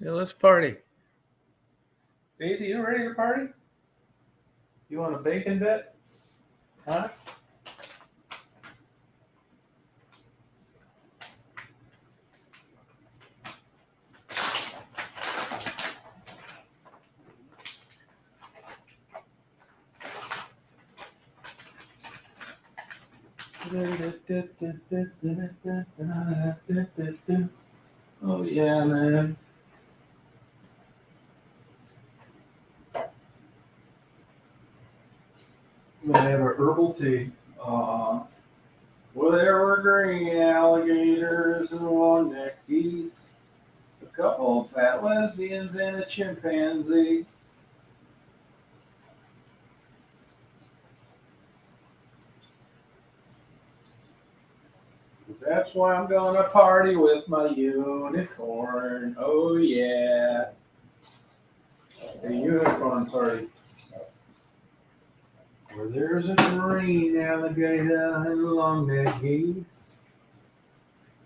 Yeah, let's party. Daisy, you ready to party? You want a bacon bit? Huh? Oh yeah, man. I'm gonna have a herbal tea. Well, there were green alligators and long-necked geese, a couple of fat lesbians and a chimpanzee. That's why I'm gonna party with my unicorn. Oh yeah, a unicorn party. Where there's a green alligator and long-necked geese,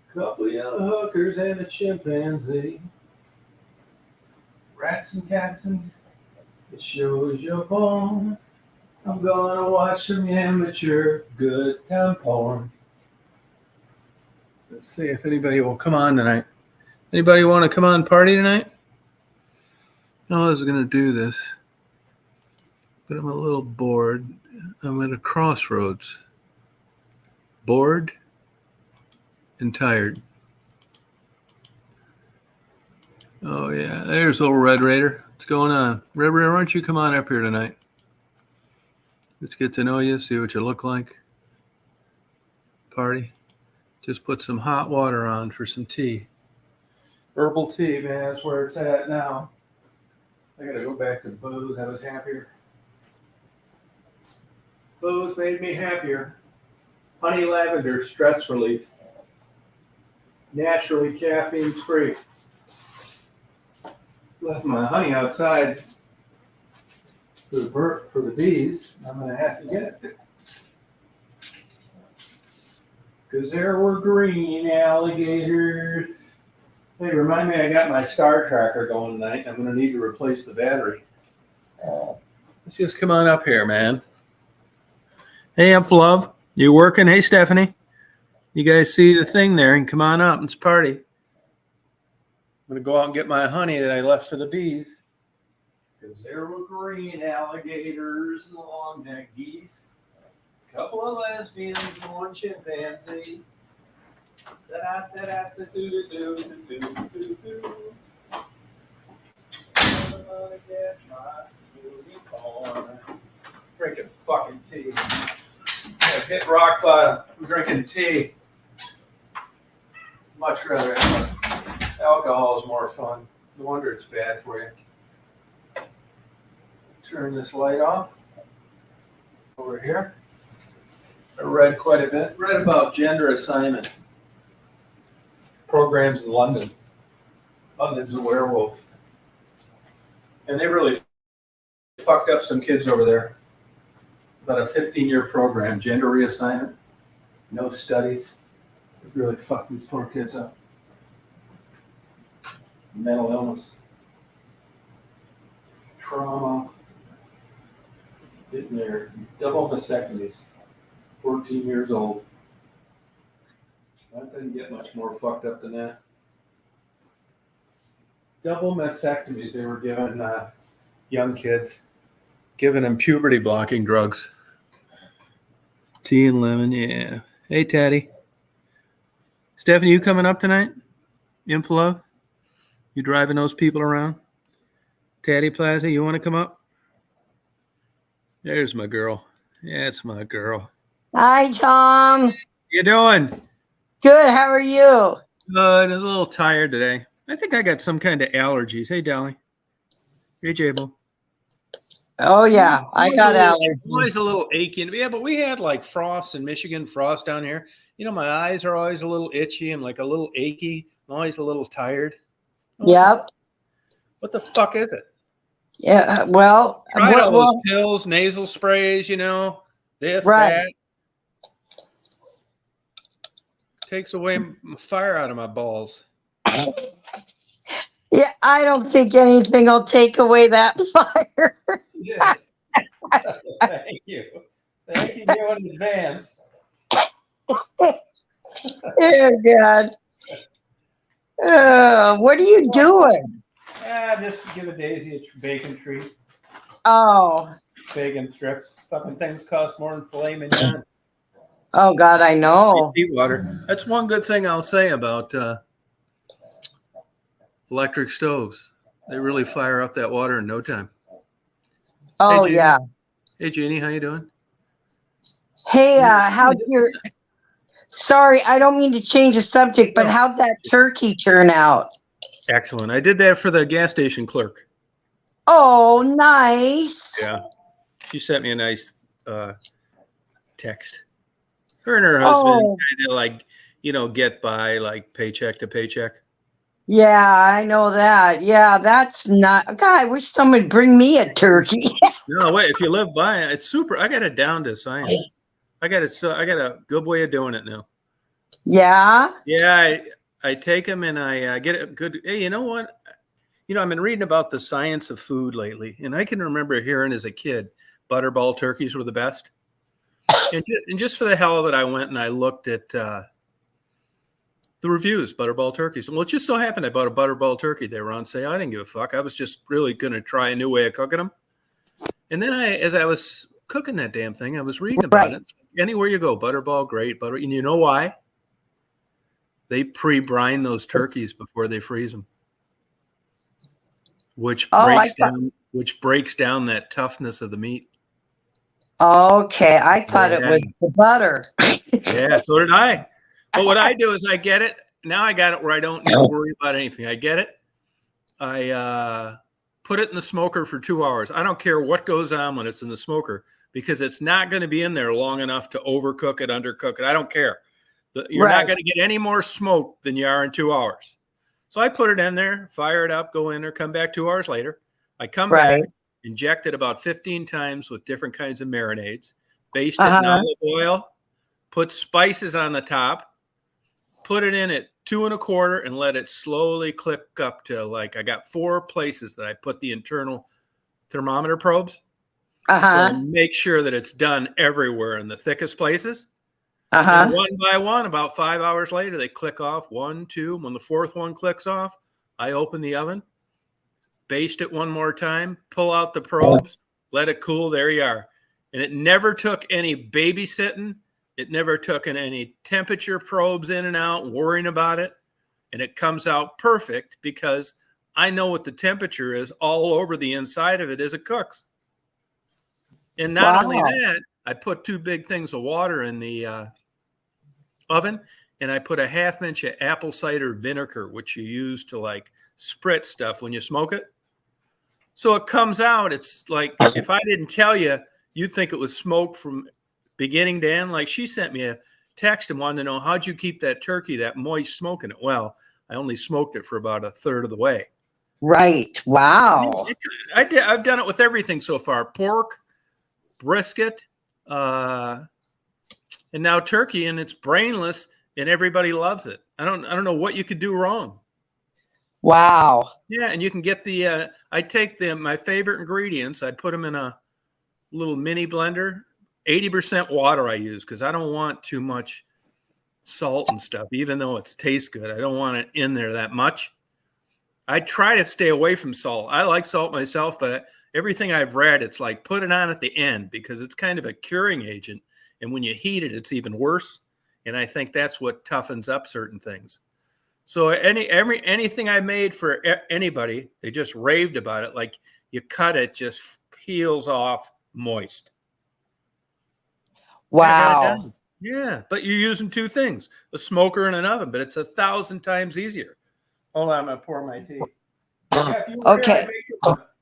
a couple of young hookers and a chimpanzee. Rats and cats and it shows your bone. I'm gonna watch some amateur good time porn. Let's see if anybody will come on tonight. Anybody want to come on party tonight? No, I was gonna do this, but I'm a little bored. I'm at a crossroads. Bored and tired. Oh yeah, there's old Red Raider. What's going on? Red Raider, why don't you come on up here tonight? Let's get to know you, see what you look like. Party. Just put some hot water on for some tea. Herbal tea, man, that's where it's at now. I gotta go back to booze. I was happier. Booze made me happier. Honey lavender stress relief. Naturally caffeine free. Left my honey outside for the bees. I'm gonna have to get it. Because there were green alligators. Hey, remind me I got my star tracker going tonight. I'm gonna need to replace the battery. Let's just come on up here, man. Hey, I'm Love. You working? Hey, Stephanie. You guys see the thing there? And come on up. Let's party. I'm going to go out and get my honey that I left for the bees. Because there were green alligators and long-necked geese. A couple of lesbians and one chimpanzee. Da-da-da-da-da-do-do-do-do-do-do. I'm gonna get my unicorn. Drinking fucking tea. I hit rock bottom. I'm drinking tea. Much rather have alcohol is more fun. No wonder it's bad for you. Turn this light off. Over here. I read quite a bit. Read about gender assignment programs in London. London's a werewolf. And they really fucked up some kids over there. About a 15-year program, gender reassignment, no studies. It really fucked these poor kids up. Mental illness, trauma, getting there, double mastectomies, 14 years old. That didn't get much more fucked up than that. Double mastectomies, they were giving young kids, giving them puberty blocking drugs. Tea and lemon, yeah. Hey, Taddy. Stephanie, you coming up tonight? Inflow? You driving those people around? Taddy Plaza, you want to come up? There's my girl. Yeah, it's my girl. Hi, Tom. How you doing? Good. How are you? Good. I'm a little tired today. I think I got some kind of allergies. Hey, Dolly. Hey, Jable. Oh, yeah. I got allergies. Always a little aching. Yeah, but we had like frost in Michigan, frost down here. You know, my eyes are always a little itchy. I'm like a little achy. I'm always a little tired. Yep. What the fuck is it? Yeah. Well, Tried all those pills, nasal sprays, you know, this, that. Takes away fire out of my balls. Yeah, I don't think anything will take away that fire. Yes. Thank you. Thank you in advance. Oh, God. What are you doing? Just give a Daisy a bacon treat. Oh, Bacon strips. Fucking things cost more than filet mignon. oh, God, I know. Seawater. That's one good thing I'll say about electric stoves. They really fire up that water in no time. Oh, Jeannie. yeah. Hey, Jeannie, how you doing? Hey, how'd your... Sorry, I don't mean to change the subject, but how'd that turkey turn out? Excellent. I did that for the gas station clerk. Oh, nice. Yeah. She sent me a nice text. Her and her husband kind of like, get by like paycheck to paycheck. Yeah, I know that. Yeah, that's not... God, I wish someone would bring me a turkey. No, wait. If you live by it, it's super. I got it down to science. I got a good way of doing it now. Yeah? Yeah, I take them and I get a good. Hey, you know what? I've been reading about the science of food lately, and I can remember hearing as a kid, butterball turkeys were the best. And just for the hell of it, I went and I looked at the reviews, butterball turkeys. Well, it just so happened I bought a butterball turkey. They were on sale. I didn't give a fuck. I was just really going to try a new way of cooking them. And then as I was cooking that damn thing, I was reading about it. Anywhere you go, butterball, great butter. And you know why? They pre-brine those turkeys before they freeze them, which breaks down that toughness of the meat. Okay, I thought it was the butter. Yeah, so did I. But what I do is I get it. Now I got it where I don't need to worry about anything. I get it. I put it in the smoker for 2 hours. I don't care what goes on when it's in the smoker because it's not going to be in there long enough to overcook it, undercook it. I don't care. You're not going to get any more smoke than you are in 2 hours. So I put it in there, fire it up, go in there, come back 2 hours later. I come back, inject it about 15 times with different kinds of marinades, baste it in olive oil, put spices on the top, put it in at 2 1/4 and let it slowly click up to I got 4 places that I put the internal thermometer probes. So I make sure that it's done everywhere in the thickest places. And one by one, about 5 hours later, they click off 1, 2. When the 4th one clicks off, I open the oven, baste it one more time, pull out the probes, let it cool. There you are. And it never took any babysitting. It never took any temperature probes in and out, worrying about it. And it comes out perfect because I know what the temperature is all over the inside of it as it cooks. And not only that, I put 2 big things of water in the oven, and I put a 1/2 inch of apple cider vinegar, which you use to spritz stuff when you smoke it. So it comes out. It's like, if I didn't tell you, you'd think it was smoke from beginning to end. Like, she sent me a text and wanted to know, how'd you keep that turkey that moist smoking it? Well, I only smoked it for about 1/3 of the way. Right. Wow. I've done it with everything so far: pork, brisket, and now turkey, and it's brainless, and everybody loves it. I don't know what you could do wrong. Wow. Yeah, and you can get I take my favorite ingredients, I put them in a little mini blender. 80% water I use because I don't want too much salt and stuff, even though it tastes good. I don't want it in there that much. I try to stay away from salt. I like salt myself, but everything I've read, it's like put it on at the end because it's kind of a curing agent. And when you heat it, it's even worse. And I think that's what toughens up certain things. So anything I made for anybody, they just raved about it. Like, you cut it, just peels off moist. Wow. Yeah, but you're using 2 things, a smoker and an oven, but it's 1,000 times easier. Hold on, I'm going to pour my tea. Yeah, if you were Okay.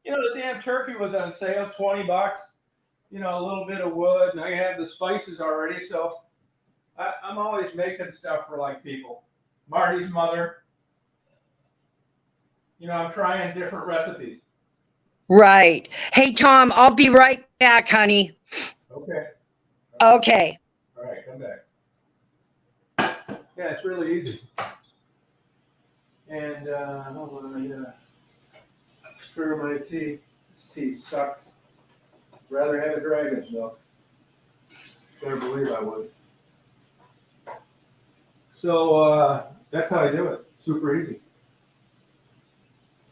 there, the damn turkey was on sale, $20. A little bit of wood, and I have the spices already, so I'm always making stuff for people. Marty's mother. I'm trying different recipes. Right. Hey, Tom, I'll be right back, honey. Okay. Okay. All right, come back. Yeah, it's really easy. And hold on, through my tea. This tea sucks. Rather have a dragon's milk. Better believe I would. So that's how I do it. Super easy.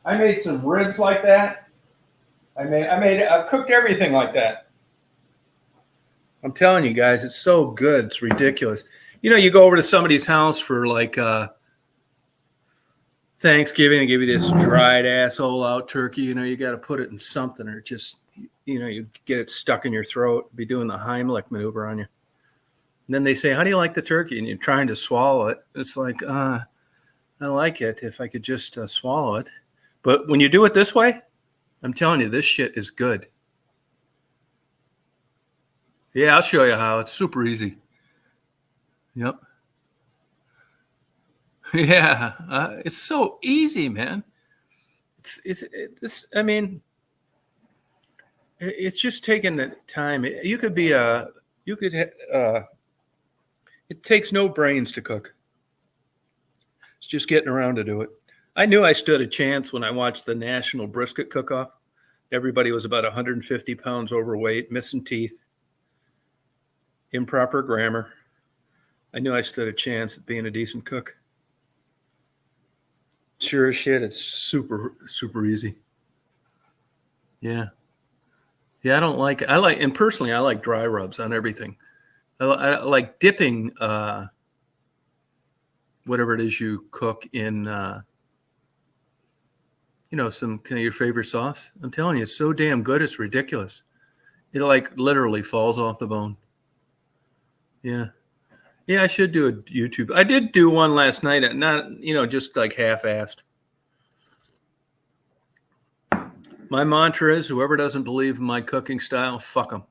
I made some ribs like that. I've cooked everything like that. I'm telling you guys, it's so good. It's ridiculous. You know, you go over to somebody's house for like Thanksgiving and give you this dried asshole out turkey. You know, you got to put it in something or just, you know, you get it stuck in your throat, be doing the Heimlich maneuver on you. And then they say, how do you like the turkey? And you're trying to swallow it. It's like, I like it if I could just swallow it. But when you do it this way, I'm telling you, this shit is good. Yeah, I'll show you how. It's super easy. Yep. Yeah, it's so easy, man. I mean, it's just taking the time. It takes no brains to cook. It's just getting around to do it. I knew I stood a chance when I watched the National Brisket Cook-Off. Everybody was about 150 pounds overweight, missing teeth, improper grammar. I knew I stood a chance at being a decent cook. Sure as shit, it's super, super easy. Yeah. Yeah, and personally, I like dry rubs on everything. I like dipping whatever it is you cook in, some kind of your favorite sauce. I'm telling you, it's so damn good, it's ridiculous. It like literally falls off the bone. Yeah. Yeah, I should do a YouTube. I did do one last night, not, just like half-assed. My mantra is whoever doesn't believe in my cooking style, fuck them.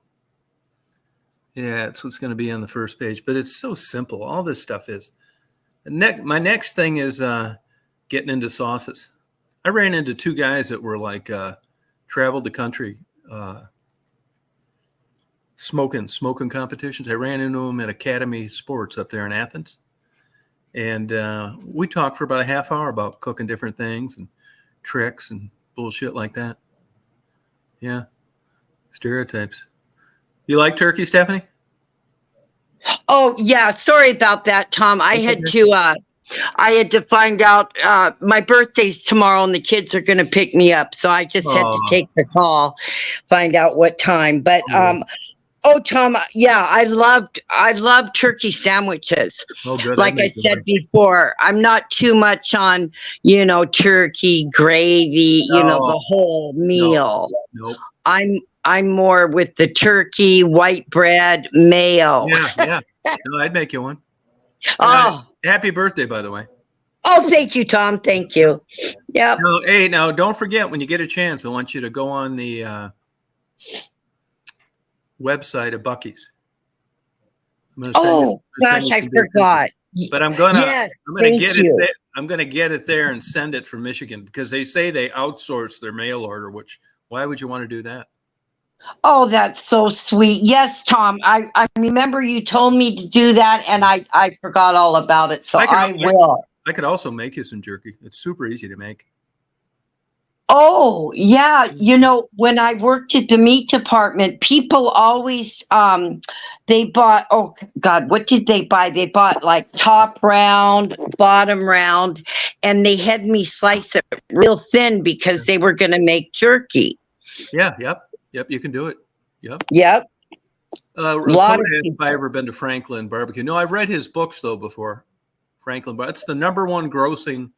Yeah, that's what's going to be on the first page. But it's so simple. All this stuff is. My next thing is getting into sauces. I ran into two guys that were like traveled the country smoking competitions. I ran into them at Academy Sports up there in Athens. And we talked for about a half hour about cooking different things and tricks and bullshit like that. Yeah. Stereotypes. You like turkey, Stephanie? Oh, yeah. Sorry about that, Tom. I had to find out my birthday's tomorrow and the kids are going to pick me up. So I just had to take the call, find out what time. But Tom, yeah, I love turkey sandwiches. Oh, good. Like I said before, I'm not too much on, turkey gravy, the whole meal. Nope. I'm more with the turkey, white bread, mayo. Yeah. No, I'd make you one. Oh, happy birthday, by the way. Oh, thank you, Tom. Thank you. Yeah. Now don't forget when you get a chance, I want you to go on the website of Buc-ee's. Gosh, I forgot. But I'm gonna get it there. I'm gonna get it there and send it from Michigan because they say they outsource their mail order. Which why would you want to do that? Oh, that's so sweet. Yes, Tom. I remember you told me to do that, and I forgot all about it. So I will. I could also make you some jerky. It's super easy to make. Oh, yeah. When I worked at the meat department, people always, they bought, oh God, what did they buy? They bought like top round, bottom round, and they had me slice it real thin because they were going to make jerky. Yeah. Yep. You can do it. Yep. If I ever been to Franklin Barbecue. No, I've read his books though before. Franklin, but it's the #1 grossing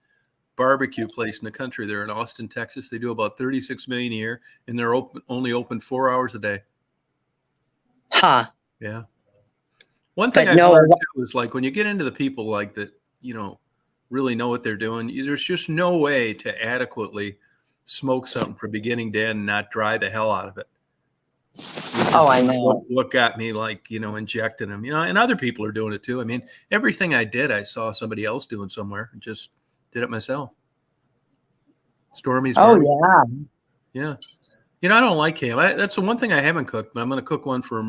barbecue place in the country. They're in Austin, Texas. They do about 36 million a year, and they're only open 4 hours a day. Huh. Yeah. One thing I learned too is like when you get into the people like that, really know what they're doing. There's just no way to adequately smoke something from beginning to end and not dry the hell out of it. I know. What got me like, injecting them, and other people are doing it too. I mean, everything I did, I saw somebody else doing somewhere and just did it myself. Stormy's barbecue. Yeah. I don't like ham. That's the one thing I haven't cooked, but I'm going to cook one for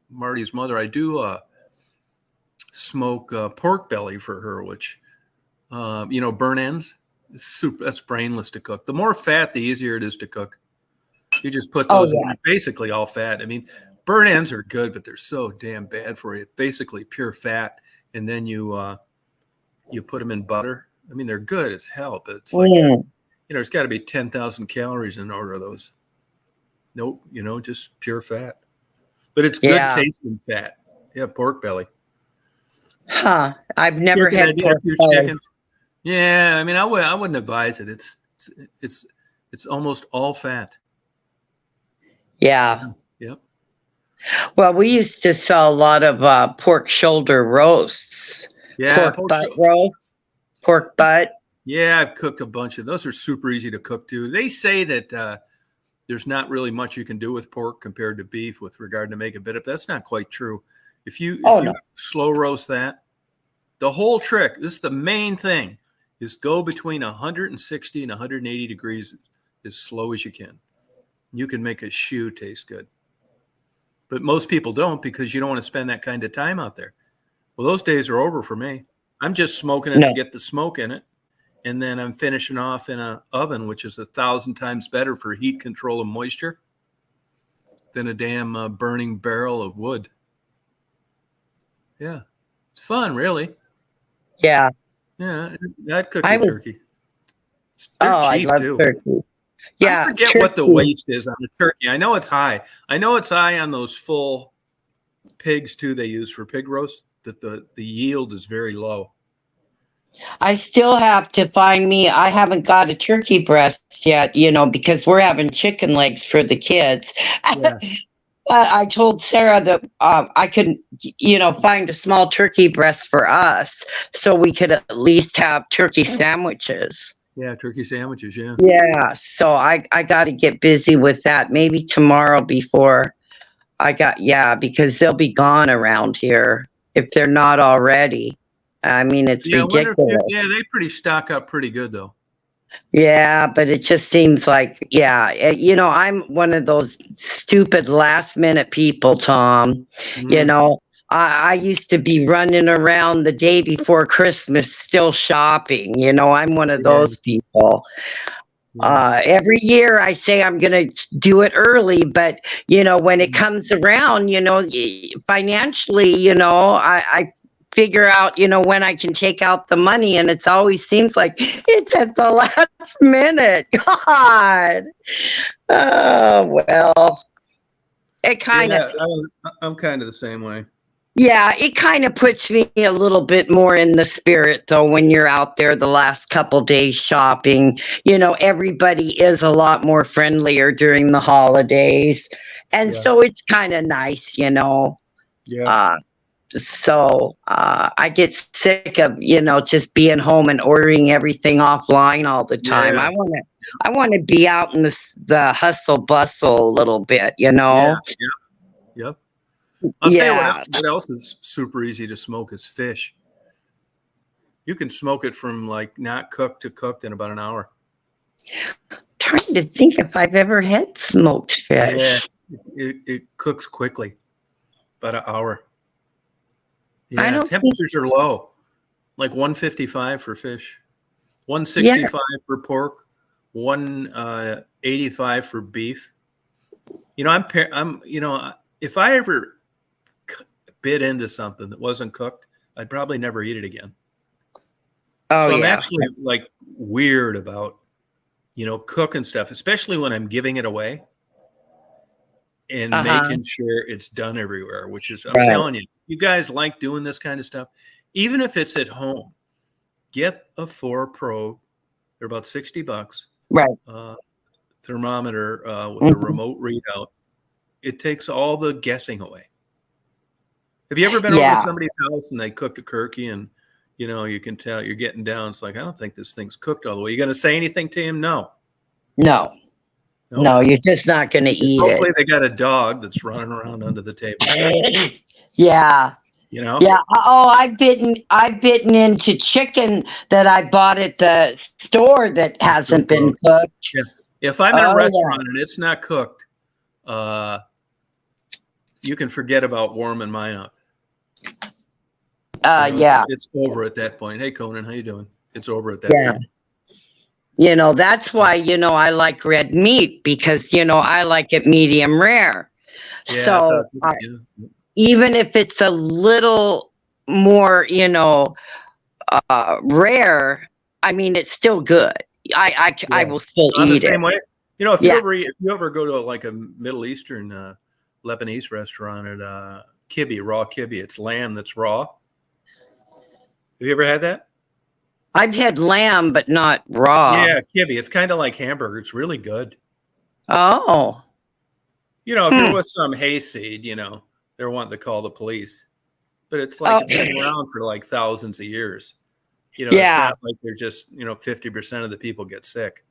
Marty's mother. I do smoke pork belly for her, which, burn ends. Super. That's brainless to cook. The more fat, the easier it is to cook. You just put Oh, those in, basically all fat. I mean, burnt ends are good, but they're so damn bad for you. Basically pure fat, and then you put them in butter. I mean, they're good as hell, but it's like there's got to be 10,000 calories in order of those. Nope, just pure fat. But it's good tasting fat. Yeah, pork belly. Huh. I've never Chicken, I had did a pork few belly. chickens. Yeah, I mean, I wouldn't advise it. It's almost all fat. Yeah. Yep. Well, we used to sell a lot of pork shoulder roasts, Yeah, pork butt roasts, pork butt. Yeah, I've cooked a bunch of those. Are super easy to cook too. They say that there's not really much you can do with pork compared to beef with regard to make a bit of. That's not quite true. If you slow roast that, the whole trick, this is the main thing, is go between 160 and 180 degrees as slow as you can. You can make a shoe taste good. But most people don't because you don't want to spend that kind of time out there. Well, those days are over for me. I'm just smoking it to get the smoke in it. And then I'm finishing off in an oven, which is 1,000 times better for heat control and moisture than a damn burning barrel of wood. Yeah. It's fun, really. Yeah. Yeah. I'd cook a turkey. They're cheap, I love too. turkey. Yeah. I forget what the waste is on the turkey. I know it's high. I know it's high on those full pigs, too, they use for pig roast, that the yield is very low. I still have to find me. I haven't got a turkey breast yet, because we're having chicken legs for the kids. Yeah. I told Sarah that I could, find a small turkey breast for us so we could at least have turkey sandwiches. Yeah, turkey sandwiches, yeah. Yeah, so I got to get busy with that. Maybe tomorrow before because they'll be gone around here if they're not already. I mean, it's ridiculous. They pretty stock up pretty good, though. Yeah, but it just seems like, I'm one of those stupid last minute people, Tom. Mm-hmm. I used to be running around the day before Christmas still shopping. I'm one of those people. Every year I say I'm going to do it early, but, when it comes around, financially, I figure out, when I can take out the money, and it always seems like it's at the last minute. God. Oh, well, it kind of. I'm kind of the same way. Yeah, it kind of puts me a little bit more in the spirit, though, when you're out there the last couple days shopping. Everybody is a lot more friendlier during the holidays. And so it's kind of nice, Yeah. So I get sick of just being home and ordering everything offline all the time. Yeah. I want to be out in the hustle bustle a little bit. Yeah. Yep. I'll tell you what else is super easy to smoke is fish. You can smoke it from like not cooked to cooked in about an hour. I'm trying to think if I've ever had smoked fish. Yeah, it cooks quickly, about an hour. Yeah, temperatures are low, like 155 for fish, 165 for pork, 185 for beef. If I ever bit into something that wasn't cooked, I'd probably never eat it again. So I'm actually like weird about, cooking stuff, especially when I'm giving it away and making sure it's done everywhere, which is, I'm telling you guys like doing this kind of stuff. Even if it's at home, get a 4 Pro. They're about $60. Right. Thermometer with a remote readout. It takes all the guessing away. Have you ever been over to somebody's house and they cooked a turkey and, you can tell you're getting down. It's like, I don't think this thing's cooked all the way. You going to say anything to him? No, you're just not going to eat it. Hopefully they got a dog that's running around under the table. Yeah. Yeah. Oh, I've bitten into chicken that I bought at the store that hasn't been cooked. Yeah. If I'm in a restaurant and it's not cooked, you can forget about warming mine up. It's over at that point. Hey, Conan, how you doing? It's over at that point. You know, that's why, I like red meat because, I like it medium rare. Yeah, So yeah. even if it's a little more, rare, I mean, it's still good. I will still I'm the eat it. same way. You know, if Yeah. if you ever go to like a Middle Eastern Lebanese restaurant at kibbe, raw kibbe, it's lamb that's raw. Have you ever had that? I've had lamb, but not raw. Yeah, kibbe. It's kind of like hamburger. It's really good. Oh. You know, if you're with some hayseed, they're wanting to call the police. But it's like it's been around for like thousands of years. It's Yeah. not like they're just, 50% of the people get sick.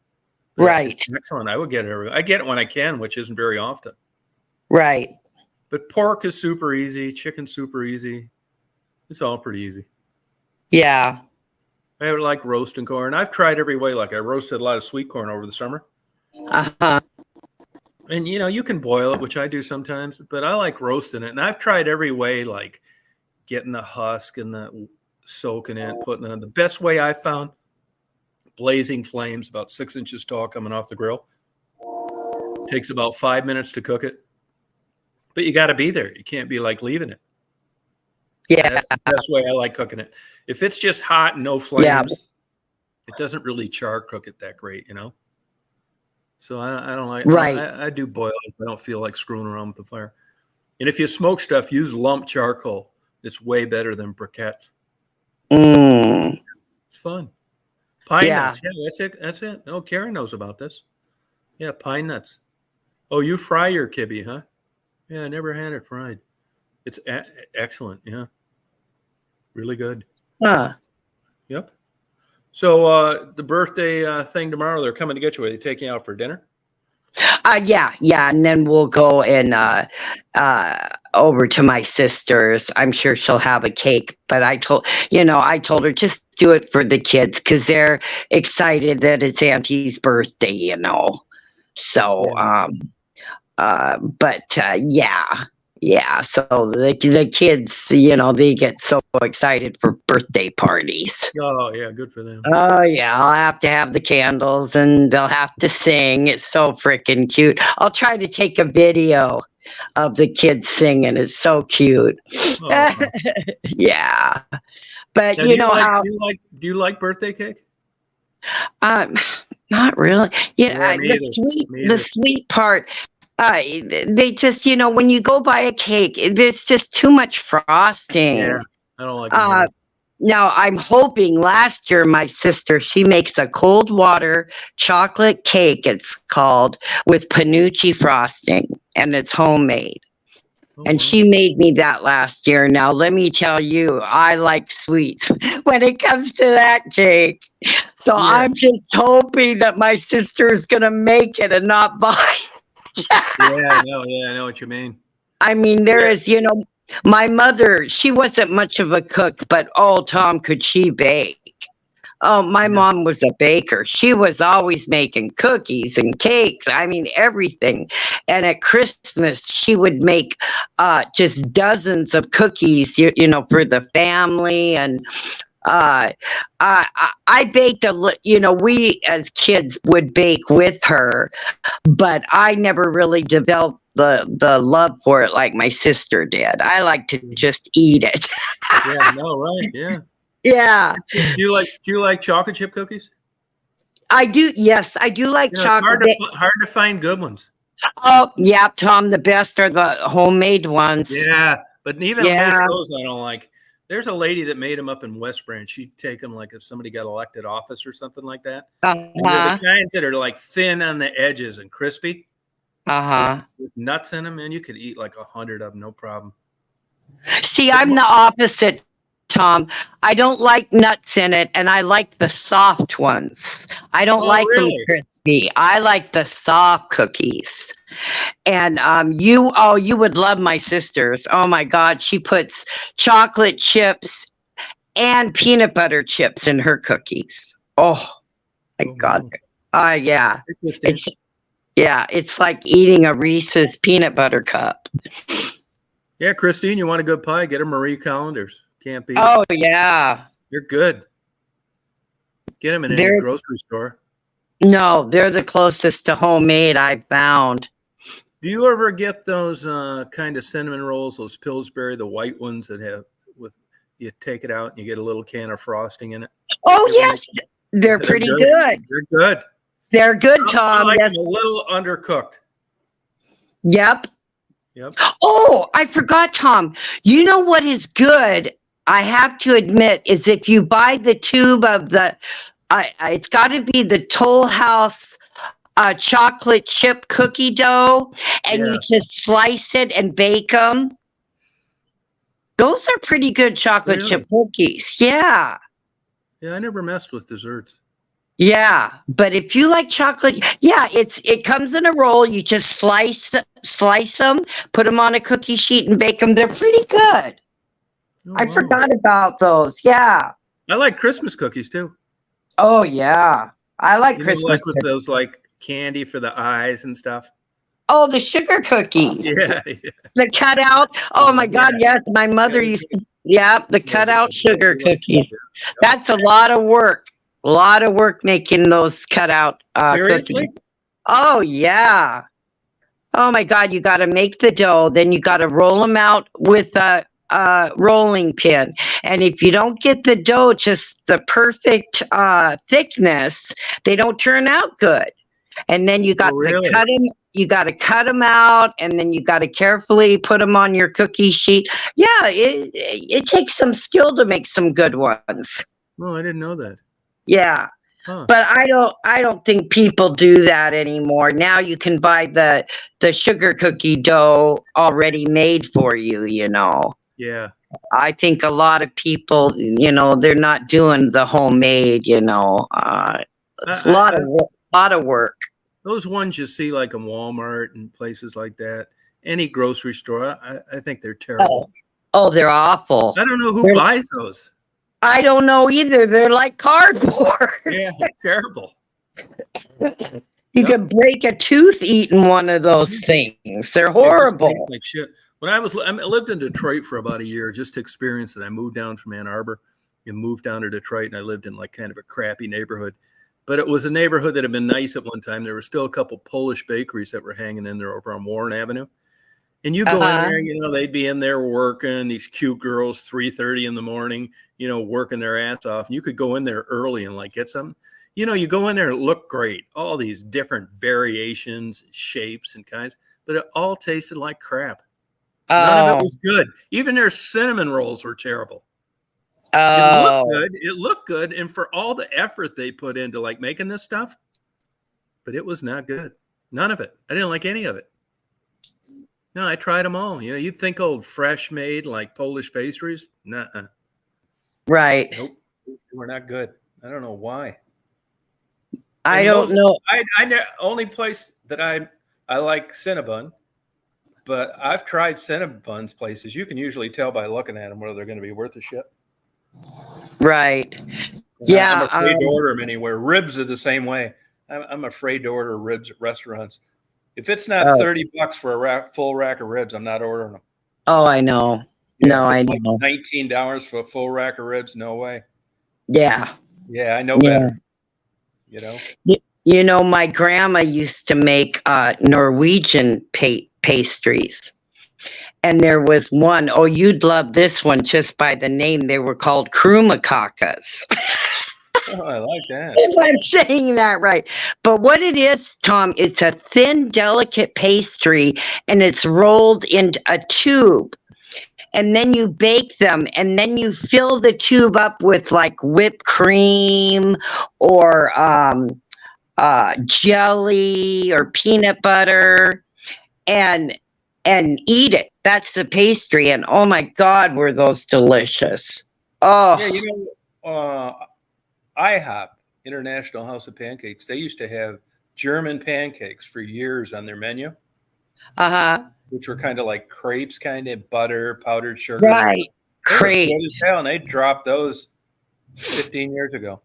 But Right. it's excellent. I would get it. I get it when I can, which isn't very often. Right. But pork is super easy. Chicken super easy. It's all pretty easy. Yeah. I would like roasting corn. I've tried every way. Like I roasted a lot of sweet corn over the summer. Uh-huh. And you can boil it, which I do sometimes, but I like roasting it. And I've tried every way, like getting the husk and the soaking it, putting it in. The best way I found, blazing flames, about 6 inches tall, coming off the grill. Takes about 5 minutes to cook it. But you got to be there. You can't be like leaving it. Yeah. That's the best way I like cooking it. If it's just hot and no flames, it doesn't really char cook it that great, So I don't like. Right. I do boil it. I don't feel like screwing around with the fire. And if you smoke stuff, use lump charcoal. It's way better than briquettes. It's fun. Pine nuts. Yeah, that's it. That's it. Oh, Karen knows about this. Yeah, pine nuts. Oh, you fry your kibbe, huh? Yeah, I never had it fried. It's excellent. Yeah. Really good. Huh. Yep. So the birthday thing tomorrow, they're coming to get you. Are they taking you out for dinner? Yeah, and then we'll go and over to my sister's. I'm sure she'll have a cake, but I told her just do it for the kids because they're excited that it's Auntie's birthday. So yeah. So the kids, they get so excited for birthday parties. Oh yeah, good for them. Oh yeah, I'll have to have the candles and they'll have to sing. It's so freaking cute. I'll try to take a video of the kids singing. It's so cute. Oh. Yeah. But now, do you like birthday cake? Not really. Yeah, The sweet part. They just, when you go buy a cake, there's just too much frosting. Yeah, I don't like it. Now, I'm hoping last year, my sister, she makes a cold water chocolate cake, it's called, with panucci frosting, and it's homemade. And she made me that last year. Now, let me tell you, I like sweets when it comes to that cake. So I'm just hoping that my sister is going to make it and not buy it. I know what you mean. I mean, there is, my mother, she wasn't much of a cook, but oh, Tom, could she bake? Oh, my mom was a baker. She was always making cookies and cakes. I mean, everything. And at Christmas, she would make just dozens of cookies, for the family. And I baked we as kids would bake with her, but I never really developed the love for it like my sister did. I like to just eat it. Right. Yeah. Yeah. Do you like chocolate chip cookies? I do. Yes, I do like chocolate. It's hard to find good ones. Oh, yeah, Tom, the best are the homemade ones. Yeah, but even most of those I don't like. There's a lady that made them up in West Branch. She'd take them like if somebody got elected office or something like that. And they're the kinds that are like thin on the edges and crispy. With nuts in them, and you could eat like 100 of them, no problem. See, I'm the opposite, Tom. I don't like nuts in it, and I like the soft ones. I don't like them crispy. I like the soft cookies. And you would love my sister's. Oh my God, she puts chocolate chips and peanut butter chips in her cookies. Oh my God. Yeah. It's like eating a Reese's peanut butter cup. Yeah, Christine, you want a good pie? Get a Marie Callender's. Can't beat it. Oh, yeah. They're good. Get them in any grocery store. No, they're the closest to homemade I've found. Do you ever get those kind of cinnamon rolls, those Pillsbury, the white ones that have with you take it out and you get a little can of frosting in it? Oh, yes. They're pretty good. They're good. They're good, Tom. I like Yes. them a little undercooked. Yep. Yep. Oh, I forgot, Tom. You know what is good? I have to admit, is if you buy the tube of the, it's got to be the Toll House chocolate chip cookie dough, and you just slice it and bake them. Those are pretty good chocolate chip cookies. Yeah. Yeah, I never messed with desserts. Yeah, but if you like chocolate, yeah, it comes in a roll. You just slice them, put them on a cookie sheet, and bake them. They're pretty good. Oh, I wow. forgot about those. Yeah. I like Christmas cookies too. Oh yeah, I like Christmas. Like with those like candy for the eyes and stuff. Oh, the sugar cookies. Yeah. The cutout. Oh my God, yes. My mother used to. Yeah, the cutout sugar cookies. That's a lot of work. A lot of work making those cutout Seriously? cookies. Oh yeah. Oh my God, you got to make the dough, then you got to roll them out with a rolling pin. And if you don't get the dough just the perfect thickness, they don't turn out good. And then you got to cut them. You got to cut them out, and then you got to carefully put them on your cookie sheet. Yeah, it takes some skill to make some good ones. Oh, I didn't know that. Yeah. Huh. But I don't think people do that anymore. Now you can buy the sugar cookie dough already made for you, you know. Yeah. I think a lot of people, you know, they're not doing the homemade, you know. It's a lot of work. Those ones you see like in Walmart and places like that, any grocery store, I think they're terrible. Oh, they're awful. I don't know who buys those. I don't know either. They're like cardboard. Yeah, terrible. You could break a tooth eating one of those things. They're horrible. Like shit. When I lived in Detroit for about a year just to experience it. I moved down from Ann Arbor and moved down to Detroit, and I lived in like kind of a crappy neighborhood. But it was a neighborhood that had been nice at one time. There were still a couple Polish bakeries that were hanging in there over on Warren Avenue. And you go in there, you know, they'd be in there working, these cute girls, 3:30 in the morning, you know, working their ass off. And you could go in there early and like get something. You know, you go in there and it looked great. All these different variations, shapes and kinds, but it all tasted like crap. None of it was good. Even their cinnamon rolls were terrible. It looked good. And for all the effort they put into like making this stuff, but it was not good. None of it. I didn't like any of it. No, I tried them all. You know, you'd think old fresh made like Polish pastries. Nuh-uh. Right. Nope. They were not good. I don't know why. I don't know. Only place that I like Cinnabon, but I've tried Cinnabon's places. You can usually tell by looking at them whether they're going to be worth a shit. Right. Yeah. I'm afraid to order them anywhere. Ribs are the same way. I'm afraid to order ribs at restaurants. If it's not $30 for a full rack of ribs, I'm not ordering them. Oh, I know. Yeah, no, I know. Like $19 for a full rack of ribs? No way. Yeah. Yeah, I know better. You know? You know, my grandma used to make Norwegian pastries. And there was one, oh, you'd love this one just by the name. They were called krumakakas. Oh, I like that. If I'm saying that right. But what it is, Tom, it's a thin, delicate pastry, and it's rolled in a tube. And then you bake them, and then you fill the tube up with like whipped cream or jelly or peanut butter, and eat it. That's the pastry. And oh my God, were those delicious. Oh. Yeah, you know, IHOP, International House of Pancakes, they used to have German pancakes for years on their menu. Uh-huh. Which were kind of like crepes, kind of butter, powdered sugar. Right. Crepes. Good as hell, and they dropped those 15 years ago.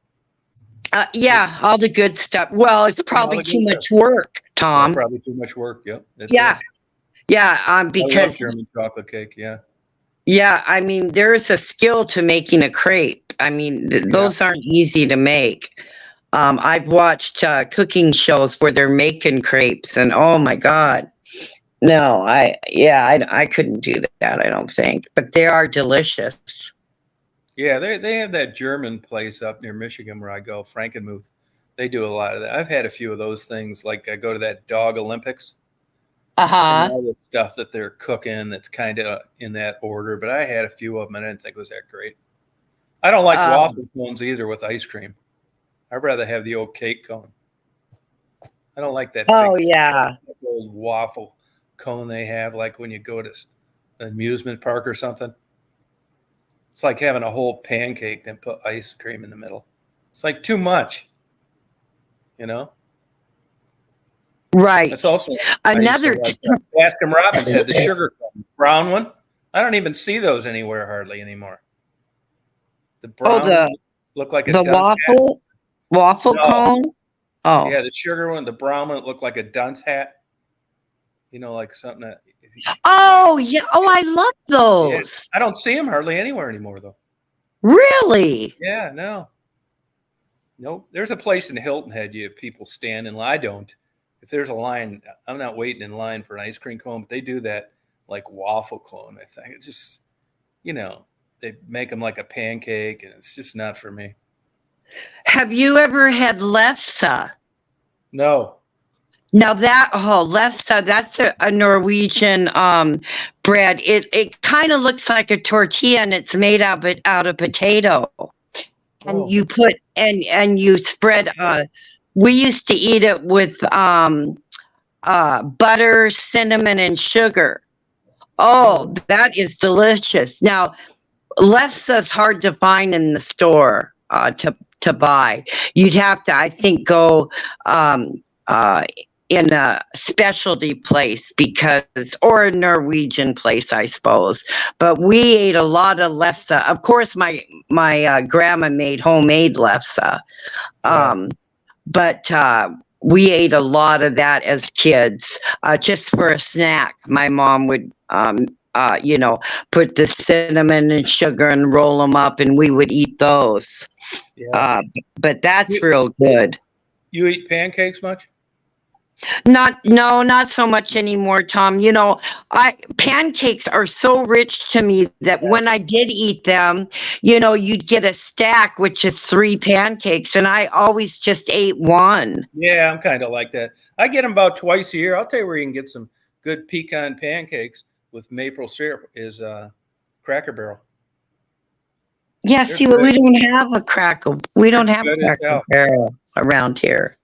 Yeah, all the good stuff. Well, it's probably too much work, Tom. Probably too much work, yep. Yeah. Yeah, because I love German chocolate cake, yeah. Yeah, I mean, there is a skill to making a crepe. I mean, those aren't easy to make. I've watched cooking shows where they're making crepes, and oh my God, no, I couldn't do that. I don't think, but they are delicious. Yeah, they have that German place up near Michigan where I go, Frankenmuth. They do a lot of that. I've had a few of those things. Like I go to that Dog Olympics and Uh-huh. all the stuff that they're cooking that's kind of in that order. But I had a few of them and I didn't think it was that great. I don't like waffle cones either with ice cream. I'd rather have the old cake cone. I don't like that Oh big yeah. old waffle cone they have, like when you go to an amusement park or something. It's like having a whole pancake and put ice cream in the middle. It's like too much, you know? Right. It's also Another Baskin Robbins had the sugar cone, brown one. I don't even see those anywhere hardly anymore. The brown look like a the waffle No. cone. Oh Yeah, the sugar one, the brown one looked like a dunce hat. You know, like something that. Oh yeah. Oh, I love those. I don't see them hardly anywhere anymore, though. Really? Yeah, no. Nope. There's a place in Hilton Head you have people stand in line. I don't. If there's a line, I'm not waiting in line for an ice cream cone, but they do that like waffle cone, I think. It just, they make them like a pancake, and it's just not for me. Have you ever had lefse? No. Now lefse, that's a Norwegian bread. It kind of looks like a tortilla, and it's made out of potato. And you put and you spread. We used to eat it with butter, cinnamon, and sugar. Oh, that is delicious. Now, lefse is hard to find in the store to buy. You'd have to, I think, go in a specialty place or a Norwegian place, I suppose. But we ate a lot of lefse. Of course, my grandma made homemade lefse. But we ate a lot of that as kids, just for a snack. My mom would, put the cinnamon and sugar and roll them up, and we would eat those. Yeah. But that's real good. You eat pancakes much? Not so much anymore, Tom. Pancakes are so rich to me that when I did eat them, you'd get a stack, which is 3 pancakes, and I always just ate one. Yeah, I'm kind of like that. I get them about twice a year. I'll tell you where you can get some good pecan pancakes with maple syrup is Cracker Barrel. Yeah, see, we don't have a Cracker. We don't have a Cracker Barrel around here.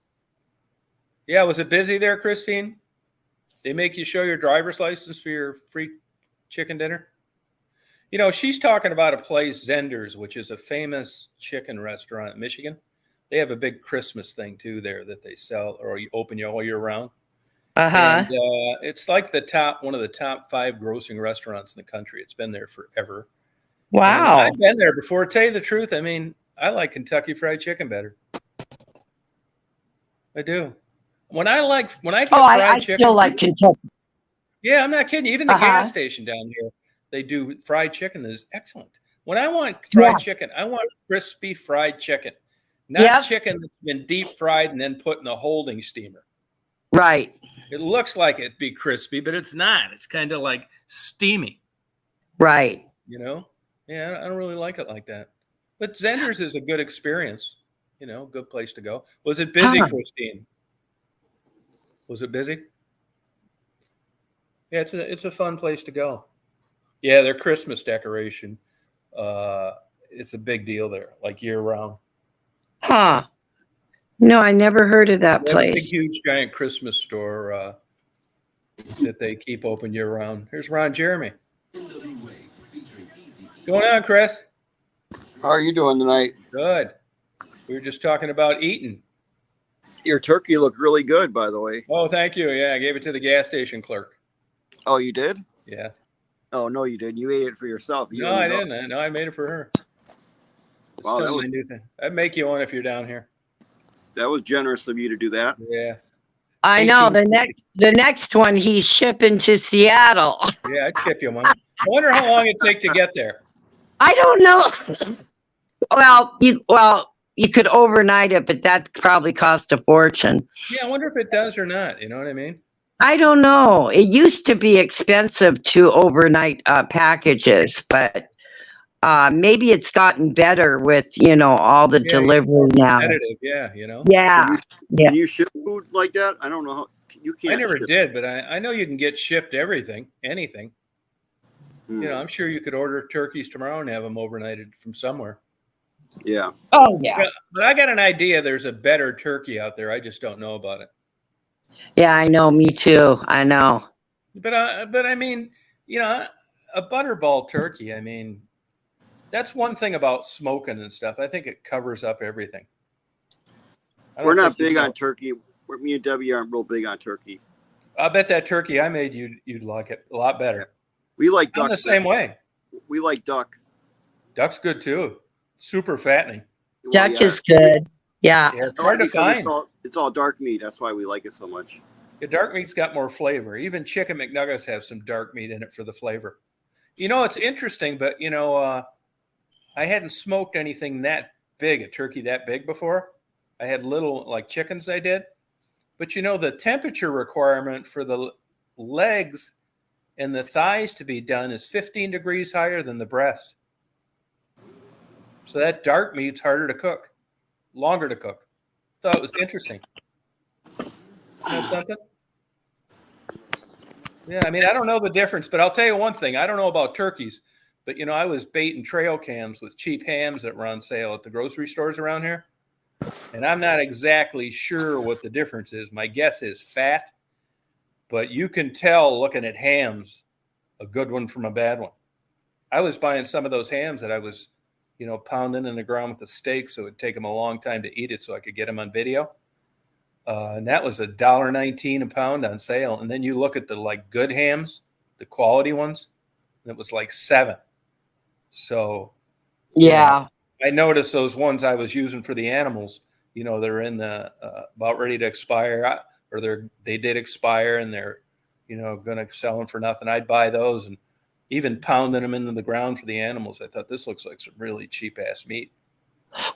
Yeah, was it busy there, Christine? They make you show your driver's license for your free chicken dinner? She's talking about a place, Zender's, which is a famous chicken restaurant in Michigan. They have a big Christmas thing, too, there that they sell, or you open all year round. Uh-huh. And it's like one of the top 5 grossing restaurants in the country. It's been there forever. Wow. And I've been there before. To tell you the truth, I mean, I like Kentucky Fried Chicken better. I do. When I get fried chicken, still like Kentucky. Yeah, I'm not kidding. Even the gas station down here, they do fried chicken that is excellent. When I want fried chicken, I want crispy fried chicken, not chicken that's been deep fried and then put in a holding steamer. Right. It looks like it'd be crispy, but it's not. It's kind of like steamy. Right. Yeah, I don't really like it like that. But Zender's is a good experience. Good place to go. Was it busy, Christine? Was it busy? Yeah, it's a fun place to go. Yeah, their Christmas decoration, it's a big deal there, like year round. Huh. No, I never heard of that place. A big, huge, giant Christmas store that they keep open year round. Here's Ron Jeremy. Going on, Chris? How are you doing tonight? Good. We were just talking about eating. Your turkey looked really good, by the way. Oh, thank you. Yeah, I gave it to the gas station clerk. Oh, you did? Yeah. Oh, no, you didn't. You ate it for yourself. No, I didn't. No, I made it for her. It's still my new thing. I'd make you one if you're down here. That was generous of you to do that. Yeah. I know. The next one he's shipping to Seattle. Yeah, I'd ship you one. I wonder how long it'd take to get there. I don't know. Well, you could overnight it, but that probably cost a fortune. Yeah, I wonder if it does or not. You know what I mean? I don't know. It used to be expensive to overnight packages, but maybe it's gotten better with all the Yeah, delivery now. competitive. Yeah, you know. Yeah, yeah. Can you ship food like that? I don't know how you can't. I never ship. did, but I know you can get shipped everything, anything. You know, I'm sure you could order turkeys tomorrow and have them overnighted from somewhere. Yeah. Oh yeah. But I got an idea. There's a better turkey out there. I just don't know about it. Yeah, I know. Me too. I know. But I mean, you know, a butterball turkey. I mean, that's one thing about smoking and stuff. I think it covers up everything. We're not big on turkey. Me and Debbie aren't real big on turkey. I bet that turkey I made you'd like it a lot better. We like duck. I'm the same way. We like duck. Duck's good too. Super fattening. Duck is good. Yeah. It's hard to find. It's all dark meat. That's why we like it so much. The dark meat's got more flavor. Even chicken McNuggets have some dark meat in it for the flavor. You know, it's interesting, but I hadn't smoked anything that big, a turkey that big before. I had little like chickens I did. But the temperature requirement for the legs and the thighs to be done is 15 degrees higher than the breast. So that dark meat's harder to cook, longer to cook. Thought it was interesting. Know something? Yeah, I mean, I don't know the difference, but I'll tell you one thing. I don't know about turkeys, but I was baiting trail cams with cheap hams that were on sale at the grocery stores around here. And I'm not exactly sure what the difference is. My guess is fat, but you can tell looking at hams, a good one from a bad one. I was buying some of those hams that I was, pounding in the ground with a steak, so it'd take them a long time to eat it so I could get them on video. And that was $1.19 a pound on sale. And then you look at the good hams, the quality ones, and it was like $7. So yeah. I noticed those ones I was using for the animals, they're in the about ready to expire, or they did expire, and they're, going to sell them for nothing. I'd buy those, and even pounding them into the ground for the animals. I thought this looks like some really cheap ass meat.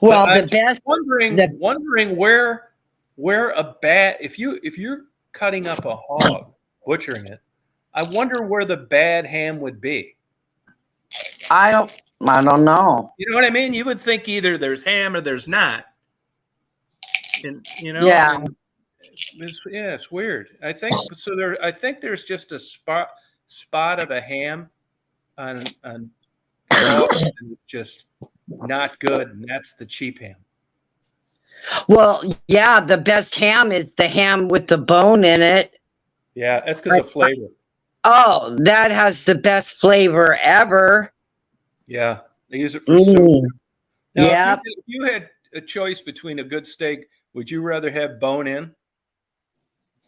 Well, but the best. Wondering where a bad if you're cutting up a hog, butchering it, I wonder where the bad ham would be. I don't know. You know what I mean? You would think either there's ham or there's not. And Yeah. and it's weird. I think so. I think there's just a spot of a ham on and it's just not good, and that's the cheap ham. Well, yeah, the best ham is the ham with the bone in it. Yeah, that's because of flavor. Oh, that has the best flavor ever. Yeah, they use it for soup. Now, yeah. If you had a choice between a good steak, would you rather have bone in?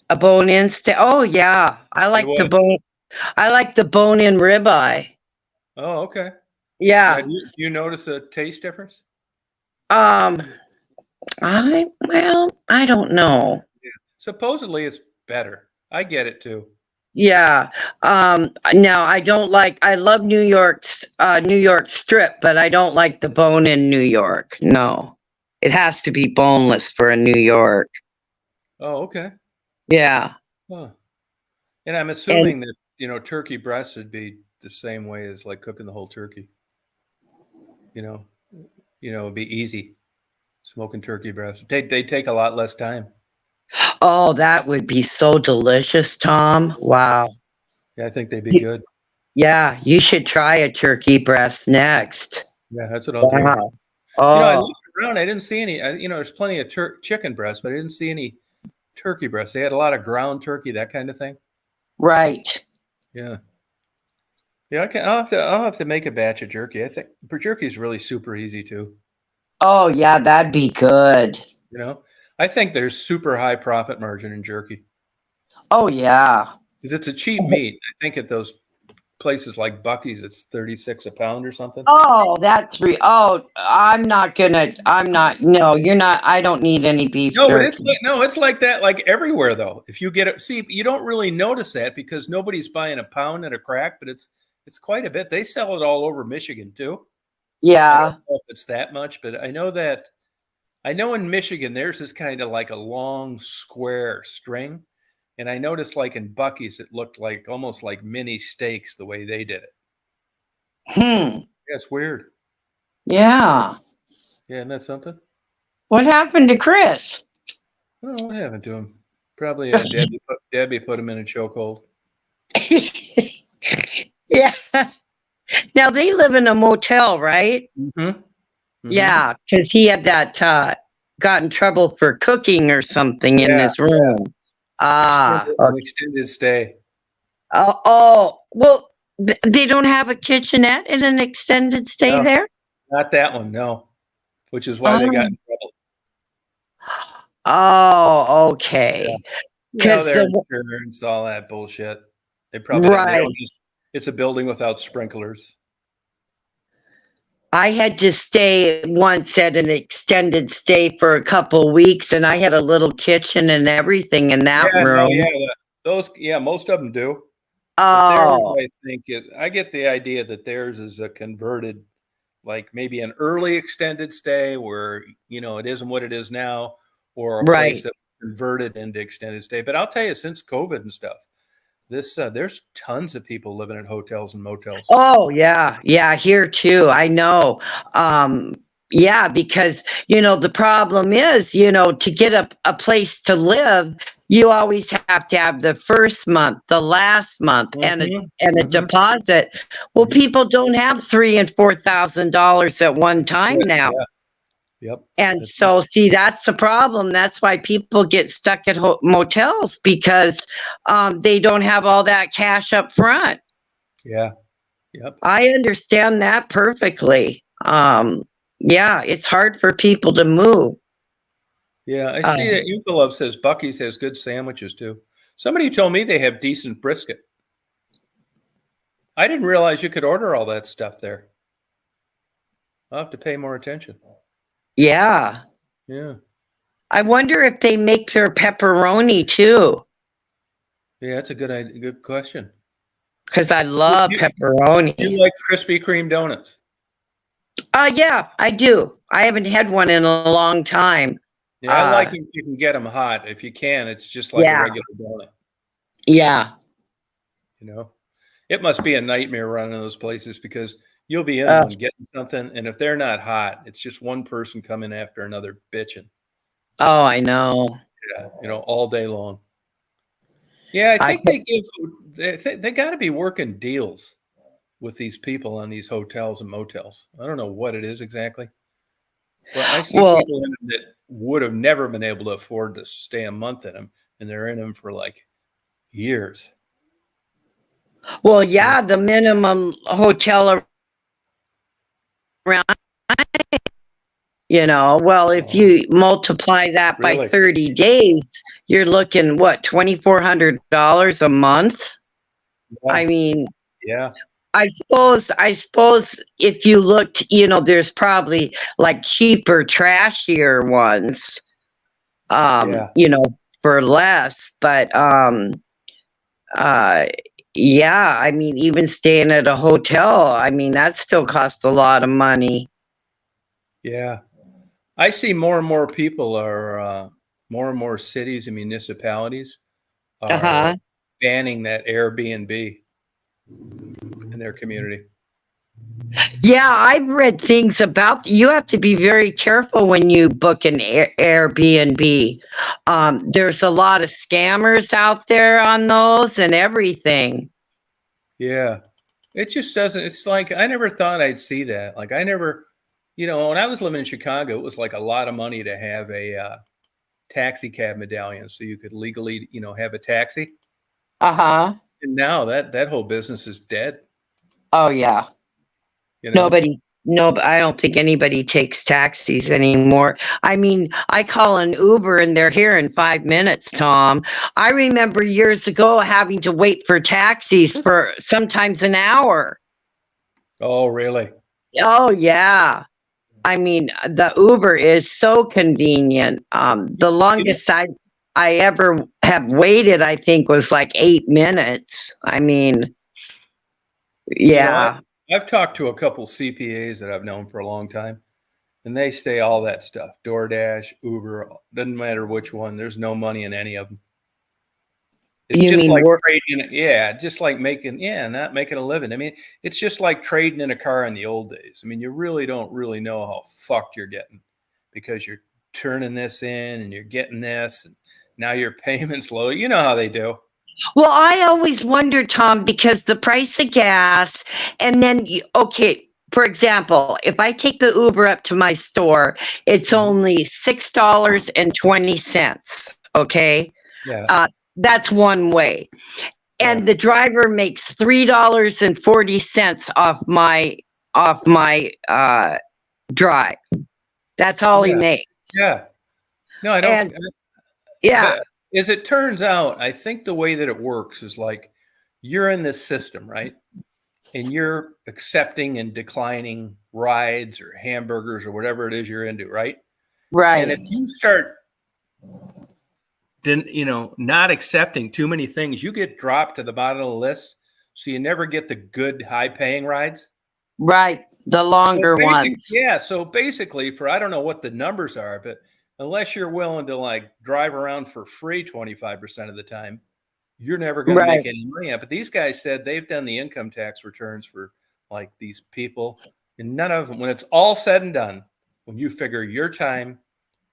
A bone in steak? Oh, yeah. I like the bone. I like the bone in ribeye. Oh, okay. Yeah. Do you notice a taste difference? I don't know. Yeah. Supposedly it's better. I get it too. Yeah. Now I love New York strip, but I don't like the bone in New York. No. It has to be boneless for a New York. Oh, okay. Yeah. Huh. And I'm assuming that, turkey breast would be the same way as like cooking the whole turkey. It'd be easy. Smoking turkey breast. They take a lot less time. Oh, that would be so delicious, Tom. Wow. Yeah, I think they'd be good. Yeah, you should try a turkey breast next. Yeah, that's what I'll do. Oh. I looked around. I didn't see any. There's plenty of chicken breast, but I didn't see any turkey breast. They had a lot of ground turkey, that kind of thing. Right. Yeah. Yeah, I'll have to make a batch of jerky. I think jerky is really super easy too. Oh yeah, that'd be good. I think there's super high profit margin in jerky. Oh yeah. Because it's a cheap meat. I think at those places like Buc-ee's, it's $36 a pound or something. Oh, I'm not. No, you're not. I don't need any beef jerky. But it's like that like everywhere though. If you get it, see, you don't really notice that because nobody's buying a pound at a crack, but it's quite a bit. They sell it all over Michigan too. Yeah. I don't know if it's that much, but I know that I know in Michigan, theirs is kind of like a long square string. And I noticed like in Bucky's, it looked like almost like mini steaks the way they did it. Hmm. Yeah, it's weird. Yeah. Yeah, isn't that something? What happened to Chris? I don't know what happened to him. Probably Debbie put him in a chokehold. Yeah. Now they live in a motel, right? Mm-hmm. Mm-hmm. Yeah, because he had that got in trouble for cooking or something in his room. Ah, An extended stay. well, they don't have a kitchenette in an extended stay there? Not that one, no. Which is why they got in trouble. Oh, okay. Yeah. Their insurance, all that bullshit. They probably they don't just. It's a building without sprinklers. I had to stay once at an extended stay for a couple weeks, and I had a little kitchen and everything in that room. Most of them do. Oh, theirs, I think I get the idea that theirs is a converted, like maybe an early extended stay where it isn't what it is now, or a place that was converted into extended stay. But I'll tell you, since COVID and stuff, there's tons of people living in hotels and motels. Oh yeah, here too. I know. Yeah, because the problem is, to get a place to live, you always have to have the first month, the last month, and a deposit. Well, people don't have $3,000 and $4,000 at one time now. Yeah. Yep. And so, see, that's the problem. That's why people get stuck at motels, because they don't have all that cash up front. Yeah. Yep. I understand that perfectly. Yeah, it's hard for people to move. Yeah, I see that Euclid says Bucky's has good sandwiches too. Somebody told me they have decent brisket. I didn't realize you could order all that stuff there. I'll have to pay more attention. Yeah. Yeah. I wonder if they make their pepperoni too. Yeah, that's a good question. Because I love pepperoni. You like Krispy Kreme donuts? Yeah, I do. I haven't had one in a long time. Yeah, I like them if you can get them hot. If you can, it's just like a regular donut. Yeah. It must be a nightmare running those places, because you'll be in one getting something, and if they're not hot, it's just one person coming after another bitching. Oh, I know. Yeah, all day long. Yeah, I think they got to be working deals with these people on these hotels and motels. I don't know what it is exactly. But I see people in them that would have never been able to afford to stay a month in them, and they're in them for like years. Well, yeah, the minimum hotel around, if you multiply that by 30 days, you're looking, what, $2,400 a month? Yeah. I mean, yeah. I suppose if you looked, there's probably like cheaper, trashier ones, for less. But yeah, I mean, even staying at a hotel, I mean, that still costs a lot of money. Yeah. I see more and more people are, more and more cities and municipalities are banning that Airbnb in their community. Yeah, I've read things about, you have to be very careful when you book an Airbnb. There's a lot of scammers out there on those and everything. Yeah. It just doesn't, it's like, I never thought I'd see that. Like, I never, when I was living in Chicago, it was like a lot of money to have a taxi cab medallion so you could legally, have a taxi. And now that whole business is dead. Oh, yeah. I don't think anybody takes taxis anymore. I mean, I call an Uber and they're here in 5 minutes, Tom. I remember years ago having to wait for taxis for sometimes an hour. Oh, really? Oh, yeah. I mean, the Uber is so convenient. The longest I ever have waited, I think, was like 8 minutes. I mean, yeah. I've talked to a couple CPAs that I've known for a long time, And they say all that stuff. DoorDash, Uber, doesn't matter which one. There's no money in any of them. It's You just mean like work? trading, just like not making a living. I mean, it's just like trading in a car in the old days. I mean, you really don't really know how fucked you're getting because you're turning this in and you're getting this, and now your payment's low. You know how they do. Well, I always wonder, Tom, because the price of gas, and then, okay, for example, if I take the Uber up to my store, it's only $6.20. Okay. Yeah. That's one way. And Yeah. the driver makes $3.40 off my drive. That's all he makes. Yeah. No, I don't. And yeah. But as it turns out, I think the way that it works is like you're in this system, right? And you're accepting and declining rides or hamburgers or whatever it is you're into, right? Right. And if you start not accepting too many things, you get dropped to the bottom of the list. So you never get the good high paying rides. Right. The longer ones. Yeah. So basically I don't know what the numbers are, but unless you're willing to like drive around for free 25% of the time, you're never going to make any money. But these guys said they've done the income tax returns for like these people, and none of them, when it's all said and done, when you figure your time,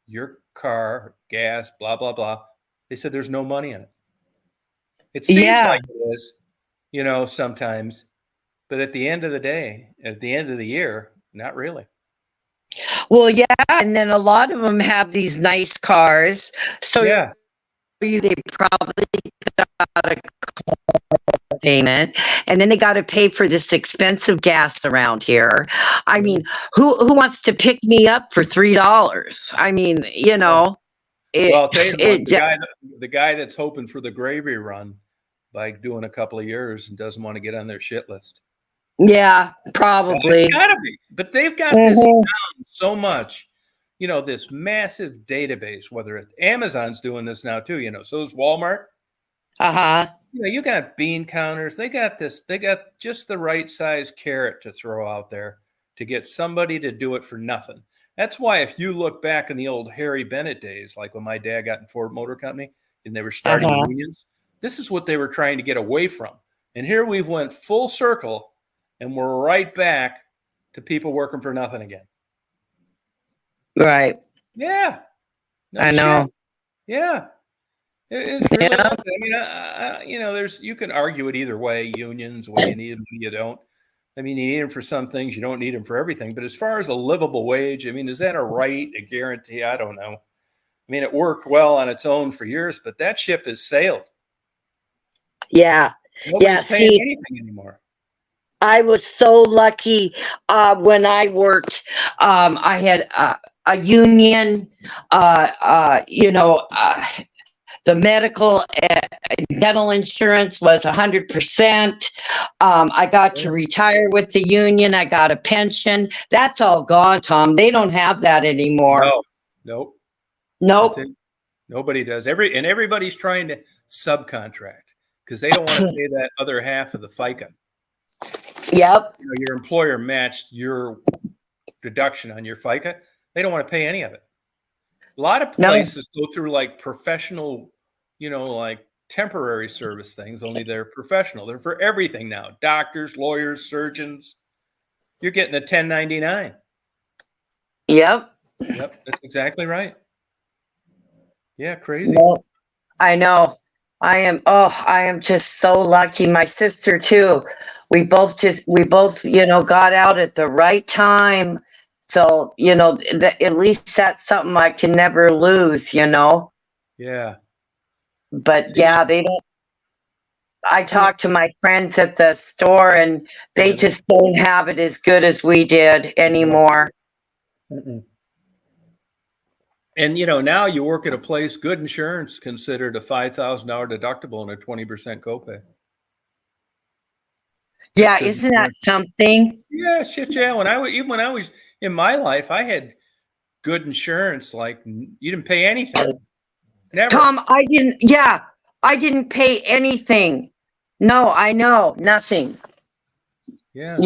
your car, gas, blah, blah, blah, they said there's no money in it. It seems like it is, sometimes, but at the end of the day, at the end of the year, not really. Well, yeah, and then a lot of them have these nice cars, so they probably got a payment, and then they got to pay for this expensive gas around here. I mean, who wants to pick me up for $3? I mean, Well, I'll tell you the guy that's hoping for the gravy run by doing a couple of years and doesn't want to get on their shit list. Yeah, probably. It's gotta be. But they've got this down so much, this massive database, whether it's Amazon's doing this now too, so is Walmart. You got bean counters. They got just the right size carrot to throw out there to get somebody to do it for nothing. That's why if you look back in the old Harry Bennett days, like when my dad got in Ford Motor Company and they were starting unions, this is what they were trying to get away from. And here we've went full circle and we're right back to people working for nothing again. Right. Yeah. No I know. shit. Yeah. It's really like that. I mean, you can argue it either way. Unions, when you need them, you don't. I mean, you need them for some things. You don't need them for everything. But as far as a livable wage, I mean, is that a right, a guarantee? I don't know. I mean, it worked well on its own for years, but that ship has sailed. Yeah. Nobody's paying anything anymore. I was so lucky when I worked. I had a union, the medical dental insurance was 100%. I got to retire with the union. I got a pension. That's all gone, Tom. They don't have that anymore. Nope. Nobody does. Everybody's trying to subcontract because they don't want to pay that other half of the FICA. Yep. Your employer matched your deduction on your FICA. They don't want to pay any of it. A lot of places go through like professional, like temporary service things, only they're professional. They're for everything now. Doctors, lawyers, surgeons. You're getting a 1099. Yep. Yep, that's exactly right. Yeah, crazy. Well, I know. I am just so lucky. My sister too. We both, got out at the right time. So, at least that's something I can never lose, Yeah. But yeah, they don't. I talk to my friends at the store and they just don't have it as good as we did anymore. Mm-mm. And, now you work at a place, good insurance considered a $5,000 deductible and a 20% copay. Yeah, isn't that something? Yeah, shit, yeah. When I was in my life, I had good insurance. Like you didn't pay anything. Never. Tom, I didn't pay anything. No, I know, nothing. Yeah.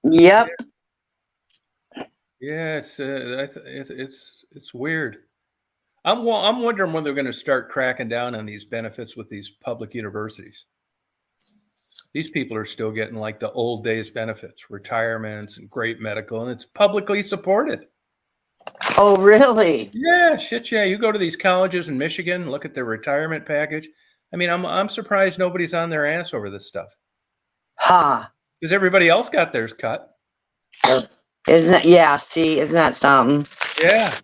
Yep. Yeah, it's weird. I'm wondering when they're going to start cracking down on these benefits with these public universities. These people are still getting like the old days benefits, retirements, and great medical, and it's publicly supported. Oh, really? Yeah, shit, yeah. You go to these colleges in Michigan, look at their retirement package. I mean, I'm surprised nobody's on their ass over this stuff Huh. because everybody else got theirs cut. Isn't that, yeah, see, isn't that something? Yeah.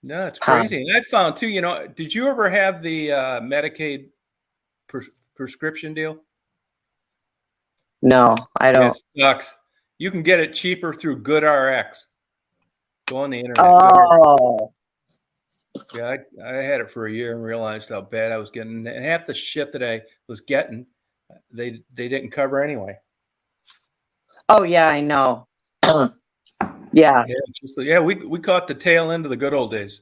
No, it's Huh. crazy. And I found too, did you ever have the Medicaid prescription deal? No, I don't. It sucks. You can get it cheaper through GoodRx. Go on the internet. Oh. Yeah, I had it for a year and realized how bad I was getting. And half the shit that I was getting, they didn't cover anyway. Oh, yeah, I know. Yeah. Yeah, we caught the tail end of the good old days.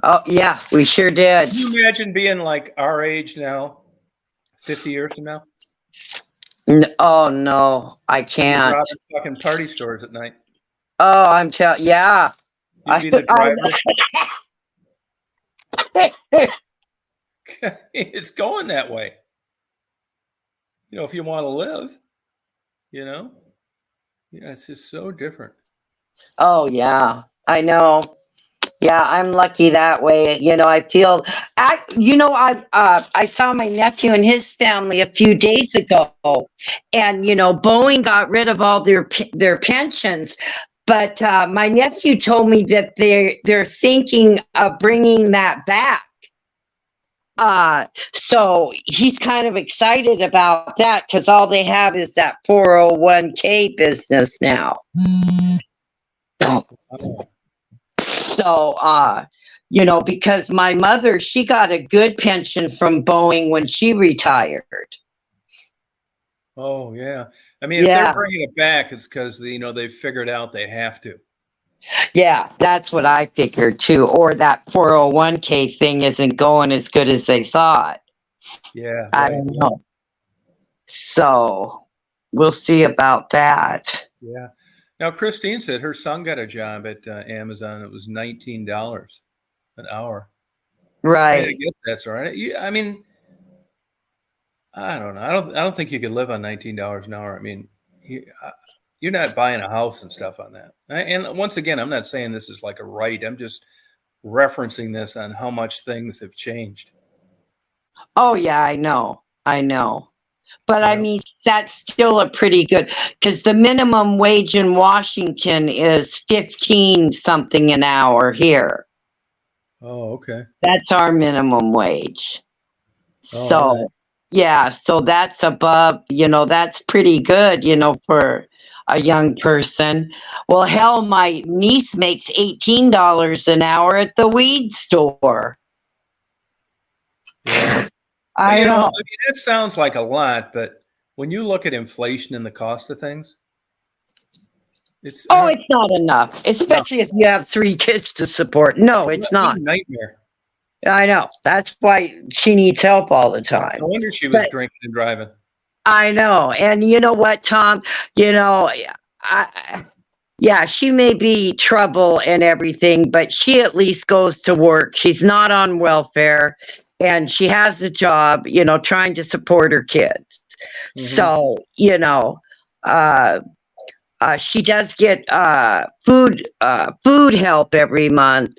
Oh, yeah, we sure did. Can you imagine being like our age now, 50 years from now? Oh, no, I can't. Robbing fucking party stores at night. Oh, I'm telling, yeah. You'd be the driver. It's going that way. If you want to live, yeah, it's just so different. Oh, yeah, I know. Yeah, I'm lucky that way. I feel, I saw my nephew and his family a few days ago, and, Boeing got rid of all their pensions. But my nephew told me that they're thinking of bringing that back. So he's kind of excited about that because all they have is that 401k business now. So, because my mother, she got a good pension from Boeing when she retired. Oh, yeah. I mean, if they're bringing it back, it's because, they've figured out they have to. Yeah, that's what I figured too. Or that 401k thing isn't going as good as they thought. Yeah. Right. I don't know. So we'll see about that. Yeah. Now, Christine said her son got a job at Amazon. It was $19 an hour. Right. I guess that's all right. I mean, I don't know. I don't think you could live on $19 an hour. I mean, you're not buying a house and stuff on that. And once again, I'm not saying this is like a right. I'm just referencing this on how much things have changed. Oh, yeah, I know. But I mean, that's still a pretty good, because the minimum wage in Washington is 15 something an hour here. Oh, okay. That's our minimum wage. Oh, so, right. Yeah, so that's above, that's pretty good, for a young person. Well, hell, my niece makes $18 an hour at the weed store. Yeah. I know. I mean, that sounds like a lot, but when you look at inflation and the cost of things, it's not enough, especially if you have 3 kids to support. No, it's not. A nightmare. I know. That's why she needs help all the time. No wonder she was drinking and driving. I know. And you know what, Tom? She may be trouble and everything, but she at least goes to work. She's not on welfare, and she has a job, trying to support her kids. Mm-hmm. So, she does get food help every month.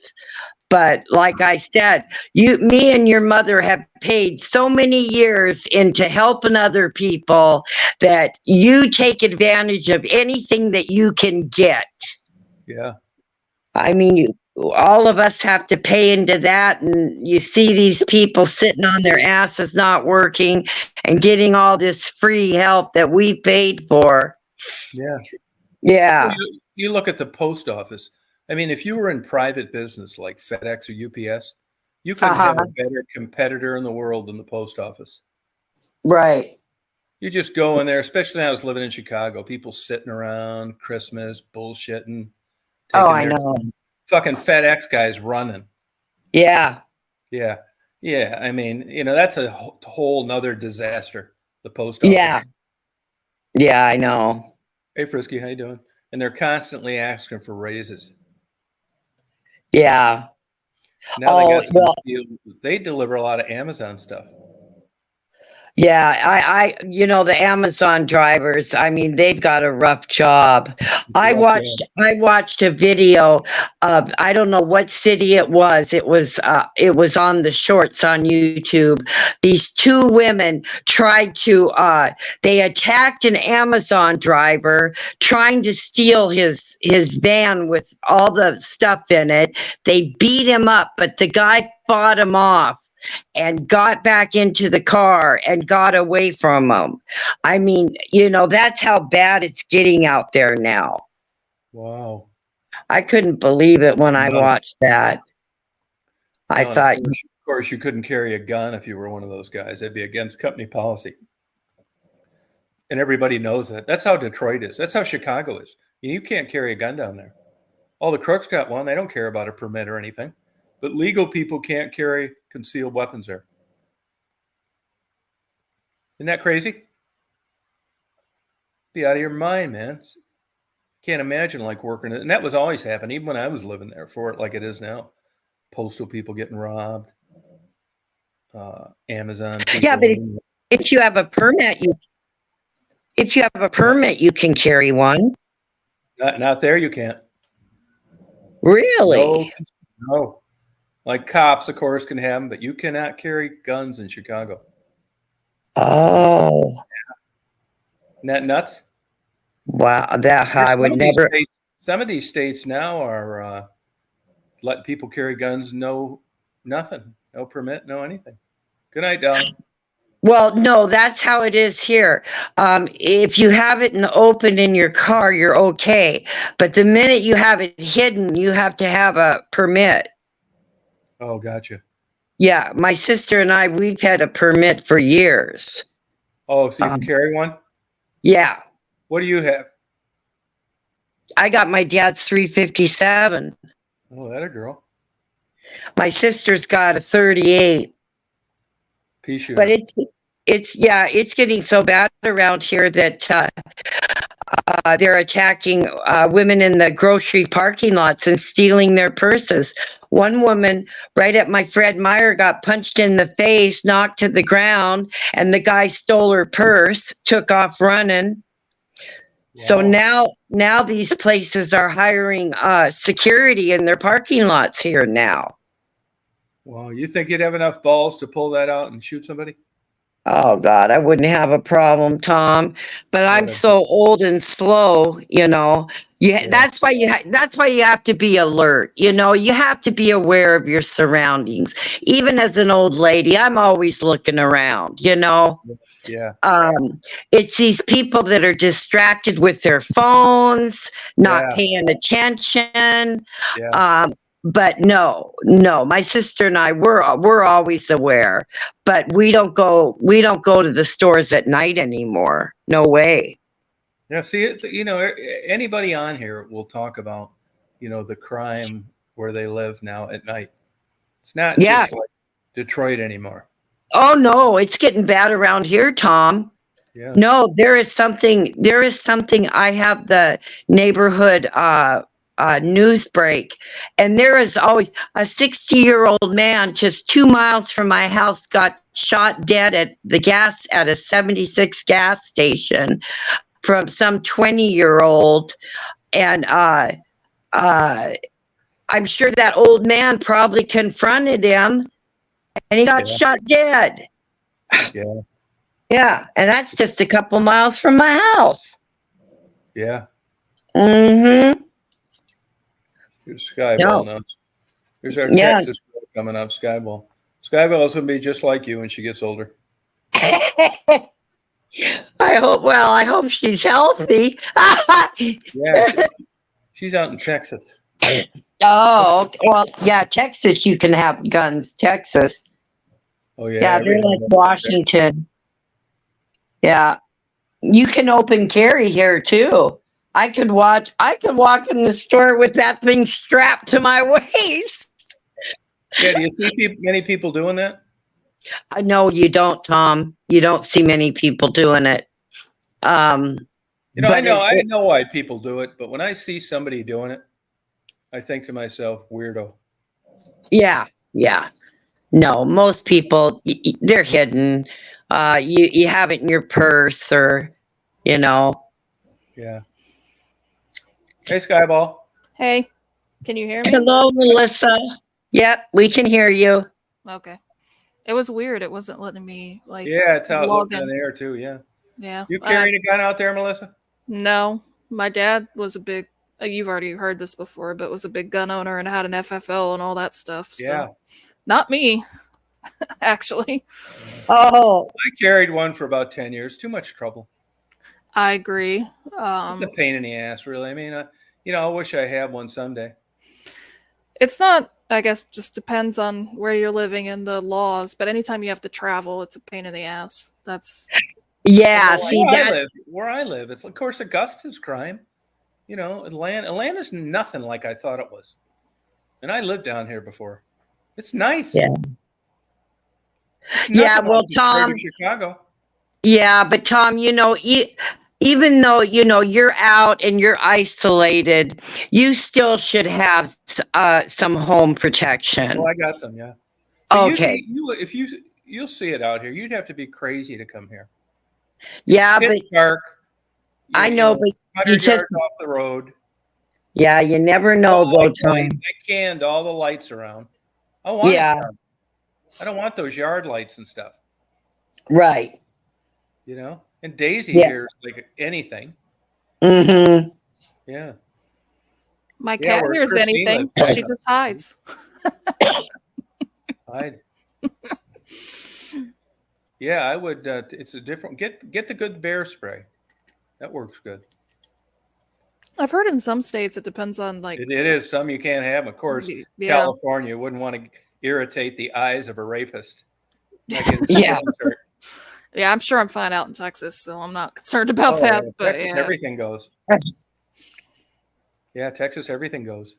But like I said, me and your mother have paid so many years into helping other people that you take advantage of anything that you can get. Yeah. I mean, all of us have to pay into that, and you see these people sitting on their asses not working and getting all this free help that we paid for. Yeah. Yeah. Well, you look at the post office. I mean, if you were in private business like FedEx or UPS, you couldn't have a better competitor in the world than the post office. Right. You just go in there, especially when I was living in Chicago, people sitting around Christmas, bullshitting. I know. Fucking FedEx guys running. Yeah. Yeah. Yeah. I mean, that's a whole nother disaster, the post office. Yeah. Yeah, I know. Hey, Frisky, how you doing? and they're constantly asking for raises. Yeah. Now they got well, they deliver a lot of Amazon stuff. yeah, the Amazon drivers, I mean, they've got a rough job. I watched a video of, I don't know what city it was. It was on the shorts on YouTube. These two women tried to, they attacked an Amazon driver trying to steal his van with all the stuff in it. They beat him up, but the guy fought him off and got back into the car and got away from them. I mean, that's how bad it's getting out there now. Wow. I couldn't believe it when I watched that. I thought, of course, you couldn't carry a gun if you were one of those guys. That'd be against company policy. And everybody knows that. That's how Detroit is. That's how Chicago is. You can't carry a gun down there. All the crooks got one. They don't care about a permit or anything. But legal people can't carry concealed weapons there. Isn't that crazy? Be out of your mind, man. Can't imagine working it. And that was always happening, even when I was living there for it like it is now. Postal people getting robbed. Amazon people. Yeah, but if you have a permit, you can carry one. Not there, you can't. Really? No. Like cops, of course, can have them, but you cannot carry guns in Chicago. Oh. Isn't that nuts? Wow, I would never. Some of these states now are letting people carry guns, nothing, no permit, no anything. Good night, Don. Well, no, that's how it is here. If you have it in the open in your car, you're okay. But the minute you have it hidden, you have to have a permit. Oh, gotcha. Yeah, my sister and I, we've had a permit for years. Oh, so you can carry one? Yeah. What do you have? I got my dad's 357. Oh, that a girl. My sister's got a 38. Pea shooter. But it's getting so bad around here that they're attacking women in the grocery parking lots and stealing their purses. One woman right at my Fred Meyer got punched in the face, knocked to the ground, and the guy stole her purse, took off running. Wow. So now these places are hiring security in their parking lots here now. Well, you think you'd have enough balls to pull that out and shoot somebody? Oh God, I wouldn't have a problem, Tom. But I'm so old and slow, Yeah. That's why you have to be alert. You have to be aware of your surroundings. Even as an old lady, I'm always looking around. Yeah. It's these people that are distracted with their phones, not paying attention. Yeah. But no, my sister and I, we're always aware, but we don't go to the stores at night anymore. No way. Yeah. See, anybody on here will talk about, the crime where they live now at night. It's not just like Detroit anymore. Oh no, it's getting bad around here, Tom. Yeah. No, there is something. I have the neighborhood, news break, and there is always a 60-year-old man just 2 miles from my house got shot dead at a 76 gas station from some 20-year-old, and I'm sure that old man probably confronted him, and he got shot dead. Yeah, and that's just a couple miles from my house. Yeah. Mm-hmm. Here's Skyball now. Here's our Texas girl coming up, Skyball. Skyball is going to be just like you when she gets older. I hope she's healthy. Yeah, she's out in Texas. Oh, well, yeah, Texas, you can have guns. Texas. Oh, yeah. Yeah, they're like Washington. Yeah. You can open carry here, too. I could walk in the store with that thing strapped to my waist. Yeah, do you see many people doing that? No, you don't, Tom. You don't see many people doing it. You know, But I know why people do it, but when I see somebody doing it, I think to myself, weirdo. Yeah. No, most people, they're hidden. You have it in your purse or, you know. Yeah. Hey, Skyball. Hey, can you hear me? Hello, Melissa. Yep, we can hear you. Okay. It was weird. It wasn't letting me like Yeah, it's how it log looked on in. the air too. Yeah. Yeah. You carrying a gun out there, Melissa? No, my dad was a big. You've already heard this before, but was a big gun owner and had an FFL and all that stuff. Yeah. So, not me, actually. Oh, I carried one for about 10 years. Too much trouble. I agree. It's a pain in the ass, really. I mean, I wish I had one someday. It's not. I guess just depends on where you're living and the laws. But anytime you have to travel, it's a pain in the ass. That's yeah. See that? Where I live, it's of course Augusta's crime. You know, Atlanta's nothing like I thought it was. And I lived down here before. It's nice. Yeah. It's nothing Well, like Tom. Chicago. Yeah, but Tom, even though you're out and you're isolated, you still should have some home protection. Oh, I got some, yeah. But Okay. You'll see it out here. You'd have to be crazy to come here. Yeah, It's pitch dark. I know, but 100 yards off the road. Yeah, you never know, though, Tom. I canned all the lights around. I want I don't want those yard lights and stuff. Right. You know? And Daisy hears like anything. Mm-hmm. Yeah. my cat hears anything. She just hides. Hide. Yeah, I would. It's a different. Get the good bear spray. That works good. I've heard in some states it depends on like It is some you can't have. Of course, California wouldn't want to irritate the eyes of a rapist. Yeah. Yeah, I'm sure I'm fine out in Texas, so I'm not concerned about that. But Texas, everything goes. Yeah, Texas, everything goes.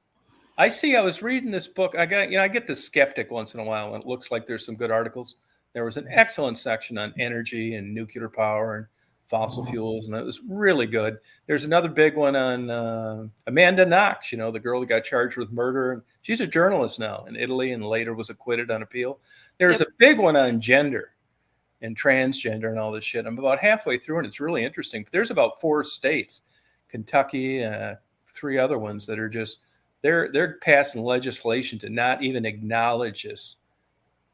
I was reading this book. I get the skeptic once in a while when it looks like there's some good articles. There was an excellent section on energy and nuclear power and fossil fuels, and it was really good. There's another big one on Amanda Knox, the girl that got charged with murder. And she's a journalist now in Italy and later was acquitted on appeal. There's a big one on gender and transgender and all this shit. I'm about halfway through, and it's really interesting. But there's about 4 states, Kentucky, 3 other ones that are just they're passing legislation to not even acknowledge this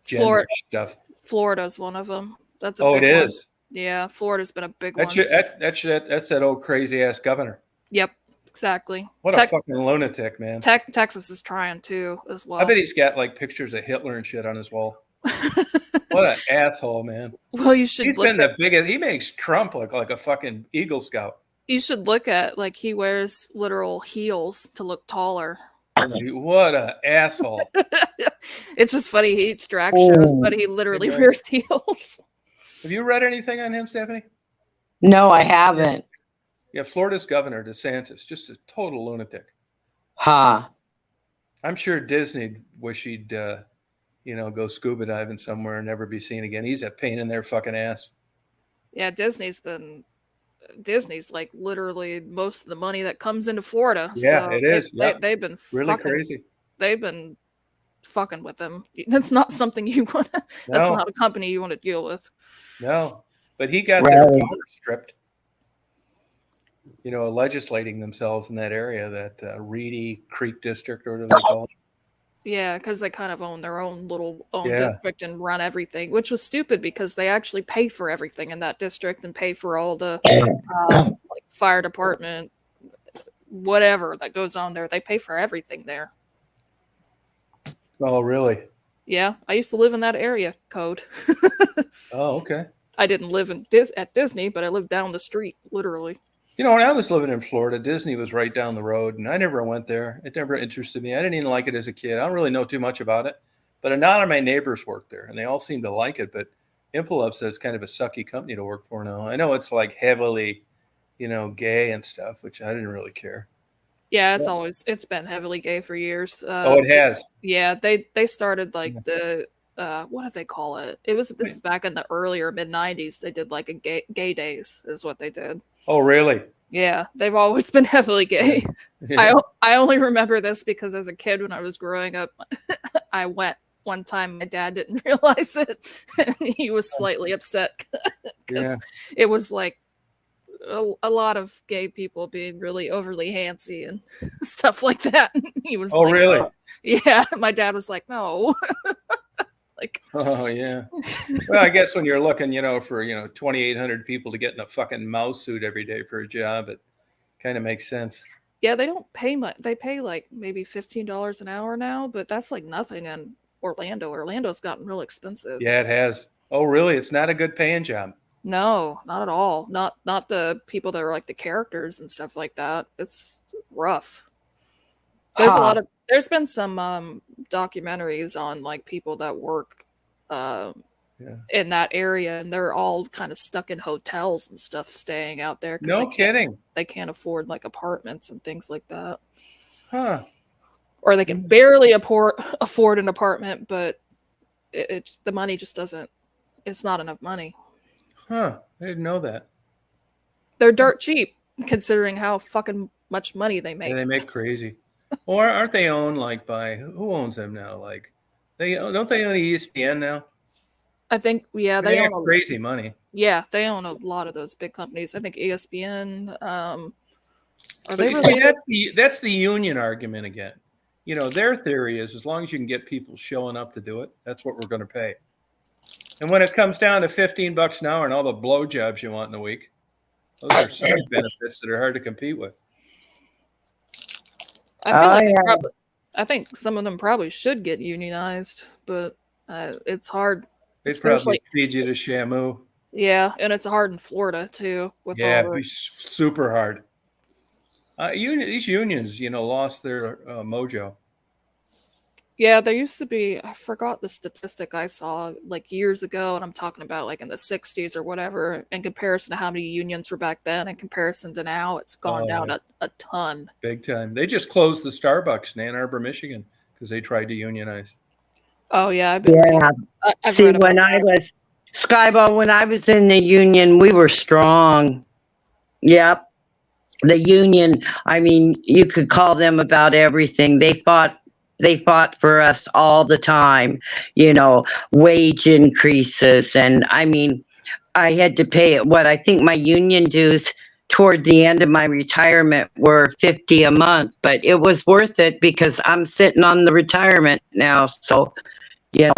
gender stuff. Florida's one of them. That's a big it one. is. Yeah, Florida's been a big one. That's that old crazy ass governor. Yep, exactly. What a fucking lunatic, man. Texas is trying too, as well. I bet he's got like pictures of Hitler and shit on his wall. What an asshole, man. Well, you should. He's been the biggest. He makes Trump look like a fucking Eagle Scout. You should look at like he wears literal heels to look taller. What an asshole. It's just funny. He eats drag shows, but he literally wears heels. Have you read anything on him, Stephanie? No, I haven't. Yeah, Florida's governor, DeSantis, just a total lunatic. Huh. I'm sure Disney wish he'd, go scuba diving somewhere and never be seen again. He's a pain in their fucking ass. Yeah, Disney's like literally most of the money that comes into Florida. Yeah, so it is. They've been really crazy. They've been fucking with them. That's not something you want. That's not a company you want to deal with. No, but he got their power stripped. Legislating themselves in that area, that Reedy Creek District, or whatever they call it. Yeah, because they kind of own their own little district and run everything, which was stupid because they actually pay for everything in that district and pay for all the like fire department, whatever that goes on there. They pay for everything there. Oh, really? Yeah, I used to live in that area code. Oh, okay. I didn't live at Disney, but I lived down the street, literally. When I was living in Florida, Disney was right down the road, and I never went there. It never interested me. I didn't even like it as a kid. I don't really know too much about it, but a lot of my neighbors work there, and they all seem to like it. But Impulub says it's kind of a sucky company to work for now. I know it's like heavily, gay and stuff, which I didn't really care. Yeah, it's been heavily gay for years. It has. Yeah, they started like the what do they call it? This is back in the earlier mid-90s. They did like a gay days is what they did. Oh, really? Yeah, they've always been heavily gay. Yeah. I only remember this because as a kid when I was growing up, I went one time. My dad didn't realize it, and he was slightly upset because it was like a lot of gay people being really overly handsy and stuff like that. And he was like, really? "Oh." Yeah, my dad was like, no. Like, oh yeah. Well, I guess when you're looking, for 2,800 people to get in a fucking mouse suit every day for a job, it kind of makes sense. yeah, they don't pay much. They pay like maybe $15 an hour now, but that's like nothing in Orlando. Orlando's gotten real expensive. Yeah, it has. Oh, really? It's not a good paying job. No, not at all. Not the people that are like the characters and stuff like that. It's rough. There's been some documentaries on like people that work in that area, and they're all kind of stuck in hotels and stuff, staying out there. No kidding. They can't afford like apartments and things like that. Huh. Or they can barely afford an apartment, but the money just doesn't. It's not enough money. Huh. I didn't know that. They're dirt cheap considering how fucking much money they make. Yeah, they make crazy. Or aren't they owned like by who owns them now? Like don't they own ESPN now? I think they own crazy money. Yeah, they own a lot of those big companies. I think ESPN. That's the union argument again. Their theory is as long as you can get people showing up to do it, that's what we're going to pay. And when it comes down to $15 an hour and all the blowjobs you want in a week, those are side benefits that are hard to compete with. I think some of them probably should get unionized, but it's hard. They'd probably feed you to Shamu. Yeah, and it's hard in Florida too. It'd be super hard. These unions, lost their mojo. Yeah, there used to be, I forgot the statistic I saw like years ago, and I'm talking about like in the 60s or whatever, in comparison to how many unions were back then, in comparison to now, it's gone down a ton. Big time. They just closed the Starbucks in Ann Arbor, Michigan, because they tried to unionize. Oh, yeah. See, when I was, Skyball, when I was in the union, we were strong. Yep. The union, I mean, you could call them about everything. They fought for us all the time, wage increases. And I mean, I had to pay what I think my union dues toward the end of my retirement were $50 a month, but it was worth it because I'm sitting on the retirement now. So, Yeah,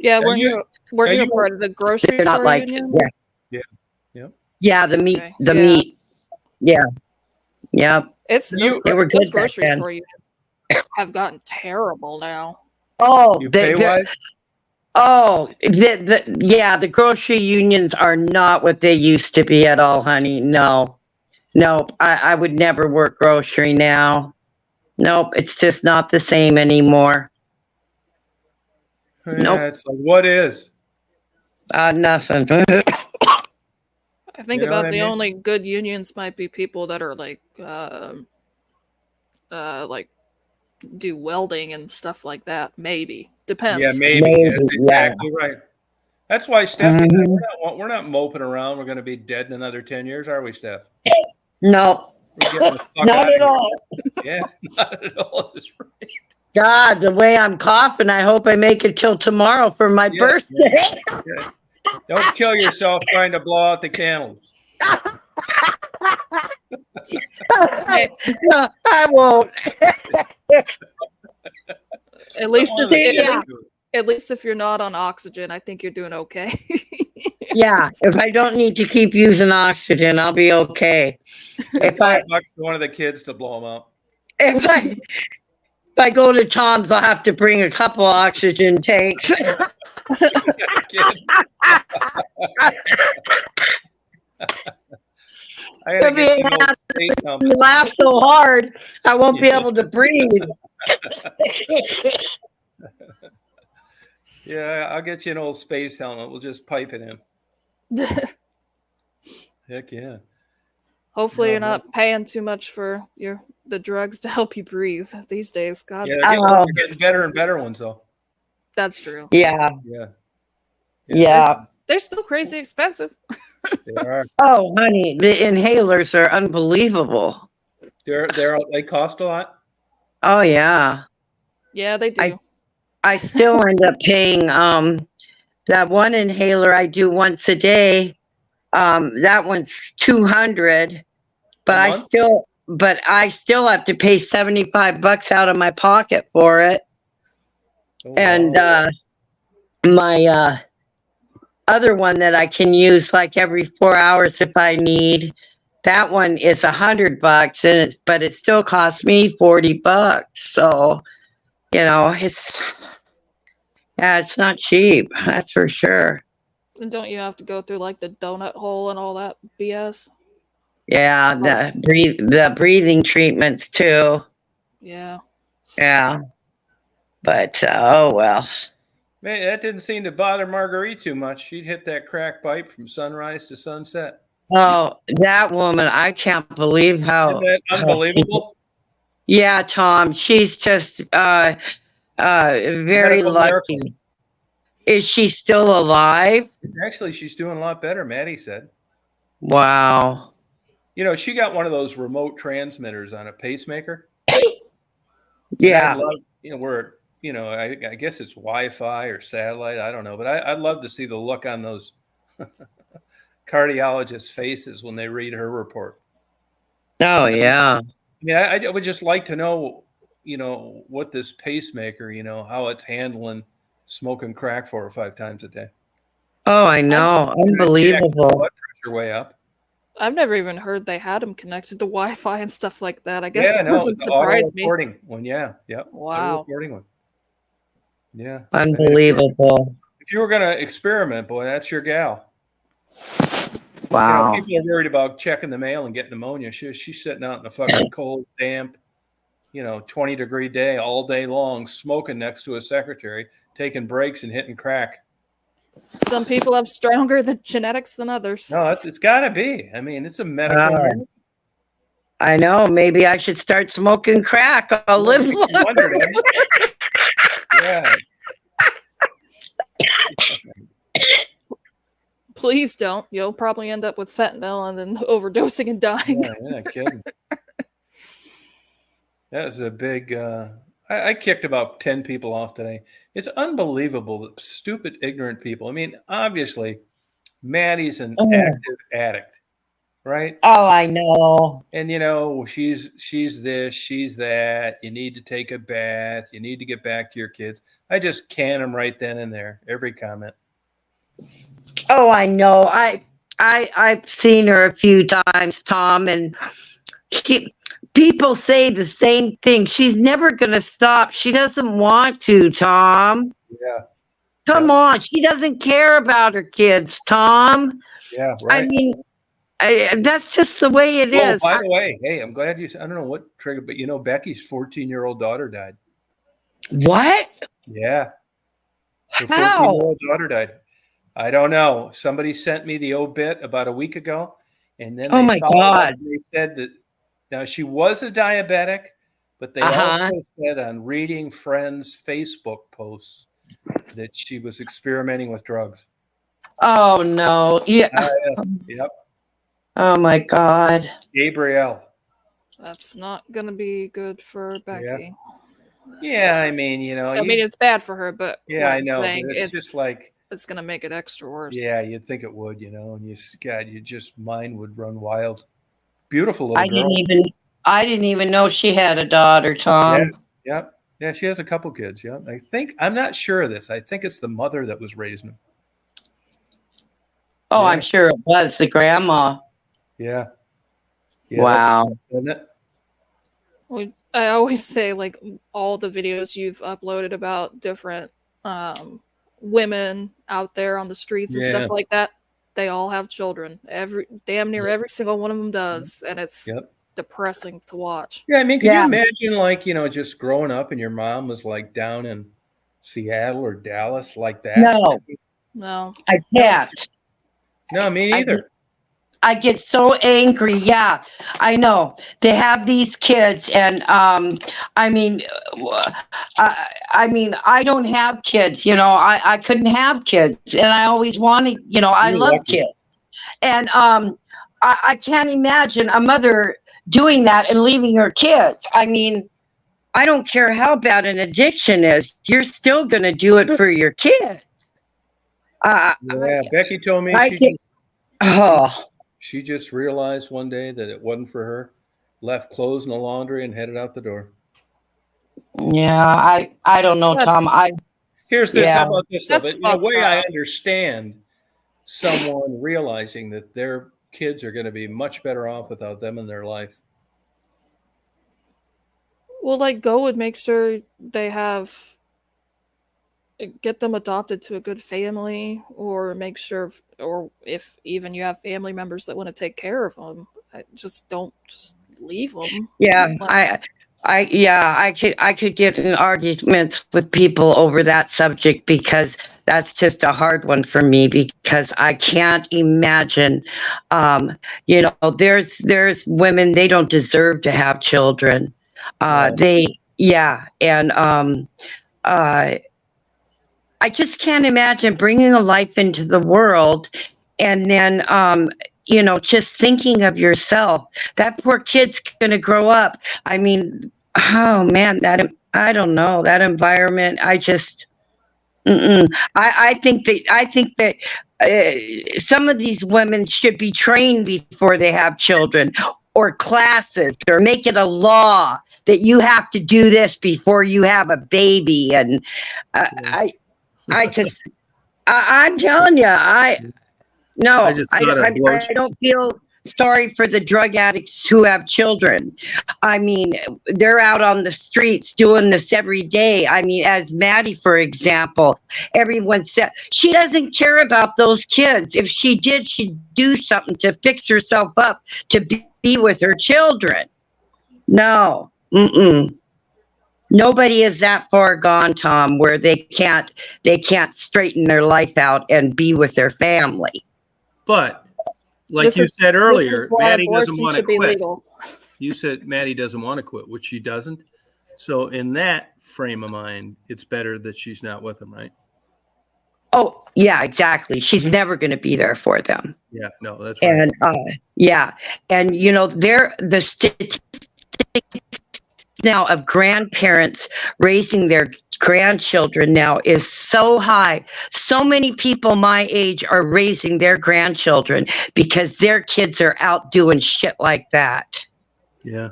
weren't you part of the grocery store union? Yeah, the meat, meat. Yeah. Yep. They were good. Those grocery store unions have gotten terrible now. Oh, the grocery unions are not what they used to be at all, honey. No, I would never work grocery now. Nope, it's just not the same anymore. Yeah, nope. It's like, what is? Nothing. I think about the only good unions might be people that are like do welding and stuff like that. Maybe. Depends. Yeah, maybe. That's exactly right. That's why, Steph, we're not moping around. We're going to be dead in another 10 years, are we, Steph? No. Not at all. Yeah, not at all. That's right. God, the way I'm coughing, I hope I make it till tomorrow for my birthday. Yeah. Don't kill yourself trying to blow out the candles. No, I won't. At least if you're not on oxygen, I think you're doing okay. Yeah, if I don't need to keep using oxygen, I'll be okay. If $5 to one of the kids to blow them up. If I go to Tom's, I'll have to bring a couple oxygen tanks. You laugh so hard, I won't be able to breathe. Yeah, I'll get you an old space helmet. We'll just pipe it in. Heck yeah. Hopefully you're not paying too much for the drugs to help you breathe these days. God. Yeah, they're getting better and better ones though. That's true. Yeah. They're still crazy expensive. They are. Oh, honey, the inhalers are unbelievable. They cost a lot. Oh yeah. Yeah, they do. I still end up paying that one inhaler I do once a day. That one's 200, but A month? I still have to pay $75 out of my pocket for it. Oh, And wow. my other one that I can use like every 4 hours if I need, that one is $100, but it still costs me $40. So it's not cheap. That's for sure. And don't you have to go through like the donut hole and all that BS? Yeah, the breathing treatments too. Yeah. Yeah, but oh well. Man, that didn't seem to bother Marguerite too much. She'd hit that crack pipe from sunrise to sunset. Oh, that woman! I can't believe Isn't how. that unbelievable? Yeah, Tom. She's just very Medical lucky. miracle. Is she still alive? Actually, she's doing a lot better, Maddie said. Wow. She got one of those remote transmitters on a pacemaker. Yeah. And I'd love, where, I guess it's Wi-Fi or satellite. I don't know. But I'd love to see the look on those cardiologists' faces when they read her report. Oh, yeah. I would just like to know, what this pacemaker, how it's handling smoking crack 4 or 5 times a day. Oh, I know. Unbelievable. Blood pressure way up. I've never even heard they had them connected to Wi-Fi and stuff like that. I guess it was the auto me. recording one. Yeah. Yep. Wow. Auto recording one. Yeah. Unbelievable. If you were going to experiment, boy, that's your gal. Wow. People are worried about checking the mail and getting pneumonia. She's sitting out in a fucking cold, damp, 20-degree day all day long, smoking next to a secretary, taking breaks and hitting crack. Some people have stronger genetics than others. No, it's got to be. I mean, it's a medical. I know. Maybe I should start smoking crack. I'll live longer. Yeah. Please don't. You'll probably end up with fentanyl and then overdosing and dying. Yeah, you're not kidding. That was a big. I kicked about 10 people off today. It's unbelievable that stupid, ignorant people. I mean, obviously, Maddie's an active addict, right? Oh, I know. And she's this, she's that. You need to take a bath. You need to get back to your kids. I just can them right then and there. Every comment. Oh, I know. I've seen her a few times, Tom, and people say the same thing. She's never going to stop. She doesn't want to, Tom. Yeah. Come on. She doesn't care about her kids, Tom. Yeah, right. I mean, that's just the way it is. By the way, hey, I'm glad I don't know what triggered, but Becky's 14-year-old daughter died. What? Yeah. Her How? 14-year-old daughter died. I don't know. Somebody sent me the obit about a week ago, and then oh my God, they said that now she was a diabetic, but they also said on reading friends' Facebook posts that she was experimenting with drugs. Oh no! Yeah. Yep. Oh my God. Gabrielle. That's not gonna be good for Becky. Yeah, I mean, it's bad for her, but yeah, I know. It's just like. It's gonna make it extra worse. Yeah, you'd think it would, and mine would run wild. Beautiful little girl. I didn't even know she had a daughter, Tom. Yeah, she has a couple kids. Yeah, I'm not sure of this. I think it's the mother that was raising them. Oh, yeah. I'm sure it was the grandma. Yeah. Wow. Isn't it? Well, I always say, like, all the videos you've uploaded about different women out there on the streets and stuff like that, they all have children. Damn near every single one of them does, and it's depressing to watch. Yeah, I mean, can you imagine, just growing up and your mom was like down in Seattle or Dallas like that? No, I can't. No, me neither. I get so angry. Yeah, I know. They have these kids, and I mean, I don't have kids. I couldn't have kids, and I always wanted. I love kids. And I can't imagine a mother doing that and leaving her kids. I mean, I don't care how bad an addiction is, you're still going to do it for your kids. Becky told me she just realized one day that it wasn't for her, left clothes in the laundry and headed out the door. Yeah, I don't know, Tom. Here's this. Yeah. How about this? That's In a way, fucked I up. understand someone realizing that their kids are going to be much better off without them in their life. Well, like, go and make sure they get them adopted to a good family, or make sure, or if even you have family members that want to take care of them, just don't just leave them. Yeah, Like, I could get in arguments with people over that subject, because that's just a hard one for me, because I can't imagine, there's women, they don't deserve to have children. I just can't imagine bringing a life into the world and then, just thinking of yourself. That poor kid's going to grow up. I mean, oh man, I don't know, that environment. I think that some of these women should be trained before they have children, or classes, or make it a law that you have to do this before you have a baby. And I'm telling you, I don't feel sorry for the drug addicts who have children. I mean, they're out on the streets doing this every day. I mean, as Maddie, for example, everyone said she doesn't care about those kids. If she did, she'd do something to fix herself up to be with her children. No. Nobody is that far gone, Tom, where they can't straighten their life out and be with their family. But like you said earlier, Maddie doesn't want to quit. You said Maddie doesn't want to quit, which she doesn't. So in that frame of mind, it's better that she's not with them, right? Oh, yeah, exactly. She's never going to be there for them. Yeah, no, that's right. And and the statistics now of grandparents raising their grandchildren now is so high. So many people my age are raising their grandchildren because their kids are out doing shit like that. Yeah.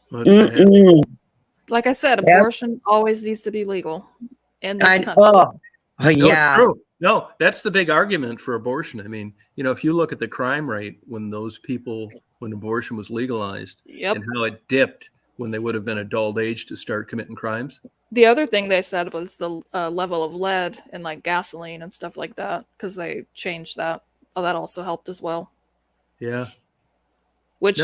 Like I said, abortion always needs to be legal in this country. No, it's true. No, that's the big argument for abortion. I mean, if you look at the crime rate when abortion was legalized, and how it dipped when they would have been adult age to start committing crimes. The other thing they said was the level of lead in like gasoline and stuff like that, because they changed that. Oh, that also helped as well. Yeah. Which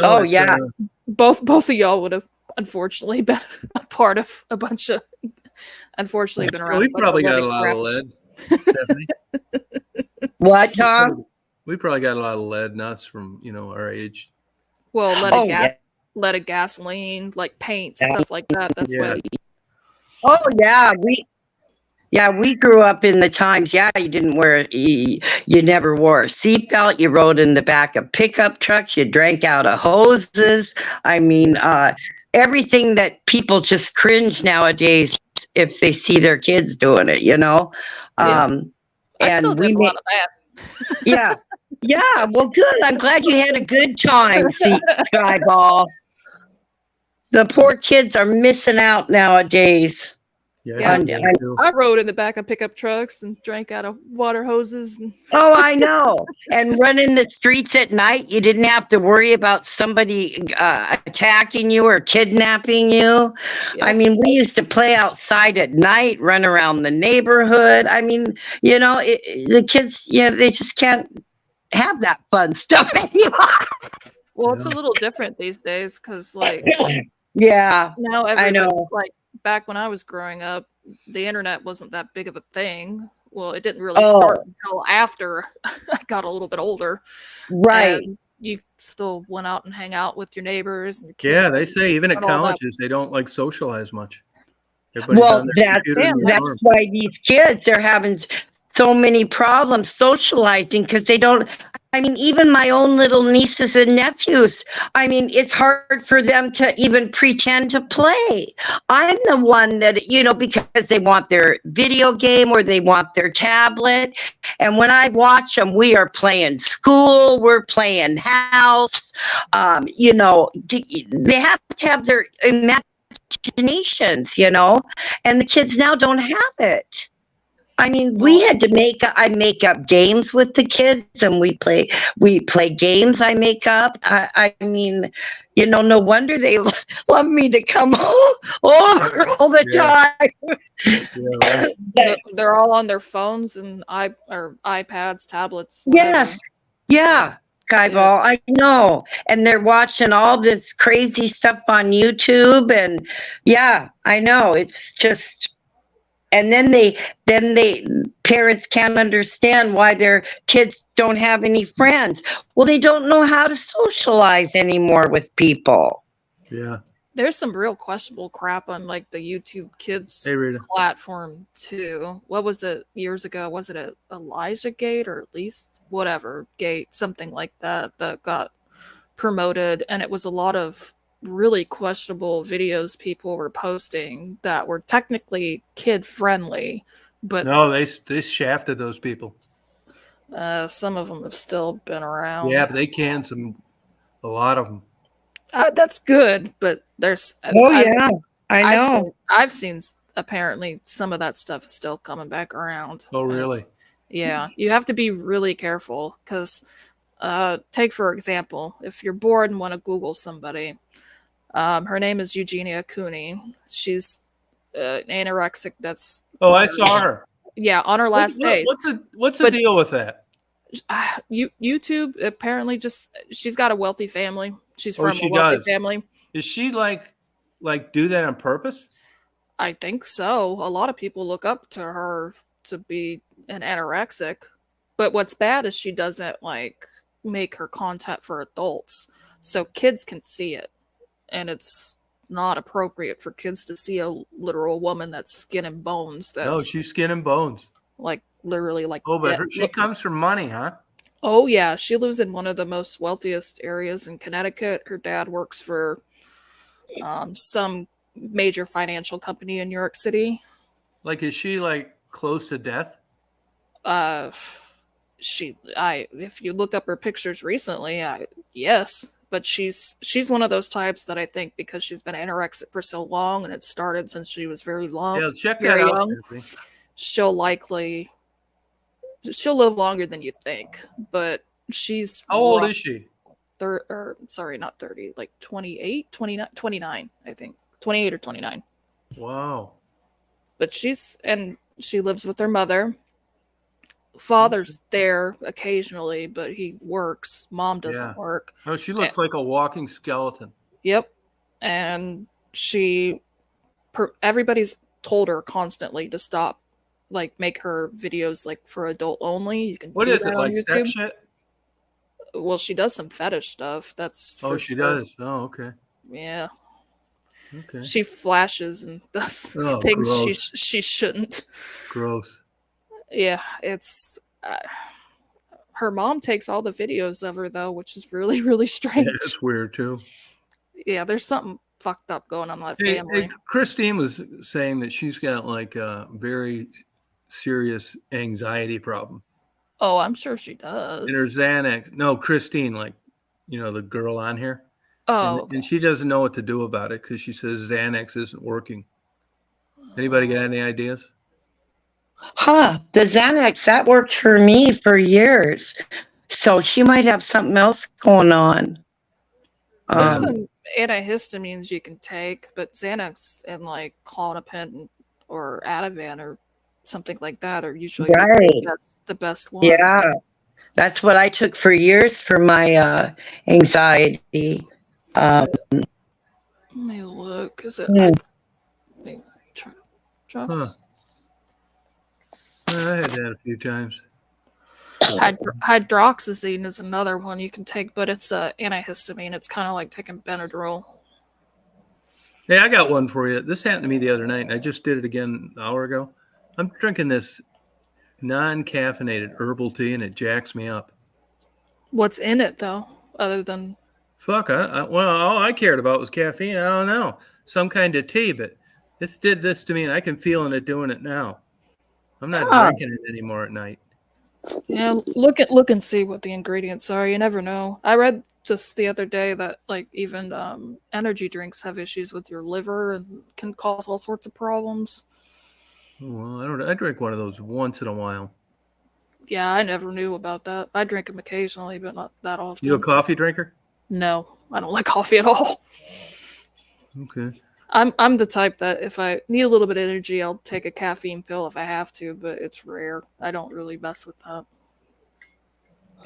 both of y'all would have unfortunately been a part of a bunch of. Unfortunately, been around. We probably got a lot of lead. What, Tom? We probably got a lot of lead nuts from our age. Well, lead of gasoline, like paint, stuff like that. That's what. Oh yeah, we grew up in the times. Yeah, you didn't wear. You never wore a seatbelt. You rode in the back of pickup trucks. You drank out of hoses. I mean, everything that people just cringe nowadays if they see their kids doing it. I still did a lot of that. Yeah. Well, good. I'm glad you had a good time, Skyball. The poor kids are missing out nowadays. Yeah, I rode in the back of pickup trucks and drank out of water hoses. Oh, I know. And running the streets at night, you didn't have to worry about somebody attacking you or kidnapping you. Yep. I mean, we used to play outside at night, run around the neighborhood. I mean, the kids, they just can't have that fun stuff anymore. Well, it's a little different these days because, like, now I know. Like, back when I was growing up, the internet wasn't that big of a thing. Well, it didn't really start until after I got a little bit older. Right. And you still went out and hang out with your neighbors. And your kids. Yeah, they say even at colleges, they don't like socialize much. Well, that's why these kids are having so many problems socializing because they don't. I mean, even my own little nieces and nephews, I mean, it's hard for them to even pretend to play. I'm the one that, because they want their video game or they want their tablet. And when I watch them, we are playing school, we're playing house. They have to have their imaginations, and the kids now don't have it. I mean, we had to I make up games with the kids and we play games I make up. I mean, no wonder they love me to come over all the time. Yeah, right. They're all on their phones and iPads, tablets. Whatever. Yes. Yeah. Skyball, I know. And they're watching all this crazy stuff on YouTube. And yeah, I know. It's just. And then parents can't understand why their kids don't have any friends. Well, they don't know how to socialize anymore with people. Yeah. There's some real questionable crap on like the YouTube Kids platform too. What was it years ago? Was it a Elijah Gate or at least whatever gate, something like that got promoted, and it was a lot of really questionable videos people were posting that were technically kid friendly, but no, they shafted those people. Some of them have still been around. Yeah, but they canned a lot of them. That's good, but there's. I know. I've seen apparently some of that stuff is still coming back around. Oh, really? Yeah, you have to be really careful because, take for example, if you're bored and want to Google somebody. Her name is Eugenia Cooney. She's anorexic. That's I saw her. Yeah, on her last days. What's the deal with that? YouTube apparently she's got a wealthy family. She's from a wealthy family. Is she like do that on purpose? I think so. A lot of people look up to her to be an anorexic. But what's bad is she doesn't make her content for adults, so kids can see it. And it's not appropriate for kids to see a literal woman that's skin and bones. She's skin and bones. Literally but she comes from money, huh? Oh, yeah. She lives in one of the most wealthiest areas in Connecticut. Her dad works for some major financial company in New York City. Is she close to death? If you look up her pictures recently, yes. But she's one of those types that I think because she's been anorexic for so long and it started since she was very long. Yeah, check that out. She'll live longer than you think. But she's how old is she? Not 30, 28, 29, 29, I think. 28 or 29. Wow. But she lives with her mother. Father's there occasionally, but he works. Mom doesn't work. Oh, she looks like a walking skeleton. Yep. And everybody's told her constantly to stop, make her videos for adult only. You can what do is that it, on YouTube. Sex shit? Well, she does some fetish stuff. That's for she sure. does. Oh, okay. Yeah. Okay. She flashes and does things she shouldn't. Gross. Yeah, it's her mom takes all the videos of her though, which is really, really strange. Yeah, it's weird too. Yeah, there's something fucked up going on in that family. Hey, Christine was saying that she's got a very serious anxiety problem. Oh, I'm sure she does. And her Xanax. No, Christine, the girl on here. Oh, okay. And she doesn't know what to do about it because she says Xanax isn't working. Anybody got any ideas? The Xanax, that worked for me for years. So she might have something else going on. There's some antihistamines you can take, but Xanax and Klonopin or Ativan or something like that are usually the best ones. Yeah, that's what I took for years for my anxiety. Let me look. Is it? Drugs? I had that a few times. Hydroxyzine is another one you can take, but it's antihistamine. It's kind of like taking Benadryl. Hey, I got one for you. This happened to me the other night, and I just did it again an hour ago. I'm drinking this non-caffeinated herbal tea, and it jacks me up. What's in it though, other than Fuck, well, all I cared about was caffeine. I don't know. Some kind of tea, but this did this to me, and I can feel it doing it now. I'm not drinking it anymore at night. yeah, look and see what the ingredients are. You never know. I read just the other day that like even energy drinks have issues with your liver and can cause all sorts of problems. Well, I drink one of those once in a while. Yeah, I never knew about that. I drink them occasionally, but not that often. You a coffee drinker? No, I don't like coffee at all. Okay. I'm the type that if I need a little bit of energy, I'll take a caffeine pill if I have to, but it's rare. I don't really mess with that.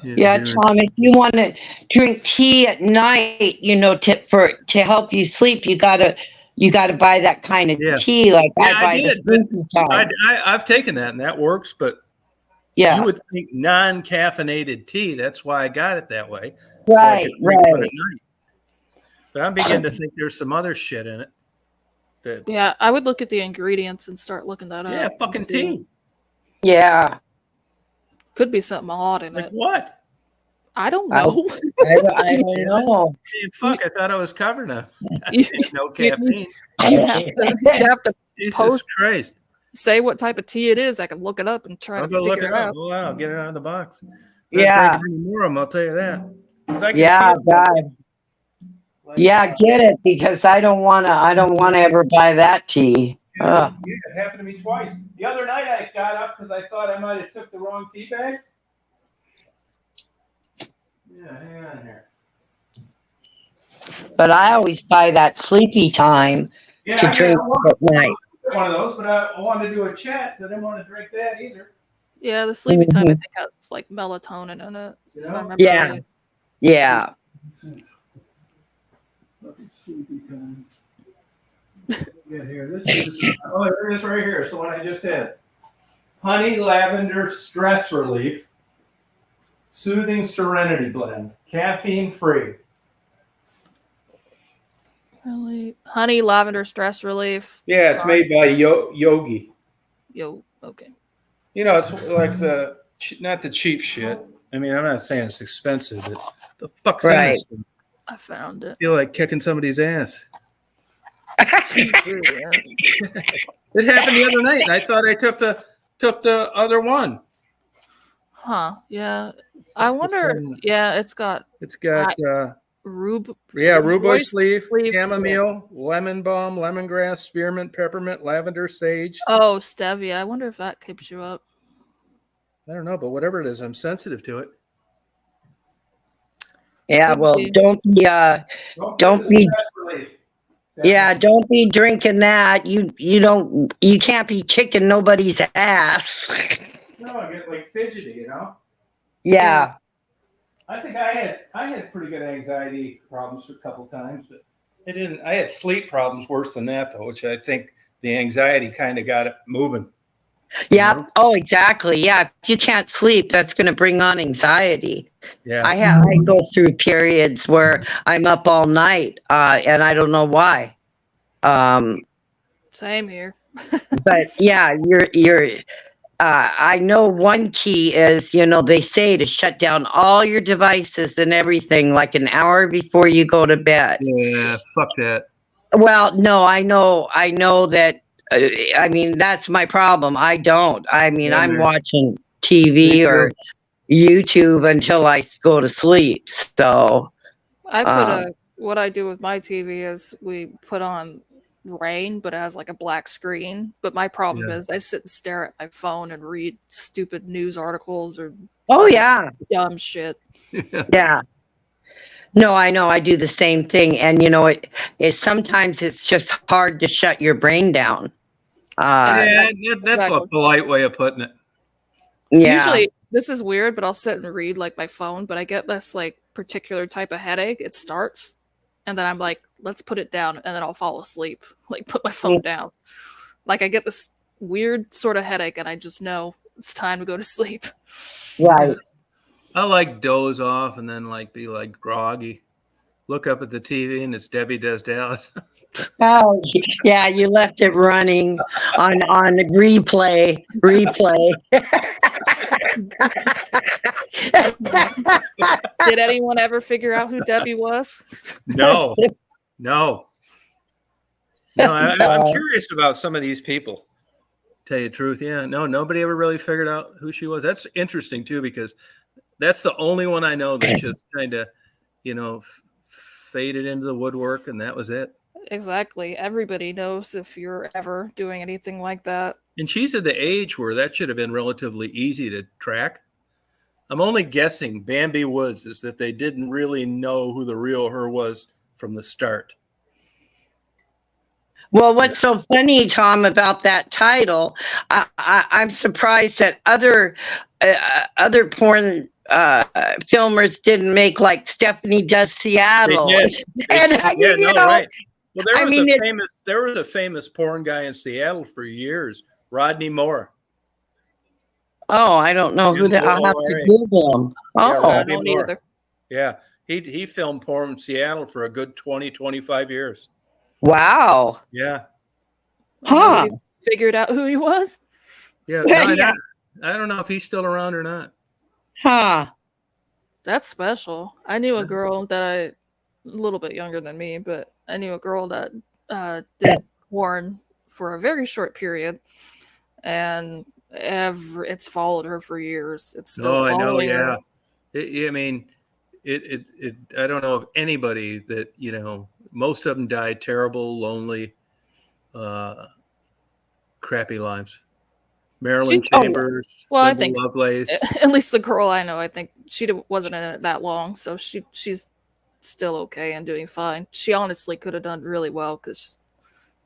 Yeah, Tom, if you want to drink tea at night, to help you sleep, you gotta buy that kind of tea. Like I buy the sleepy time. I've taken that and that works, but you would think non-caffeinated tea. That's why I got it that way. Right, so right. But I'm beginning to think there's some other shit in it. Yeah, I would look at the ingredients and start looking that up. Yeah, fucking tea. Yeah. Could be something odd in it. What? I don't know. I don't know. Fuck, I thought I was covered now. No caffeine. You'd have to Jesus Christ. Say what type of tea it is. I can look it up and try to figure it out. Oh, wow, get it out of the box. Yeah. More of them, I'll tell you that. Yeah, God. Yeah, get it because I don't want to ever buy that tea. Yeah, it happened to me twice. The other night I got up because I thought I might have took the wrong tea bags. Yeah, hang on here. But I always buy that sleepy time to drink at night. One of those, but I wanted to do a chat, so I didn't want to drink that either. Yeah, the sleepy time I think has like melatonin in it. You know? Yeah. Right. Yeah. Sleepy time. Yeah, here. This is here it is right here. So what I just had. Honey lavender stress relief. Soothing serenity blend. Caffeine free. Honey lavender stress relief. Yeah, it's made by Yogi. Okay. You know, it's like not the cheap shit. I mean, I'm not saying it's expensive, but the fuck's in this thing? I found it. I feel like kicking somebody's ass. It happened the other night, and I thought I took the other one. Huh? Yeah. I wonder. Yeah, it's got rhubarb leaf, chamomile, lemon balm, lemongrass, spearmint, peppermint, lavender, sage. Oh, stevia. I wonder if that keeps you up. I don't know, but whatever it is, I'm sensitive to it. Yeah, well, don't be drinking that. You can't be kicking nobody's ass. No, I get like fidgety, you know? Yeah. I think I had pretty good anxiety problems for a couple times, but I had sleep problems worse than that though, which I think the anxiety kind of got it moving. Yeah. You know? Oh, exactly. Yeah. If you can't sleep, that's going to bring on anxiety. Yeah. I go through periods where I'm up all night, and I don't know why. Same here. But yeah, I know one key is, they say to shut down all your devices and everything like an hour before you go to bed. Yeah, fuck that. Well, no, I know that. I mean, that's my problem. I don't. I mean, I'm watching TV or YouTube until I go to sleep. So what I do with my TV is we put on rain, but it has like a black screen. But my problem is I sit and stare at my phone and read stupid news articles or dumb shit. Yeah. No, I know. I do the same thing, and it sometimes it's just hard to shut your brain down. That's a polite way of putting it. Yeah. Usually, this is weird, but I'll sit and read like my phone. But I get this like particular type of headache. It starts, and then I'm like, let's put it down, and then I'll fall asleep. Like put my phone down. Like I get this weird sort of headache, and I just know it's time to go to sleep. Right. I like doze off and then like be like groggy. look up at the TV and it's Debbie Does Dallas. Oh, yeah, you left it running on replay. Did anyone ever figure out who Debbie was? No. I'm curious about some of these people. Tell you the truth, yeah. No, nobody ever really figured out who she was. That's interesting too, because that's the only one I know that just kind of, faded into the woodwork, and that was it. Exactly. Everybody knows if you're ever doing anything like that. And she's at the age where that should have been relatively easy to track. I'm only guessing Bambi Woods is that they didn't really know who the real her was from the start. Well, what's so funny, Tom, about that title? I'm surprised that other porn filmers didn't make like Stephanie Does Seattle. They did. Right. Well, there was a famous porn guy in Seattle for years, Rodney Moore. Oh, I don't know who that. I'll have to Google him. Yeah, Oh, I don't either. Yeah, he filmed porn in Seattle for a good 20, 25 years. Wow. Yeah. Huh. Nobody figured out who he was? Yeah. I don't know if he's still around or not. Huh. That's special. I knew a girl a little bit younger than me, but I knew a girl that did porn for a very short period, and it's followed her for years. It's still following her. I don't know of anybody that, most of them died terrible, lonely, crappy lives. Marilyn Chambers. Well, I think Lovelace. At least the girl I know, I think she wasn't in it that long, so she's still okay and doing fine. She honestly could have done really well because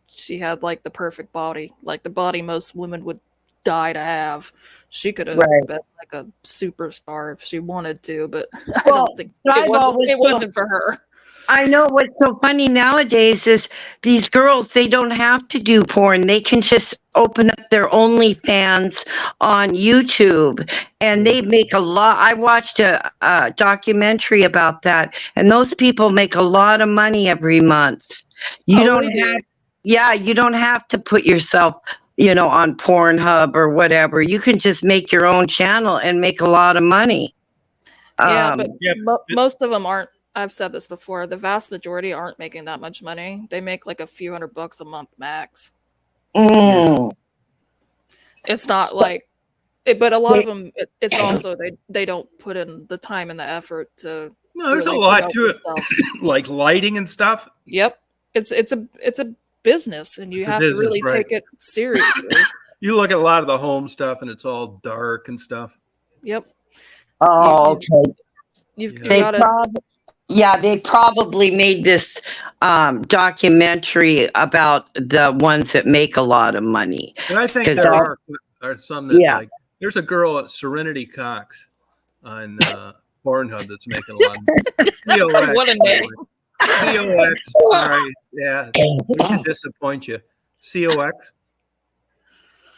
she had like the perfect body, like the body most women would die to have. She could have been like a superstar if she wanted to, but I don't think it wasn't for her. I know what's so funny nowadays is these girls, they don't have to do porn. They can just open up their OnlyFans on YouTube and they make a lot. I watched a documentary about that, and those people make a lot of money every month. You don't have to put yourself, on Pornhub or whatever. You can just make your own channel and make a lot of money. But most of them aren't. I've said this before. The vast majority aren't making that much money. They make like a few $100 a month max. It's not but a lot of them. It's also they don't put in the time and the effort to. No, there's really a lot to it, like lighting and stuff. Yep, it's a business, and you have to really take it seriously. You look at a lot of the home stuff, and it's all dark and stuff. Yep. Oh, okay. They probably made this documentary about the ones that make a lot of money. And I think there are some that like. There's a girl at Serenity Cox on Pornhub that's making a lot of money. What a name. COX. All right. Yeah. We can disappoint you. COX.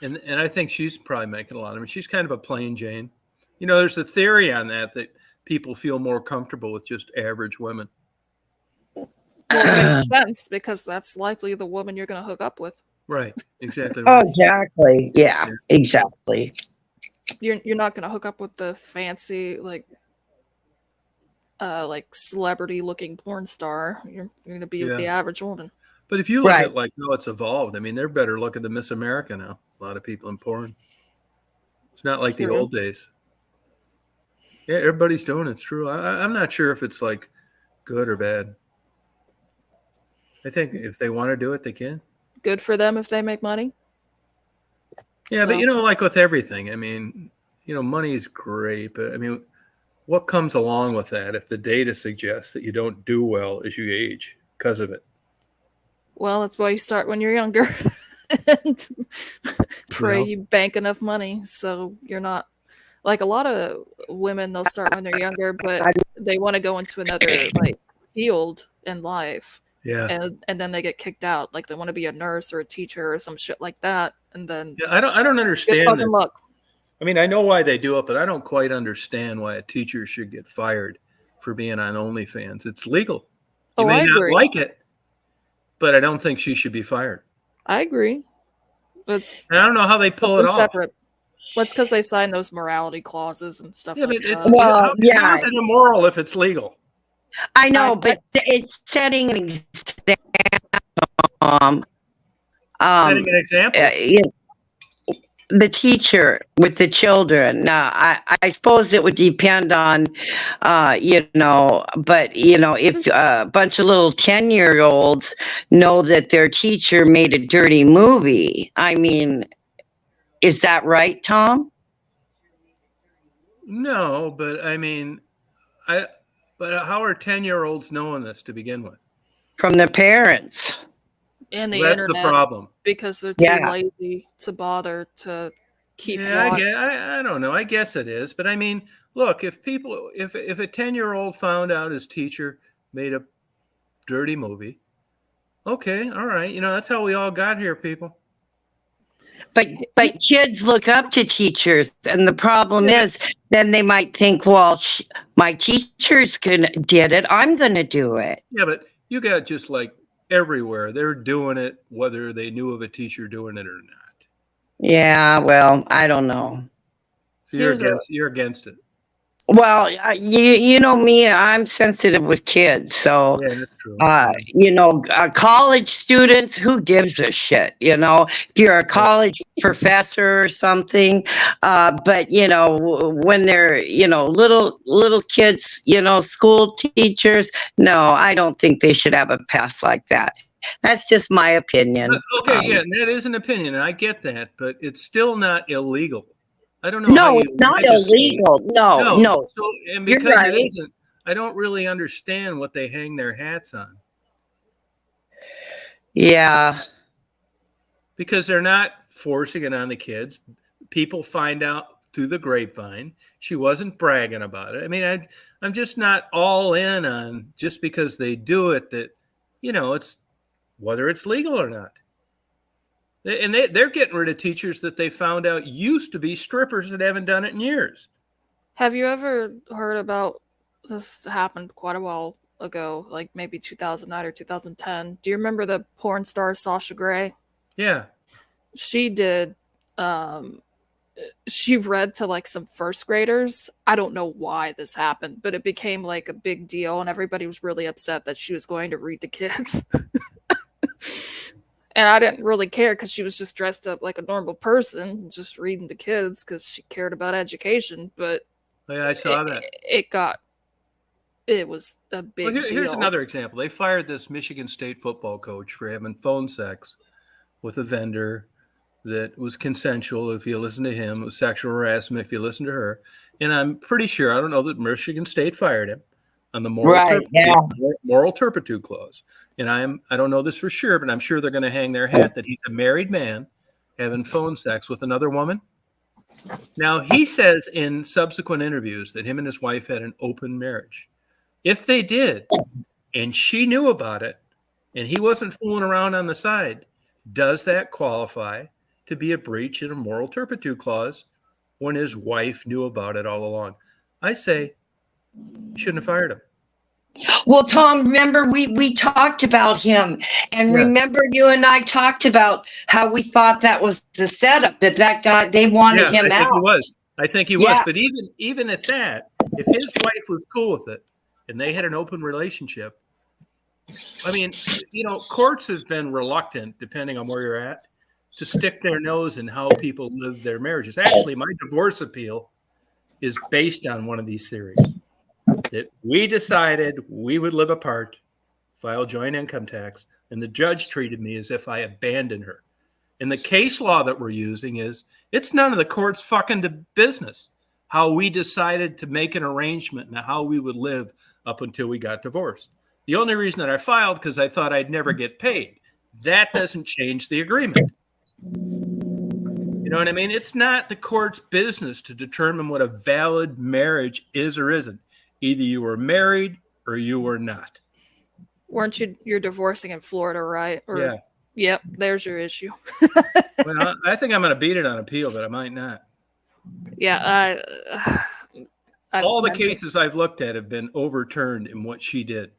And I think she's probably making a lot. I mean, she's kind of a plain Jane. There's a theory on that people feel more comfortable with just average women. Well, it makes sense because that's likely the woman you're going to hook up with. Right. Exactly. Right. Oh, exactly. Yeah, exactly. You're not going to hook up with the fancy like celebrity looking porn star. You're going to be with the average woman. But if you look at how it's evolved, I mean, they're better looking than Miss America now. A lot of people in porn. It's not like the old days. Yeah, everybody's doing it. It's true. I'm not sure if it's like good or bad. I think if they want to do it, they can. Good for them if they make money. Yeah, but like with everything, I mean, money is great, but I mean, what comes along with that if the data suggests that you don't do well as you age because of it? Well, that's why you start when you're younger and pray you bank enough money so you're not like a lot of women. They'll start when they're younger, but they want to go into another field in life. Yeah, and then they get kicked out. Like they want to be a nurse or a teacher or some shit like that, and then I don't understand. Fucking luck. I mean, I know why they do it, but I don't quite understand why a teacher should get fired for being on OnlyFans. It's legal. You Oh, may I not agree. like it, but I don't think she should be fired. I agree. That's And I don't know how they pull it something off. separate. That's because they sign those morality clauses and stuff Yeah, like but that. Well, how yeah, is it immoral if it's legal? I know, I- but it's setting an example. Setting an example. You know, the teacher with the children. Now, I suppose it would depend on, but if a bunch of little 10-year-olds know that their teacher made a dirty movie, I mean, is that right, Tom? No, but I mean, but how are 10-year-olds knowing this to begin with? From the parents. and the Well, that's the internet problem. because they're too Yeah. lazy to bother to keep Yeah, watch. I don't know. I guess it is, but I mean, look, if a 10-year-old found out his teacher made a dirty movie, okay, all right, that's how we all got here, people. But kids look up to teachers, and the problem Yeah. is, then they might think, well, my teacher's did it, I'm gonna do it. Yeah, but you got just like everywhere, they're doing it whether they knew of a teacher doing it or not. Yeah, well, I don't know. So you're Here's you're against it. Well, you know me, I'm sensitive with kids, so Yeah, that's true. college students, who gives a shit? If you're a college professor or something, but when they're little kids, school teachers, no, I don't think they should have a pass like that. That's just my opinion. Okay, yeah, and that is an opinion, and I get that, but it's still not illegal. I don't know. No, it's not illegal. No. So, and You're because right. it isn't, I don't really understand what they hang their hats on. Yeah. Because they're not forcing it on the kids. People find out through the grapevine. She wasn't bragging about it. I mean, I'm just not all in on just because they do it that, it's whether it's legal or not. And they're getting rid of teachers that they found out used to be strippers that haven't done it in years. Have you ever heard about this? Happened quite a while ago, like maybe 2009 or 2010. Do you remember the porn star Sasha Grey? Yeah. She did. She read to like some first graders. I don't know why this happened, but it became like a big deal, and everybody was really upset that she was going to read to kids. And I didn't really care because she was just dressed up like a normal person, just reading to kids because she cared about education. But I saw that. It was a big deal. Here's another example. They fired this Michigan State football coach for having phone sex with a vendor that was consensual if you listen to him. It was sexual harassment if you listen to her. And I'm pretty sure, I don't know, that Michigan State fired him on the moral turpitude clause. And I don't know this for sure, but I'm sure they're going to hang their hat that he's a married man having phone sex with another woman. Now, he says in subsequent interviews that him and his wife had an open marriage. If they did, and she knew about it, and he wasn't fooling around on the side, does that qualify to be a breach in a moral turpitude clause when his wife knew about it all along? I say you shouldn't have fired him. Well, Tom, remember we talked about him, and remember you and I talked about how we thought that was the setup, that guy, they wanted him out. I think he was. But even at that, if his wife was cool with it and they had an open relationship, I mean, courts have been reluctant, depending on where you're at, to stick their nose in how people live their marriages. Actually, my divorce appeal is based on one of these theories. That we decided we would live apart, file joint income tax, and the judge treated me as if I abandoned her. And the case law that we're using is it's none of the court's fucking business how we decided to make an arrangement and how we would live up until we got divorced. The only reason that I filed because I thought I'd never get paid. That doesn't change the agreement. You know what I mean? It's not the court's business to determine what a valid marriage is or isn't. Either you were married or you were not. Weren't you're divorcing in Florida, right? Yeah. Yep, there's your issue. Well, I think I'm going to beat it on appeal, but I might not. Yeah. All the cases I've looked at have been overturned in what she did.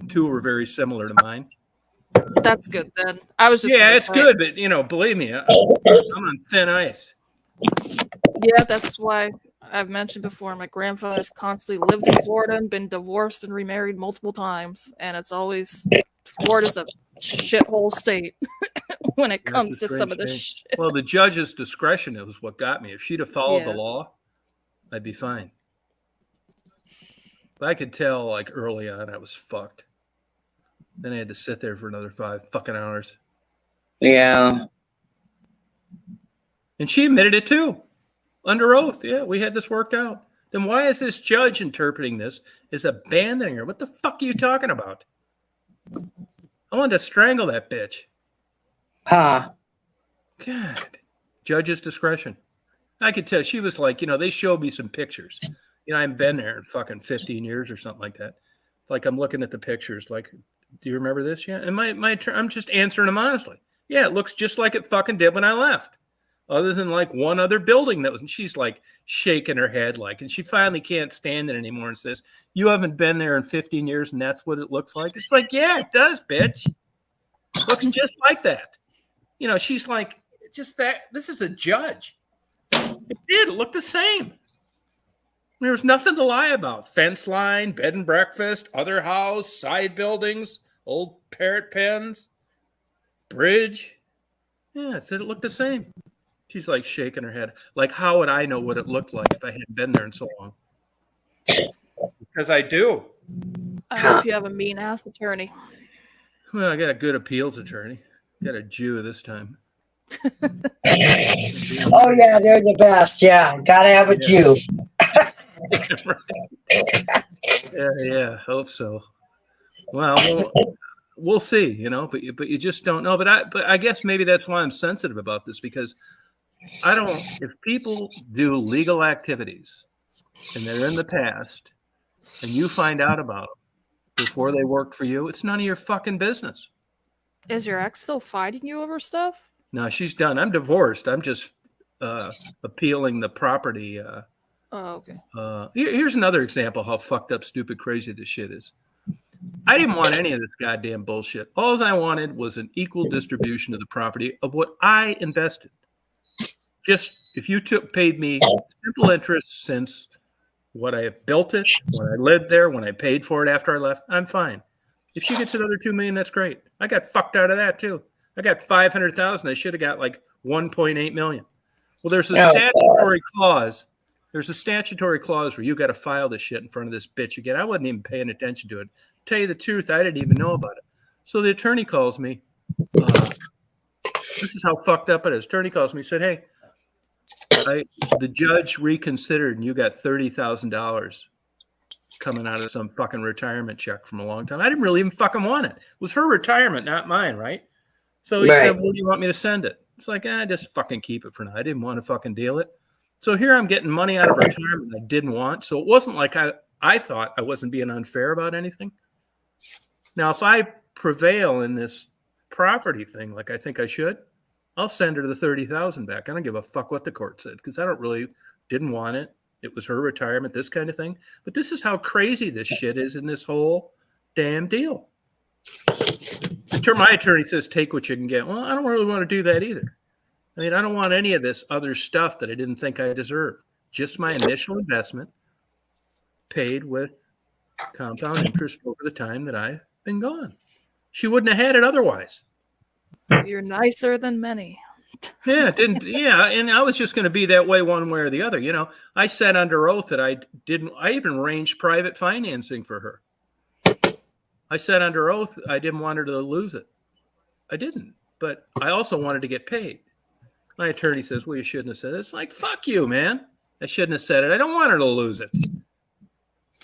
Two were very similar to mine. That's good then. I was just it's good, but believe me, I'm on thin ice. Yeah, that's why I've mentioned before. My grandfather's constantly lived in Florida and been divorced and remarried multiple times, and it's always Florida's a shithole state when it comes to some of this shit. Well, the judge's discretion is what got me. If she'd have followed the law, I'd be fine. But I could tell, like, early on, I was fucked. Then I had to sit there for another 5 fucking hours. Yeah. And she admitted it too, under oath. Yeah, we had this worked out. Then why is this judge interpreting this as abandoning her? What the fuck are you talking about? I wanted to strangle that bitch. Huh. God. Judge's discretion. I could tell she was like, they showed me some pictures. I haven't been there in fucking 15 years or something like that. It's like I'm looking at the pictures like, do you remember this yet? And I'm just answering them honestly. Yeah, it looks just like it fucking did when I left. Other than like one other building that was, and she's like shaking her head like, and she finally can't stand it anymore and says, you haven't been there in 15 years and that's what it looks like. It's like, yeah, it does, bitch. It looks just like that. She's like, just that, this is a judge. It did. It looked the same. There was nothing to lie about. Fence line, bed and breakfast, other house, side buildings, old parrot pens, bridge. Yeah, it said it looked the same. She's like shaking her head. Like, how would I know what it looked like if I hadn't been there in so long? Because I do. I hope you have a mean ass attorney. Well, I got a good appeals attorney. Got a Jew this time. Oh yeah, they're the best. Yeah, gotta have a Jew. Yeah, hope so. Well, we'll see, but you just don't know. But I guess maybe that's why I'm sensitive about this, because if people do legal activities and they're in the past and you find out about them before they worked for you, it's none of your fucking business. Is your ex still fighting you over stuff? No, she's done. I'm divorced. I'm just appealing the property. Okay. Here's another example how fucked up, stupid, crazy this shit is. I didn't want any of this goddamn bullshit. All I wanted was an equal distribution of the property of what I invested. Just if you paid me simple interest since what I have built it, when I lived there, when I paid for it after I left, I'm fine. If she gets another $2 million, that's great. I got fucked out of that too. I got $500,000. I should have got like $1.8 million. Well, there's a statutory clause. There's a statutory clause where you got to file this shit in front of this bitch again. I wasn't even paying attention to it. Tell you the truth, I didn't even know about it. So the attorney calls me. This is how fucked up it is. Attorney calls me, said, hey, the judge reconsidered and you got $30,000 coming out of some fucking retirement check from a long time. I didn't really even fucking want it. It was her retirement, not mine, right? So he said, well, do you want me to send it? It's like, just fucking keep it for now. I didn't want to fucking deal it. So here I'm getting money out of retirement I didn't want. So it wasn't like I thought I wasn't being unfair about anything. Now, if I prevail in this property thing like I think I should, I'll send her the $30,000 back. I don't give a fuck what the court said because I didn't want it. It was her retirement, this kind of thing. But this is how crazy this shit is in this whole damn deal. My attorney says, take what you can get. Well, I don't really want to do that either. I mean, I don't want any of this other stuff that I didn't think I deserved. Just my initial investment paid with compound interest over the time that I've been gone. She wouldn't have had it otherwise. You're nicer than many. And I was just going to be that way one way or the other. I said under oath that I even arranged private financing for her. I said under oath I didn't want her to lose it. I didn't, but I also wanted to get paid. My attorney says, well, you shouldn't have said it. It's like, fuck you, man. I shouldn't have said it. I don't want her to lose it.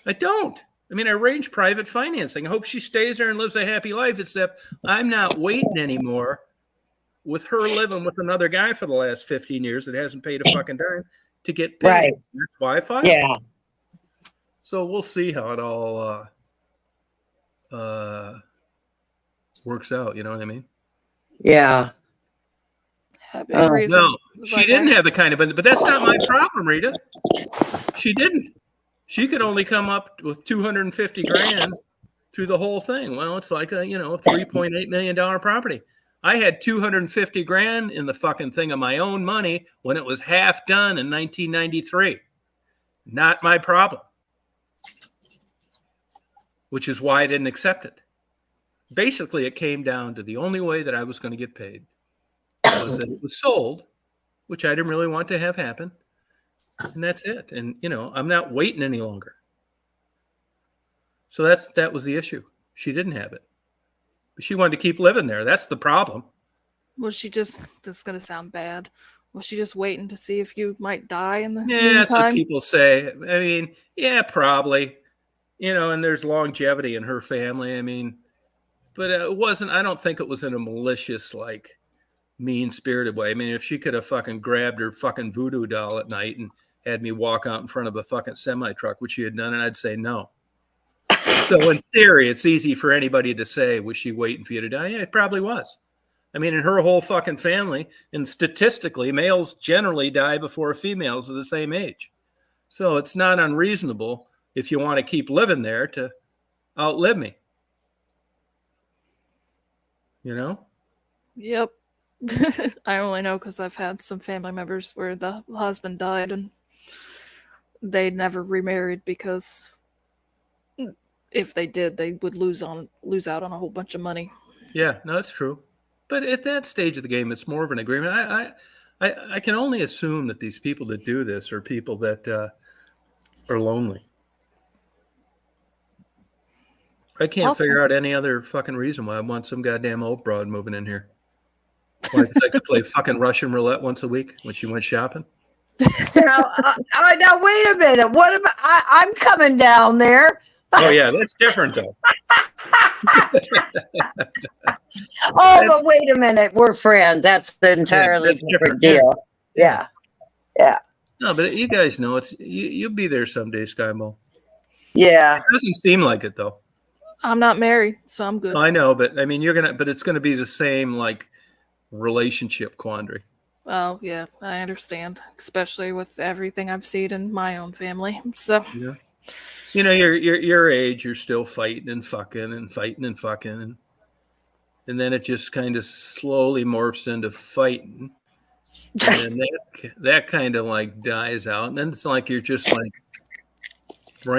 I don't. I mean, I arranged private financing. I hope she stays there and lives a happy life, except I'm not waiting anymore with her living with another guy for the last 15 years that hasn't paid a fucking dime to get paid. Right. That's why I filed. Yeah. So we'll see how it all works out. You know what I mean? Yeah. No, she didn't have the kind of, but that's not my problem, Rita. She didn't. She could only come up with $250,000 through the whole thing. Well, it's like a $3.8 million property. I had 250 grand in the fucking thing of my own money when it was half done in 1993. Not my problem. Which is why I didn't accept it. Basically, it came down to the only way that I was going to get paid was that it was sold, which I didn't really want to have happen. And that's it. And, I'm not waiting any longer. So that was the issue. She didn't have it. But she wanted to keep living there. That's the problem. Was she just, this is going to sound bad, was she just waiting to see if you might die in the meantime? That's what people say. I mean, yeah, probably. And there's longevity in her family. I mean, but it wasn't, I don't think it was in a malicious, like, mean-spirited way. I mean, if she could have fucking grabbed her fucking voodoo doll at night and had me walk out in front of a fucking semi-truck, which she had done, and I'd say no. So in theory, it's easy for anybody to say, was she waiting for you to die? Yeah, it probably was. I mean, in her whole fucking family, and statistically, males generally die before females of the same age. So it's not unreasonable if you want to keep living there to outlive me. Yep. I only know because I've had some family members where the husband died and they never remarried because if they did, they would lose out on a whole bunch of money. Yeah, no, it's true. But at that stage of the game, it's more of an agreement. I can only assume that these people that do this are people that are lonely. I can't figure out any other fucking reason why I want some goddamn old broad moving in here. Why? Because I could play fucking Russian roulette once a week when she went shopping. Now wait a minute. What about I'm coming down there? Oh yeah, that's different though. But wait a minute. We're friends. That's the entirely different deal. Yeah. No, but you guys know you'll be there someday, Skymo. Yeah. It doesn't seem like it though. I'm not married, so I'm good. I know, but I mean, but it's gonna be the same like relationship quandary. Oh yeah, I understand, especially with everything I've seen in my own family. So yeah. Your age, you're still fighting and fucking and then it just kind of slowly morphs into fighting, and that kind of like dies out, and then it's like you're just like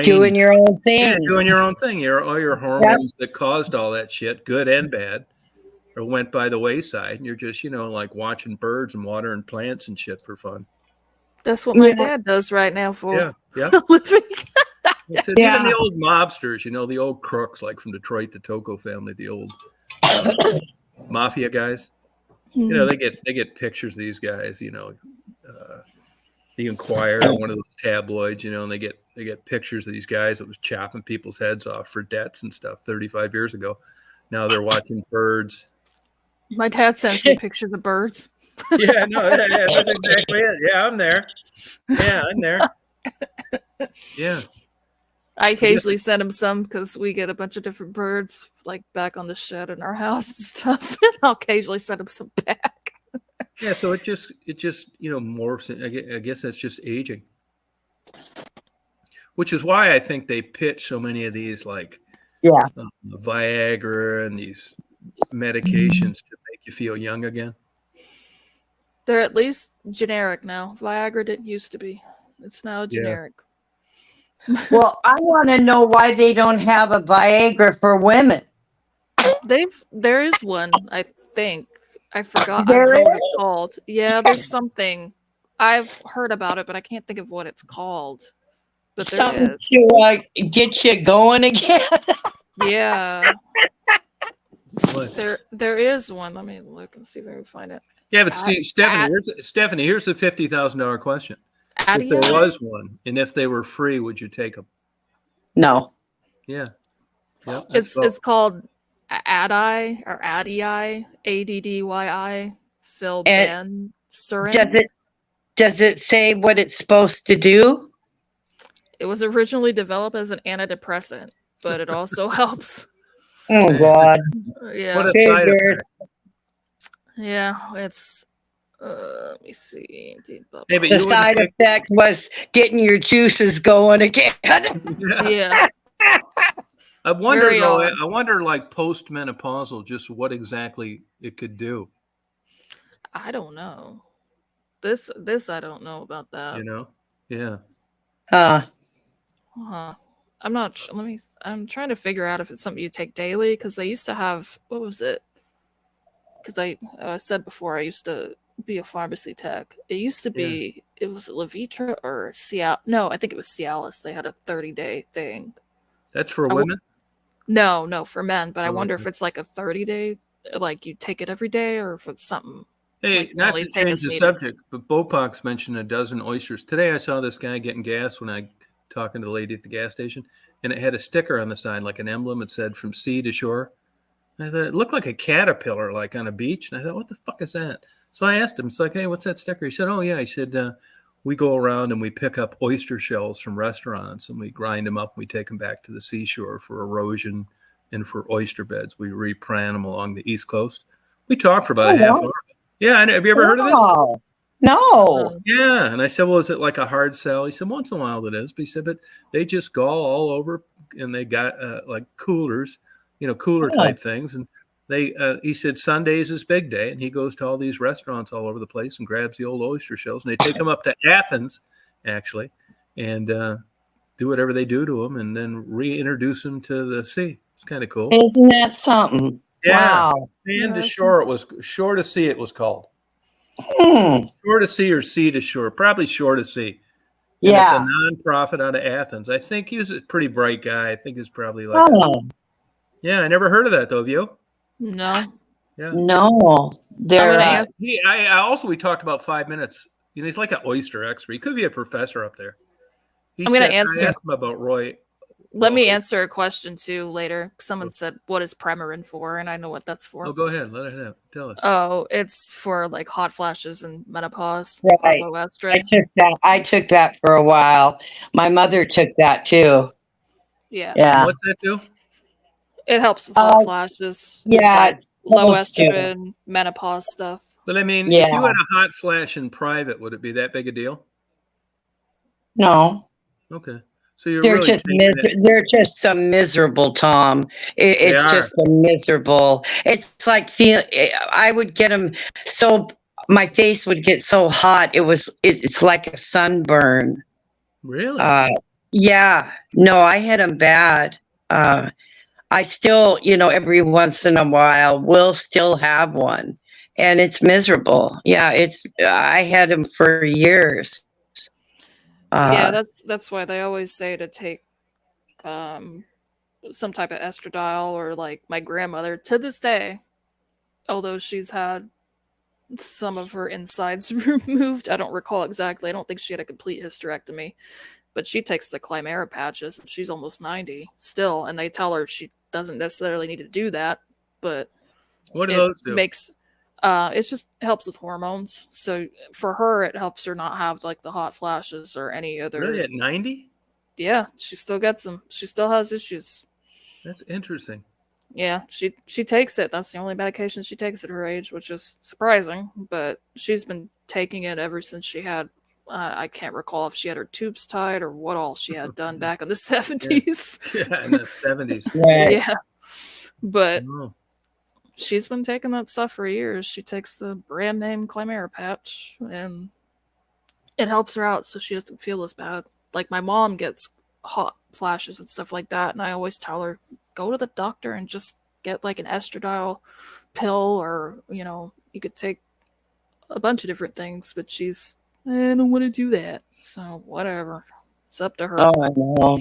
doing your own thing. Yeah, doing your own thing. All your hormones that caused all that shit, good and bad, or went by the wayside, and you're just like watching birds and watering plants and shit for fun. That's what my dad does right now for a living. Even the old mobsters, the old crooks like from Detroit, the Tocco family, the old mafia guys. Mm-hmm. They get pictures of these guys. The Inquirer, one of those tabloids, and they get pictures of these guys that was chopping people's heads off for debts and stuff 35 years ago. Now they're watching birds. My dad sends me pictures of birds. Yeah, that's exactly it. Yeah, I'm there. Yeah. I occasionally send him some because we get a bunch of different birds like back on the shed in our house and stuff. And I'll occasionally send him some back. Yeah, so it just morphs. I guess that's just aging, which is why I think they pitch so many of these like Viagra and these medications to make you feel young again. They're at least generic now. Viagra didn't used to be. It's now generic. Well, I want to know why they don't have a Viagra for women. There is one, I think. I forgot what it's called. Yeah, there's something. I've heard about it, but I can't think of what it's called. But something to get you going again. Yeah. There is one. Let me look and see if I can find it. Yeah, but Stephanie, here's the $50,000 question. If there was one, and if they were free, would you take them? No. Yeah. Yep, it's called Addyi or Addyi, Addyi, Filbenserin. Does it say what it's supposed to do? It was originally developed as an antidepressant, but it also helps. Oh God! Yeah. What a side effect. Yeah, it's. Let me see. The side effect was getting your juices going again. Yeah. I wonder Very though. odd. I wonder, like postmenopausal, just what exactly it could do. I don't know. This I don't know about that. You know? Yeah. Huh. I'm not. Let me. I'm trying to figure out if it's something you take daily because they used to have. What was it? Because I said before I used to be a pharmacy tech. It used to Yeah. be. It was Levitra or Cialis. No, I think it was Cialis. They had a 30-day thing. That's for I w- women. no, for men. But I Oh, wonder okay. if it's like a 30-day, like you take it every day, or if it's something Hey, like you not only to take change as the needed. subject, but Bopox mentioned a dozen oysters. Today I saw this guy getting gas when I talking to the lady at the gas station, and it had a sticker on the side, like an emblem. It said "From sea to shore." And I thought it looked like a caterpillar, like on a beach. And I thought, what the fuck is that? So I asked him, it's like, hey, what's that sticker? He said, oh yeah. He said, we go around and we pick up oyster shells from restaurants and we grind them up and we take them back to the seashore for erosion and for oyster beds. We replant them along the East Coast. We talked for about Oh, a half wow. hour. Yeah, have you ever heard of this? Wow. No. Yeah, and I said, well, is it like a hard sell? He said, once in a while it is. But he said, but they just go all over, and they got like coolers, cooler Oh, type things. And he said, Sundays is big day, and he goes to all these restaurants all over the place and grabs the old oyster shells, and they take them up to Athens, actually, and do whatever they do to them, and then reintroduce them to the sea. It's kind of cool. isn't that something? Yeah, Wow. sand to Yes. shore. It was shore to sea. It was called. Hmm. Shore to sea or sea to shore, probably shore to sea. And it's a Yeah. nonprofit out of Athens. I think he was a pretty bright guy. I think he's probably like, Oh, yeah, I never heard of that though. Have you? No, Yeah. no. They're gonna ask- I also, we talked about 5 minutes. He's like an oyster expert. He could be a professor up there. I'm gonna I answer. asked him about Roy. Let me answer a question too later. Someone said, "What is Premarin for?" And I know what that's for. Oh, go ahead. Let it tell us. Oh, it's for like hot flashes and menopause. right. Low I estrogen. took that. I took that for a while. My mother took that too. Yeah, Yeah. What's that do? it helps with hot flashes. Yeah. like It's low supposed to. estrogen, menopause stuff. But I mean, Yeah. if you had a hot flash in private, would it be that big a deal? No. Okay. So you're They're really just taking it. they're just so miserable, Tom. It's are. just a miserable. It's like I would get them so my face would get so hot. It's like a sunburn. Really? Yeah. No, I had them bad. I still, every once in a while will still have one, and it's miserable. Yeah, I had them for years. Yeah, that's why they always say to take some type of estradiol, or like my grandmother to this day, although she's had some of her insides removed. I don't recall exactly. I don't think she had a complete hysterectomy, but she takes the Climera patches and she's almost 90 still. And they tell her she doesn't necessarily need to do that, but What do it those do? makes it's just helps with hormones. So for her, it helps her not have like the hot flashes or any other. Really, at 90? Yeah, she still gets them. She still has issues. That's interesting. Yeah, she takes it. That's the only medication she takes at her age, which is surprising. But she's been taking it ever since she had. I can't recall if she had her tubes tied or what all she had done back in the 70s. Yeah, in the 70s. Right. Yeah, but Oh, she's been taking that stuff for years. She takes the brand name Climera patch, and it helps her out so she doesn't feel as bad. Like my mom gets hot flashes and stuff like that, and I always tell her, go to the doctor and just get like an estradiol pill, or you could take a bunch of different things. But I don't want to do that. So whatever, it's up to her. Oh, I know.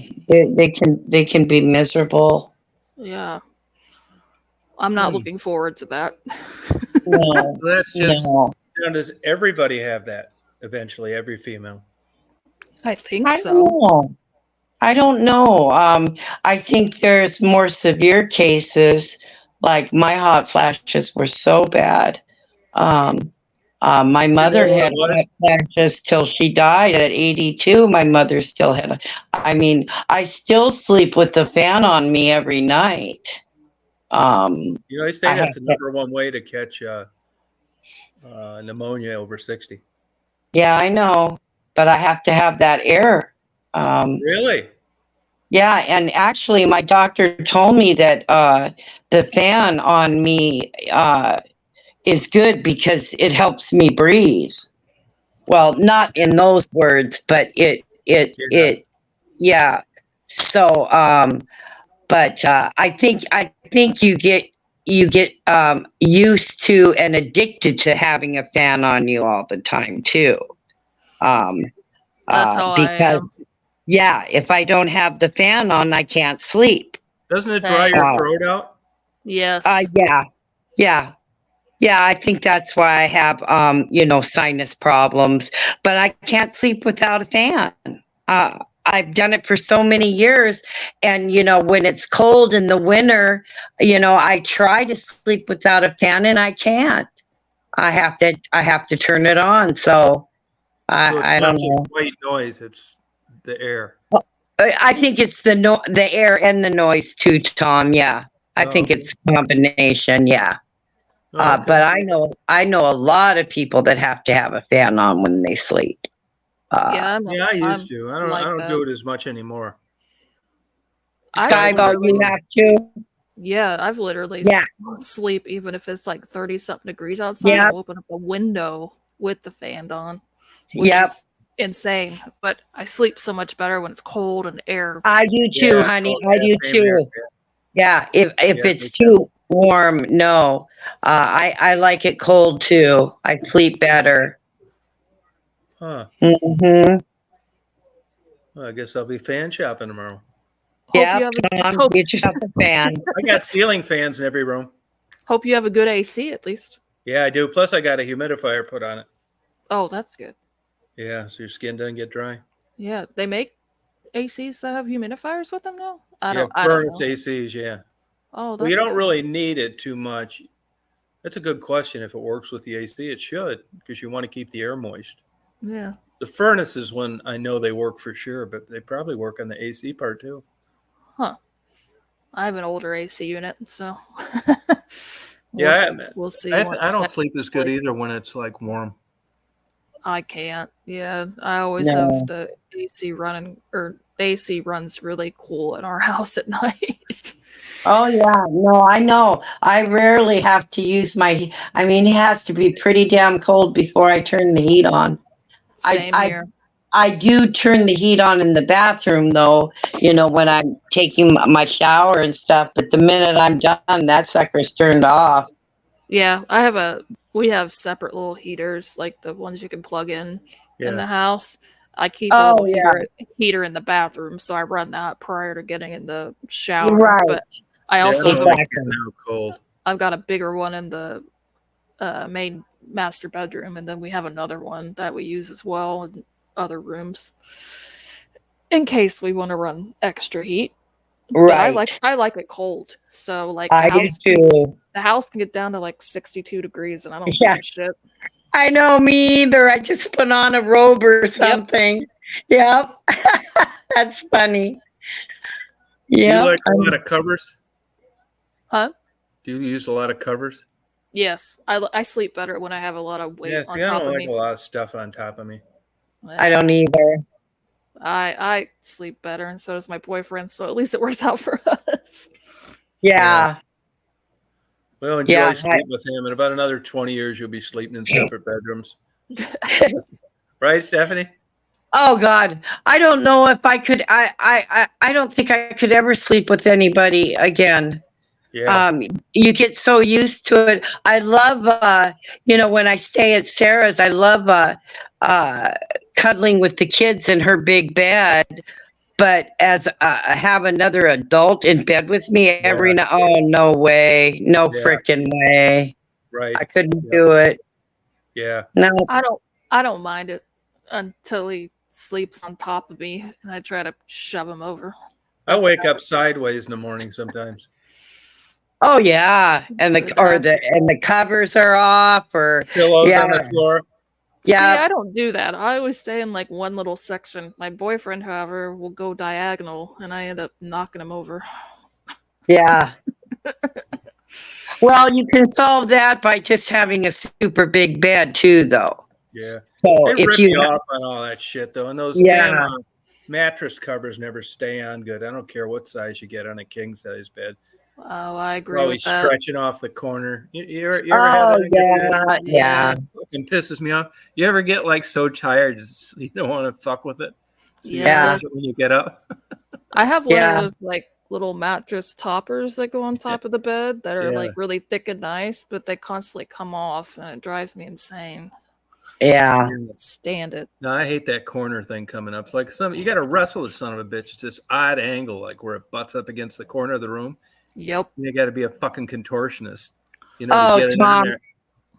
They can be miserable. Yeah, I'm not looking forward to that. No. well, that's just. No. Does everybody have that? Eventually, every female. I think I so. don't know. I don't know. I think there's more severe cases. Like my hot flashes were so bad. My mother what had it was? hot flashes till she died at 82. My mother still had. I still sleep with the fan on me every night. They say I that's have the number one way to catch pneumonia over 60. Yeah, I know, but I have to have that air. Really? Yeah, and actually, my doctor told me that the fan on me is good because it helps me breathe. Well, not in those words, but it yeah. So but I think you get used to and addicted to having a fan on you all the time too. Um That's how I because am. yeah, if I don't have the fan on, I can't sleep. Doesn't it dry Same. your throat out? Yes. Yeah, yeah. Yeah, I think that's why I have, sinus problems. But I can't sleep without a fan. I've done it for so many years, and when it's cold in the winter, I try to sleep without a fan, and I can't. I have to turn it on. So So it's I not don't just know. white noise; it's the air. I think it's the air and the noise too, Tom. Yeah, I think Okay. it's a combination. Yeah. Oh, okay. But I know a lot of people that have to have a fan on when they sleep. Yeah, Yeah, I used I'm to. I like don't that. do it as much anymore. I've Skyball, you literally, have to. yeah, I've literally Yeah, sleep even if it's like 30 something degrees outside. yeah, I'll open up a window with the fan on, which yep. is insane. But I sleep so much better when it's cold and air. I do too, Yeah. honey. Oh, I yeah. do Same here. too. Yeah, if Yeah. it's too warm, no. I like it cold too. I sleep better. Huh. Hmm. Well, I guess I'll be fan shopping tomorrow. Hope you Yep, have a Tom, hope get yourself a fan. I got ceiling fans in every room. hope you have a good AC at least. Yeah, I do. Plus, I got a humidifier put on it. Oh, that's good. Yeah, so your skin doesn't get dry. Yeah, they make ACs that have humidifiers with them now. I Yeah, don't furnace know. ACs. Yeah. Oh, Well, you that's don't cool. really need it too much. That's a good question. If it works with the AC, it should, because you want to keep the air moist. Yeah. The furnace is when I know they work for sure, but they probably work on the AC part too. Huh. I have an older AC unit, so Yeah, we'll see. I don't sleep as good place. either when it's like warm. I can't. Yeah, I always have No. the AC running, or the AC runs really cool in our house at night. Oh yeah, no, I know. I rarely have to use I mean, it has to be pretty damn cold before I turn the heat on. Same I here. I do turn the heat on in the bathroom though, when I'm taking my shower and stuff, but the minute I'm done, that sucker's turned off. Yeah, we have separate little heaters, like the ones you can plug in Yeah. the house. I keep a Oh little yeah, heater in the bathroom, so I run that prior to getting in the shower. right. But I Yeah, I also don't have like it Exactly. now cold. I've got a bigger one in the main master bedroom, and then we have another one that we use as well in other rooms in case we want to run extra heat. But I Right. like it cold. So like I do too. the house can get down to like 62 degrees, and I don't Yeah, give a shit. I know, me either. I just put on a robe or something. Yep. That's funny. Do you Yep. like a lot of covers? Huh? Do you use a lot of covers? Yes, I sleep better when I have a lot of weight Yeah, on see, I top don't of like me. a lot of stuff on top of me. I don't either. I sleep better, and so does my boyfriend. So at least it works out for us. Yeah. Well, enjoy Yeah. sleeping with him. In about another 20 years, you'll be sleeping in separate bedrooms. Right, Stephanie? Oh God, I don't know if I could. I don't think I could ever sleep with anybody again. Yeah. You get so used to it. I love, when I stay at Sarah's, I love cuddling with the kids in her big bed. But as have another adult in bed with me every night, oh no way, no Yeah. freaking way. Right. I couldn't Yeah. do it. Yeah. No. I don't mind it until he sleeps on top of me, and I try to shove him over. I wake up sideways in the morning sometimes. Oh yeah, and But the covers are off, or Pillows yeah, on the floor. See, yeah. I don't do that. I always stay in like one little section. My boyfriend, however, will go diagonal, and I end up knocking him over. Yeah. Well, you can solve that by just having a super big bed too, though. Yeah. So They if rip you, you off on all that shit, though. And those Yeah. damn mattress covers never stay on good. I don't care what size you get on a king size bed. Oh, I agree Probably with that. stretching off the corner. You ever have that? Yeah. It fucking pisses me off. You ever get like so tired you don't want to fuck with it? So you Yes. fix it when you get up. I have one of those like little mattress toppers that go on top of the bed that are Yeah. like really thick and nice, but they constantly come off and it drives me insane. Yeah. I can't stand it. No, I hate that corner thing coming up. It's like you got to wrestle the son of a bitch. It's this odd angle, like where it butts up against the corner of the room. Yep. You got to be a fucking contortionist, to get it Tom, in there.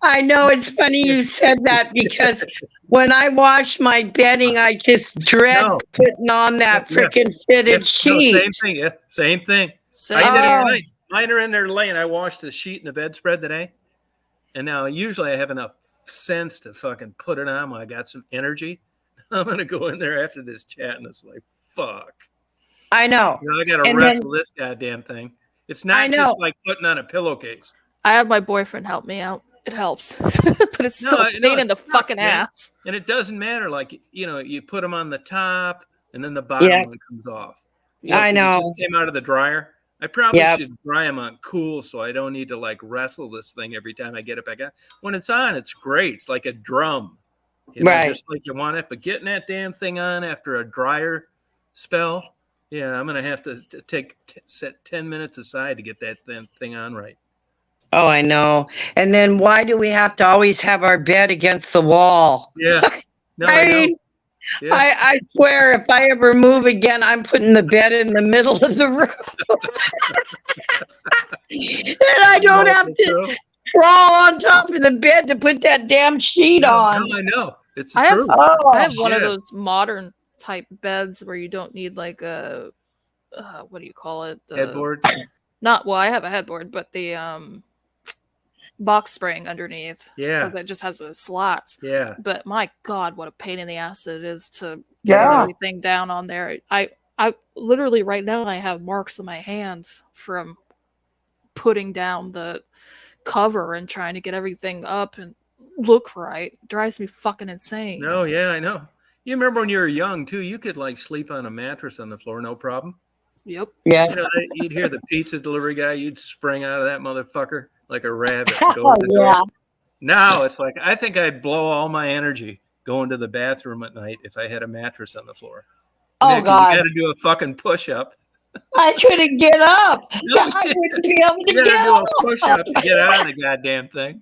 I know it's funny you said that because when I wash my bedding, I just dread putting on that freaking fitted sheet. No, same thing. Yeah, same thing. I did it tonight. Mine are in there laying. I washed the sheet and the bedspread today, and now usually I have enough sense to fucking put it on when I got some energy. I'm gonna go in there after this chat, and it's like, fuck. I know. I got to wrestle this goddamn thing. It's not just like putting on a pillowcase. I have my boyfriend help me out. It helps, but it's so pain in the fucking ass. And it doesn't matter. Like, you put them on the top and then the bottom one comes off. I know. It just came out of the dryer. I probably should dry them on cool so I don't need to like wrestle this thing every time I get it back on. When it's on, it's great. It's like a drum, just like you want it. But getting that damn thing on after a dryer spell, I'm going to have to set 10 minutes aside to get that thing on right. Oh, I know. And then why do we have to always have our bed against the wall? Yeah. No, I swear if I ever move again, I'm putting the bed in the middle of the room. And I don't have to crawl on top of the bed to put that damn sheet on. No, I know. It's I true. I have one of those modern type beds where you don't need like a what do you call it? Headboard? I have a headboard, but the box spring underneath. Yeah. That just has the slots. Yeah. But my God, what a pain in the ass it is to get everything down on there. I literally right now I have marks on my hands from putting down the cover and trying to get everything up and look right. It drives me fucking insane. No, yeah, I know. You remember when you were young too, you could like sleep on a mattress on the floor, no problem. Yep. Yeah. You'd hear the pizza delivery guy, you'd spring out of that motherfucker like a rabbit. Now it's like, I think I'd blow all my energy going to the bathroom at night if I had a mattress on the floor. Oh, God. You got to do a fucking push-up. I couldn't get up. I wouldn't be able to get up. Do a push-up to get out of the goddamn thing.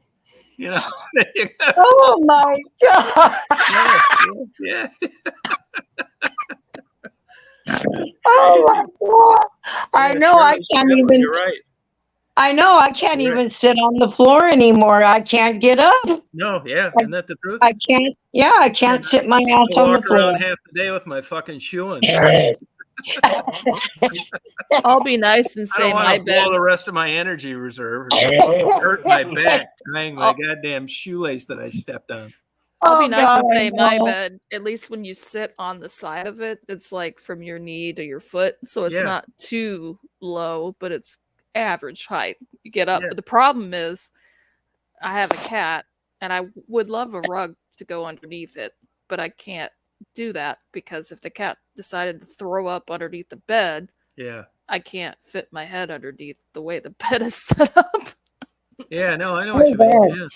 Oh, my God. Yeah. Oh, my God. I know I can't even. You're right. I know I can't even sit on the floor anymore. I can't get up. No, isn't that the truth? I can't. Yeah, I can't sit my ass on the floor. I walk around half the day with my fucking shoe on. I'll be nice and say my bed. Blow the rest of my energy reserve. Hurt my back tying my goddamn shoelace that I stepped on. I'll be nice and say my bed. At least when you sit on the side of it, it's like from your knee to your foot, so it's not too low, but it's average height. You get up. But the problem is I have a cat and I would love a rug to go underneath it, but I can't do that because if the cat decided to throw up underneath the bed, I can't fit my head underneath the way the bed is set up. Yeah, no, I know what you mean. Yeah.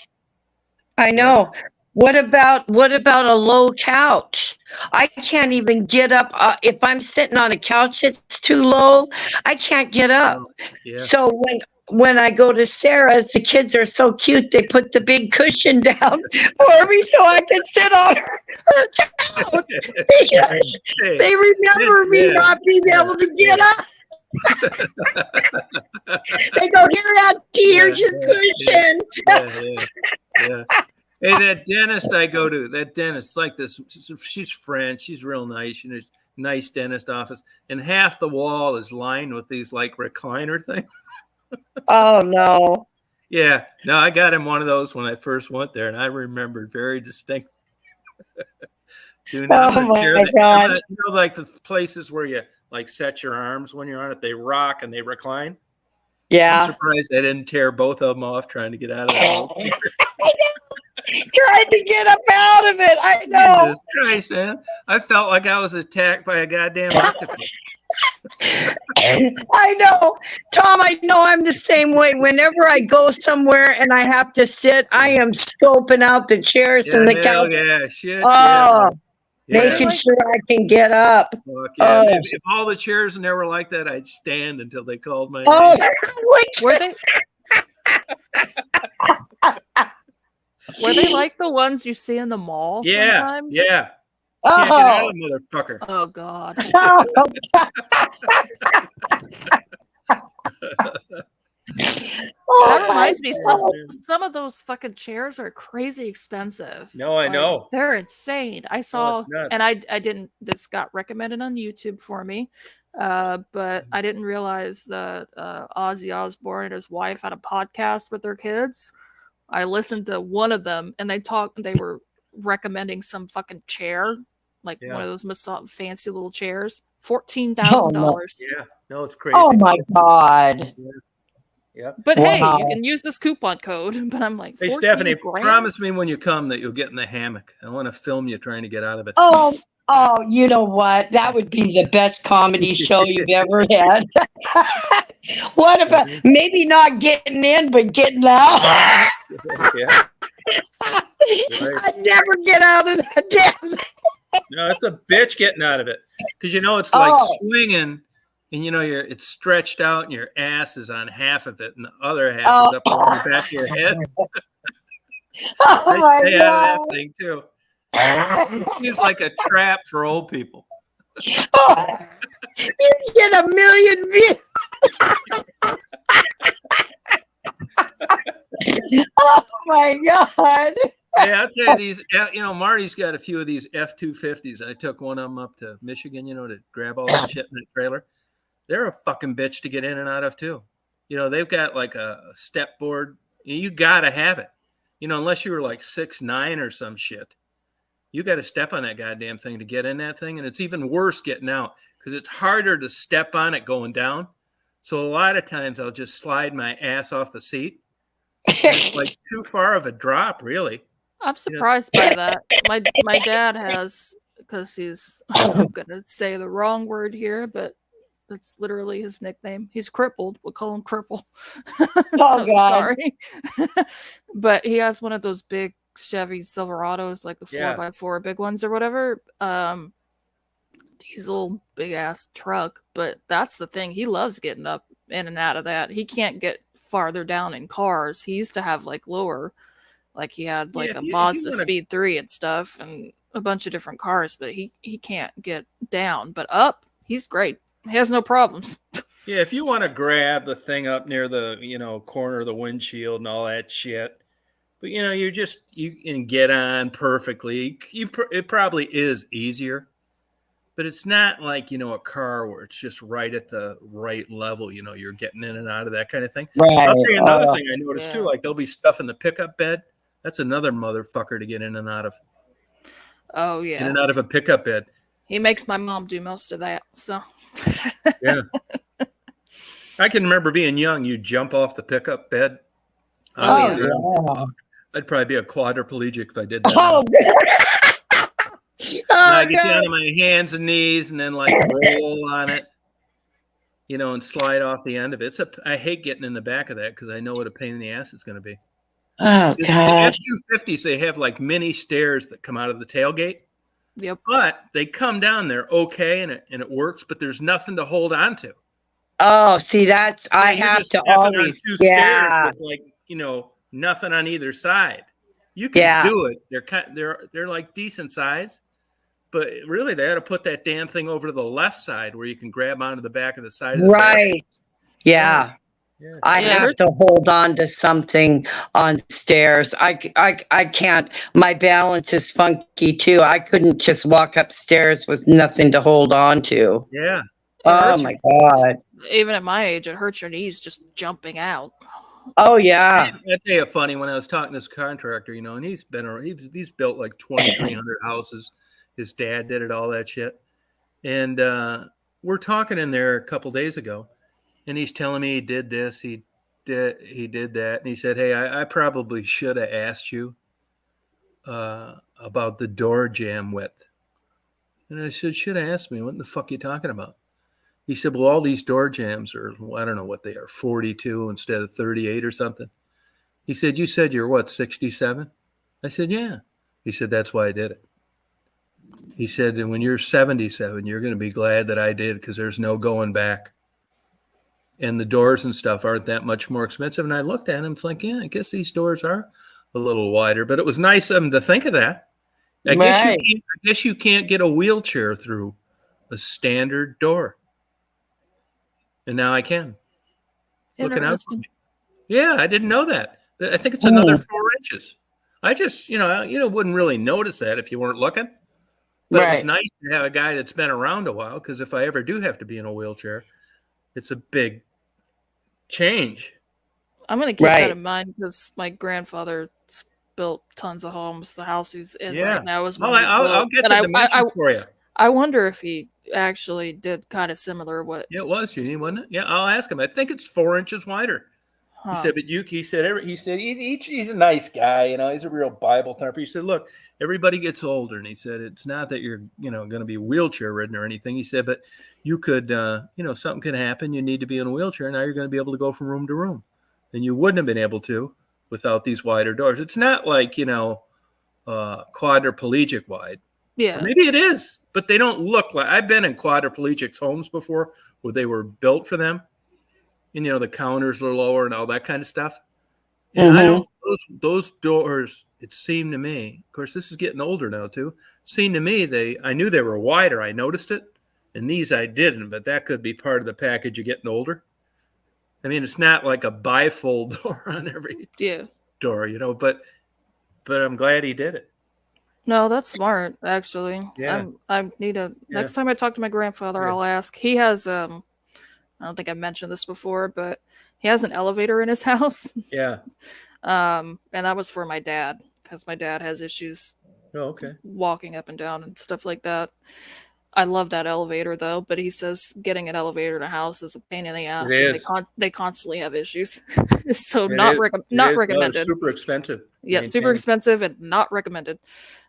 I know. What about a low couch? I can't even get up. If I'm sitting on a couch that's too low, I can't get up. So when I go to Sarah's, the kids are so cute. They put the big cushion down for me so I can sit on her couch because they remember me not being able to get up. They go, here's your cushion. Yeah. Hey, that dentist I go to, like this, she's French, she's real nice, nice dentist office, and half the wall is lined with these like recliner things. Oh, no. Yeah, no, I got him one of those when I first went there, and I remembered very distinct. Oh, my God. Like the places where you like set your arms when you're on it, they rock and they recline. Yeah. I'm surprised I didn't tear both of them off trying to get out of that. Trying to get up out of it. I know. Jesus Christ, man. I felt like I was attacked by a goddamn octopus. I know. Tom, I know I'm the same way. Whenever I go somewhere and I have to sit, I am scoping out the chairs and the couch. Yeah, shit. Oh, Yeah. making sure I can get up. Fuck yeah. Oh. If all the chairs in there were like that, I'd stand until they called my Oh, name. Were they? Were they like the ones you see in the mall sometimes? Yeah. Can't get out Oh. of the motherfucker. Oh God. Oh, That reminds me, God. some of those fucking chairs are crazy expensive. No, I know. They're insane. I saw, it's nuts. and I didn't. This got recommended on YouTube for me, but I didn't realize that Ozzy Osbourne and his wife had a podcast with their kids. I listened to one of them, and they were recommending some fucking chair, like one of those fancy little chairs, $14,000. Yeah, no, it's crazy. Oh my God. Yep. But hey, Wow. you can use this coupon code. But I'm like, Hey, 14 Stephanie, grand? promise me when you come that you'll get in the hammock. I want to film you trying to get out of it. Oh, you know what? That would be the best comedy show you've ever had. What about maybe not getting in, but getting out? Yeah. I'd never get out of that damn. No, it's a bitch getting out of it. Because, it's like swinging, and, it's stretched out, and your ass is on half of it, and the other half is up on the back of your head. Oh my Stay out of God. that thing, too. It seems like a trap for old people. Oh, you get 1 million views. Oh my God. Hey, I'll tell you these, Marty's got a few of these F-250s. I took one of them up to Michigan, to grab all that shit in the trailer. They're a fucking bitch to get in and out of, too. They've got like a step board. You got to have it. Unless you were like 6'9" or some shit. You got to step on that goddamn thing to get in that thing. And it's even worse getting out because it's harder to step on it going down. So a lot of times I'll just slide my ass off the seat. It's like too far of a drop, really. I'm surprised by that. My dad has, because he's, I'm going to say the wrong word here, but that's literally his nickname. He's crippled. We'll call him Cripple. Oh, God. Sorry. But he has one of those big Chevy Silverados, like the 4x4 big ones or whatever. Diesel, big ass truck. But that's the thing. He loves getting up in and out of that. He can't get farther down in cars. He used to have like lower, like he had like a Mazda Speed 3 and stuff and a bunch of different cars, but he can't get down. But up, he's great. He has no problems. Yeah, if you want to grab the thing up near the, corner of the windshield and all that shit, but you can get on perfectly. It probably is easier, but it's not like, a car where it's just right at the right level. You're getting in and out of that kind of thing. Right. I'll tell you another thing I noticed too, like there'll be stuff in the pickup bed. That's another motherfucker to get in and out of. Oh yeah. In and out of a pickup bed. He makes my mom do most of that. So yeah. I can remember being young. You jump off the pickup bed. I'd probably be a quadriplegic if I did that. I get down on my hands and knees and then like roll on it, and slide off the end of it. I hate getting in the back of that because I know what a pain in the ass it's going to be. Oh, God. The F-250s, they have like mini stairs that come out of the tailgate. Yep. But they come down there okay and it works, but there's nothing to hold on to. Oh, see, I have to always. Stairs with like, nothing on either side. You can do it. They're like decent size, but really they ought to put that damn thing over to the left side where you can grab onto the back of the side of the right. Yeah. I have to hold on to something on stairs. I can't. My balance is funky too. I couldn't just walk upstairs with nothing to hold on to. Yeah. Oh my God. Even at my age, it hurts your knees just jumping out. Oh yeah. I'll tell you funny, when I was talking to this contractor, and he's built like 2,300 houses. His dad did it, all that shit. And we're talking in there a couple days ago, and he's telling me he did this, he did that, and he said, "Hey, I probably should have asked you about the door jam width. And I said, should have asked me, what the fuck are you talking about? He said, well, all these door jams are, I don't know what they are, 42 instead of 38 or something. He said, you said you're what, 67? I said, yeah. He said, that's why I did it. He said, and when you're 77, you're going to be glad that I did because there's no going back. And the doors and stuff aren't that much more expensive. And I looked at him, it's like, yeah, I guess these doors are a little wider, but it was nice of him to think of that. I guess you can't get a wheelchair through a standard door. And now I can. Looking out for me. Yeah, I didn't know that. I think it's another 4 inches. I just, wouldn't really notice that if you weren't looking. But it was nice to have a guy that's been around a while, because if I ever do have to be in a wheelchair, it's a big change. I'm going to keep that in mind because my grandfather built tons of homes. The house he's in right now is one. I'll get the dimensions for you. I wonder if he actually did kind of similar. Yeah, it was, Jeannie, wasn't it? Yeah, I'll ask him. I think it's 4 inches wider. Huh. He said, but he's a nice guy. He's a real Bible thumper. He said, look, everybody gets older. And he said, it's not that you're, going to be wheelchair ridden or anything. He said, but you could, something could happen. You need to be in a wheelchair. Now you're going to be able to go from room to room. And you wouldn't have been able to without these wider doors. It's not like, quadriplegic wide. Yeah. Or maybe it is, but they don't look like. I've been in quadriplegics' homes before where they were built for them. And, the counters are lower and all that kind of stuff. And those doors, it seemed to me, of course, this is getting older now too. Seemed to me, I knew they were wider. I noticed it. And these I didn't, but that could be part of the package of getting older. I mean, it's not like a bifold door on every door, but I'm glad he did it. No, that's smart, actually. Yeah. I need to, next time I talk to my grandfather, I'll ask. He has, I don't think I mentioned this before, but he has an elevator in his house. Yeah. And that was for my dad, because my dad has issues walking up and down and stuff like that. I love that elevator, though, but he says getting an elevator in a house is a pain in the ass. And they constantly have issues. So not recommended. No, it's super expensive. Yeah, super expensive and not recommended.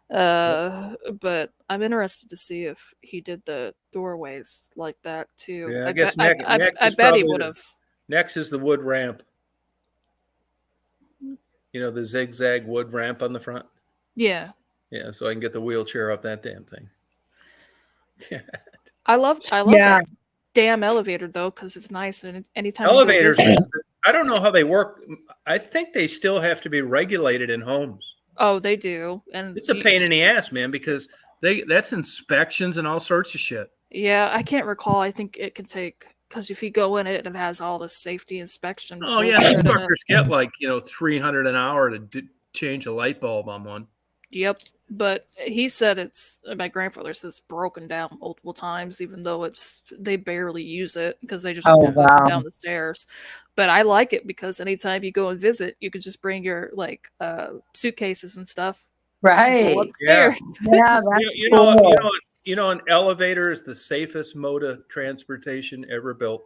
But I'm interested to see if he did the doorways like that, too. Yeah, I bet he would have. Next is the wood ramp. The zigzag wood ramp on the front. Yeah. Yeah, so I can get the wheelchair up that damn thing. I love that damn elevator though, because it's nice, and anytime elevators, I don't know how they work. I think they still have to be regulated in homes. Oh, they do, and it's a pain in the ass, man, because that's inspections and all sorts of shit. Yeah, I can't recall. I think it can take, because if you go in it, it has all the safety inspection. Oh yeah, these fuckers get like $300 an hour to change a light bulb on one. Yep. But he said my grandfather says it's broken down multiple times, even though they barely use it because they just go down the stairs. But I like it because anytime you go and visit, you can just bring your suitcases and stuff. Right. Upstairs. Yeah, that's cool. An elevator is the safest mode of transportation ever built.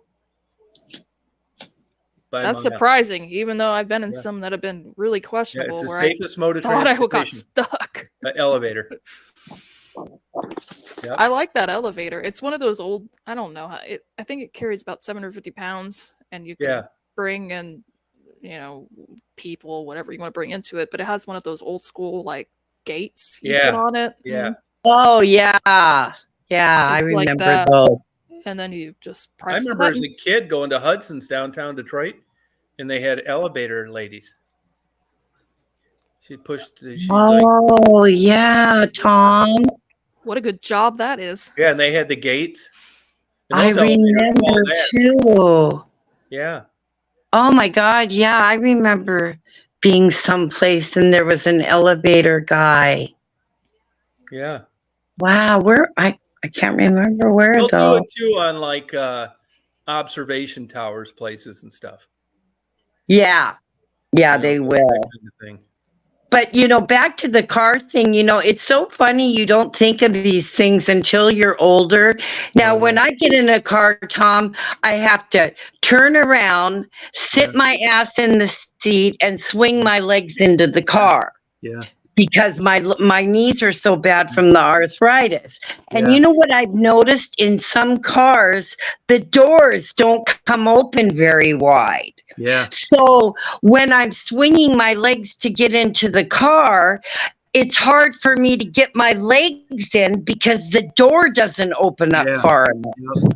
That's surprising, even though I've been in some that have been really questionable. It's the where safest mode of thought transportation. I got stuck. An elevator. Yep. I like that elevator. It's one of those old. I don't know. I think it carries about 750 pounds, and you can bring in, people, whatever you want to bring into it. But it has one of those old school gates you put on it. Yeah. Oh yeah, I remember those. And then you just press. I remember as a kid going to Hudson's downtown Detroit, and they had elevator ladies. She pushed. Yeah, Tom. What a good job that is. Yeah, and they had the gates. I remember too. Yeah. Oh my God! Yeah, I remember being someplace and there was an elevator guy. Yeah. Wow, I can't remember where They'll though. do it too on observation towers, places and stuff. Yeah, they will. Kind of But back to the car thing, it's so funny you don't think of these things until you're older. Now, when I get in a car, Tom, I have to turn around, sit my ass in the seat, and swing my legs into the car. Yeah. because my knees are so bad from the arthritis. And Yeah. you know what I've noticed in some cars, the doors don't come open very wide. Yeah. So when I'm swinging my legs to get into the car, it's hard for me to get my legs in because the door doesn't open up Yeah. far enough. Yep.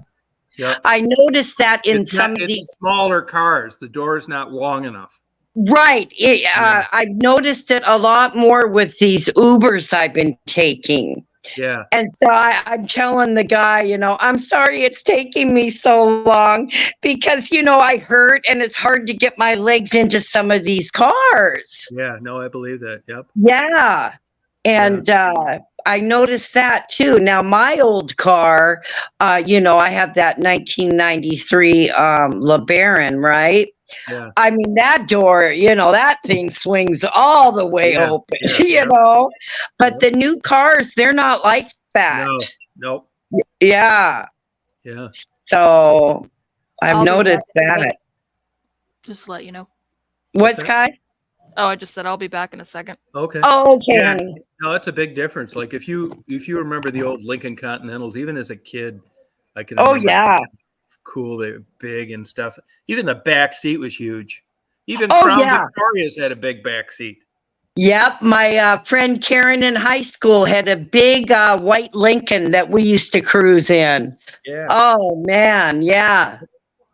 Yep. I noticed that in some of It's these. smaller cars. The door's not long enough. Right. I've noticed it a lot more with these Ubers I've been taking. Yeah. And so I'm telling the guy, I'm sorry it's taking me so long because, I hurt and it's hard to get my legs into some of these cars. Yeah. No, I believe that. Yep. Yeah. And I noticed that too. Now, my old car, I have that 1993 LeBaron, right? Yeah. I mean, that door, that thing swings all the way open, but the new cars, they're not like that. No. Nope. Yeah. Yeah. So I've I'll be noticed back. that. Just to let you know. What's that? Kai? Oh, I just said I'll be back in a second. Okay. Oh, okay, Yeah. honey. No, that's a big difference. Like if you remember the old Lincoln Continentals, even as a kid, I can Oh, remember yeah. cool, they were big and stuff. Even the back seat was huge. Even Oh, Crown yeah. Victorias had a big back seat. Yep. My friend Karen in high school had a big white Lincoln that we used to cruise in. Yeah. Oh, man. Yeah.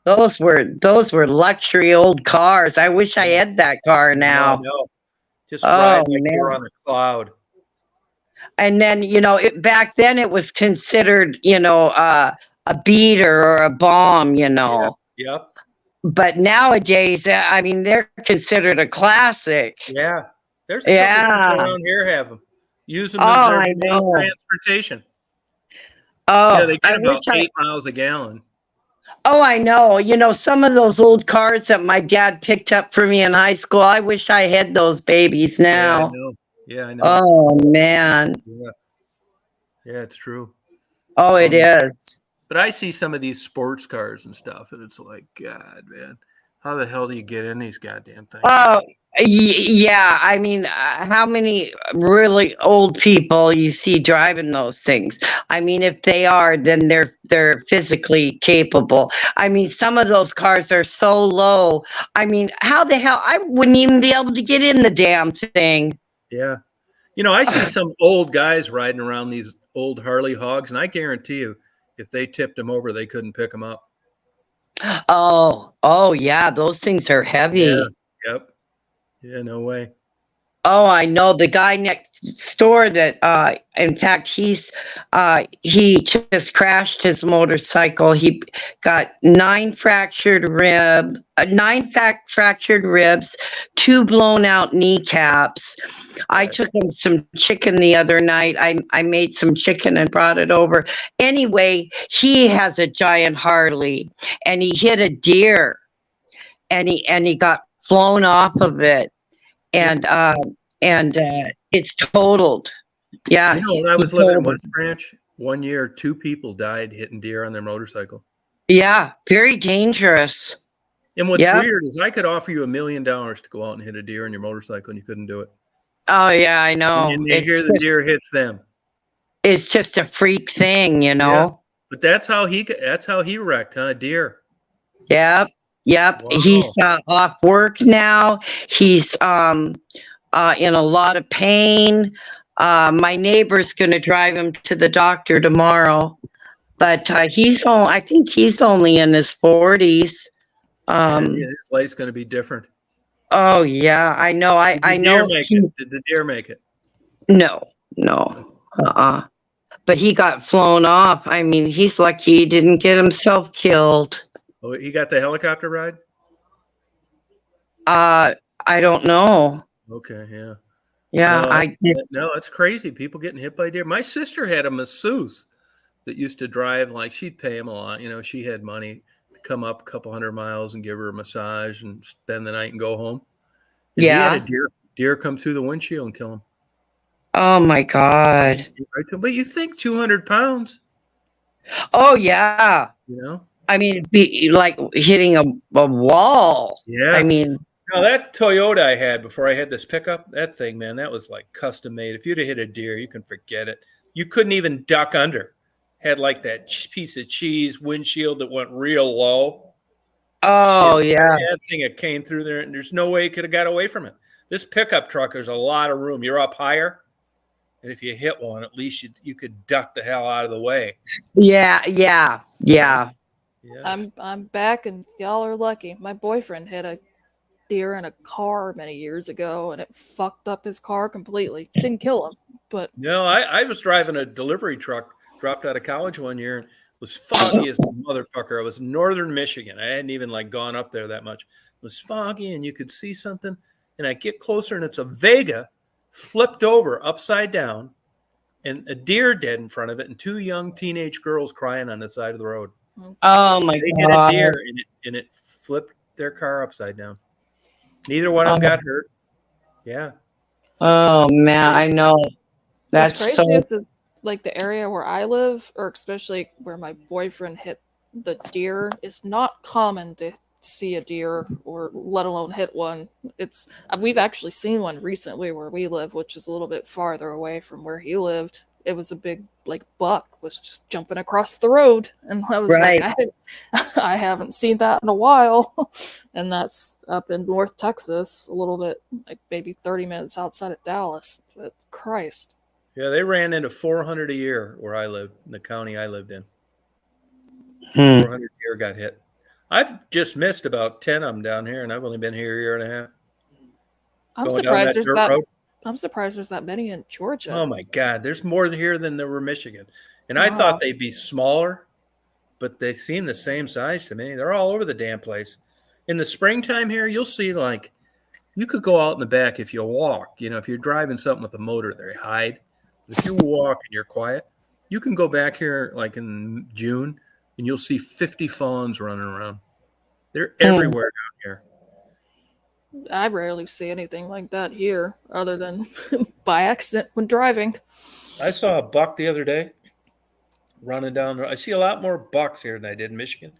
Those were luxury old cars. I wish I had that car now. No. Just ride like man. you're on a cloud. And then, back then it was considered, a beater or a bomb, Yep. But nowadays, I mean, they're considered a classic. Yeah. There's a couple people around here have them. Use them as their I main know. transportation. Oh, Yeah, they get I about wish 8 miles a gallon. Oh, I know. Some of those old cars that my dad picked up for me in high school, I wish I had those babies now. Yeah, I know. Oh, man. Yeah, it's true. Oh, it is. But I see some of these sports cars and stuff, and it's like, God, man, how the hell do you get in these goddamn things? Oh, yeah. I mean, how many really old people you see driving those things? I mean, if they are, then they're physically capable. I mean, some of those cars are so low. I mean, how the hell? I wouldn't even be able to get in the damn thing. Yeah. I see some old guys riding around these old Harley hogs, and I guarantee you, if they tipped them over, they couldn't pick them up. Oh, yeah. Those things are heavy. Yeah. Yep. Yeah, no way. Oh, I know the guy next door that, in fact, he just crashed his motorcycle. He got 9 fractured ribs, 2 blown out kneecaps. I took him some chicken the other night. I made some chicken and brought it over. Anyway, he has a giant Harley and he hit a deer and he got flown off of it. And it's totaled. Yeah. When I was living in West Branch, one year, 2 people died hitting deer on their motorcycle. Yeah, very dangerous. And what's weird is I could offer you $1 million to go out and hit a deer on your motorcycle, and you couldn't do it. Oh yeah, I know. And you hear the deer hits them. It's just a freak thing, Yeah. But that's how he wrecked, huh? Deer. Yep. Wow. He's off work now. He's in a lot of pain. My neighbor's going to drive him to the doctor tomorrow, but I think he's only in his 40s. His life's going to be different. Oh yeah, I know. I know. Did the deer make it? No. But he got flown off. I mean, he's lucky he didn't get himself killed. Oh, he got the helicopter ride? I don't know. Okay, yeah. Yeah, no, it's crazy. People getting hit by deer. My sister had a masseuse that used to drive, like she'd pay him a lot. She had money to come up a couple 100 miles and give her a massage and spend the night and go home. And he had a deer come through the windshield and kill him. Oh my God. But you think 200 pounds? Oh yeah. I mean, it'd be like hitting a wall. Yeah. I mean, Now that Toyota I had before I had this pickup, that thing, man, that was like custom made. If you'd have hit a deer, you can forget it. You couldn't even duck under. Had like that piece of cheese windshield that went real low. Oh, yeah. That thing that came through there, and there's no way it could have got away from it. This pickup truck, there's a lot of room. You're up higher, and if you hit one, at least you could duck the hell out of the way. Yeah, yeah, yeah. Yeah. I'm back, and y'all are lucky. My boyfriend hit a deer in a car many years ago, and it fucked up his car completely. Didn't kill him, but No, I was driving a delivery truck, dropped out of college one year, and was foggy as a motherfucker. I was in northern Michigan. I hadn't even like gone up there that much. It was foggy, and you could see something. And I get closer, and it's a Vega flipped over upside down, and a deer dead in front of it, and two young teenage girls crying on the side of the road. Oh my They hit a God. deer, and it flipped their car upside down. Neither one of them got hurt. Yeah. Oh man, I know. That's what's so. crazy is like the area where I live, or especially where my boyfriend hit the deer, is not common to see a deer or let alone hit one. It's we've actually seen one recently where we live, which is a little bit farther away from where he lived. It was a big like buck was just jumping across the road, and I was Right. like, I haven't seen that in a while. And that's up in North Texas, a little bit like maybe 30 minutes outside of Dallas. But Christ. Yeah, they ran into 400 a year where I lived, in the county I lived in. 400 a year got hit. I've just missed about 10 of them down here, and I've only been here a year and a half. I'm Going down surprised that there's dirt that. road. I'm surprised there's that many in Georgia. Oh my God, there's more here than there were Michigan. And I Wow. thought they'd be smaller, but they seem the same size to me. They're all over the damn place. In the springtime here, you'll see like you could go out in the back if you walk. You know, if you're driving something with a motor, they hide. If you walk and you're quiet, you can go back here like in June and you'll see 50 fawns running around. They're everywhere down here. I rarely see anything like that here, other than by accident when driving. I saw a buck the other day running down the road. I see a lot more bucks here than I did in Michigan.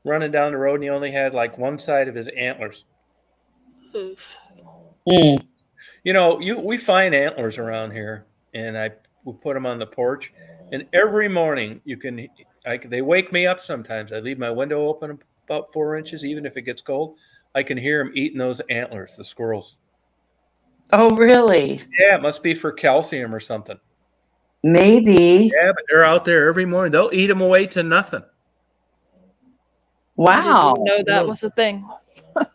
Running down the road, and he only had like one side of his antlers. Oof. You know, we find antlers around here, and we put them on the porch. And every morning, they wake me up sometimes. I leave my window open about 4 inches, even if it gets cold. I can hear them eating those antlers, the squirrels. Oh, really? Yeah, it must be for calcium or something. Maybe. Yeah, but they're out there every morning. They'll eat them away to nothing. Wow. I didn't know that was a thing.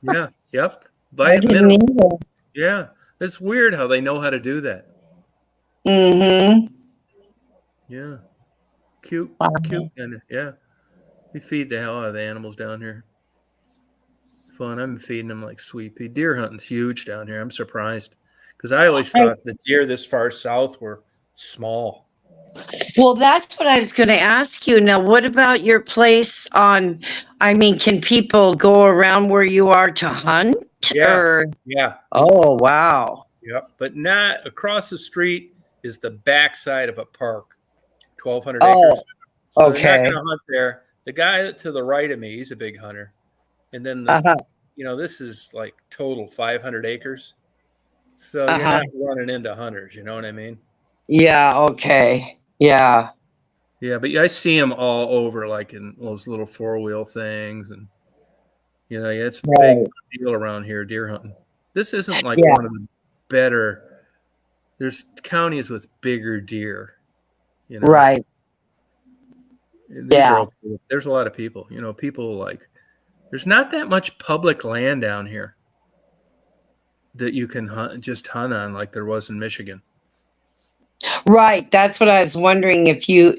Yeah, yep. I didn't Vitamin. either. Yeah, it's weird how they know how to do that. Mm-hmm. Yeah, cute, Wow. cute, and yeah, we feed the hell out of the animals down here. Fun. I'm feeding them like sweet pea. Deer hunting's huge down here. I'm surprised because I always thought the deer this far south were small. Well, that's what I was going to ask you. Now, what about your place can people go around where you are to hunt? Yeah, yeah, Oh, wow. yep. But not across the street is the backside of a park, 1,200 Oh, acres. So okay. they're not going to hunt there. The guy to the right of me, he's a big hunter, and then this is like total 500 acres. So you're not running into hunters. You know what I mean? Yeah. Okay. Yeah. Yeah, but I see them all over, like in those little 4-wheel things, and it's a big deal around here, deer hunting. This isn't like one of the better. There's counties with bigger deer, Right. These are okay. There's a lot of people. People like. There's not that much public land down here that you can hunt on like there was in Michigan. Right. That's what I was wondering if you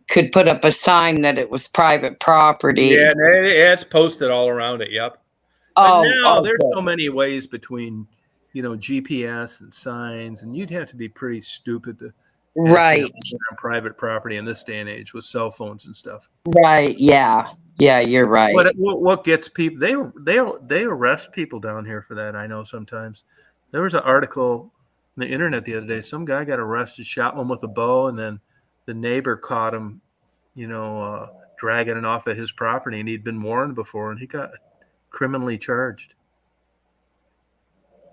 could put up a sign that it was private property. Yeah, it's posted all around it. Yep. But now there's so many ways between, GPS and signs, and you'd have to be pretty stupid to right on private property in this day and age with cell phones and stuff. Right. Yeah. Yeah, you're right. But what gets people? They arrest people down here for that. I know sometimes. There was an article on the internet the other day. Some guy got arrested, shot one with a bow, and then the neighbor caught him, dragging it off of his property, and he'd been warned before, and he got criminally charged.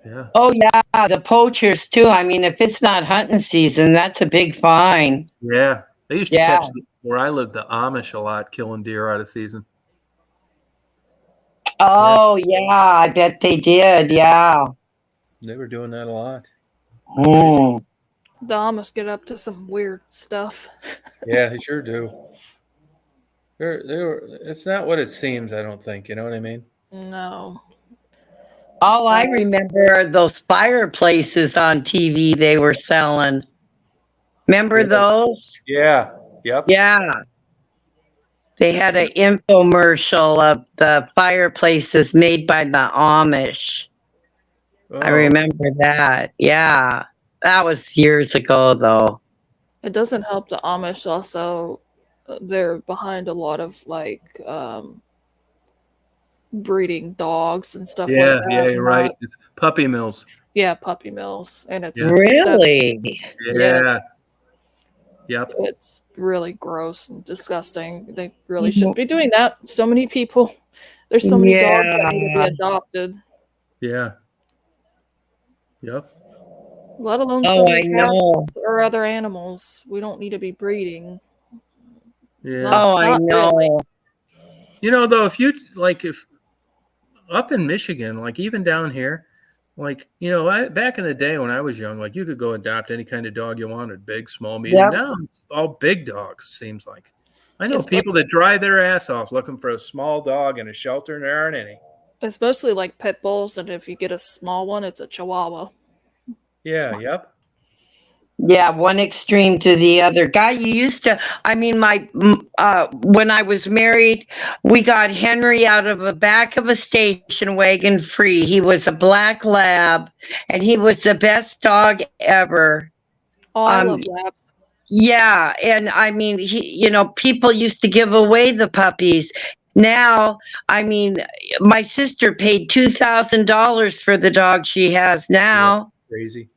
Yeah. Oh yeah, the poachers too. I mean, if it's not hunting season, that's a big fine. Yeah. They used to Yeah. catch, where I lived, the Amish a lot, killing deer out of season. Oh yeah, I bet they did. Yeah. They were doing that a lot. Mm. The Amish get up to some weird stuff. Yeah, they sure do. It's not what it seems, I don't think. You know what I mean? No. All I remember are those fireplaces on TV they were selling. Remember those? Yeah. Yep. Yeah. They had an infomercial of the fireplaces made by the Amish. Oh. I remember that. Yeah. That was years ago, though. It doesn't help the Amish also. They're behind a lot of breeding dogs and stuff like that. Yeah, you're right. It's puppy mills. Yeah, puppy mills. And it's Really? Yeah. Yep. It's really gross and disgusting. They really shouldn't be doing that. So many people, there's so many dogs that need to be adopted. Yeah. Yep. Let alone so many cats or other animals. We don't need to be breeding. Yeah. I know. Really. You know, though, if up in Michigan, like even down here, like, you know, back in the day when I was young, like you could go adopt any kind of dog you wanted, big, small, medium. Now it's all big dogs, seems like. I know people that drive their ass off looking for a small dog in a shelter, and there aren't any. It's mostly like pit bulls, and if you get a small one, it's a Chihuahua. Yeah, yep. Yeah, one extreme to the other. Guy, you used to, I mean, when I was married, we got Henry out of the back of a station wagon free. He was a black lab, and he was the best dog ever. Oh, I love labs. Yeah, and I mean, people used to give away the puppies. Now, I mean, my sister paid $2,000 for the dog she has now. That's crazy.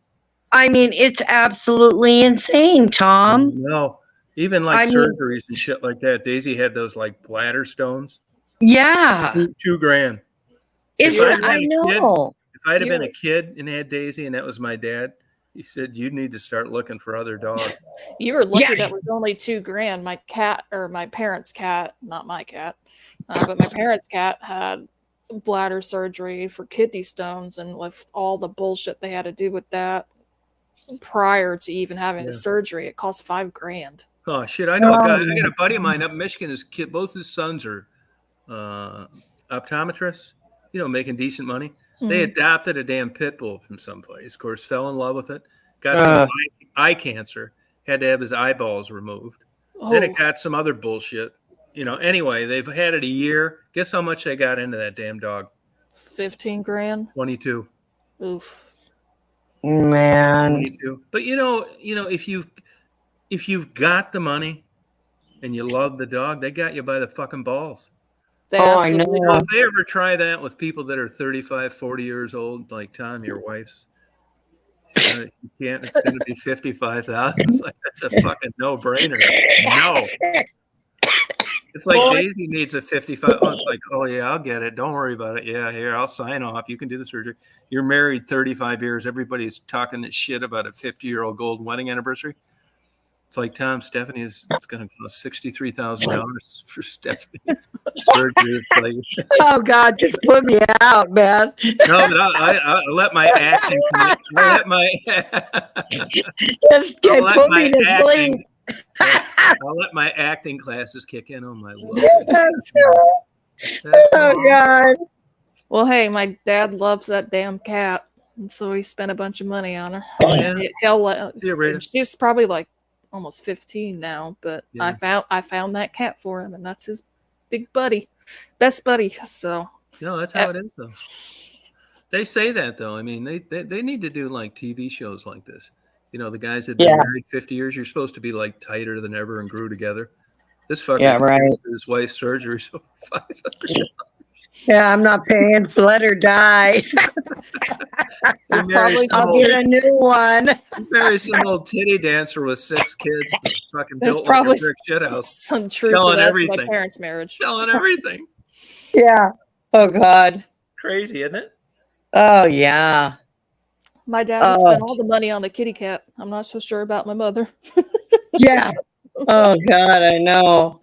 I mean, it's absolutely insane, Tom. No, even like surgeries and shit like that. Daisy had those like bladder stones. Yeah, $2,000. I know. If I'd have been a kid and had Daisy, and that was my dad, he said you need to start looking for other dogs. You were lucky that was only $2,000. My cat, or my parents' cat, not my cat, but my parents' cat had bladder surgery for kidney stones, and with all the bullshit they had to do with that. Prior to even having the surgery, it cost $5,000. Oh shit! I know a guy. I got a buddy of mine up in Michigan. His kid, both his sons are optometrists. You know, making decent money. Mm-hmm. They adopted a damn pit bull from someplace. Of course, fell in love with it. Got some eye cancer. Had to have his eyeballs removed. Then it got some other bullshit. You know. Anyway, they've had it a year. Guess how much they got into that damn dog? $15,000. 22. Oof. Man. 22. But you know, if you've got the money and you love the dog, they got you by the fucking balls. I know. If they ever try that with people that are 35, 40 years old, like Tom, your wife's, if you can't, it's going to be $55,000. It's like, that's a fucking no-brainer. No. It's like Daisy needs a 55. Oh, it's like, oh yeah, I'll get it. Don't worry about it. Yeah, here, I'll sign off. You can do the surgery. You're married 35 years. Everybody's talking this shit about a 50-year-old gold wedding anniversary. It's like, Tom, Stephanie it's going to cost $63,000 for Stephanie surgery. Like, oh God, just put me out, man. No, but I let my acting. I'll let my acting classes kick in on my love. Oh God. Well, hey, my dad loves that damn cat, and so he spent a bunch of money on her. Oh, yeah. She's probably like almost 15 now, but yeah. I found that cat for him, and that's his big buddy, best buddy. So no, that's how it is, though. They say that, though. I mean, they need to do like TV shows like this. You know, the guys that have been married 50 years, you're supposed to be like tighter than ever and grew together. This fucking his wife's surgery, so $500. Yeah, I'm not paying for let her die. I'll get a new one. Marry some old titty dancer with 6 kids. That fucking There's built probably like a brick shit house. some truth to that. My parents' marriage. Selling everything. Yeah. Oh God. Crazy, isn't it? Oh yeah. My dad would spend all the money on the kitty cat. I'm not so sure about my mother. Yeah. Oh God, I know.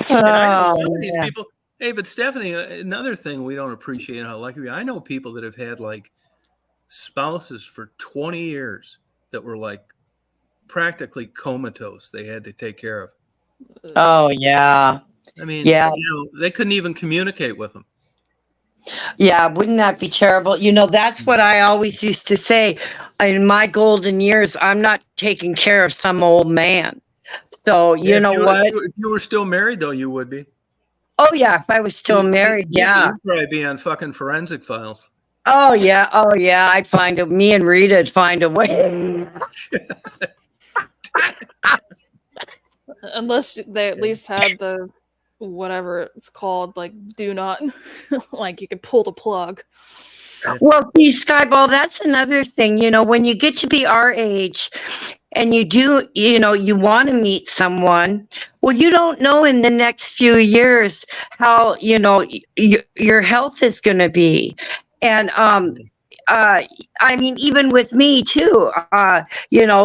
And I know Oh, some of these yeah. people. Hey, but Stephanie, another thing we don't appreciate how lucky we are. I know people that have had like spouses for 20 years that were like practically comatose. They had to take care of. Oh yeah. I mean, Yeah. they couldn't even communicate with them. Yeah, wouldn't that be terrible? That's what I always used to say. In my golden years, I'm not taking care of some old man. So you know what? If you were still married, though, you would be. Oh yeah, if I was still married, yeah. You'd probably be on fucking forensic files. Oh yeah, I'd find it. Me and Reta'd find a way. Unless they at least had the whatever it's called, like do not, like you could pull the plug. Well, see, Skyball, that's another thing. When you get to be our age and you do, you want to meet someone, well, you don't know in the next few years how, your health is going to be. And, I mean, even with me too,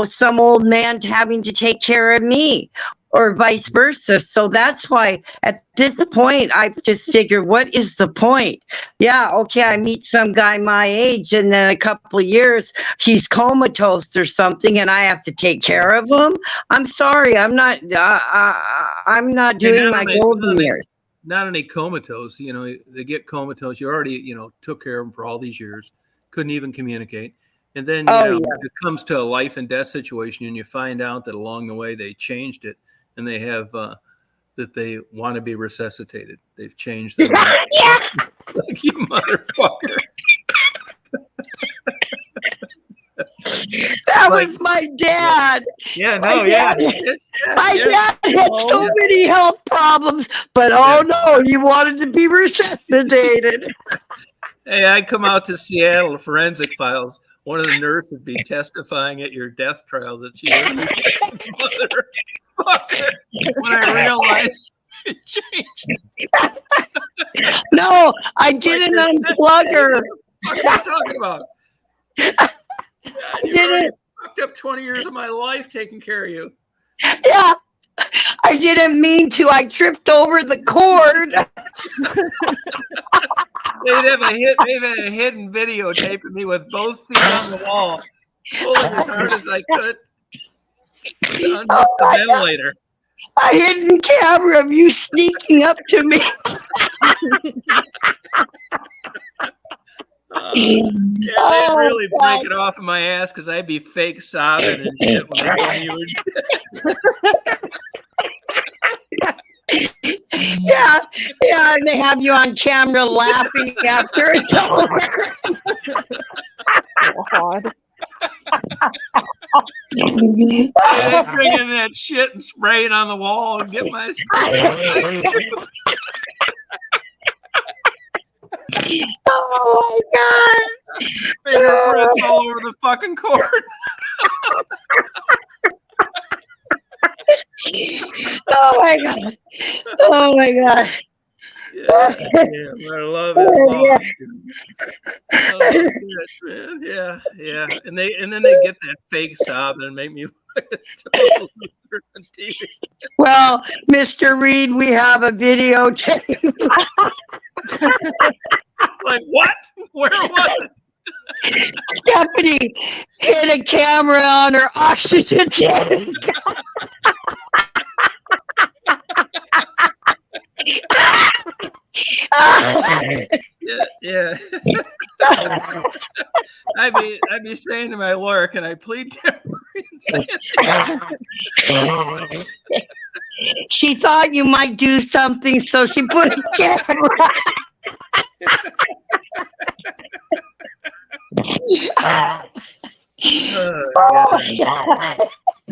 some old man having to take care of me or vice versa. So that's why at this point, I just figure, what is the point? Yeah, okay, I meet some guy my age and then a couple of years, he's comatose or something and I have to take care of him. I'm sorry, I'm not doing my golden years. Not only comatose, they get comatose. You already, took care of them for all these years. Couldn't even communicate. And then, it comes to a life and death situation and you find out that along the way they changed it and they have that they want to be resuscitated. They've changed their life. Yeah. Like, you motherfucker. That was my dad. Yeah, no, yeah. My dad had so many health problems, but no, he wanted to be resuscitated. Hey, I come out to Seattle, forensic files. One of the nurses would be testifying at your death trial that she was motherfucker. When I realized it changed. No, I didn't unplug her. What are you talking about? You already fucked up 20 years of my life taking care of you. Yeah. I didn't mean to. I tripped over the cord. They'd have a hidden videotape of me with both feet on the wall, pulling as hard as I could underneath the ventilator. A hidden camera of you sneaking up to me. They'd really break it off of my ass because I'd be fake sobbing and shit when they told me you were Yeah, and they have you on camera laughing after it's over. God. I'd bring in that shit and spray it on the wall and get my Oh my God. fingerprints all over the fucking cord. Oh my God. Oh my God. Yeah, my love is lost. Oh, man. Yeah. And then they get that fake sob and make me totally on TV. Well, Mr. Reed, we have a videotape. Like, what? Where was it? Stephanie hit a camera on her oxygen tank. Yeah. I'd be saying to my lawyer, can I plead She thought you might do something, so she put a camera.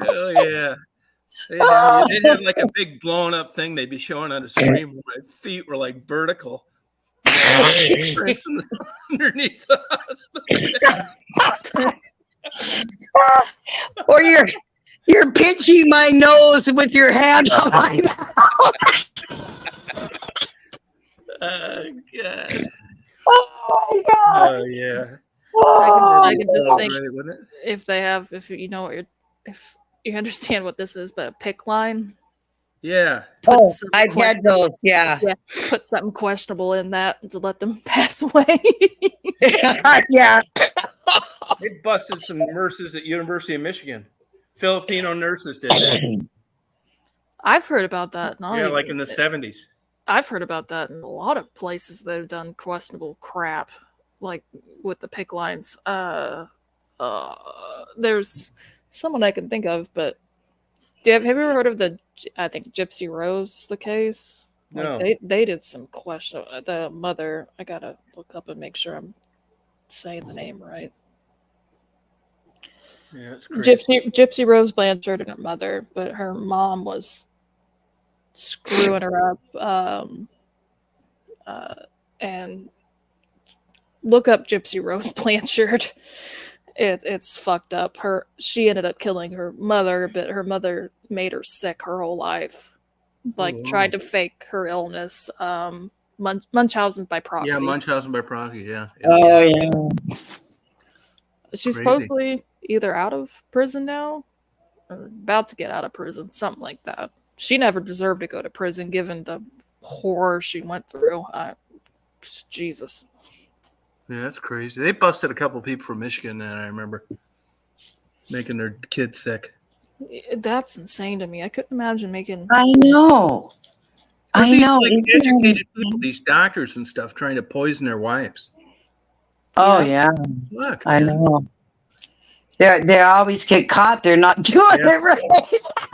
Oh yeah. They'd have like a big blown up thing they'd be showing on the screen where my feet were like vertical. Prints underneath the hospital. Or you're pinching my nose with your hand on my mouth. God. Oh my god. Oh yeah. I can just That's think right, wouldn't it? if you know what if you understand what this is, but a pick line. Yeah. Put Oh, some I've had those. Yeah. yeah, put something questionable in that to let them pass away. Yeah. They busted some nurses at University of Michigan. Filipino nurses did that. I've heard about that. Yeah, like in the 70s. I've heard about that in a lot of places that have done questionable crap, like with the pick lines. There's someone I can think of, but have you ever heard of I think Gypsy Rose, the case? Like No. they did some question. The mother, I gotta look up and make sure I'm saying the name right. Yeah, it's crazy. Gypsy Rose Blanchard and her mother, but her mom was screwing her up. And look up Gypsy Rose Blanchard. It's fucked up. She ended up killing her mother, but her mother made her sick her whole life. Like tried to fake her illness. Munchausen by proxy. Yeah, Munchausen by proxy. Yeah. Oh yeah. She's supposedly either out of prison now or about to get out of prison, something like that. She never deserved to go to prison given the horror she went through. Jesus. Yeah, that's crazy. They busted a couple people from Michigan, and I remember making their kids sick. That's insane to me. I couldn't imagine making. I know. But I these know. like educated people, these doctors and stuff, trying to poison their wives. Oh yeah. Look, I know. They always get caught. They're not doing it right.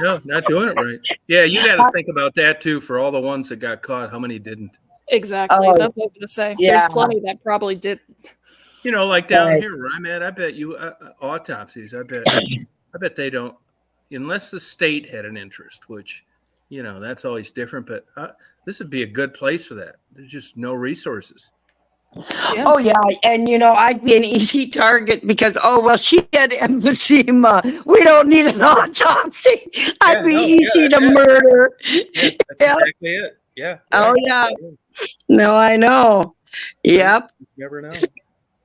No, not doing it right. Yeah, you got to think about that too. For all the ones that got caught, how many didn't? Exactly. That's what I was going to say. Yeah. There's plenty that probably didn't. You know, like down here where I'm at, I bet you autopsies. I bet they don't, unless the state had an interest, which, you know, that's always different. But this would be a good place for that. There's just no resources. Yeah. Oh yeah, and you know I'd be an easy target because she had emphysema. We don't need an autopsy. I'd be easy to murder. Yeah, that's exactly it. Yeah. Oh yeah. No, I know. Yep. You never know.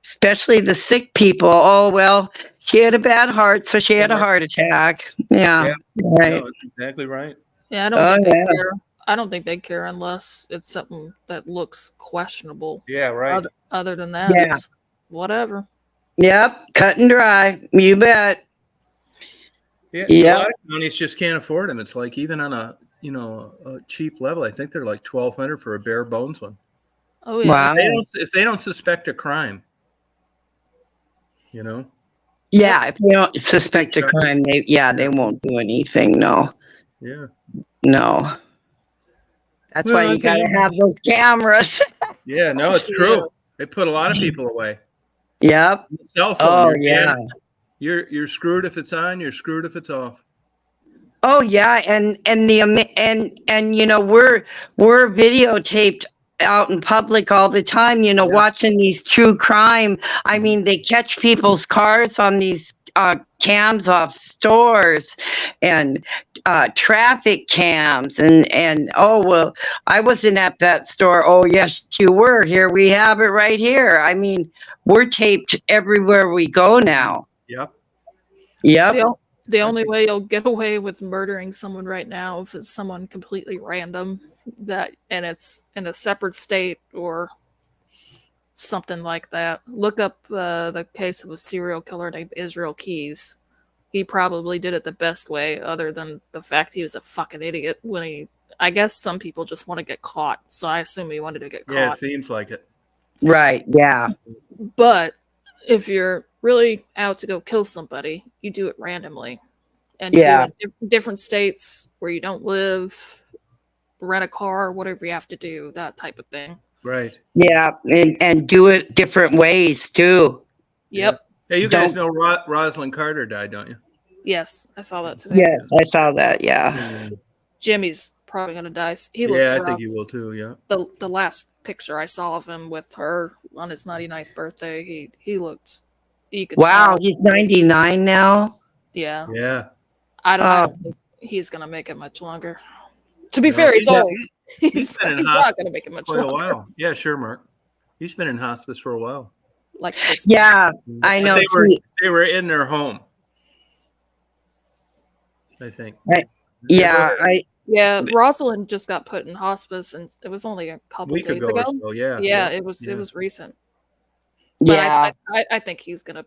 Especially the sick people. Oh well, she had a bad heart, so she had a heart attack. Yeah. Right. No, that's exactly right. Yeah, I don't think they care unless it's something that looks questionable. Yeah, right. Other than that, it's whatever. Yep, cut and dry. You bet. Yeah, a lot of counties just can't afford them. It's like even on a cheap level, I think they're like $1,200 for a bare bones one. Oh yeah. Wow. If they don't suspect a crime, you know. Yeah, if they don't suspect a crime, they won't do anything. No. Yeah. No. That's why you got to have those cameras. Yeah, no, it's true. They put a lot of people away. Yep. Cell phone. Yeah. You're screwed if it's on. You're screwed if it's off. Oh yeah, and you know we're videotaped out in public all the time. You know, watching these true crime. I mean, they catch people's cars on these cams off stores and traffic cams and oh well, I wasn't at that store. Oh yes, you were. Here we have it right here. I mean, we're taped everywhere we go now. Yep. The only way you'll get away with murdering someone right now if it's someone completely random and it's in a separate state or something like that. Look up the case of a serial killer named Israel Keys. He probably did it the best way, other than the fact he was a fucking idiot I guess some people just want to get caught, so I assume he wanted to get caught. Yeah, it seems like it. Right, yeah. But if you're really out to go kill somebody, you do it randomly. And you do it in different states where you don't live, rent a car, whatever you have to do, that type of thing. Right. Yeah, and do it different ways too. Yep. Hey, you guys know Rosalind Carter died, don't you? Yes, I saw that today. Yes, I saw that. Yeah. Jimmy's probably gonna die. He looked I rough. think he will too. Yeah. The last picture I saw of him with her on his 99th birthday, he looked. You could tell. He's 99 now. Yeah. Yeah. I don't think he's gonna make it much longer. To be fair, he's old. He's not gonna make it much quite longer. a while. Yeah, sure, Mark. He's been in hospice for a while. Like 6 months. Yeah, I know. They were in their home, I think. Right. Yeah, Yeah, Rosalind just got put in hospice, and it was only a couple Week days ago ago. or so, yeah. Yeah, it was recent. But yeah. I think he's gonna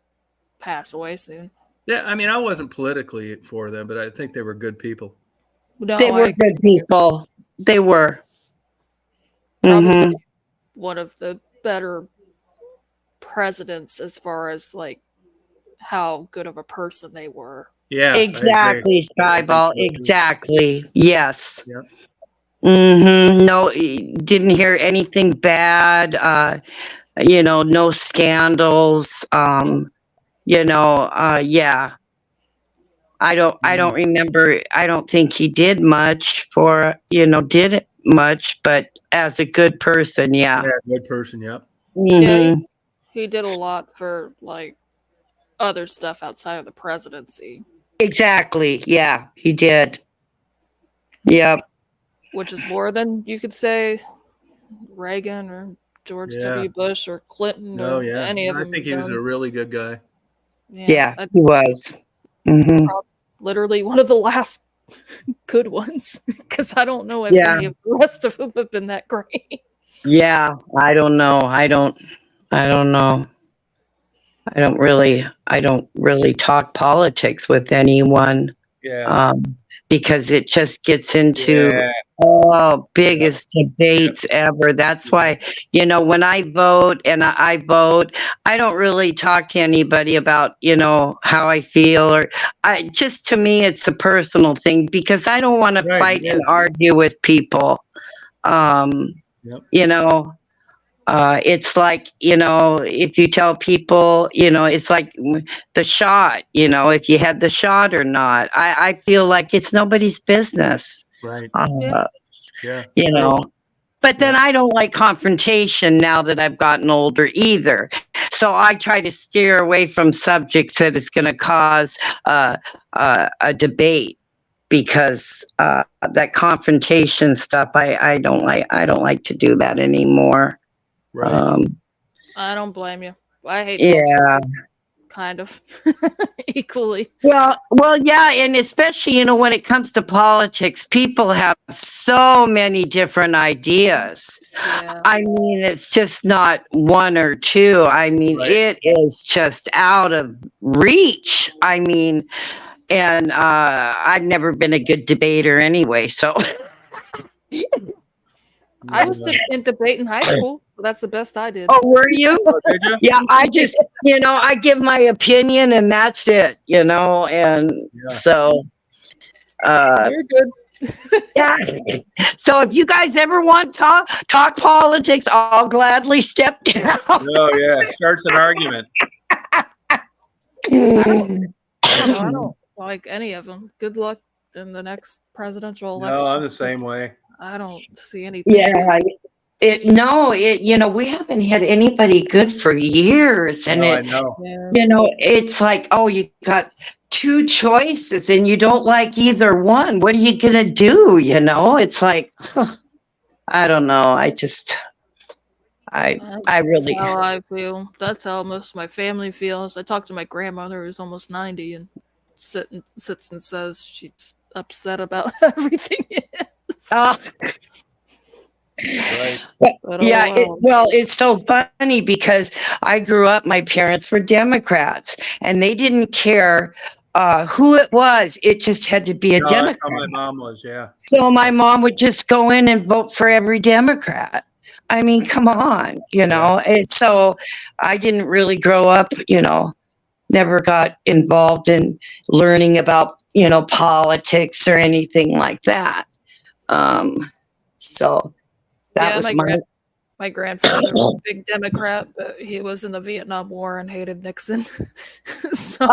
pass away soon. Yeah, I mean, I wasn't politically for them, but I think they were good people. No, They were good people. They were. Probably one of the better presidents as far as like how good of a person they were. Yeah, Exactly, Skyball. Exactly. Yes. Yeah. No, didn't hear anything bad. No scandals. Yeah. I don't remember. I don't think he did much but as a good person, yeah. Yeah, good person, yeah. Mm-hmm. Yeah, he did a lot for like other stuff outside of the presidency. Exactly. Yeah, he did. Yep. Which is more than you could say Reagan or George W. Bush or Clinton or any of them. I think he was a really good guy. Yeah, he was. Mm-hmm. Literally one of the last good ones, because I don't know if any of the rest of them have been that great. Yeah, I don't know. I don't know. I don't really talk politics with anyone. Yeah. Because it just gets into biggest debates ever. That's why, when I vote and I vote, I don't really talk to anybody about, how I feel to me, it's a personal thing because I don't want to fight and argue with people. It's like, if you tell people, it's like the shot, if you had the shot or not. I feel like it's nobody's business. Right. But then I don't like confrontation now that I've gotten older either. So I try to steer away from subjects that it's going to cause a debate. Because that confrontation stuff, I don't like to do that anymore. Right. I don't blame you. I hate both sides, kind of equally. Well, yeah, and especially when it comes to politics, people have so many different ideas. Yeah. I mean, it's just not one or two. I mean, it is just out of reach. I mean, and I've never been a good debater anyway, so. I was in debate in high school. That's the best I did. Oh, were you? Yeah, I just, I give my opinion and that's it, and so. You're good. Yeah. So if you guys ever want to talk politics, I'll gladly step down. Oh, yeah. Starts an argument. I don't like any of them. Good luck in the next presidential election. No, I'm the same way. I don't see anything. Yeah. We haven't had anybody good for years. And I know. It's like, oh, you got two choices and you don't like either one. What are you going to do? It's like, I don't know. I really. That's how I feel. That's how most of my family feels. I talk to my grandmother who's almost 90 and sits and says she's upset about everything. Right. Yeah, it's so funny because I grew up, my parents were Democrats and they didn't care who it was. It just had to be a Democrat. That's how my mom was, yeah. So my mom would just go in and vote for every Democrat. I mean, come on, And so I didn't really grow up, never got involved in learning about, politics or anything like that. So that was my grandfather was a big Democrat, but he was in the Vietnam War and hated Nixon. So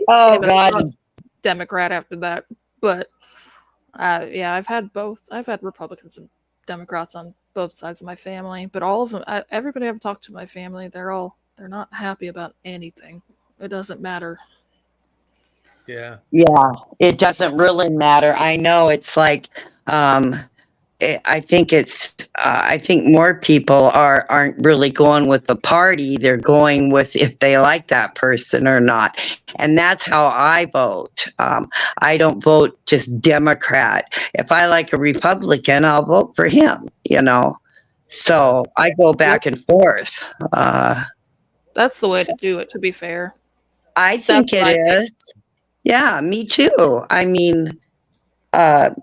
God, Democrat after that. But I've had both. I've had Republicans and Democrats on both sides of my family, but all of them, everybody I've talked to in my family, they're not happy about anything. It doesn't matter. Yeah, it doesn't really matter. I know it's like I think I think more people aren't really going with the party. They're going with if they like that person or not. And that's how I vote. I don't vote just Democrat. If I like a Republican, I'll vote for him, So I go back and forth. That's the way to do it, to be fair. I think it is. Yeah, me too. I mean, God,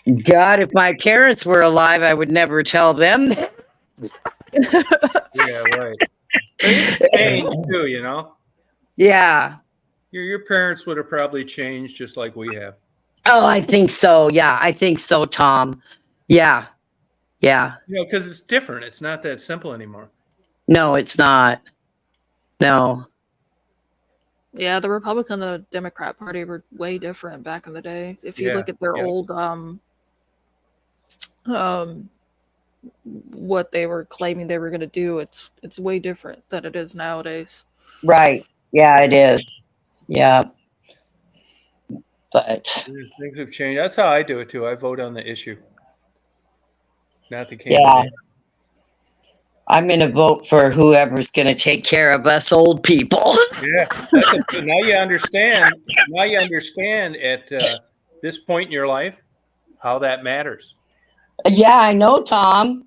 if my parents were alive, I would never tell them that. Yeah, right. Things change too, Yeah. Your parents would have probably changed just like we have. Oh, I think so. Yeah, I think so, Tom. Yeah. Yeah. Because it's different. It's not that simple anymore. No, it's not. No. Yeah, the Republican and the Democrat Party were way different back in the day. If you look at their old what they were claiming they were going to do, it's way different than it is nowadays. Right. Yeah, it is. Yeah. But things have changed. That's how I do it too. I vote on the issue, not the candidate. Yeah. I'm going to vote for whoever's going to take care of us old people. Yeah. Now you understand. Now you understand at this point in your life how that matters. Yeah, I know, Tom.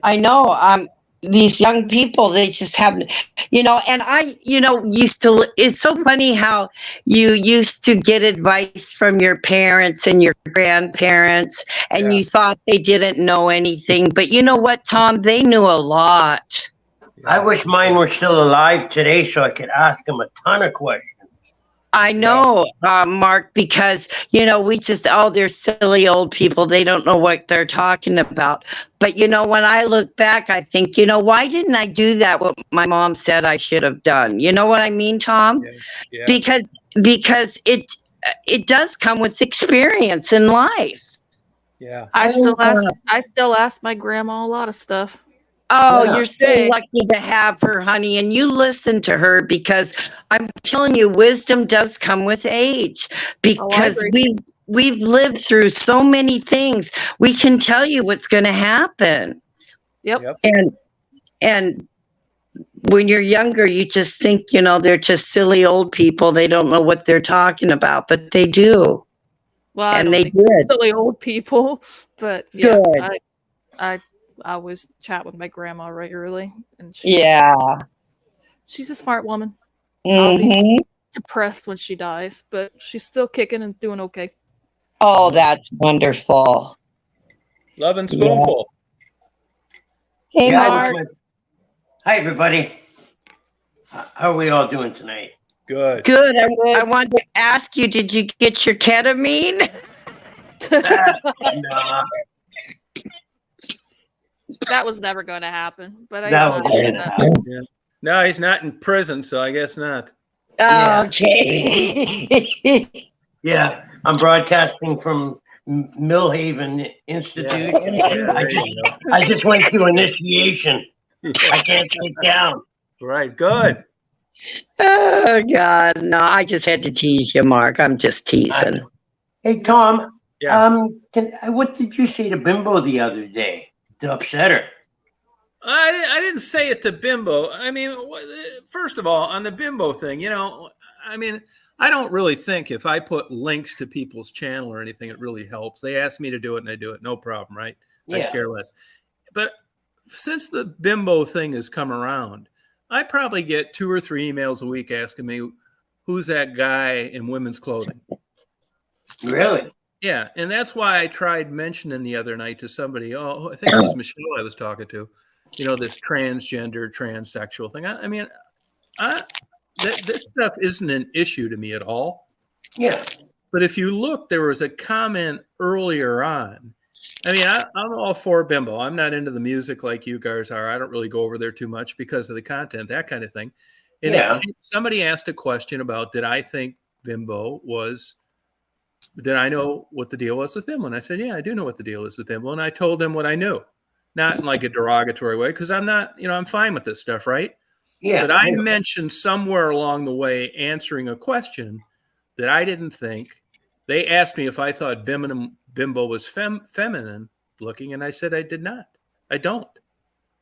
I know. These young people, they just have, and I, used to, it's so funny how you used to get advice from your parents and your grandparents, and you thought they didn't know anything. But you know what, Tom? They knew a lot. I wish mine were still alive today so I could ask them a ton of questions. I know, Mark, because, we just, they're silly old people. They don't know what they're talking about. But, when I look back, I think, why didn't I do that? What my mom said I should have done. You know what I mean, Tom? Yeah. Because it does come with experience in life. Yeah. I still ask my grandma a lot of stuff. Oh, you're so lucky to have her, honey. And you listen to her because I'm telling you, wisdom does come with age because we've lived through so many things. We can tell you what's going to happen. Yep. And when you're younger, you just think, they're just silly old people. They don't know what they're talking about, but they do. Well, and I they did. Silly old people, but yeah, I always chat with my grandma regularly, and she's a smart woman. I'll be depressed when she dies, but she's still kicking and doing okay. Oh, that's wonderful. Love and spoonful. Hey, Mark. Hi, everybody. How are we all doing tonight? Good. Good. I wanted to ask you, did you get your ketamine? Nah. That was never going to happen. But No, he's not in prison, so I guess not. Okay. Yeah, I'm broadcasting from Millhaven Institute. Yeah. I just went through initiation. I can't take down. Right. Good. Oh, God. No, I just had to tease you, Mark. I'm just teasing. Hey, Tom. Yeah. What did you say to Bimbo the other day to upset her? I didn't say it to Bimbo. I mean, first of all, on the Bimbo thing, I don't really think if I put links to people's channel or anything, it really helps. They ask me to do it and I do it. No problem, right? Yeah. I care less. But since the Bimbo thing has come around, I probably get 2 or 3 emails a week asking me, who's that guy in women's clothing? Really? Yeah. And that's why I tried mentioning the other night to somebody, I think it was Michelle I was talking to, this transgender, transsexual thing. This stuff isn't an issue to me at all. Yeah. But if you look, there was a comment earlier on. I'm all for Bimbo. I'm not into the music like you guys are. I don't really go over there too much because of the content, that kind of thing. And somebody asked a question about, did I know what the deal was with Bimbo? And I said, yeah, I do know what the deal is with Bimbo. And I told them what I knew, not in like a derogatory way, because I'm not, I'm fine with this stuff, right? Yeah. But I mentioned somewhere along the way answering a question that I didn't think. They asked me if I thought Bimbo was feminine, looking, and I said I did not. I don't.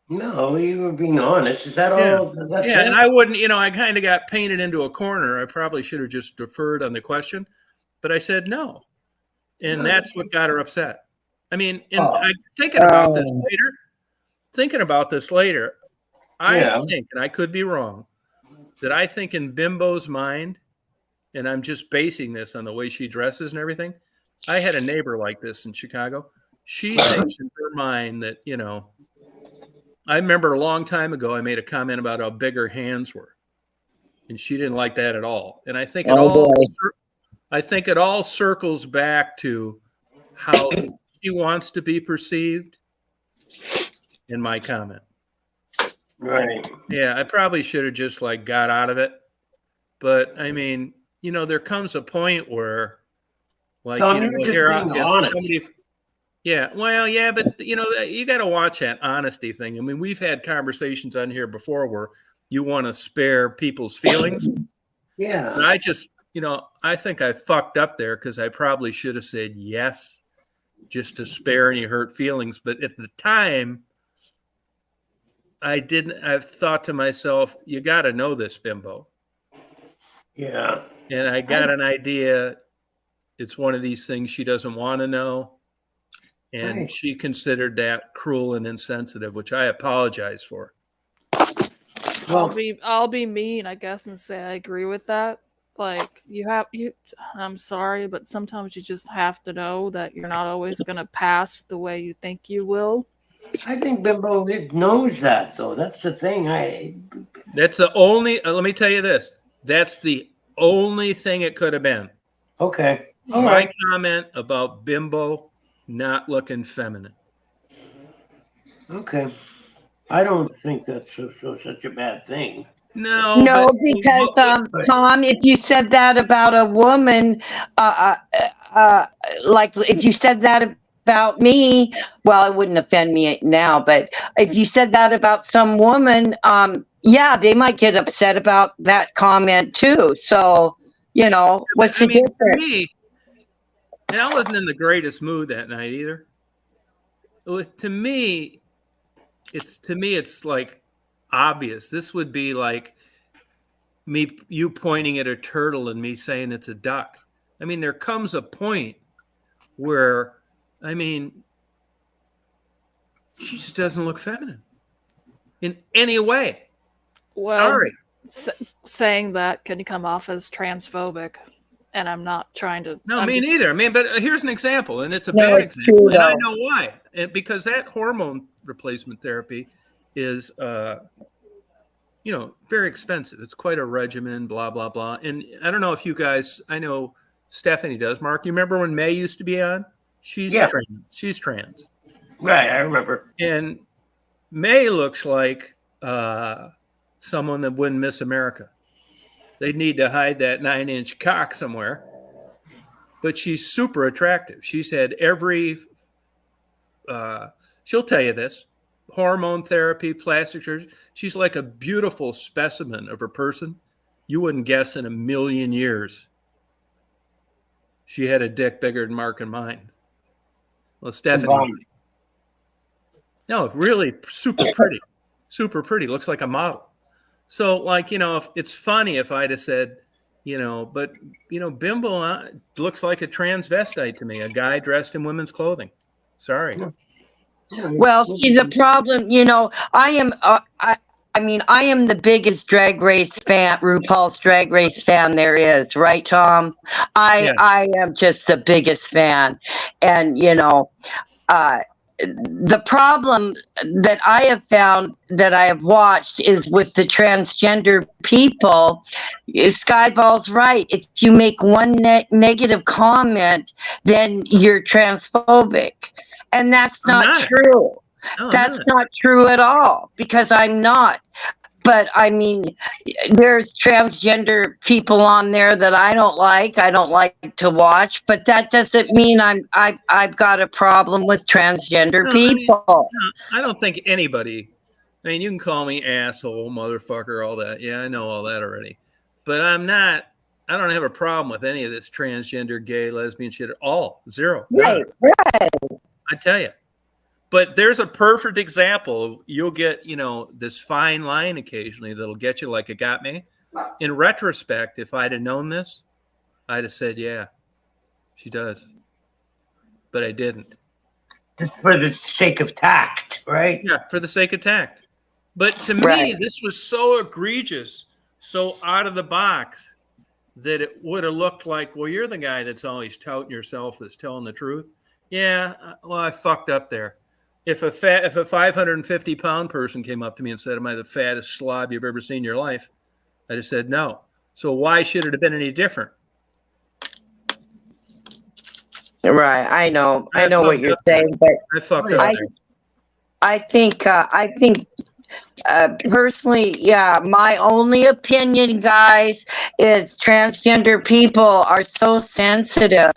No, you were being honest. Is that all? That's Yeah, it? and I wouldn't, I kind of got painted into a corner. I probably should have just deferred on the question, but I said no. And that's what got her upset. I mean, and thinking about this later, I think, and I could be wrong, that I think in Bimbo's mind, and I'm just basing this on the way she dresses and everything. I had a neighbor like this in Chicago. She thinks in her mind that, I remember a long time ago, I made a comment about how big her hands were, and she didn't like that at all. And I think it all circles back to how she wants to be perceived in my comment. Right. Yeah, I probably should have just got out of it. But I mean, there comes a point where Tom, you're just being honest. But you got to watch that honesty thing. I mean, we've had conversations on here before where you want to spare people's feelings. Yeah. And I just, I think I fucked up there because I probably should have said yes just to spare any hurt feelings. But at the time, I've thought to myself, you got to know this Bimbo. Yeah. And I got an idea. It's one of these things she doesn't want to know. And she considered that cruel and insensitive, which I apologize for. Well, I'll be mean, I guess, and say I agree with that. I'm sorry, but sometimes you just have to know that you're not always going to pass the way you think you will. I think Bimbo knows that, though. That's the thing. That's the only. Let me tell you this. That's the only thing it could have been. Okay. My comment about Bimbo not looking feminine. Okay. I don't think that's such a bad thing. No, because Tom, if you said that about a woman, like if you said that about me, well, it wouldn't offend me now. But if you said that about some woman, they might get upset about that comment too. So, what's the difference? For me, and I wasn't in the greatest mood that night either. To me, it's like obvious. This would be like you pointing at a turtle and me saying it's a duck. I mean, there comes a point where, she just doesn't look feminine in any way. Well, sorry. Saying that can come off as transphobic, and I'm not trying to. No, me neither. But here's an example, and it's a bad example, and I know why. And because that hormone replacement therapy is, very expensive. It's quite a regimen, blah, blah, blah. And I don't know if you guys, I know Stephanie does. Mark, you remember when May used to be on? She's trans. She's trans. Right, I remember. And May looks like someone that wouldn't miss America. They'd need to hide that 9-inch cock somewhere. But she's super attractive. She's had every, she'll tell you this, hormone therapy, plastic surgery. She's like a beautiful specimen of a person. You wouldn't guess in a million years she had a dick bigger than Mark and mine. Well, Stephanie. No, really super pretty. Super pretty. Looks like a model. So, if it's funny if I'd have said, but, Bimbo looks like a transvestite to me, a guy dressed in women's clothing. Sorry. Well, see, the problem, I am, I am the biggest Drag Race fan, RuPaul's Drag Race fan there is, right, Tom? I am just the biggest fan. And, the problem that I have found that I have watched is with the transgender people, Skyball's right. If you make one negative comment, then you're transphobic. And that's not true. No, that's not true at all, because I'm not. But there's transgender people on there that I don't like to watch, but that doesn't mean I've got a problem with transgender people. I don't think anybody, you can call me asshole, motherfucker, all that. Yeah, I know all that already. But I don't have a problem with any of this transgender, gay, lesbian shit at all. Zero. Right. I tell you. But there's a perfect example. You'll get, this fine line occasionally that'll get you like it got me. In retrospect, if I'd have known this, I'd have said, yeah, she does. But I didn't. Just for the sake of tact, right? Yeah, for the sake of tact. But to me, Right. this was so egregious, so out of the box, that it would have looked like, well, you're the guy that's always touting yourself as telling the truth. Yeah, well, I fucked up there. If a 550-pound person came up to me and said, am I the fattest slob you've ever seen in your life? I just said no. So why should it have been any different? Right. I know what you're saying, but I fucked up there. I think personally, yeah, my only opinion, guys, is transgender people are so sensitive.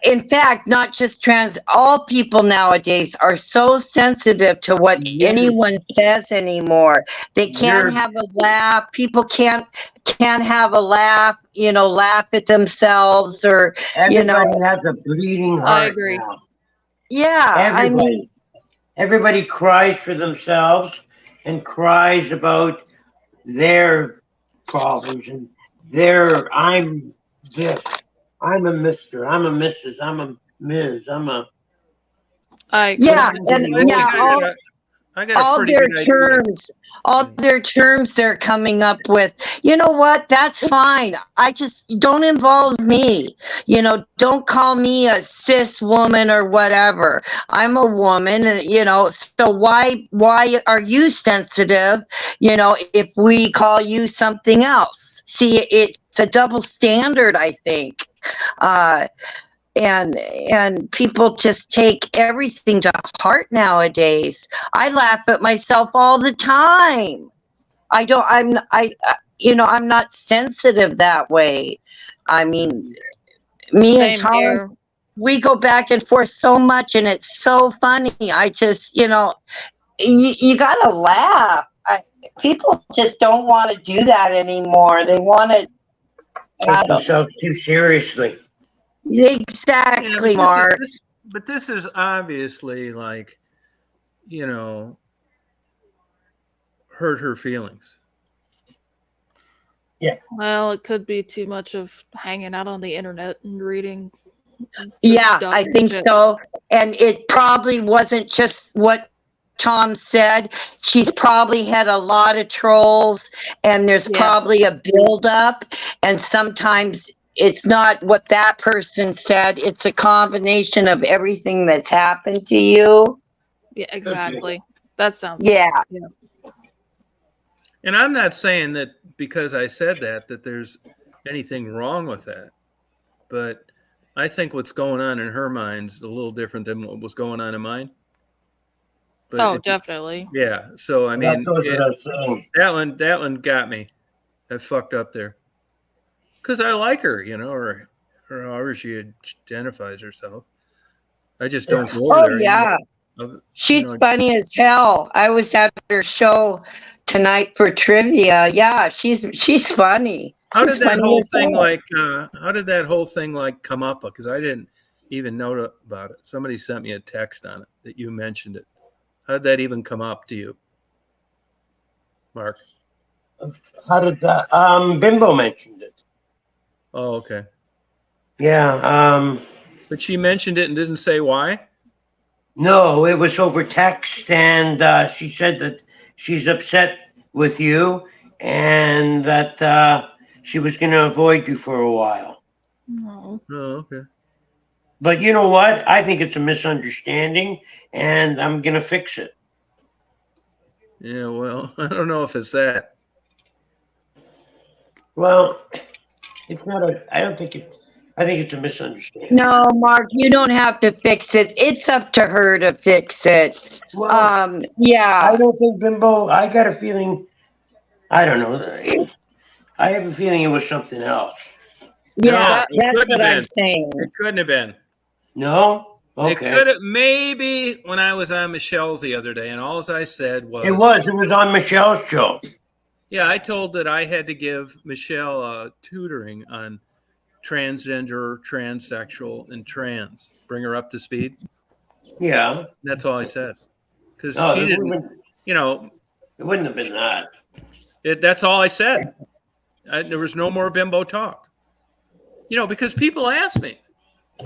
In fact, not just all people nowadays are so sensitive to what anyone says anymore. They can't have a laugh. People can't have a laugh, laugh at themselves or, Everybody has a bleeding heart. I agree. Now. Yeah, Everybody cries for themselves and cries about their problems and I'm this, I'm a Mister, I'm a Mrs., I'm a Ms., I'm a. I all their terms, their terms they're coming up with. You know what? That's fine. I just don't involve me. Don't call me a cis woman or whatever. I'm a woman, so why are you sensitive, if we call you something else? See, it's a double standard, I think. And people just take everything to heart nowadays. I laugh at myself all the time. I'm not sensitive that way. I mean, me Same and Tom, here. we go back and forth so much, and it's so funny. I just, you gotta laugh. People just don't want to do that anymore. They want to Take themselves too seriously. Exactly, Mark. But this is obviously like, hurt her feelings. Yeah. Well, it could be too much of hanging out on the internet and reading. Yeah, I think so. And it probably wasn't just what Tom said. She's probably had a lot of trolls, and there's probably a buildup, and sometimes it's not what that person said. It's a combination of everything that's happened to you. Yeah, exactly. That sounds. Yeah. And I'm not saying that because I said that there's anything wrong with that. But I think what's going on in her mind's a little different than what was going on in mine. But definitely. Yeah. So, I mean, that one got me. I fucked up there. Because I like her, or however she identifies herself. I just don't go over there. Yeah. She's funny as hell. I was at her show tonight for trivia. Yeah, she's funny. How did that whole thing come up? Because I didn't even know about it. Somebody sent me a text on it that you mentioned it. How did that even come up to you, Mark? How did that? Bimbo mentioned it. Oh, okay. Yeah. But she mentioned it and didn't say why? No, it was over text, and she said that she's upset with you and that she was going to avoid you for a while. No. Oh, okay. But you know what? I think it's a misunderstanding, and I'm going to fix it. Yeah, well, I don't know if it's that. Well, it's not I think it's a misunderstanding. No, Mark, you don't have to fix it. It's up to her to fix it. Well, yeah. I don't think Bimbo, I got a feeling, I don't know. I have a feeling it was something else. Yeah, that's what I'm saying. It couldn't have been. No? Okay. It could have, maybe when I was on Michelle's the other day, and all I said was... It was on Michelle's show. Yeah, I told that I had to give Michelle tutoring on transgender, transsexual, and trans. Bring her up to speed. Yeah. That's all I said. Because No, she it didn't, wouldn't, you know, it wouldn't have been that. that's all I said. There was no more bimbo talk. You know, because people ask me.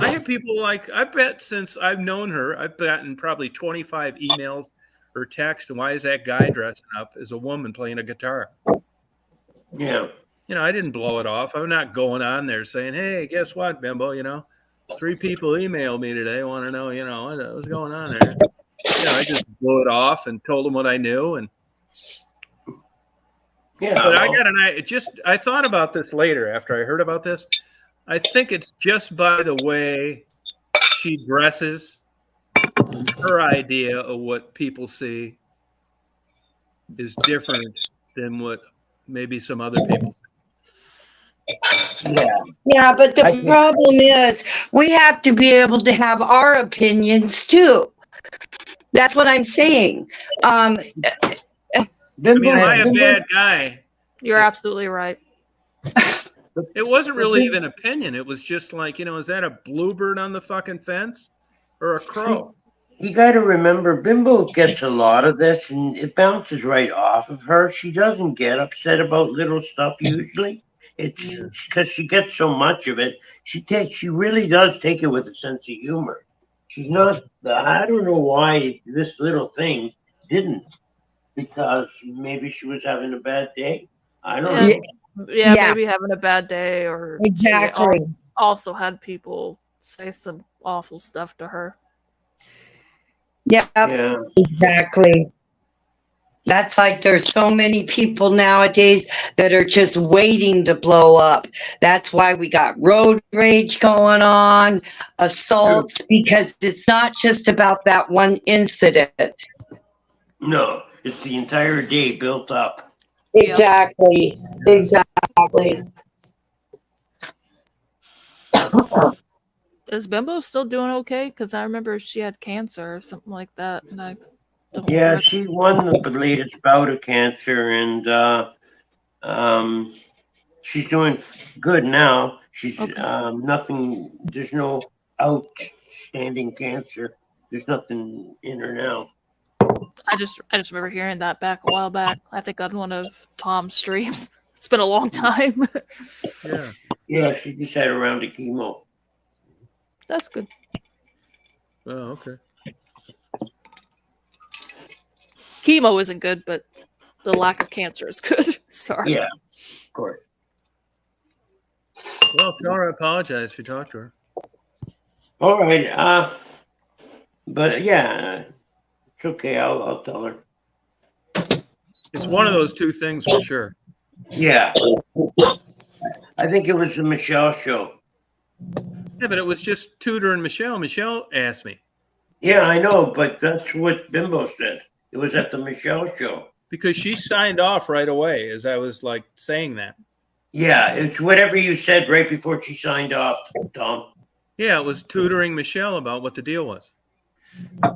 I have people like, I bet since I've known her, I've gotten probably 25 emails or texts. And why is that guy dressing up as a woman playing a guitar? Yeah. You know, I didn't blow it off. I'm not going on there saying, hey, guess what, bimbo? You know, 3 people emailed me today, want to know, you know, what's going on there. You know, I just blew it off and told them what I knew. And Yeah. but Well, I thought about this later after I heard about this. I think it's just by the way she dresses and her idea of what people see is different than what maybe some other people see. yeah. Yeah, but the I think, problem is we have to be able to have our opinions too. That's what I'm saying. I mean, am I a bad guy? You're absolutely right. It wasn't really even opinion. It was just like, you know, is that a bluebird on the fucking fence or a crow? You got to remember, Bimbo gets a lot of this, and it bounces right off of her. She doesn't get upset about little stuff usually. It's because she gets so much of it. She really does take it with a sense of humor. She's not. I don't know why this little thing didn't. Because maybe she was having a bad day. I don't Yeah. know. Yeah, Yeah. maybe having a bad day, or Exactly. she also had people say some awful stuff to her. Yeah, Yeah. exactly. That's like there's so many people nowadays that are just waiting to blow up. That's why we got road rage going on, assaults, because it's not just about that one incident. No, it's the entire day built up. Exactly. Exactly. Is Bimbo still doing okay? Because I remember she had cancer or something like that, and I don't. Yeah, she won the latest bout of cancer, and she's doing good now. She's Okay. nothing. There's no outstanding cancer. There's nothing in her now. I just remember hearing that back a while back. I think on one of Tom's streams. It's been a long time. Yeah. Yeah, she just had a round of chemo. That's good. Oh, okay. Chemo isn't good, but the lack of cancer is good. Sorry. Yeah, of course. Well, tell her I apologize if you talk to her. All right. But yeah, it's okay. I'll tell her. It's one of those two things for sure. Yeah. I think it was the Michelle show. Yeah, but it was just Tudor and Michelle. Michelle asked me. Yeah, I know, but that's what Bimbo said. It was at the Michelle show. Because she signed off right away as I was like saying that. Yeah, it's whatever you said right before she signed off, Tom. Yeah, it was tutoring Michelle about what the deal was.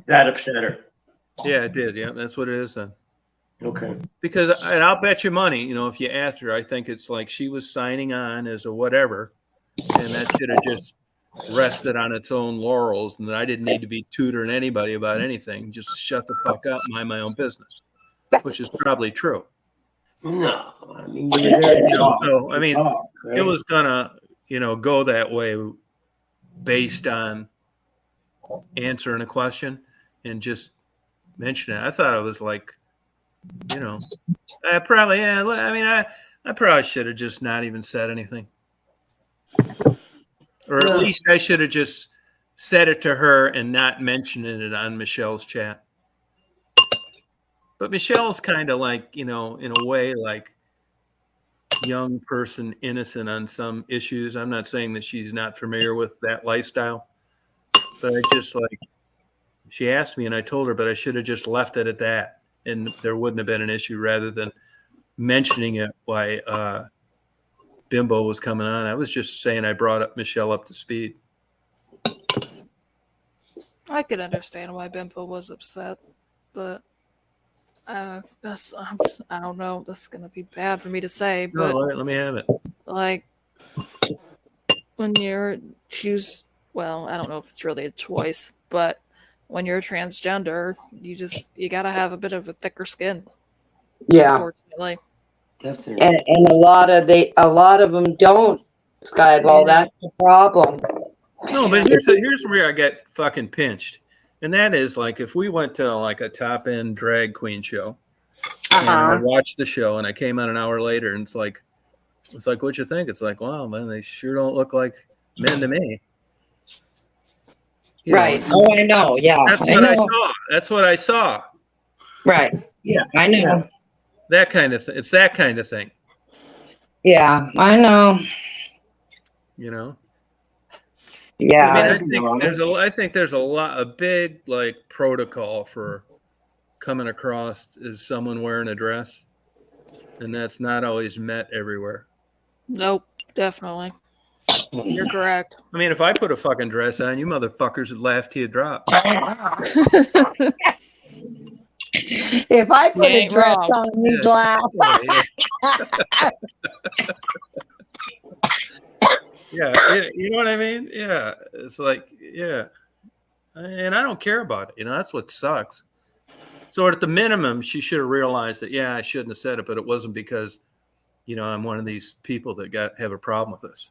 That upset her. Yeah, it did. Yeah, that's what it is then. Okay. Because, and I'll bet you money, you know, if you asked her, I think it's like she was signing on as a whatever, and that should have just rested on its own laurels, and that I didn't need to be tutoring anybody about anything. Just shut the fuck up, mind my own business, which is probably true. No, I mean, you were there to talk. So, I mean, right? it was gonna, you know, go that way based on answering a question and just mentioning it. I thought it was like, you know, I probably should have just not even said anything. Or at least I should have just said it to her and not mentioning it on Michelle's chat. But Michelle's kind of like, you know, in a way, like young person, innocent on some issues. I'm not saying that she's not familiar with that lifestyle, but I just like, she asked me and I told her, but I should have just left it at that. And there wouldn't have been an issue rather than mentioning it why Bimbo was coming on. I was just saying I brought up Michelle up to speed. I could understand why Bimbo was upset, but I don't know. This is gonna be bad for me to say, but all right, let me have it. like when you're choose, well, I don't know if it's really a choice, but when you're transgender, you got to have a bit of a thicker skin. Yeah. Unfortunately. And a lot of them don't, Skyball. That's the problem. No, but here's where I get fucking pinched. And that is like if we went to like a top end drag queen show and I watched the show and I came out an hour later and it's like what'd you think? It's like, wow, man, they sure don't look like men to me. You right. know, I know. Yeah. That's what I saw. Right. Yeah, I know. Yeah. That kind of thing. It's that kind of thing. Yeah, I know. You know? Yeah. I think there's a big like protocol for coming across as someone wearing a dress. And that's not always met everywhere. Nope, definitely. You're correct. I mean, if I put a fucking dress on, you motherfuckers would laugh till you drop. If I put a dress on, you'd laugh. Yeah, you know what I mean? Yeah, it's like, yeah. And I don't care about it. You know, that's what sucks. So at the minimum, she should have realized that, yeah, I shouldn't have said it, but it wasn't because, you know, I'm one of these people that have a problem with this.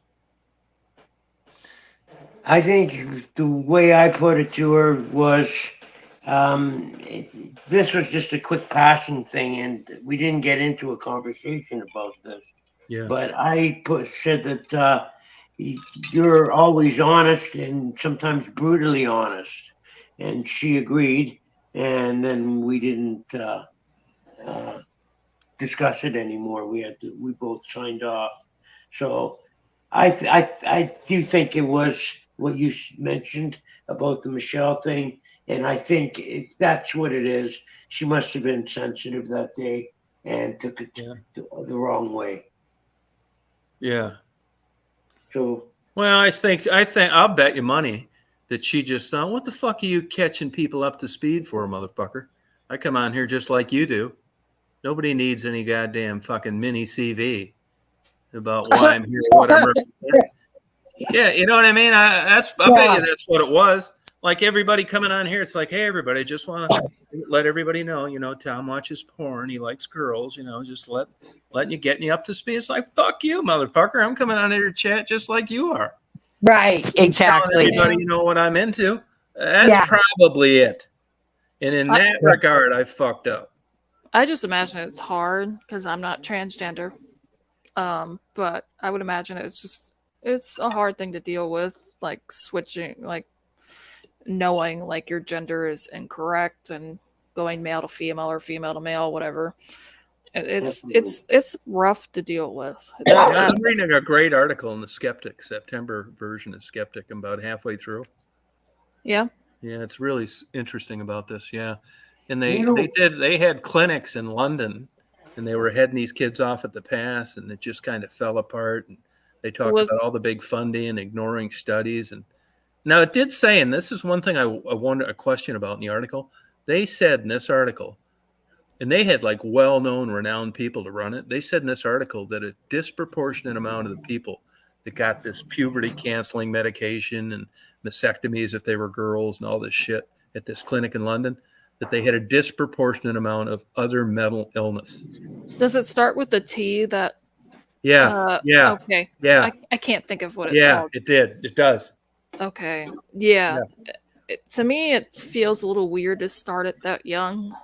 I think the way I put it to her was, this was just a quick passing thing, and we didn't get into a conversation about this. Yeah. But I said that you're always honest and sometimes brutally honest, and she agreed. And then we didn't discuss it anymore. We both signed off. So I do think it was what you mentioned about the Michelle thing, and I think that's what it is. She must have been sensitive that day and took it the wrong way. Yeah. So. Well, I think I'll bet you money that she just thought, what the fuck are you catching people up to speed for, motherfucker? I come on here just like you do. Nobody needs any goddamn fucking mini CV about why I'm here, what I'm representing. Yeah, you know what I mean? I bet you that's what it was. Like everybody coming on here, it's like, hey, everybody, just want to let everybody know, you know, Tom watches porn. He likes girls, you know, just getting you up to speed. It's like, fuck you, motherfucker. I'm coming on here to chat just like you are. Right, exactly. Everybody, you know what I'm into. That's probably it. And in that regard, I fucked up. I just imagine it's hard because I'm not transgender. But I would imagine it's a hard thing to deal with, like switching, like knowing like your gender is incorrect and going male to female or female to male, whatever. It's rough to deal with. I'm reading a great article in the Skeptic, September version of Skeptic. I'm about halfway through. Yeah. Yeah, it's really interesting about this. Yeah. And they had clinics in London and they were heading these kids off at the pass and it just kind of fell apart. And they talked about all the big funding and ignoring studies. And now it did say, and this is one thing I wonder a question about in the article. They said in this article, and they had like well-known, renowned people to run it. They said in this article that a disproportionate amount of the people that got this puberty canceling medication and mastectomies if they were girls and all this shit at this clinic in London, that they had a disproportionate amount of other mental illness. Does it start with the T that? Yeah. Okay. Yeah. I can't think of what it's called. Yeah, it did. It does. Okay. Yeah. To me, it feels a little weird to start it that young.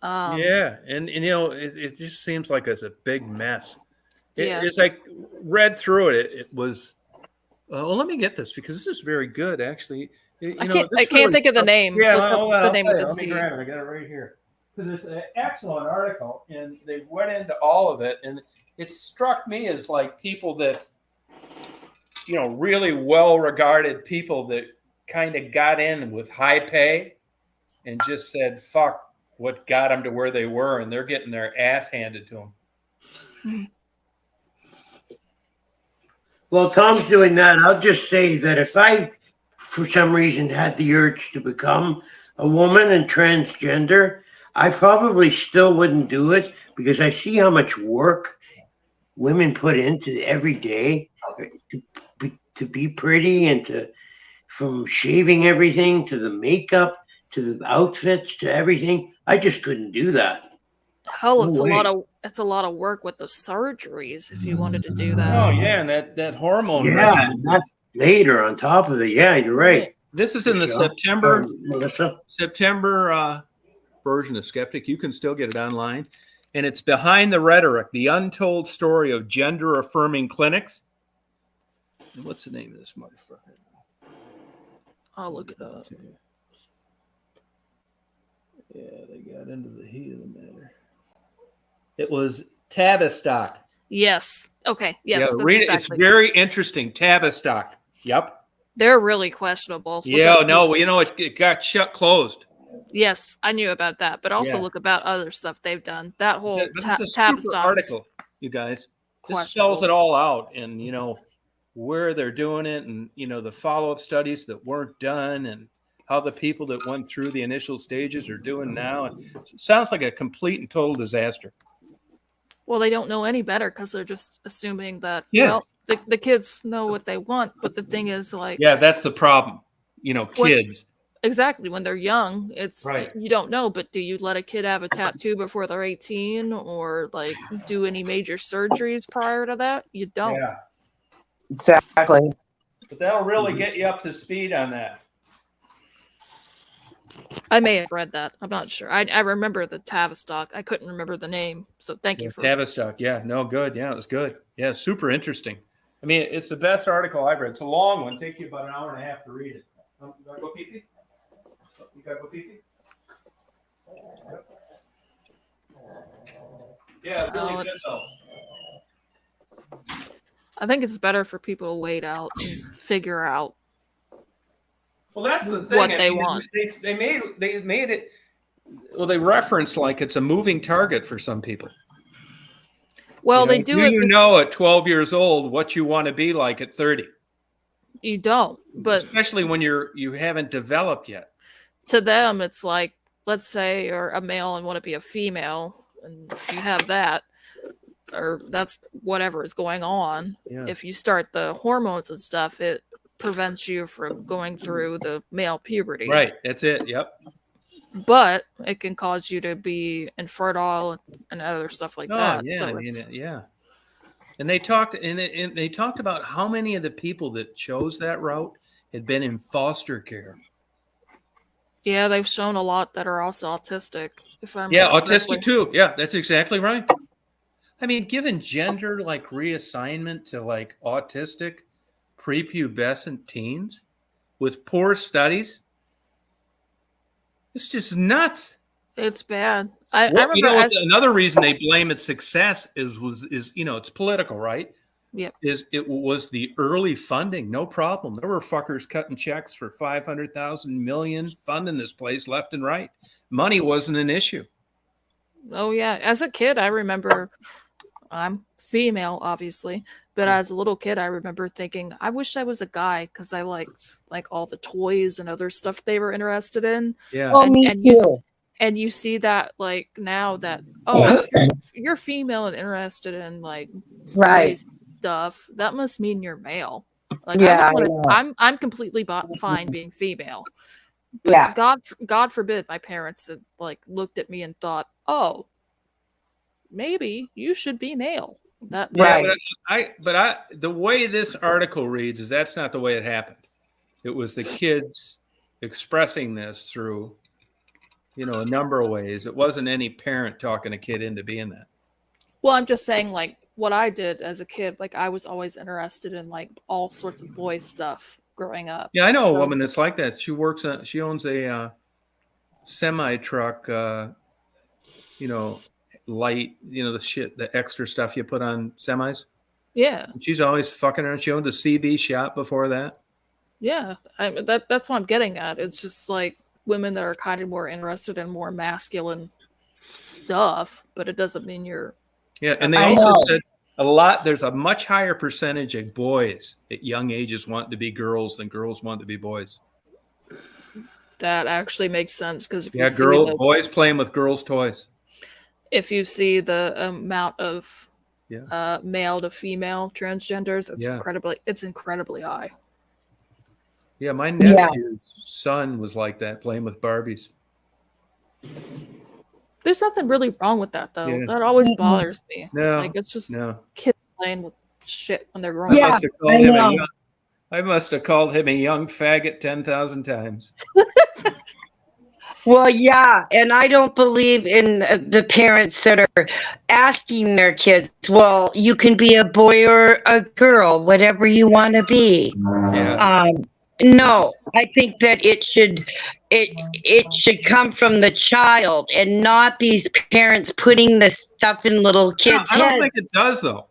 And you know, it just seems like it's a big mess. It's like read through it. It was. Well, let me get this because this is very good, actually. I can't think of the name. Yeah, the name of the T. I got it right here. Because it's an excellent article, and they went into all of it, and it struck me as like people that, you know, really well-regarded people that kind of got in with high pay, and just said, "Fuck." What got them to where they were, and they're getting their ass handed to them. Well, Tom's doing that. I'll just say that if I, for some reason, had the urge to become a woman and transgender, I probably still wouldn't do it because I see how much work women put into every day to be pretty and from shaving everything to the makeup to the outfits, to everything. I just couldn't do that. Hell, No it's way. a lot of work with the surgeries if you wanted to do Oh that. yeah, and that hormone Yeah, regimen. and that's later on top of it. Yeah, you're right. This is in the Michelle, September Melissa. version of Skeptic. You can still get it online, and it's Behind the Rhetoric: The Untold Story of Gender Affirming Clinics. And what's the name of this motherfucker? I'll look it up. Yeah, they got into the heat of the matter. It was Tavistock. Yes. Okay. Yes. Yeah, that's read it. exactly. It's very interesting. Tavistock. Yep. They're really questionable. Yeah. No. You know, it got closed. Yes, I knew about that, but also Yeah. look about other stuff they've done. That whole But this is a super Tavistock is article, you guys. This questionable. spells it all out, and you know where they're doing it, and you know the follow-up studies that weren't done, and how the people that went through the initial stages are doing now. And it sounds like a complete and total disaster. Well, they don't know any better because they're just assuming that, Yes. well, the kids know what they want. But the thing is, like, Yeah, that's the problem. You know, kids. exactly, when they're young, it's Right. you don't know. But do you let a kid have a tattoo before they're 18 or like do any major surgeries prior to that? You don't. Yeah. Exactly. But that'll really get you up to speed on that. I may have read that. I'm not sure. I remember the Tavistock. I couldn't remember the name. So thank you for Tavistock. Yeah, no, good. Yeah, it was good. Yeah, super interesting. I mean, it's the best article I've read. It's a long one. Take you about an hour and a half to read it. You gotta go pee-pee? You gotta go pee-pee? Yeah, really good though. I think it's better for people to wait out and figure out. Well, that's the thing. What they want. They made it. Well, they reference like it's a moving target for some people. Well, You know, they do it. You know, at 12 years old, what you want to be like at 30. You don't, but Especially when you haven't developed yet. to them, it's like, let's say you're a male and want to be a female, and you have that, or that's whatever is going on. Yeah. If you start the hormones and stuff, it prevents you from going through the male puberty. Right. That's it. Yep. But it can cause you to be infertile and other stuff like that. Yeah. So I mean, it's, yeah. And they talked about how many of the people that chose that route had been in foster care. yeah, they've shown a lot that are also autistic. If I'm Autistic too. Yeah, that's exactly right. I mean, given gender like reassignment to like autistic prepubescent teens with poor studies, it's just nuts. It's bad. I remember another reason they blame its success is it's political, right? Yep. It was the early funding, no problem. There were fuckers cutting checks for 500,000 million, funding this place left and right. Money wasn't an issue. Oh yeah, as a kid, I remember. I'm female, obviously, but as a little kid, I remember thinking, I wish I was a guy because I liked like all the toys and other stuff they were interested in. Yeah. Oh, me too. You see that like now that if you're female and interested in like Right. boy stuff, that must mean you're male. Like Yeah, I'm completely fine being female. But Yeah. God forbid my parents had like looked at me and thought, oh, maybe you should be male. Right. But the way this article reads is that's not the way it happened. It was the kids expressing this through, a number of ways. It wasn't any parent talking a kid into being that. Well, I'm just saying, like, what I did as a kid, like, I was always interested in, like, all sorts of boy stuff growing up. Yeah, I know a woman that's like that. She owns a semi-truck, light, the extra stuff you put on semis. Yeah. And she's always fucking around. She owned a CB shop before that. Yeah. That's what I'm getting at. It's just, like, women that are kind of more interested in more masculine stuff, but it doesn't mean you're... Yeah, and they also said there's a much higher percentage of boys at young ages wanting to be girls than girls want to be boys. That actually makes sense because if boys playing with girls' toys. If you see the amount of male to female transgenders, it's incredibly high. Yeah, my Yeah. nephew's son was like that, playing with Barbies. There's nothing really wrong with that though. Yeah. That always Mhm. bothers me. No, Like it's just no. kids playing with shit when they're grown I Yeah, up. must have I called him a know. young. I must have called him a young faggot 10,000 times. Well, yeah, and I don't believe in the parents that are asking their kids, well, you can be a boy or a girl, whatever you want to be. Yeah. No, I think that it should come from the child and not these parents putting this stuff in little kids' I don't heads. think it does though,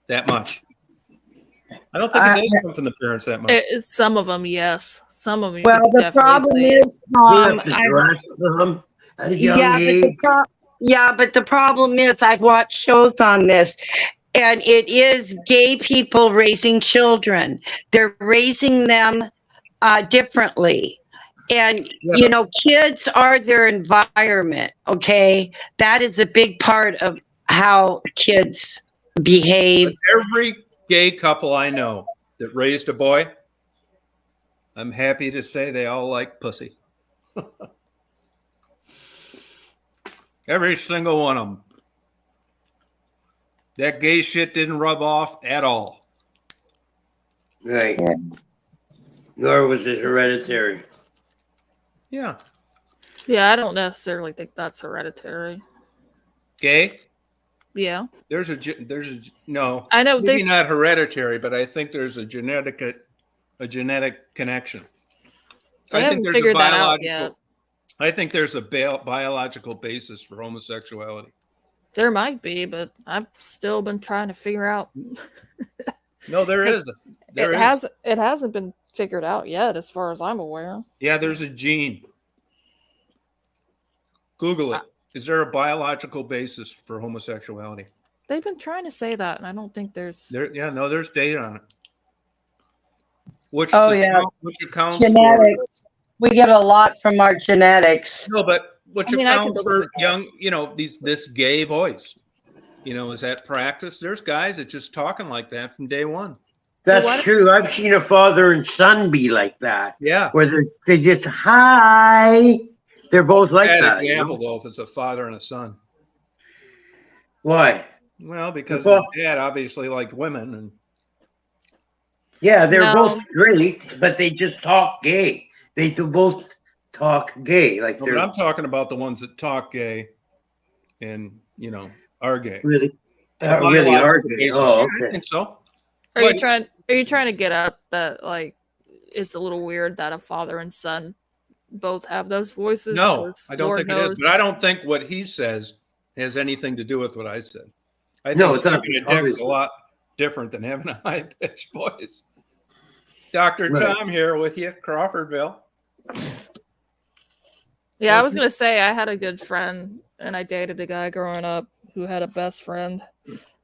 that much. I don't think it does come from the parents that much. Some of them, yes. Some of them. Well, the problem is, You Tom, have to dress them at a young yeah, age. but the problem is, I've watched shows on this, and it is gay people raising children. They're raising them differently. And, Yeah. Kids are their environment, okay? That is a big part of how kids behave. Every gay couple I know that raised a boy, I'm happy to say they all like pussy. Every single one of them. That gay shit didn't rub off at all. Right. Nor was it hereditary. Yeah. Yeah, I don't necessarily think that's hereditary. Gay? Yeah. There's a no. I know Maybe there's not hereditary, but I think there's a genetic connection. They haven't figured that out yet. I think there's a biological basis for homosexuality. There might be, but I've still been trying to figure out. No, there is. It hasn't been figured out yet, as far as I'm aware. Yeah, there's a gene. Google it. Is there a biological basis for homosexuality? They've been trying to say that, and I don't think there's. There's data on it. Which accounts Genetics. We get a lot from our genetics. for, no, but which accounts I can for young, this gay voice. Is that practice? There's guys that just talking like that from day one. That's true. I've seen a father and son be like that. Yeah. Where they just, hi. They're both like Bad that. example, though, if it's a father and a son. Why? Well, because the dad obviously liked women. And yeah, they're both straight, but they just talk gay. They both talk gay. But I'm talking about the ones that talk gay and, are gay. Really? Really are gay. Oh, okay. I think so. Are you trying to get at that, like, it's a little weird that a father and son both have those voices? No, I don't think it is. But I don't think what he says has anything to do with what I said. I think it's not. Dick's a lot different than having a high-pitched voice. Dr. Tom here with you, Crawfordville. Yeah, I was going to say I had a good friend, and I dated a guy growing up who had a best friend.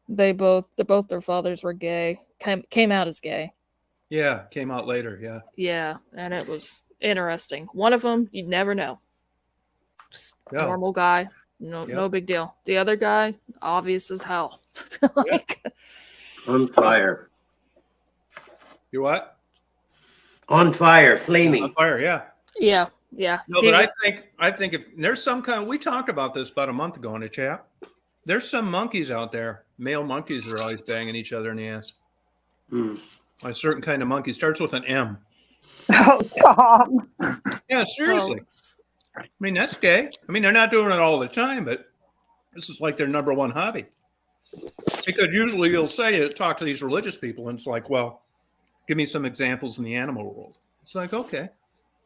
Both their fathers were gay, came out as gay. Yeah, came out later, yeah. Yeah, and it was interesting. One of them, you'd never know. Just normal guy, no big deal. The other guy, obvious as hell. On fire. You what? On fire, flaming. On fire, yeah. Yeah. No, but I think if there's some we talked about this about a month ago in a chat. There's some monkeys out there, male monkeys that are always banging each other in the ass. A certain kind of monkey starts with an M. Oh, Tom. Yeah, seriously. I mean, that's gay. I mean, they're not doing it all the time, but this is like their number one hobby. Because usually you'll talk to these religious people, and it's like, well, give me some examples in the animal world. It's like, okay.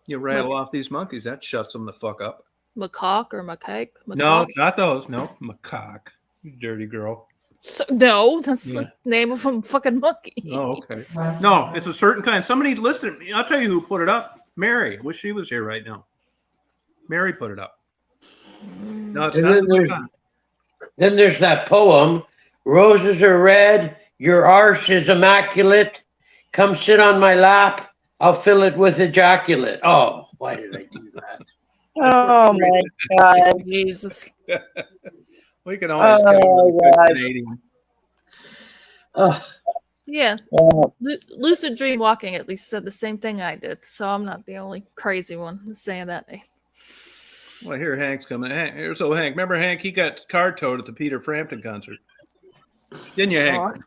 You rattle off these monkeys, that shuts them the fuck up. Macaque or macaque? No, it's not those. No, macaque. You dirty girl. No, that's the name of a fucking monkey. Oh, okay. No, it's a certain kind. Somebody listed it. I'll tell you who put it up. Mary. Wish she was here right now. Mary put it up. No, it's not. Then there's that poem. Roses are red. Your arse is immaculate. Come sit on my lap. I'll fill it with ejaculate. Oh, why did I do that? Oh my God. Jesus. We can always come with Canadian. Yeah. Lucid dream walking at least said the same thing I did, so I'm not the only crazy one saying that name. Well, here Hank's coming. Hank, remember Hank? He got car towed at the Peter Frampton concert. Didn't you, Hank?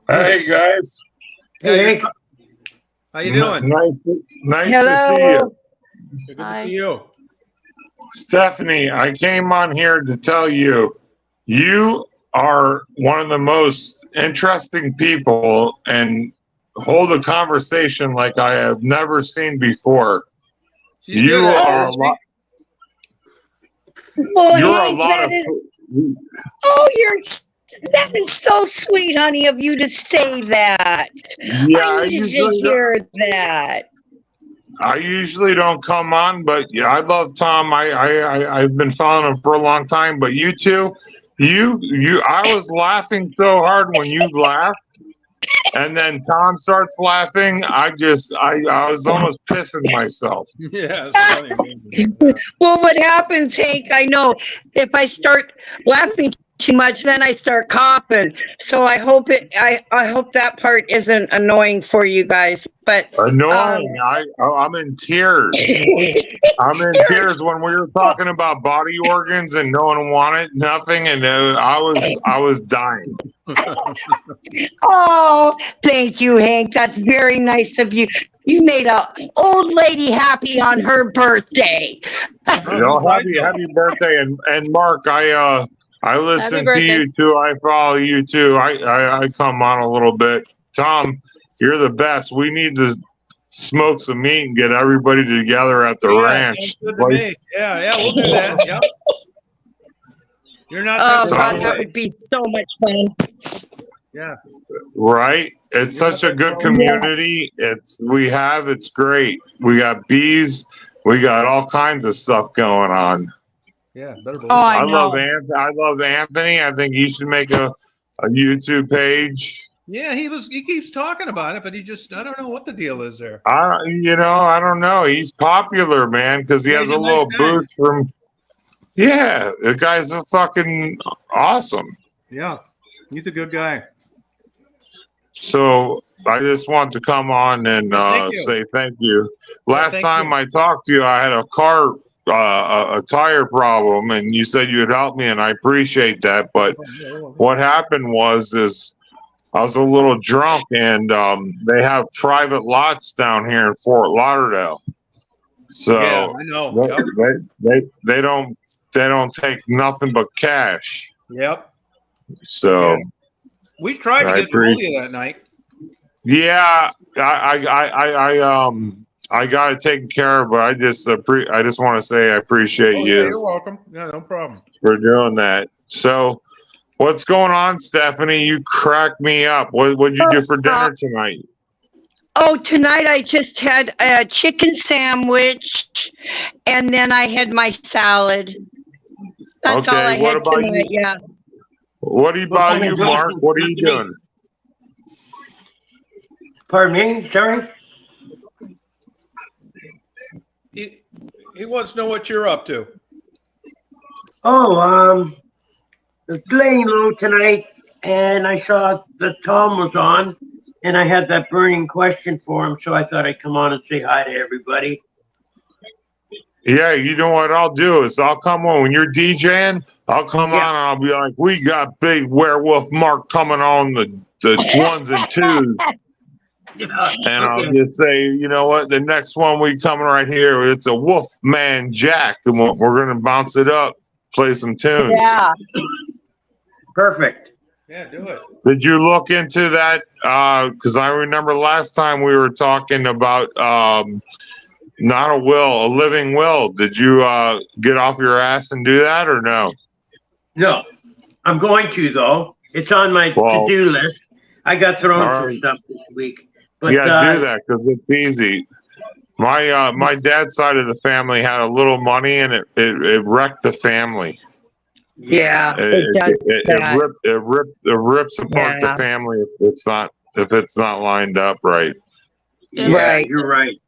Hey guys. Hey, How you doing? Nice to see you. Good to see you. Stephanie, I came on here to tell you, you are one of the most interesting people and hold a conversation like I have never seen before. She's you are a lot. Well, you're Hank, a lot of. That is so sweet, honey, of you to say that. Yeah, I needed to hear that. I usually don't come on, but yeah, I love Tom. I've been following him for a long time. But you two, I was laughing so hard when you laughed, and then Tom starts laughing. I was almost pissing myself. Yeah, it's funny. Well, what happens, Hank? I know if I start laughing too much, then I start coughing. So I hope I hope that part isn't annoying for you guys. But annoying. I'm in tears. I'm in tears when we were talking about body organs and no one wanted nothing, and I was dying. Oh, thank you, Hank. That's very nice of you. You made a old lady happy on her birthday. Happy birthday, and Mark, I listen to you too. I follow you too. I come on a little bit. Tom, you're the best. We need to smoke some meat and get everybody together at the ranch. Good to me. Yeah, we'll do that. Yeah. You're not. Oh God, that would be so much fun. Yeah. Right. It's such a good community. It's great. We got bees. We got all kinds of stuff going on. Yeah, better believe I love Anthony. I think he should make a YouTube page. Yeah, he keeps talking about it, but I don't know what the deal is there. I don't know. He's popular, man, because he has a little boost from. Yeah, the guy's a fucking awesome. Yeah, he's a good guy. So I just want to come on and say thank you. Last time I talked to you, I had a car. A tire problem, and you said you'd help me, and I appreciate that. But what happened was I was a little drunk, and they have private lots down here in Fort Lauderdale. So yeah, I know. They don't take nothing but cash. Yep. So we tried to get hold of you that night. Yeah, I got it taken care of, but I just want to say I appreciate you. Yeah, you're welcome. Yeah, no problem. For doing that. So, what's going on, Stephanie? You cracked me up. What'd you do for dinner tonight? Oh, tonight I just had a chicken sandwich, and then I had my salad. That's all I had tonight. Yeah. What about you, Mark? What are you doing? Pardon me? Sorry. He wants to know what you're up to. Oh, it's laying low tonight, and I saw that Tom was on, and I had that burning question for him, so I thought I'd come on and say hi to everybody. Yeah, you know what I'll do is I'll come on when you're DJing. I'll come on and I'll be like, "We got big werewolf Mark coming on the ones and twos." And I'll just say, you know what? The next one we coming right here, it's a Wolfman Jack, and we're gonna bounce it up, play some tunes. Yeah. Perfect. Yeah, do it. Did you look into that? Because I remember last time we were talking about not a will, a living will. Did you get off your ass and do that, or no? No, I'm going to though. It's on my to-do list. I got thrown some stuff this week. But, do that because it's easy. My dad's side of the family had a little money, and it wrecked the family. Yeah, it rips apart the family if it's not lined up right. Yeah, you're right.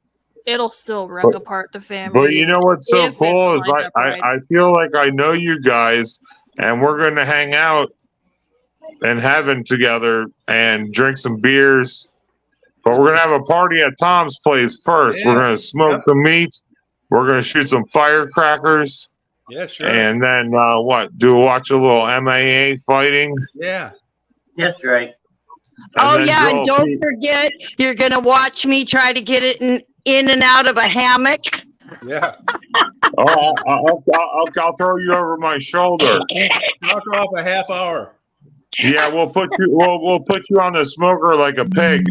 It'll still wreck apart the family. But you know what's so cool is I feel like I know you guys, and we're going to hang out in heaven together and drink some beers. But we're gonna have a party at Tom's place first. Yeah. We're gonna smoke some meats. We're gonna shoot some firecrackers. Yeah, sure. And then watch a little MAA fighting. Yeah. That's right. Oh then yeah, drill and don't a few- forget, you're gonna watch me try to get it in and out of a hammock. Yeah. Oh, I'll throw you over my shoulder. Knock off a half hour. Yeah, we'll put you on the smoker like a pig.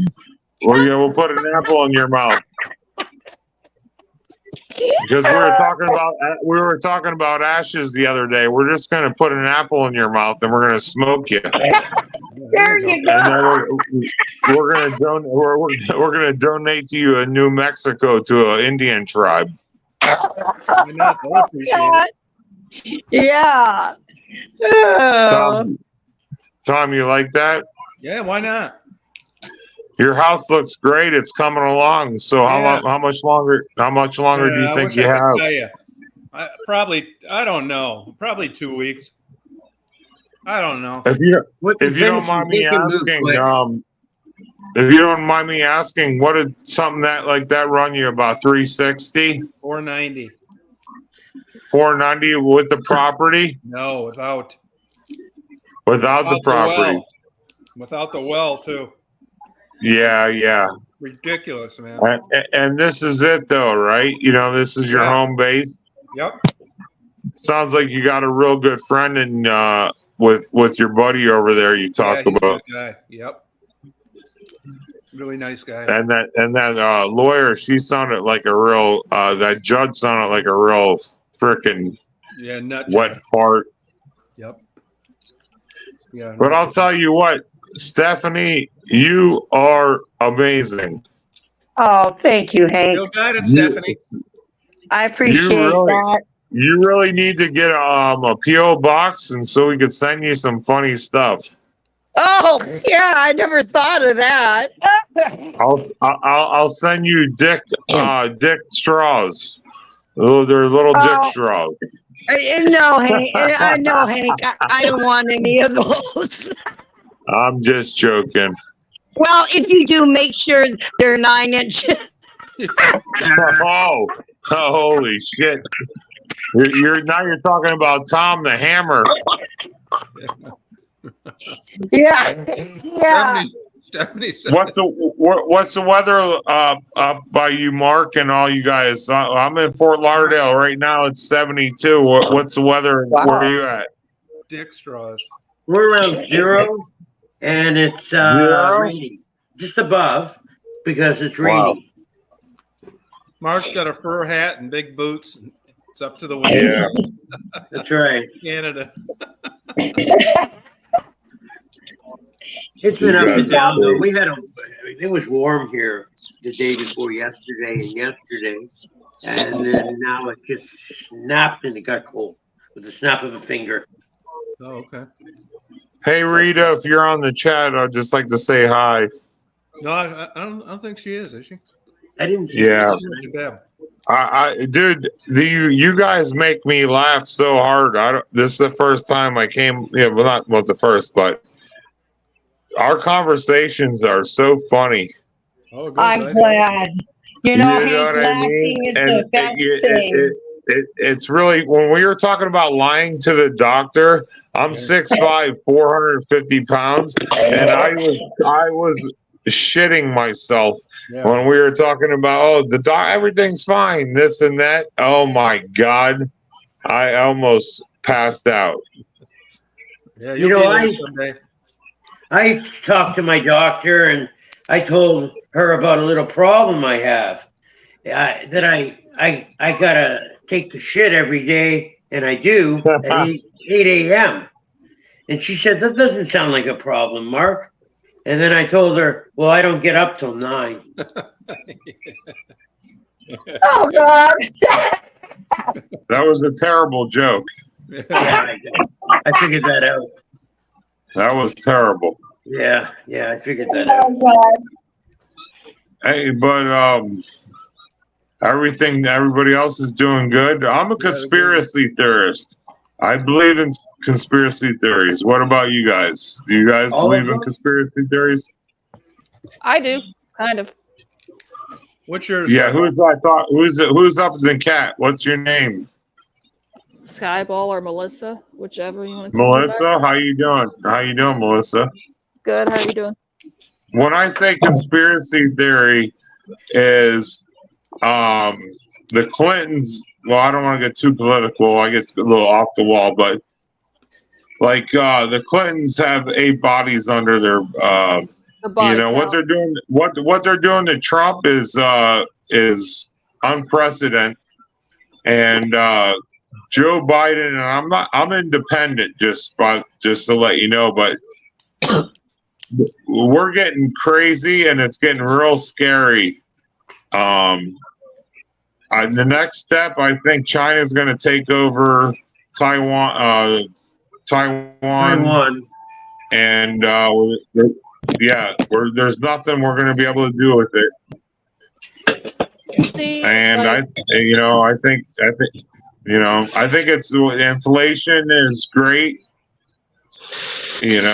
We'll put an apple in your mouth. Because we were talking about ashes the other day. We're just gonna put an apple in your mouth and we're gonna smoke you. There you go. And then we're gonna donate to you in New Mexico to an Indian tribe. Why not? They'll appreciate it. Yeah. Tom, you like that? Yeah, why not? Your house looks great. It's coming along. So Yeah. how much longer do you think you have? Tell you. I don't know. Probably 2 weeks. I don't know. If you don't mind me asking, what did something like that run you about 360? 490. 490 with the property? No, without The property. well. Without the well too. Yeah. Ridiculous, man. And this is it though, right? This is your home base. Yep. Sounds like you got a real good friend and with your buddy over there you talked he's a about. good guy. Yep. Really nice guy. And that lawyer, she sounded like a real that judge sounded like a real freaking nut wet job. fart. Yep. Yeah. But I'll tell you what, Stephanie, you are amazing. Oh, thank you, Hank. Still got it, Stephanie. I appreciate that. You really need to get a PO box, and so we could send you some funny stuff. Oh, yeah, I never thought of that. I'll send you dick straws. They're little dick straws. No, Hank. I know, Hank. I don't want any of those. I'm just joking. Well, if you do, make sure they're 9 inches. Oh, holy shit! You're talking about Tom the Hammer. Yeah. Stephanie said What's the weather up by you, Mark, and all you guys? I'm in Fort Lauderdale right now. It's 72. What's the weather? Wow. Where are you at? dick straws. We're around 0, and it's raining. Just above, because it's raining. Wow. Mark's got a fur hat and big boots. It's up to the waist. Yeah. That's right. Canada. It's been up and down though. It was warm here the day before yesterday and yesterday. And then now it just snapped and it got cold with the snap of a finger. Oh, okay. Hey Rita, if you're on the chat, I'd just like to say hi. No, I don't think she is she? I didn't see Yeah. She went to bed. Dude, you guys make me laugh so hard. This is the first time I came. Yeah, well, not the first, but our conversations are so funny. Oh, good. I'm glad. You know, Hank, what I laughing mean? is And the best thing. it's really, when we were talking about lying to the doctor, I'm 6'5", 450 pounds, and I was shitting myself when we were talking about everything's fine, this and that. Oh my God, I almost passed out. Yeah, You know, you'll be there someday. I talked to my doctor and I told her about a little problem I have. That I gotta take the shit every day, and I do at 8 a.m. And she said, that doesn't sound like a problem, Mark. And then I told her, well, I don't get up till 9. Oh, God. That was a terrible joke. Yeah, I figured that out. That was terrible. Yeah, I figured that out. Oh, God. Hey, but everybody else is doing good. I'm a conspiracy theorist. I believe in conspiracy theories. What about you guys? Do you guys All of believe in them? conspiracy theories? I do, kind of. What's yours? Yeah, who's up the cat? What's your name? Skyball or Melissa, whichever you want to call me. Melissa, how you doing? How you doing, Melissa? Good. How are you doing? When I say conspiracy theory is the Clintons, well, I don't want to get too political. I get a little off the wall, but like the Clintons have 8 bodies under their The body what count. they're doing what they're doing to Trump is unprecedented. And Joe Biden, and I'm independent just to let you know, but we're getting crazy and it's getting real scary. The next step, I think China's going to take over Taiwan, and there's nothing we're going to be able to do with it. See, And I think it's inflation is great, and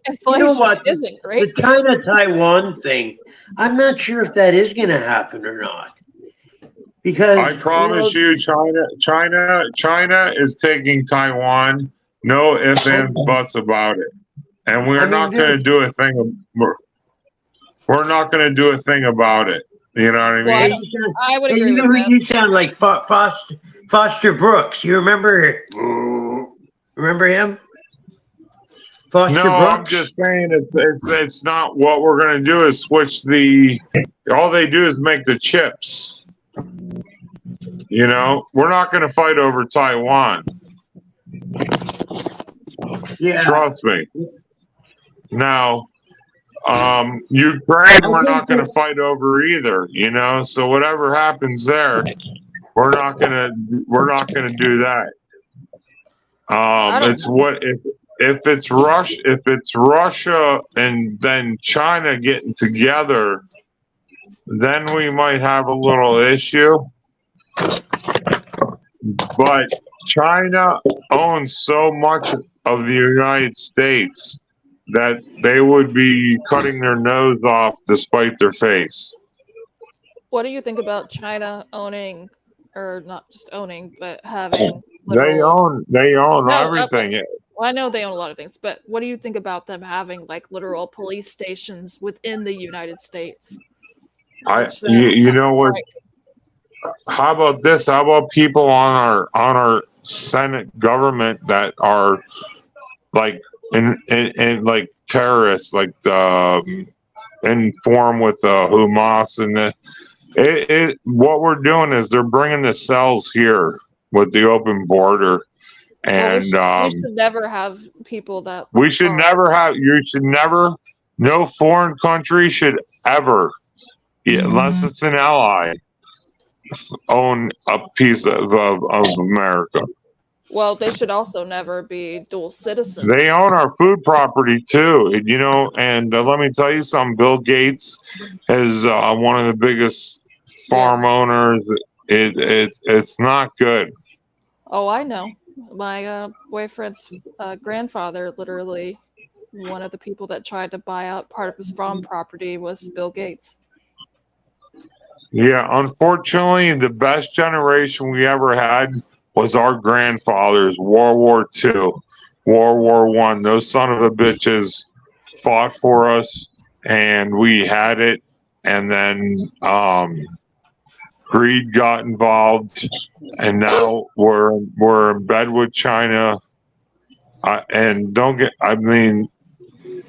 inflation what? isn't great. The China-Taiwan thing, I'm not sure if that is going to happen or not. Because I promise you, China is taking Taiwan. No ifs, ands, buts about it. And we're not going to do a thing. We're not going to do a thing about it. You know what I mean? Well, I would agree with that. You sound like Foster Brooks. You remember him? Foster No, Brooks? I'm just saying it's not what we're going to do is switch all they do is make the chips. We're not going to fight over Taiwan. Yeah. Trust me. Now, Ukraine, we're not going to fight over either. So whatever happens there, we're not going to do that. If it's Russia and then China getting together, then we might have a little issue. But China owns so much of the United States that they would be cutting their nose off to spite their face. What do you think about China owning, or not just owning, but having? They own everything. Well, I know they own a lot of things, but what do you think about them having literal police stations within the United States? You know what? How about this? How about people on our Senate government that are like in like terrorists, like inform with Hamas and what we're doing is they're bringing the cells here with the open border, and we should never have people that no foreign country should ever, unless it's an ally, own a piece of America. Well, they should also never be dual citizens. They own our food property too, and let me tell you something. Bill Gates is one of the biggest farm owners. It's not good. Oh, I know. My boyfriend's grandfather, literally, one of the people that tried to buy out part of his farm property was Bill Gates. Yeah, unfortunately, the best generation we ever had was our grandfathers. World War II, World War I. Those son of a bitches fought for us, and we had it. And then greed got involved, and now we're in bed with China.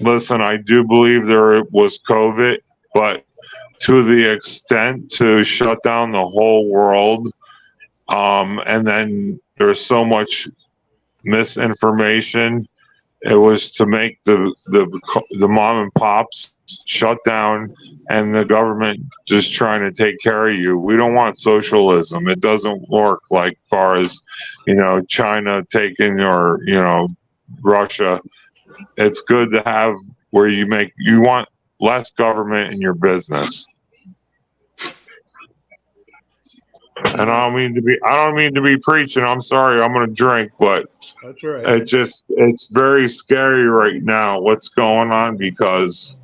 Listen, I do believe there was COVID, but to the extent to shut down the whole world. And then there's so much misinformation. It was to make the mom and pops shut down and the government just trying to take care of you. We don't want socialism. It doesn't work like far as, China taking or, Russia. It's good to have where you want less government in your business. And I don't mean to be preaching. I'm sorry. I'm going to drink, but That's right. it's very scary right now what's going on, because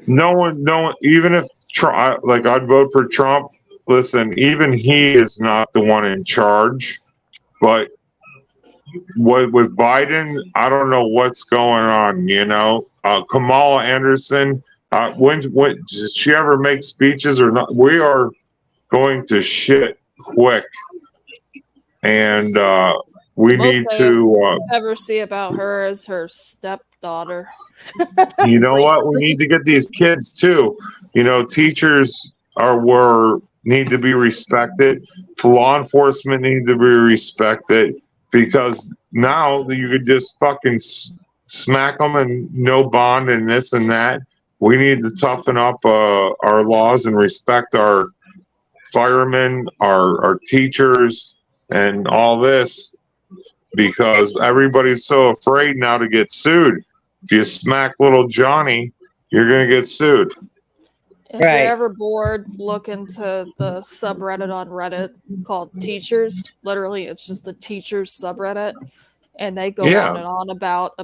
no one, even if Trump, like I'd vote for Trump. Listen, even he is not the one in charge, but with Biden, I don't know what's going on. Kamala Anderson, when did she ever make speeches or not? We are going to shit quick, and we need to. Ever see about her as her stepdaughter. You know what? We need to get these kids too. Teachers need to be respected. Law enforcement need to be respected, because now you could just fucking smack them and no bond and this and that. We need to toughen up our laws and respect our firemen, our teachers, and all this, because everybody's so afraid now to get sued. If you smack little Johnny, you're going to get sued. If you're ever bored, look into the subreddit on Reddit called Teachers. Literally, it's just the Teachers subreddit. And they go on and on about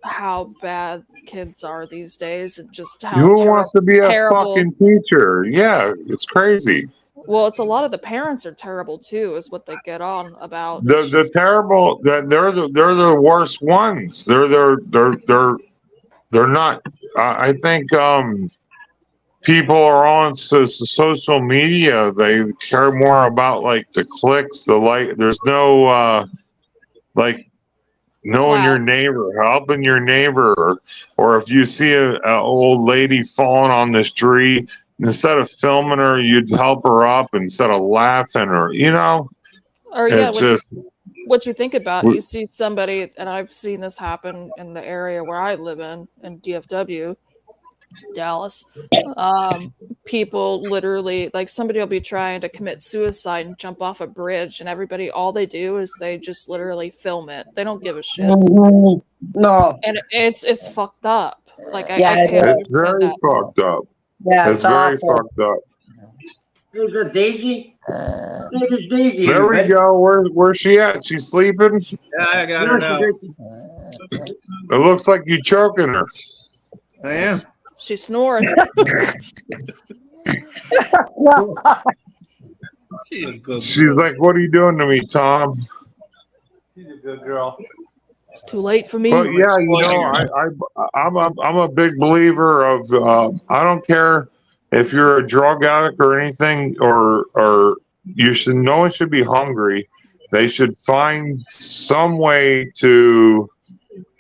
how bad kids are these days, and just how Who wants to be a fucking teacher? Yeah, it's crazy. Well, it's a lot of the parents are terrible too, is what they get on about. The terrible, that they're the worst ones. They're not. I think people are on social media. They care more about like the clicks, the like. There's no like knowing your neighbor, helping your neighbor, or if you see a old lady falling on the street, instead of filming her, you'd help her up instead of laughing, or Or what you think about, you see somebody, and I've seen this happen in the area where I live in DFW, Dallas. People literally, like, somebody will be trying to commit suicide and jump off a bridge, and everybody, all they do is they just literally film it. They don't give a shit. No, and it's fucked up. Like, it's very fucked up. Yeah, it's very fucked up. There's a Daisy. There's Daisy. There we go. Where's she at? She's sleeping? Yeah, I got her now. It looks like you choking her. I am. She's snoring. She's like, "What are you doing to me, Tom?" She's a good girl. It's too late for me. But yeah, I'm a big believer of I don't care if you're a drug addict or anything, or no one should be hungry. They should find some way to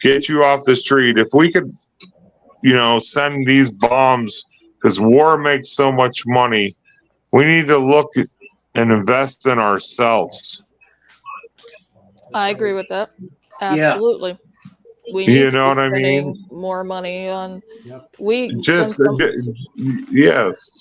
get you off the street. If we could, send these bombs, because war makes so much money. We need to look and invest in ourselves. I agree with that. Absolutely. Yeah. We need to be spending more money on. We yes.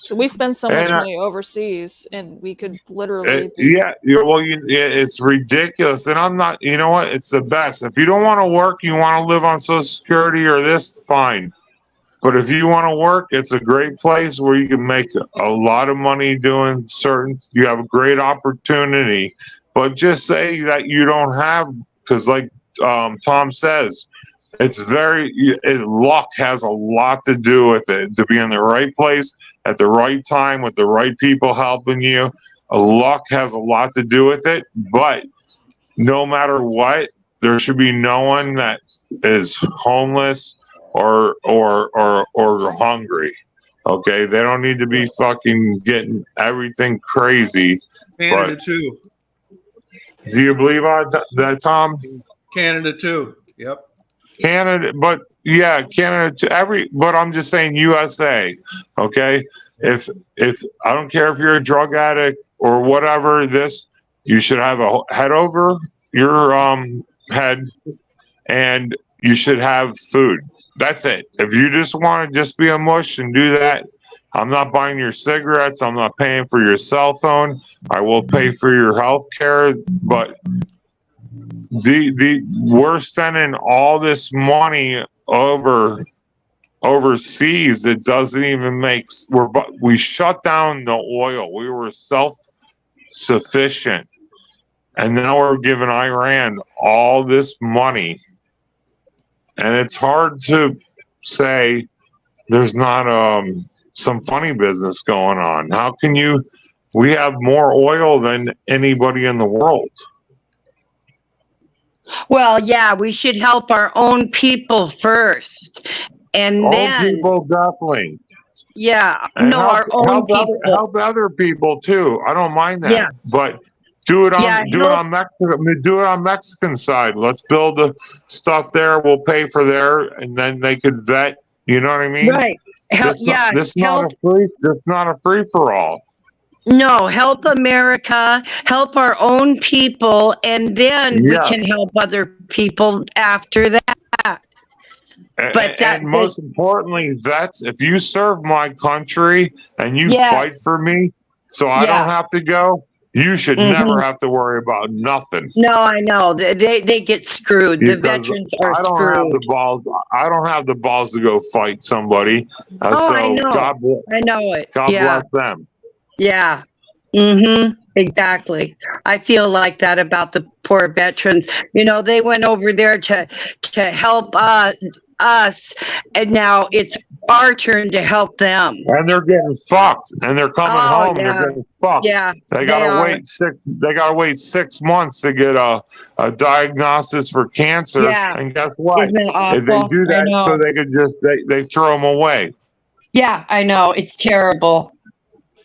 We spend so much money overseas, and we could literally. It's ridiculous, and I'm not. You know what? It's the best. If you don't want to work, you want to live on Social Security or this, fine. But if you want to work, it's a great place where you can make a lot of money doing certain. You have a great opportunity, but just say that you don't have, because like Tom says, it's luck has a lot to do with it. To be in the right place at the right time with the right people helping you, luck has a lot to do with it. But no matter what, there should be no one that is homeless or hungry. Okay, they don't need to be fucking getting everything crazy. Canada too. Do you believe on that, Tom? Canada too. Yep. Canada, but yeah, Canada to but I'm just saying USA. Okay, if I don't care if you're a drug addict or whatever, you should have a head over your head, and you should have food. That's it. If you just want to just be a mush and do that, I'm not buying your cigarettes. I'm not paying for your cell phone. I will pay for your health care, but we're sending all this money overseas. It doesn't even we shut down the oil. We were sufficient. And now we're giving Iran all this money. And it's hard to say there's not some funny business going on. How can we have more oil than anybody in the world. Well, yeah, we should help our own people first. And then people, definitely. Yeah, And no, our own people. Help other people too. I don't mind that. Yeah. But do it on Yeah, on Mexican side. Let's build the stuff there. We'll pay for there, and then they could vet. You know what I mean? Right. This is not a free for all. No, help America, help our own people, and then we can help other people after that. But and most importantly, vets, if you serve my country and you fight for me, so I don't have to go, you should never have to worry about nothing. No, I know. They get screwed. Because the veterans are I don't screwed. have the balls. I don't have the balls to go fight somebody. I know. I know it. God bless them. Yeah. Exactly. I feel like that about the poor veterans. They went over there to help us, and now it's our turn to help them. And they're getting fucked. And they're coming home. Yeah. And they're getting fucked. Yeah. They gotta wait 6 months to get a diagnosis for cancer. Yeah. And guess what? Isn't it awful? If they do that, so they could just they throw them away. Yeah, I know. It's terrible.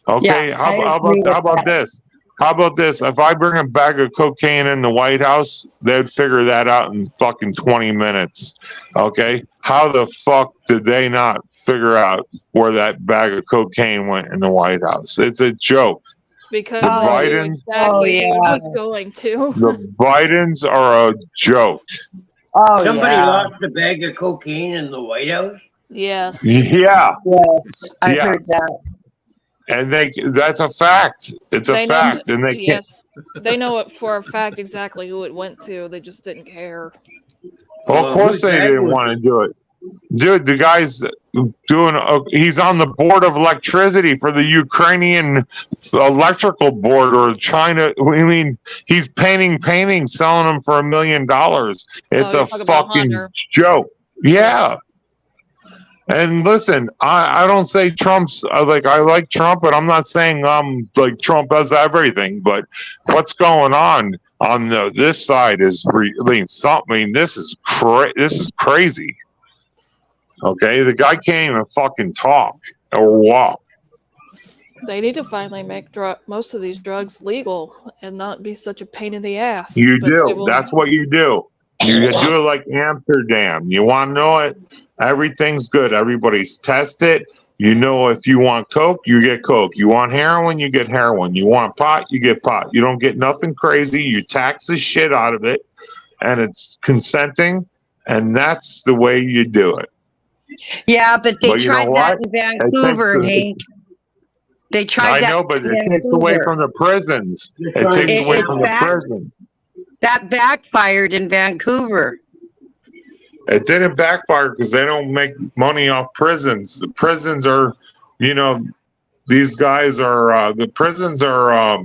Okay, Yeah, how about this? How about this? If I bring a bag of cocaine in the White House, they'd figure that out in fucking 20 minutes. Okay? How the fuck did they not figure out where that bag of cocaine went in the White House? It's a joke. Because the they knew Bidens, exactly who was going to. the Bidens are a joke. Somebody lost a bag of cocaine in the White House? Yes. Yeah. Yes, I heard that. And that's a fact. It's a fact. And they can't. Yes. They know it for a fact exactly who it went to. They just didn't care. Well, of course they didn't want to do it. Dude, the guy's he's on the board of electricity for the Ukrainian electrical board or China. I mean, he's painting paintings, selling them for $1 million. It's a fucking joke. Yeah. And listen, I don't say Trump's I like Trump, but I'm not saying like Trump has everything. But what's going on this side is something. This is crazy. Okay, the guy can't even fucking talk or walk. They need to finally make most of these drugs legal and not be such a pain in the ass. You do. That's what you do. You do it like Amsterdam. You want to know it? Everything's good. Everybody's tested. You know, if you want coke, you get coke. You want heroin, you get heroin. You want pot, you get pot. You don't get nothing crazy. You tax the shit out of it, and it's consenting, and that's the way you do it. Yeah, but they tried that in Vancouver, Hank. They tried that. I know, but it takes away from the prisons. It takes away from the prisons. That backfired in Vancouver. It didn't backfire because they don't make money off prisons. The prisons are, these guys are, the prisons are,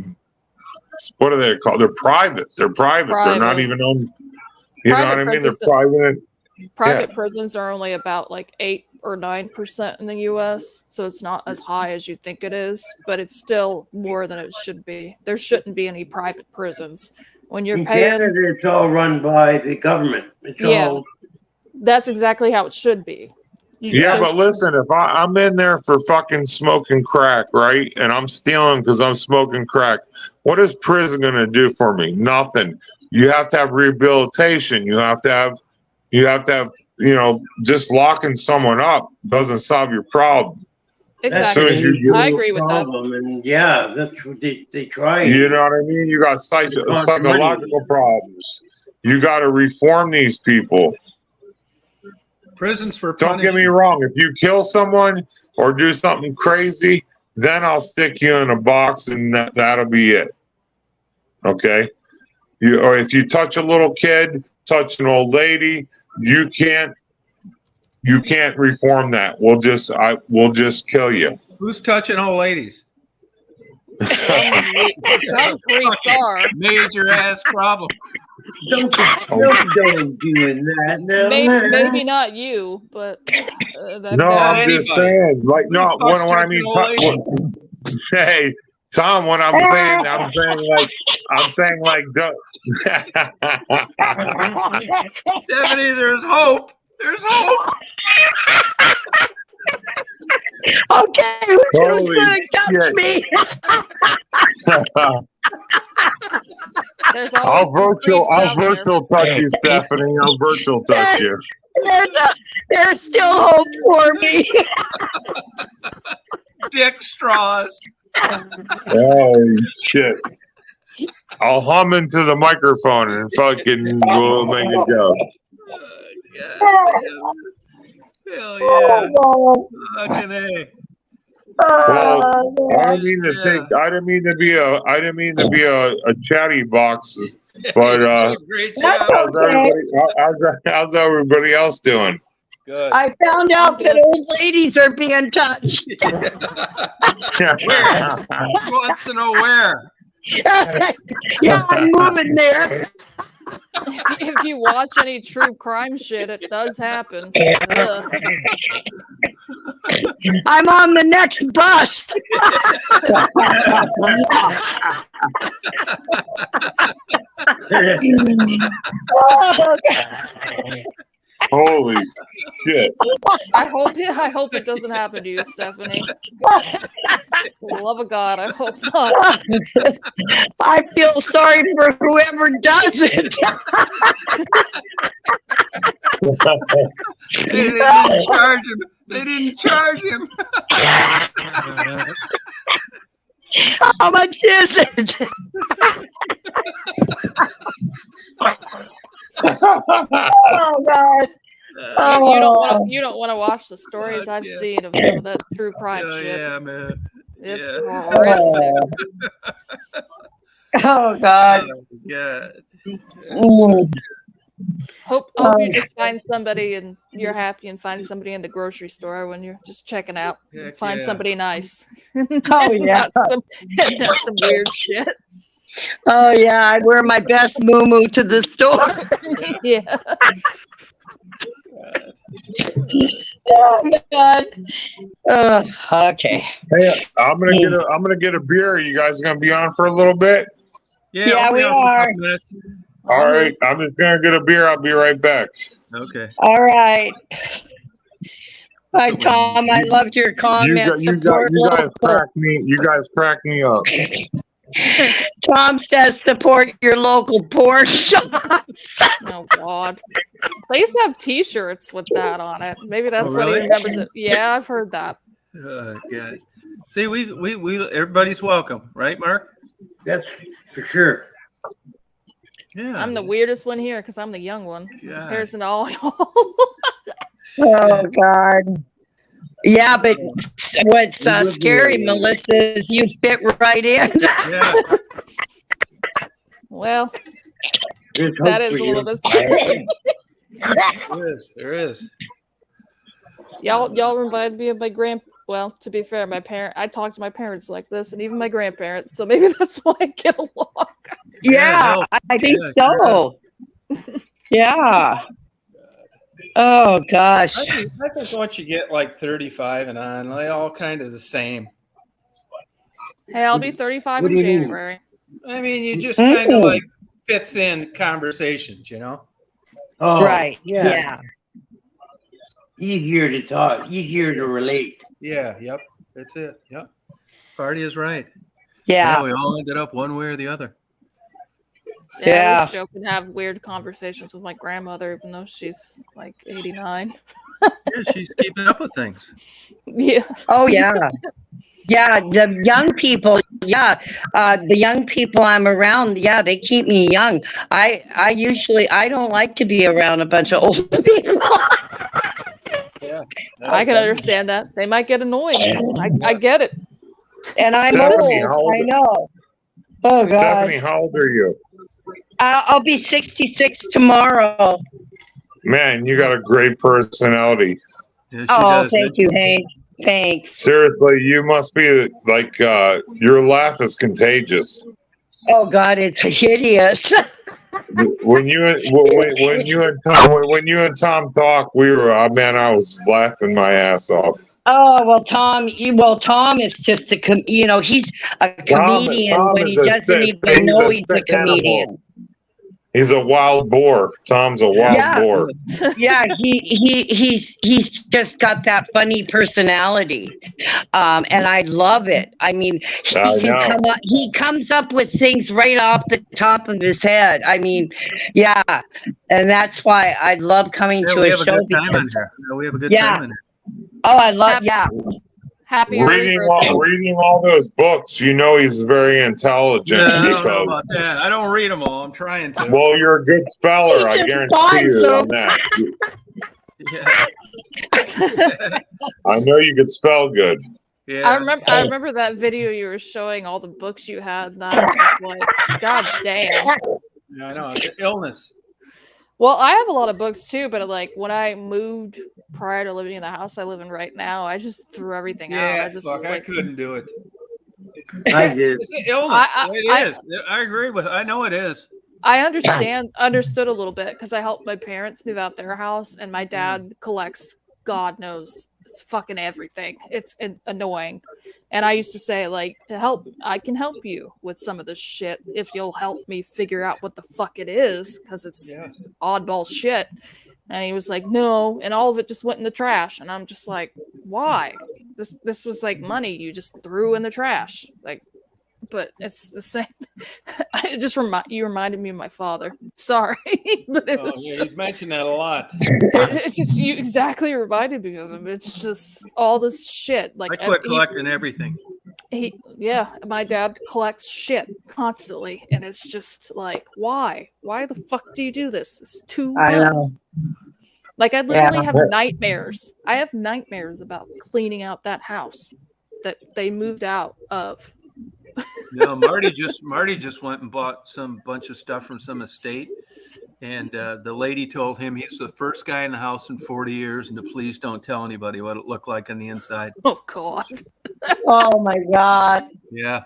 what are they called? They're private. They're private. They're not even owned. You know what I mean? They're private. Private prisons are only about like 8 or 9% in the U.S., so it's not as high as you think it is, but it's still more than it should be. There shouldn't be any private prisons. When you're paying, Canada, it's all run by the government. It's all. That's exactly how it should be. But listen, if I'm in there for fucking smoking crack, right, and I'm stealing because I'm smoking crack, what is prison going to do for me? Nothing. You have to have rehabilitation. You have to have, just locking someone up doesn't solve your problem. Exactly. I agree with that. And that's what they try. You know what I mean? You got psychological problems. You got to reform these people. Prisons for punishment. Don't get me wrong. If you kill someone or do something crazy, then I'll stick you in a box and that'll be it. Okay? Or if you touch a little kid, touch an old lady, you can't reform that. We'll just kill you. Who's touching old ladies? Some creeps are. Major ass problem. Don't doing that. No. Maybe not you, but that, No, that- I'm just anybody. saying. Like, no, Who the fuck's when I touching mean, old lady? hey, Tom, when I'm saying like, Stephanie, there's hope. There's hope. Okay, who's Holy gonna touch shit. me? there's always some creeps out there. virtual touch you, Stephanie. I'll virtual touch you. There's still hope for me. Dick straws. Holy shit. I'll hum into the microphone and fucking we'll make it go. Hell yeah. Fucking A. Well, I didn't mean to be a chatty box, but Great job. how's everybody else doing? Good. I found out that old ladies are being touched. Where? He wants to know where. Yeah, I'm moving there. If you watch any true crime shit, it does happen. Ugh. I'm on the next bus. Oh, God. Holy shit! I hope it doesn't happen to you, Stephanie. For the love of God, I hope not. I feel sorry for whoever does it. They didn't charge him. They didn't charge him. How much is it? Oh God! You don't want to watch the stories I've seen of some of that true crime shit. Yeah, man. It's Yeah. horrific. Oh God! Yeah. Mm. Hope you just find somebody and you're happy and find somebody in the grocery store when you're just checking out. Heck Find yeah. somebody nice. Oh yeah! Not some weird shit. Oh yeah! I wear my best moo to the store. Yeah. Oh my God! Okay. Hey, I'm gonna get a beer. You guys gonna be on for a little bit? Yeah, I'll be we on for a are. couple minutes. All right, I'm just gonna get a beer. I'll be right back. Okay. All right. Hi, Tom. I loved your comment. You guys crack me up. Tom says support your local porn shops. Oh God. They used to have T-shirts with that on it. Maybe that's Oh, what he really? remembers it. Yeah, I've heard that. God. See, we everybody's welcome, right, Mark? That's for sure. Yeah. I'm the weirdest one here because I'm the young one. God. Comparison to all y'all. Oh God. Yeah, but what's scary, Melissa, is you fit right in. Yeah. Well, There's that hope is for a you. little bit scary. There is. Y'all reminded me of my well, to be fair, I talk to my parents like this, and even my grandparents, so maybe that's why I get along. Yeah, I think so. Yeah. Oh gosh. I think once you get like 35 and on, they all kind of the same. Hey, I'll be 35 What in do you mean? January. I mean, you just kind of like fits in conversations, you know? Oh, Right. Yeah. Easier to talk, easier to relate. Yeah, yep. That's it. Yep. Party is right. Yeah. We all ended up one way or the other. Yeah, I Yeah. was joking, have weird conversations with my grandmother, even though she's like 89. Yeah, she's keeping up with things. Yeah. Oh yeah. Yeah, the young people, the young people I'm around, yeah, they keep me young. I don't like to be around a bunch of old people. Yeah. I can understand that. They might get annoying. I get it. And I'm Stephanie, old. how old- I know. Oh God. Stephanie, how old are you? I'll be 66 tomorrow. Man, you got a great personality. Yeah, she Oh, does. thank you, Hank. Thanks. Seriously, you must be like your laugh is contagious. Oh God, it's hideous. When you and Tom talk, I was laughing my ass off. Oh well, Tom. Tom is just he's a comedian Tom when is he doesn't even know he's a comedian. Animal. He's a wild boar. Tom's a wild boar. Yeah, he's just got that funny personality, and I love it. I mean, he comes up with things right off the top of his head. I mean, yeah, and that's why I love coming to a show. We have a good time in here. Oh, I love Happy reading all those books. He's very intelligent. Yeah, I don't know about that. I don't read them all. I'm trying to. Well, you're a good speller. I guarantee you on that. Yeah. I know you could spell good. Yeah. I remember that video you were showing all the books you had, and I was just like, God damn. Yeah, I know. It's an illness. Well, I have a lot of books too, but like when I moved prior to living in the house I live in right now, I just threw everything out. I couldn't do it. I did. It's an illness. It is. I agree with. I know it is. I understood a little bit because I helped my parents move out their house, and my dad collects God knows fucking everything. It's annoying. And I used to say, like, I can help you with some of this shit if you'll help me figure out what the fuck it is, because it's oddball shit. And he was like, no, and all of it just went in the trash. And I'm just like, why? This was like money you just threw in the trash. Like, but it's the same. I just you reminded me of my father. Sorry, but it was you've mentioned that a lot. It's just you exactly reminded me of him. It's just all this shit. Like I quit collecting everything. My dad collects shit constantly, and it's just like, why? Why the fuck do you do this? It's too much. I know. Like I literally have nightmares. I have nightmares about cleaning out that house that they moved out of. No, Marty just went and bought some bunch of stuff from some estate, and the lady told him he's the first guy in the house in 40 years, and to please don't tell anybody what it looked like on the inside. Oh God! Oh my God! Yeah,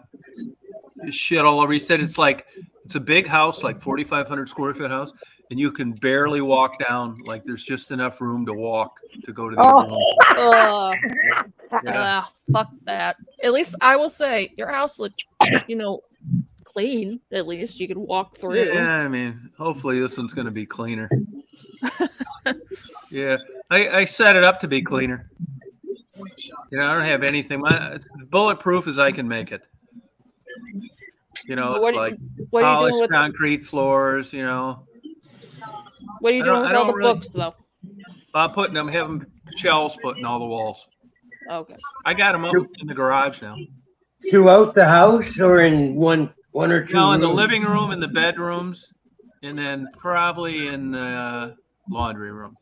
shit all over. He said it's a big house, like 4,500 square foot house, and you can barely walk down. Like there's just enough room to walk to go to the other room. Fuck that. At least I will say your house looked, clean. At least you could walk through. Yeah, I mean, hopefully this one's going to be cleaner. Yeah, I set it up to be cleaner. I don't have anything. It's bulletproof as I can make it. It's polished concrete floors. What are you doing with all the books, though? I'm having shelves put in all the walls. Okay. I got them up in the garage now. Throughout the house, or in one or two? No, in the living room, in the bedrooms, and then probably in the laundry room.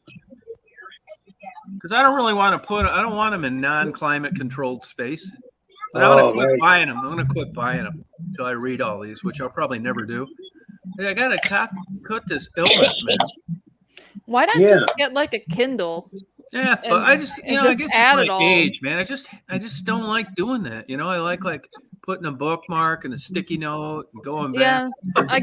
Because I don't really want to I don't want them in non-climate controlled space. But I'm going to quit buying them. I'm going to quit buying them until I read all these, which I'll probably never do. I got to cut this illness, man. Why not just get like a Kindle? Yeah, but I guess it's my age, man. I just don't like doing that. I like putting a bookmark and a sticky note and going back.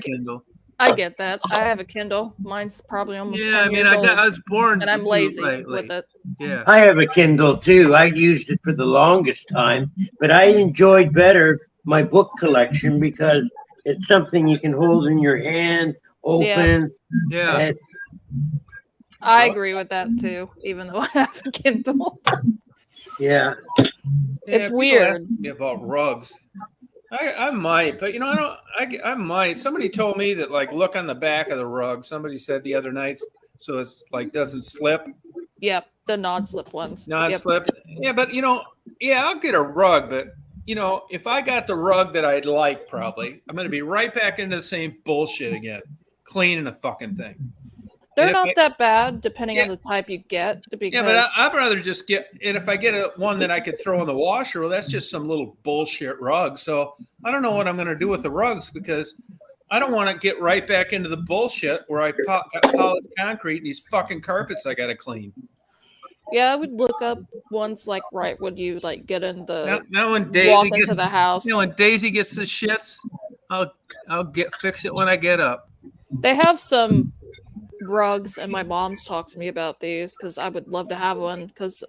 Kindle. I get that. I have a Kindle. Mine's probably almost 10 years old. I was born and I'm lazy with it. Yeah, I have a Kindle too. I used it for the longest time, but I enjoyed better my book collection because it's something you can hold in your hand, open. Yeah. I agree with that too, even though I have a Kindle. Yeah. It's weird. Ask me about rugs. I might, but I might. Somebody told me that look on the back of the rug. Somebody said the other night, so it's doesn't slip. Yep, the non-slip ones. Non-slip. Yep. Yeah, but I'll get a rug, but if I got the rug that I'd like, probably I'm going to be right back into the same bullshit again, cleaning the fucking thing. They're not that bad, depending on the type you get. Because but I'd rather just get, and if I get one that I could throw in the washer, well, that's just some little bullshit rug. So I don't know what I'm going to do with the rugs because I don't want to get right back into the bullshit where I got polished concrete and these fucking carpets I got to clean. Yeah, I would look up ones like right when you like get in the Now when Daisy walk gets into the house. when Daisy gets the shits, I'll fix it when I get up. They have some rugs, and my mom's talked to me about these because I would love to have one. Because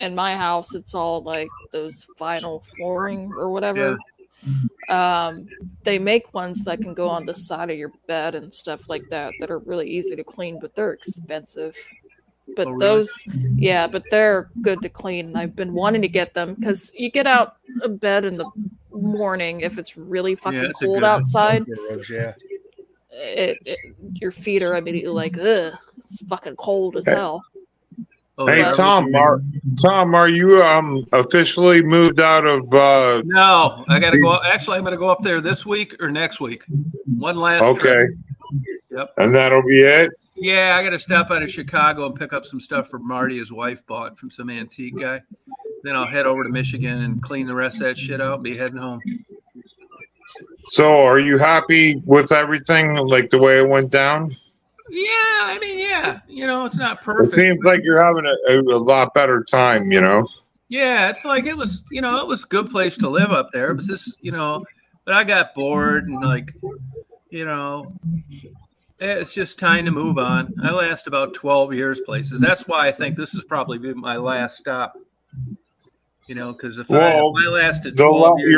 in my house, it's all like those vinyl flooring or whatever. They make ones that can go on the side of your bed and stuff like that are really easy to clean, but they're expensive. But really? but they're good to clean. And I've been wanting to get them because you get out of bed in the morning if it's really fucking cold outside. Your feet are immediately like, ugh, it's fucking cold as hell. Hey, Tom, are you officially moved out of? No, I got to go. Actually, I'm going to go up there this week or next week. One last trip. Yep. And that'll be it? Yeah, I got to stop out of Chicago and pick up some stuff for Marty, his wife bought from some antique guy. Then I'll head over to Michigan and clean the rest of that shit out and be heading home. So are you happy with everything, like the way it went down? Yeah, I mean, yeah. It's not perfect. It seems like you're having a lot better time, Yeah, it's like it was a good place to live up there. It was just, but I got bored and it's just time to move on. I last about 12 years places. That's why I think this is probably my last stop. Because if I lasted 12 years,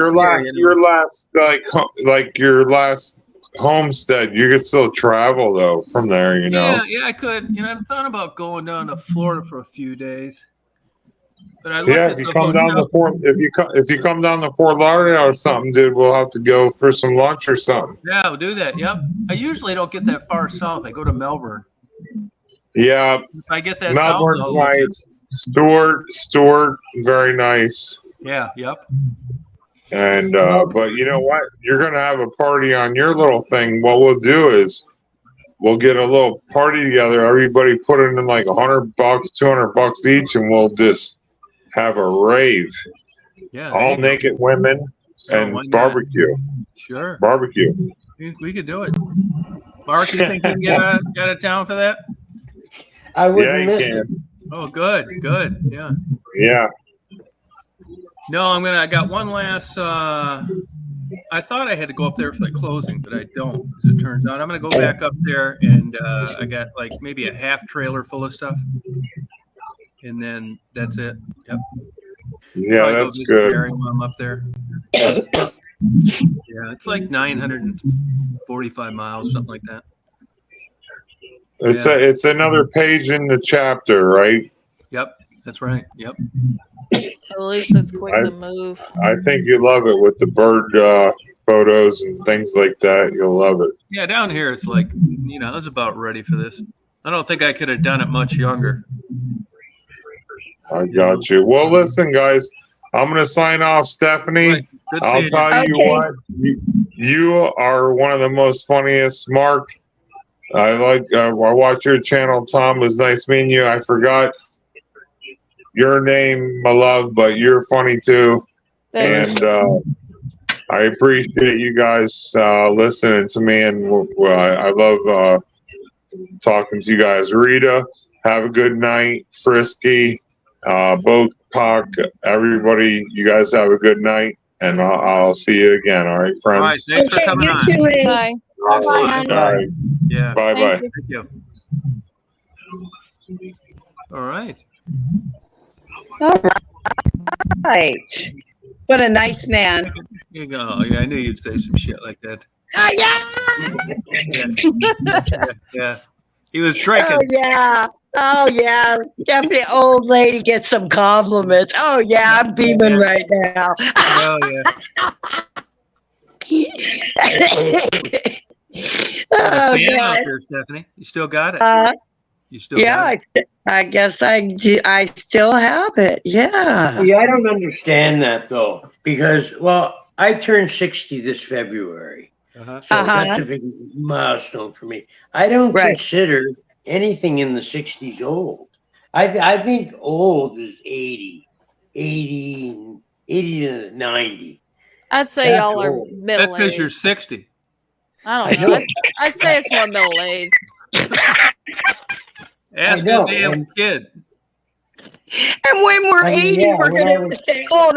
your last homestead, you could still travel though from there. Yeah, I could. I thought about going down to Florida for a few days. But I if you come down to Fort Lauderdale or something, dude, we'll have to go for some lunch or something. Yeah, we'll do that. Yep. I usually don't get that far south. I go to Melbourne. Yeah. If I get that Melbourne's south, nice. Stuart, very nice. Yeah. Yep. And but you know what? You're gonna have a party on your little thing. What we'll do is we'll get a little party together. Everybody put in like $100, $200 each, and we'll just have a rave. Yeah. All naked women and barbecue. Sure. Barbecue. We could do it. Mark, you think you can get out of town for that? I wouldn't miss it. Oh, good. Yeah. Yeah. No, I got one last. I thought I had to go up there for the closing, but I don't. As it turns out, I'm going to go back up there, and I got like maybe a half trailer full of stuff, and then that's it. Yep. Yeah, that's good. While I'm up there. Yeah, it's like 945 miles, something like that. It's another page in the chapter, right? Yep, that's right. Yep. At least it's quick to move. I think you love it with the bird photos and things like that. You'll love it. Yeah, down here it's like, I was about ready for this. I don't think I could have done it much younger. I got you. Well, listen, guys, I'm going to sign off, Stephanie. Right. I'll tell you what, you are one of the most funniest. Mark, I watch your channel. Tom, it was nice meeting you. I forgot your name, my love, but you're funny too. And I appreciate you guys listening to me, and I love talking to you guys. Rita, have a good night. Frisky, both Pac, everybody, you guys have a good night, and I'll see you again. All right, friends. All right, thanks for coming on. Bye. All right. Yeah. Bye. Thank you. All right. All right. What a nice man. You go. Yeah, I knew you'd say some shit like that. Yeah. He was drinking. Oh yeah. Definitely old lady gets some compliments. Oh yeah, I'm beaming right now. Oh yeah. Oh, fan out God. there, Stephanie. You still got it. You still Yeah, got it. I guess I do. I still have it. Yeah. Yeah, I don't understand that though, because I turned 60 this February. Uh-huh. So that's a big milestone for me. I don't consider anything in the 60s old. I think old is 80 to 90. I'd say That's y'all are old. middle That's because aged. you're 60. I don't know. I'd say it's more middle aged. Ask know, a damn and- kid. And when we're I mean, 80, yeah, we're when I going to was- say, "Oh,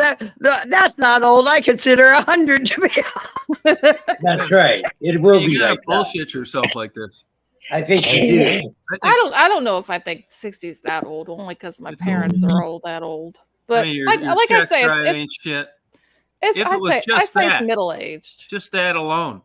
that's not old. I consider 100 to be." That's right. It will You be gotta like that. bullshit yourself like this. I think you do. I don't know if I think 60 is that old, only because my It's parents are all that old. But your like I sex say, drive ain't it's shit. it's If it I was say just it's that. middle aged. Just that alone.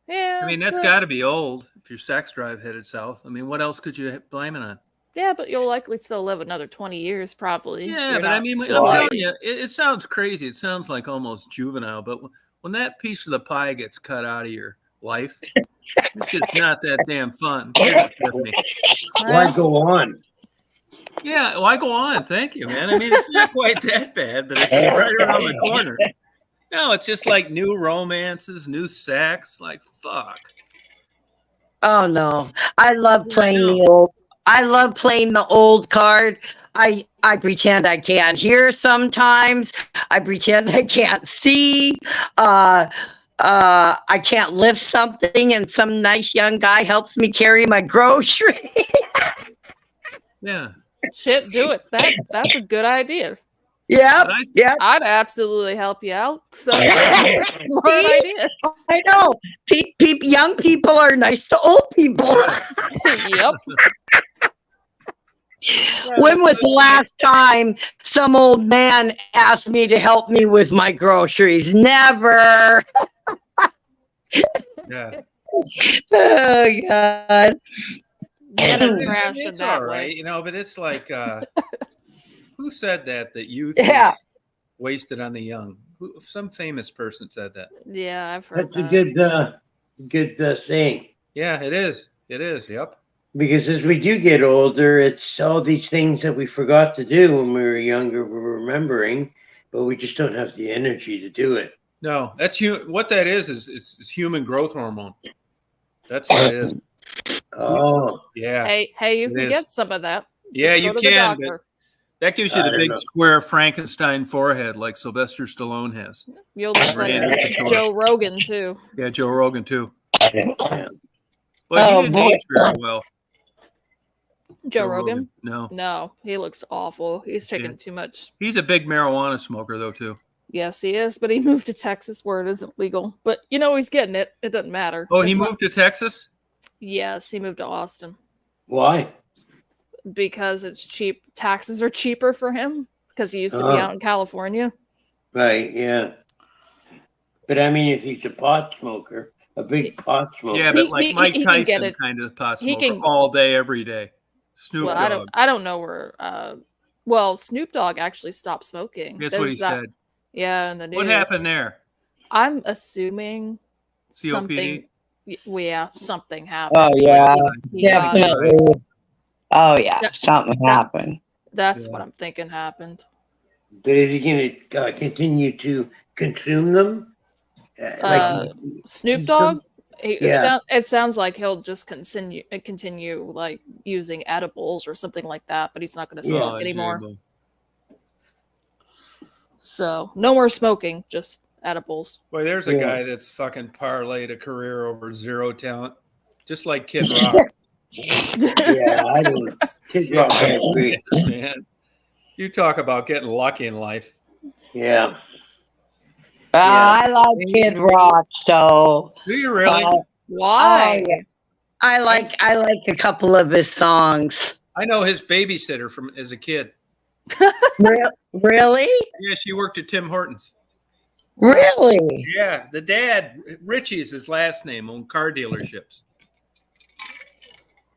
Yeah. I mean, that's but- got to be old if your sex drive headed south. I mean, what else could you blame it on? Yeah, but you'll likely still live another 20 years, probably. if Yeah, you're but I not mean, I'm Why? telling 40. you, it sounds crazy. It sounds like almost juvenile. But when that piece of the pie gets cut out of your life, it's just not that damn fun. Is it, Stephanie? Why go on? Yeah, why go on? Thank you, man. I mean, it's not quite that bad, but it's right around the corner. No, it's just like new romances, new sex. Like, fuck. Oh no, I love Yeah, I playing know. the old. I love playing the old card. I pretend I can't hear sometimes. I pretend I can't see. I can't lift something, and some nice young guy helps me carry my grocery. Yeah. Shit, do it. That's a good idea. Yep, But I, yep. I'd absolutely help you out. So smart idea. I know. Young people are nice to old people. Yep. When was the last time some old man asked me to help me with my groceries? Never. yeah. Oh God. Men I are mean, trash in it's that all right, way. you know, but it's like, who said that youth Yeah. is wasted on the young? Some famous person said that. Yeah, I've heard That's a that. good saying. Yeah, it is. It is. Yep. Because as we do get older, it's all these things that we forgot to do when we were younger. We're remembering, but we just don't have the energy to do it. No, that's what that is it's human growth hormone. That's what it is. Oh, Yeah. Hey, you It can is. get some of that. Yeah, Just you go to the can, but doctor. that gives you I the don't big know. square Frankenstein forehead like Sylvester Stallone has. You'll look like Randy Couture. Joe Rogan too. Yeah, Joe Rogan too. yeah. But Oh, he didn't boy. age very well. Joe Rogan? No. No, he looks awful. He's taking Yeah. too much. He's a big marijuana smoker though too. Yes, he is, but he moved to Texas where it isn't legal. But he's getting it. It doesn't matter. Oh, he It's not- moved to Texas? Yes, he moved to Austin Why? because it's cheap. Taxes are cheaper for him because he used to be Oh. out in California. Right, yeah. But I mean, if he's a pot smoker, a big pot smoker. Yeah, but like Mike he can get Tyson it. kind of pot He smoker can- all day, every day. Snoop Well, Dogg. I don't know where. Well, Snoop Dogg actually stopped smoking. That's what he There's that- said. Yeah, in the news. What happened there? I'm assuming COPD? something. Yeah, something happened. Oh yeah, He got- definitely. Oh yeah, Yeah. something happened. That's Yeah. what I'm thinking happened. But is he going to continue to consume them? Snoop eat Dogg. them? Yeah. It sounds like he'll just continue like using edibles or something like that, but he's not going to smoke Oh, anymore. Jimbo. So no more smoking, just edibles. Boy, there's a Yeah. guy that's fucking parlayed a career over zero talent, just like Kid Rock. Yeah, I don't. Kid Rock, I agree. Man, you talk about getting lucky in life. Yeah. I like Kid Rock, so Do you really? Why? Oh, yeah. I like a couple of his songs. I know his babysitter from as a kid. Really? Yeah, she worked at Tim Hortons. Really? Yeah, the dad, Richie is his last name, owned car dealerships.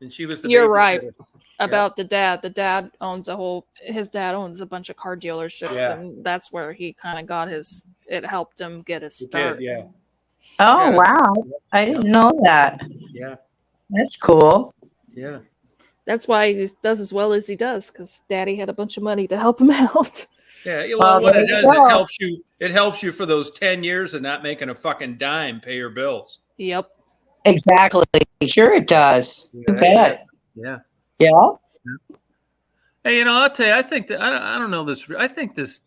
And she was the You're right. babysitter. About the dad. The dad owns his dad owns a bunch of car dealerships, Yeah. and that's where he kind of got it helped him get his He did, start. yeah. Oh Yeah. wow! I didn't know that. Yeah. That's cool. Yeah. That's why he does as well as he does, because daddy had a bunch of money to help him out. Yeah. Well, what there it you does, go. it helps you for those 10 years of not making a fucking dime pay your bills. Yep. Exactly. Sure, it does. You bet. Yeah. Yeah. Hey, I'll tell you, I think that I don't know this. I think this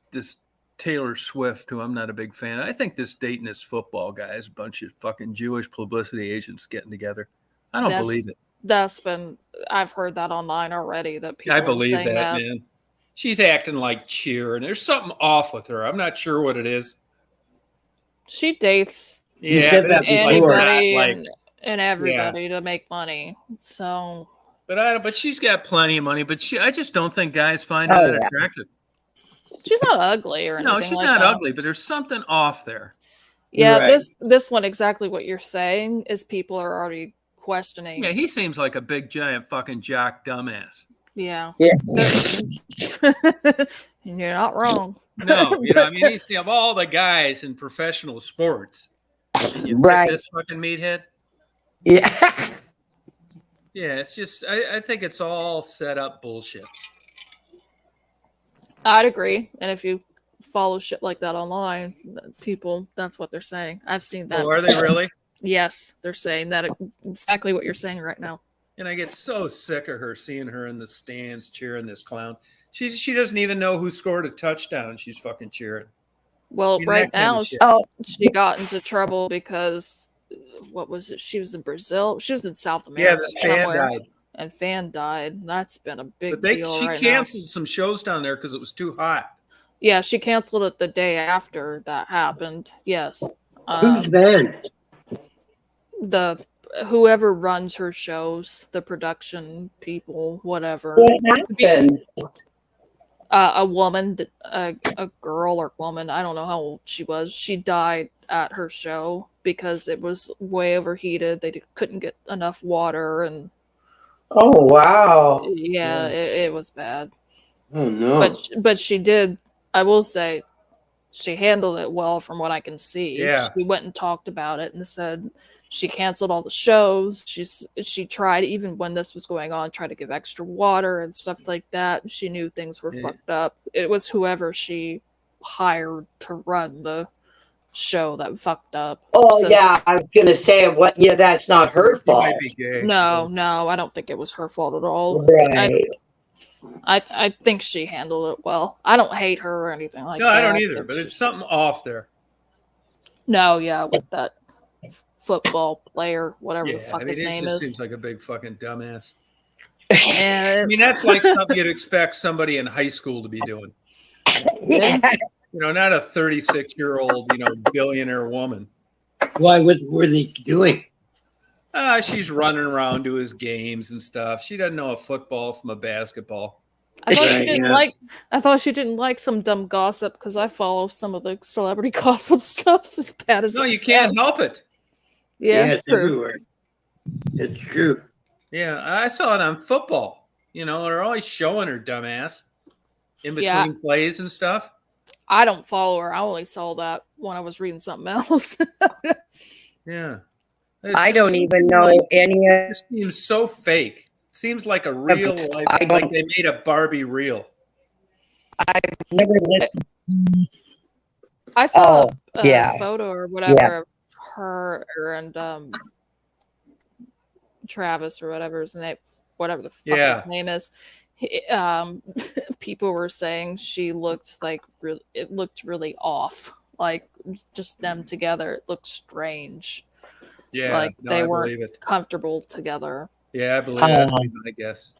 Taylor Swift, who I'm not a big fan, I think this Dayton is football guys, a bunch of fucking Jewish publicity agents getting together. I don't believe it. I've heard that online already. That people I are believe saying that, man. She's acting like cheer, and there's something off with her. I'm not sure what it is. She dates Yeah, but it's anybody like, and everybody to make money. So, but she's got plenty of money. But I just don't think guys find her that attractive. she's not ugly or anything. No, she's like not that. ugly, but there's something off there. Yeah, Right. this one exactly what you're saying is people are already questioning. Yeah, he seems like a big giant fucking jock dumbass. Yeah. Yeah. And you're not wrong. No, I mean, he's of all the guys in professional sports, and you Right. pick this fucking meathead. Yeah. Yeah, it's just I think it's all set up bullshit. I'd agree. And if you follow shit like that online, people, that's what they're saying. I've seen that. Oh, are they really? Yes, they're saying that exactly what you're saying right now. And I get so sick of her, seeing her in the stands cheering this clown. She doesn't even know who scored a touchdown. She's fucking cheering. Well, right now she got into trouble because what was it? She was in Brazil. She was in South America. Yeah, this fan died. And fan died. That's been a big But deal. She right canceled now. some shows down there because it was too hot. Yeah, she canceled it the day after that happened. Yes. Who's then? Whoever runs her shows, the production people, whatever. What happened? A woman, a girl or woman, I don't know how old she was. She died at her show because it was way overheated. They couldn't get enough water, and Oh wow! yeah, it was bad. Oh no! But she did. I will say, she handled it well from what I can see. Yeah. She went and talked about it and said she canceled all the shows. She tried, even when this was going on, tried to give extra water and stuff like that. She knew things were fucked up. It was whoever she hired to run the show that fucked up. Oh yeah, I was gonna say what? Yeah, that's not her fault. Might be gay. No, I don't think it was her fault at all. Right. I think she handled it well. I don't hate her or anything like that. No, I don't either. But it's something off there. No, yeah, with that football player, whatever the fuck his name is. Seems like a big fucking dumbass. And I mean, that's like something you'd expect somebody in high school to be doing. Yeah. Not a 36-year-old, billionaire woman. Why? What were they doing? She's running around to his games and stuff. She doesn't know a football from a basketball. I thought she didn't like some dumb gossip because I follow some of the celebrity gossip stuff as bad as No, it you can't sounds. help it. Yeah, it's true. everywhere. It's true. Yeah, I saw it on football. They're always showing her dumbass in between plays and stuff. I don't follow her. I only saw that when I was reading something else. Yeah. I don't even know any of It seems so fake. Seems like a real life, like they made a Barbie reel. I've never listened. I saw a photo or whatever of her and Travis or whatever his name, whatever the fuck his name is. People were saying she looked it looked really off, like just them together. It looked strange. Yeah, like they weren't comfortable together. Yeah, I believe that. I guess.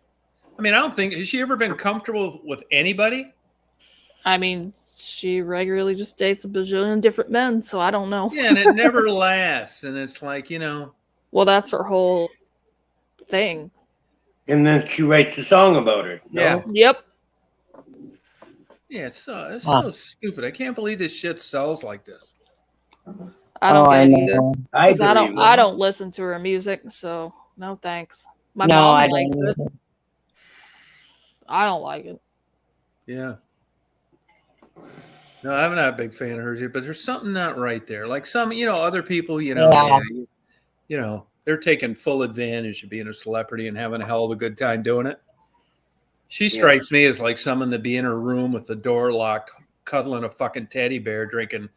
I mean, I don't think has she ever been comfortable with anybody. I mean, she regularly just dates a bajillion different men, so I don't know. Yeah, and it never lasts, and it's like Well, that's her whole thing. And then she writes a song about it. No? Yeah. Yep. Yeah, it's so stupid. I can't believe this shit sells like this. I don't get it either. I don't listen to her music, so no thanks. My mom likes it. I don't like it. Yeah. No, I'm not a big fan of hers, but there's something not right there. Like some, other people, they're taking full advantage of being a celebrity and having a hell of a good time doing it. She strikes me as like someone to be in her room with the door locked, cuddling a fucking teddy bear, drinking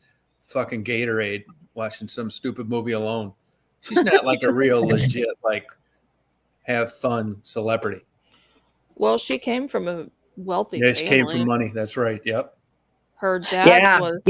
fucking Gatorade, watching some stupid movie alone. She's not like a real legit, like, have fun celebrity. Well, she came from a wealthy family. She came from money. That's right. Yep. Her dad was...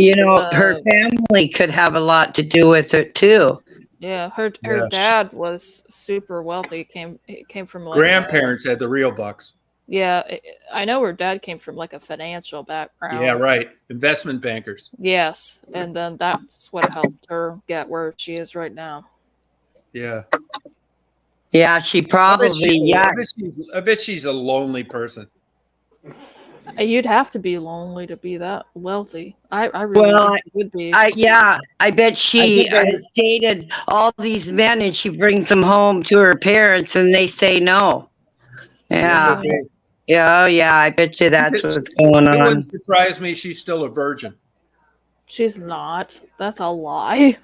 her family could have a lot to do with it, too. Yeah, her Yeah. dad was super wealthy. He came from like Grandparents had the real bucks. I know her dad came from like a financial background. Yeah, right. Investment bankers. Yes, and then that's what helped her get where she is right now. Yeah. Yeah, she probably, yeah. I bet she's a lonely person. You'd have to be lonely to be that wealthy. I really Well, think it would be. I bet she think I- has dated all these men and she brings them home to her parents and they say no. Yeah. Okay. Yeah, oh, yeah, I bet you that's what's going It on. wouldn't surprise me she's still a virgin. She's not. That's a lie.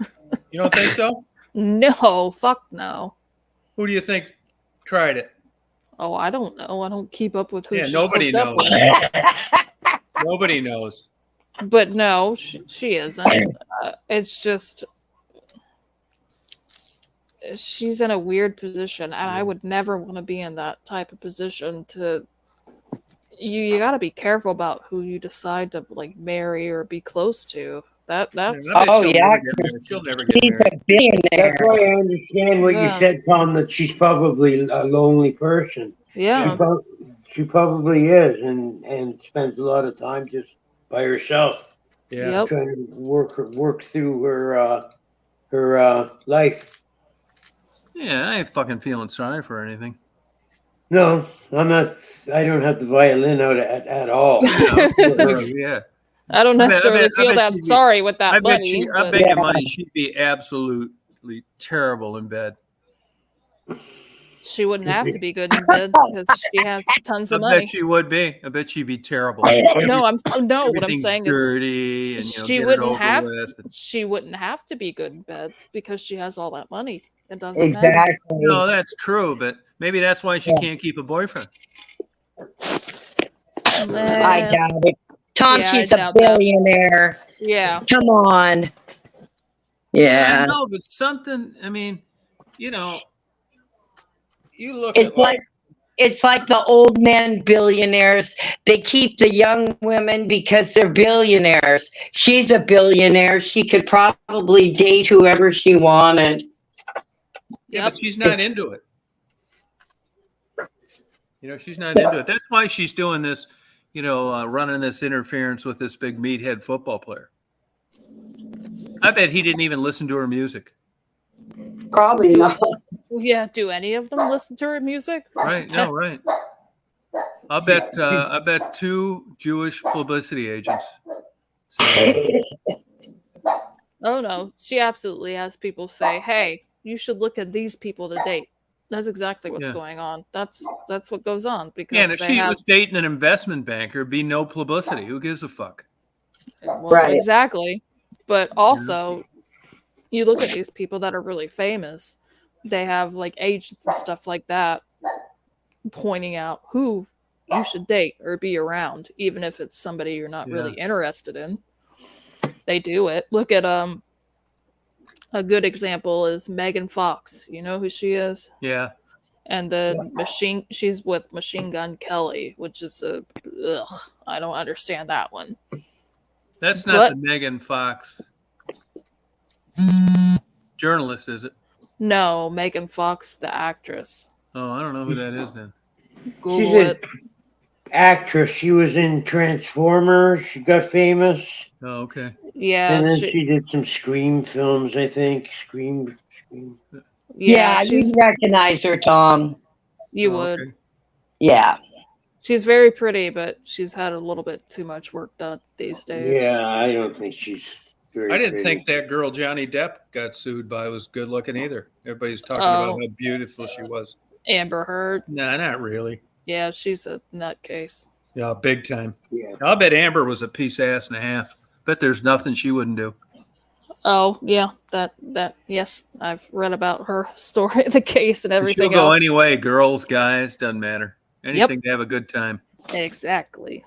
You don't think so? No, fuck no. Who do you think tried it? Oh, I don't know. I don't keep up with who Yeah, she's nobody hooked up knows. with. Nobody knows. But no, she isn't. It's just she's in a weird position, and I would never want to be in that type of position. You got to be careful about who you decide to like marry or be close to. That's I bet Oh, she'll yeah, never get married. She'll never get He's married. a billionaire. That's why I understand what you Yeah. said, Tom, that she's probably a lonely person. yeah. She probably is and spends a lot of time just by herself, Yeah. Yep. trying to work through her life. Yeah, I ain't fucking feeling sorry for anything. No, I'm not. I don't have the violin out at all. Yeah. I don't I bet- necessarily I feel bet that she'd be- sorry with that I bet money. I but- bet you money she'd be absolutely terrible in bed. She wouldn't have to be good in bed because she has tons I of money. bet she would be. I bet she'd be terrible. No, what I'm Everything's saying is dirty and she get it wouldn't over have with. she wouldn't have to be good in bed because she has all that money. It doesn't matter. Exactly. No, that's true, but maybe that's why she can't keep a boyfriend. I Nah, doubt it. Tom, Yeah, I she's a doubt that. billionaire. yeah. Come on. I Yeah. know, but something. I mean, you look It's at like the old men billionaires. They keep the young women because they're billionaires. She's a billionaire. She could probably date whoever she wanted. yeah, Yep. but she's not into it. She's not into it. That's why she's doing this. Running this interference with this big meathead football player. I bet he didn't even listen to her music. Probably not. Yeah, do any of them listen to her music? Right? No, right. I bet 2 Jewish publicity agents. Oh no, she absolutely has people say, "Hey, you should look at these people to date." That's exactly what's Yeah. going on. That's what goes on because Yeah, and if they she have was dating an investment banker, it'd be no publicity. Who gives a fuck? well, Right. exactly. But also, you look at these people that are really famous. They have like agents and stuff like that pointing out who you should date or be around, even if it's somebody you're not really interested in. They do it. Look at a good example is Megan Fox. You know who she is? Yeah. And the she's with Machine Gun Kelly, which is I don't understand that one. That's not the Megan Fox journalist, is it? No, Megan Fox, the actress. Oh, I don't know who that is then. Google She's an it. actress. She was in Transformers. She got famous. Oh, okay. Yeah, And then she did some Scream films, I think. Scream. Yeah, she's you'd recognize her, Tom. you Oh, would. okay. Yeah. She's very pretty, but she's had a little bit too much work done these days. Yeah, I don't think she's very I didn't pretty. think that girl Johnny Depp got sued by was good looking either. Everybody's talking about how beautiful she was. Amber Heard. Nah, not really. Yeah, she's a nutcase. Yeah, big time. Yeah. I'll bet Amber was a piece of ass and a half. Bet there's nothing she wouldn't do. Oh yeah, that yes, I've read about her story, the case, and everything She'll go else. anyway. Girls, guys, doesn't matter. Anything to have a good time. Exactly.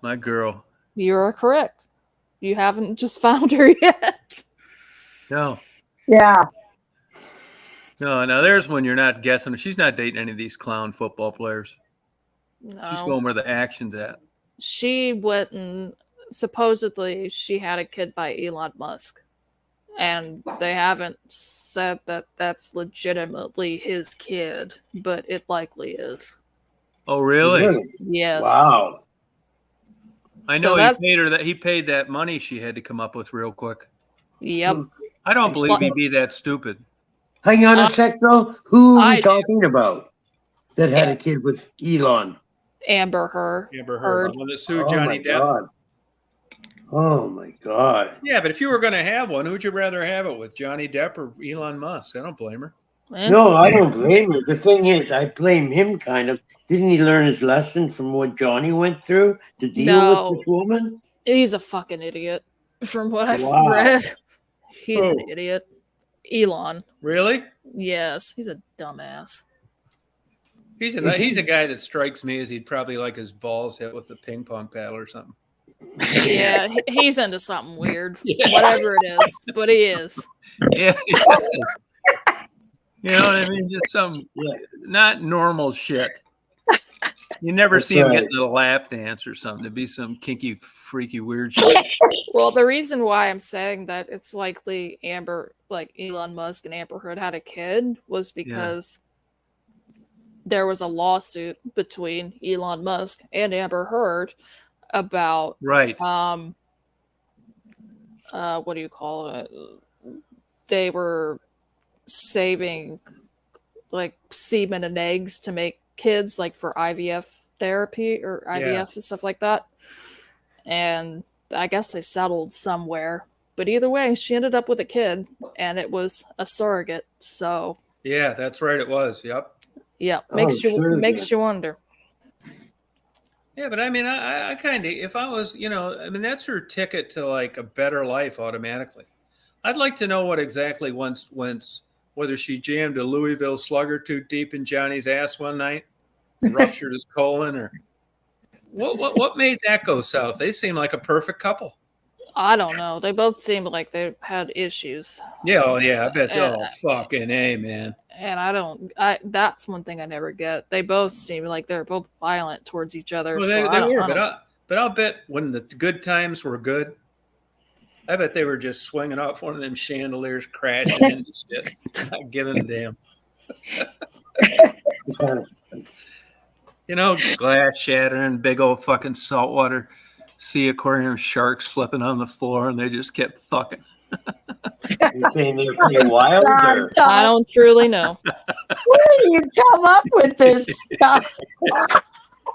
My girl. You're correct. You haven't just found her yet. No. Yeah. No, now there's one you're not guessing. She's not dating any of these clown football players. No. She's going where the action's at. She went and supposedly she had a kid by Elon Musk. and they haven't said that that's legitimately his kid, but it likely is. Oh, really? Yes. Wow. I So know that's- he paid that money she had to come up with real quick. Yep. I don't believe he'd be that stupid. Hang on a sec, though. Who are I we do. talking about that had a kid with Elon? Amber Heard. The one that sued Oh Johnny my Depp. God. Oh my God. Yeah, but if you were going to have one, who'd you rather have it with, Johnny Depp or Elon Musk? I don't blame her. No, I don't blame her. The thing is, I blame him kind of. Didn't he learn his lesson from what Johnny went through to deal with this woman? He's a fucking idiot. From what I've Wow. read, he's an Who? idiot. Elon. Really? Yes, he's a dumbass. He's a guy that strikes me as he'd probably like his balls hit with a ping pong paddle or something. Yeah, he's into something weird. Whatever it is, but he is. Yeah. You know what I mean? Just some not normal shit. You never see him getting a lap dance or something. It'd be some kinky, freaky, weird shit. Well, the reason why I'm saying that it's likely Elon Musk and Amber Heard had a kid was because there was a lawsuit between Elon Musk and Amber Heard about what do you call it? They were saving like semen and eggs to make kids, like for IVF therapy or IVF and stuff like that. And I guess they settled somewhere. But either way, she ended up with a kid, and it was a surrogate. So yeah, that's right. It was. Yep. Yeah, makes you wonder. Yeah, but I mean, I kind of, if I was, I mean, that's her ticket to like a better life automatically. I'd like to know what exactly whether she jammed a Louisville Slugger too deep in Johnny's ass one night, ruptured his colon, or what made that go south? They seem like a perfect couple. I don't know. They both seemed like they had issues. Yeah, I bet. Fucking A, man. And that's one thing I never get. They both seem like they're both violent towards each other. Well, they were, but I'll bet when the good times were good, I bet they were just swinging off one of them chandeliers, crashing into shit, not giving a damn. Glass shattering, big old fucking saltwater sea aquarium sharks flipping on the floor, and they just kept fucking. You're saying they're pretty wild? Or? I don't truly know. Where do you come up with this stuff?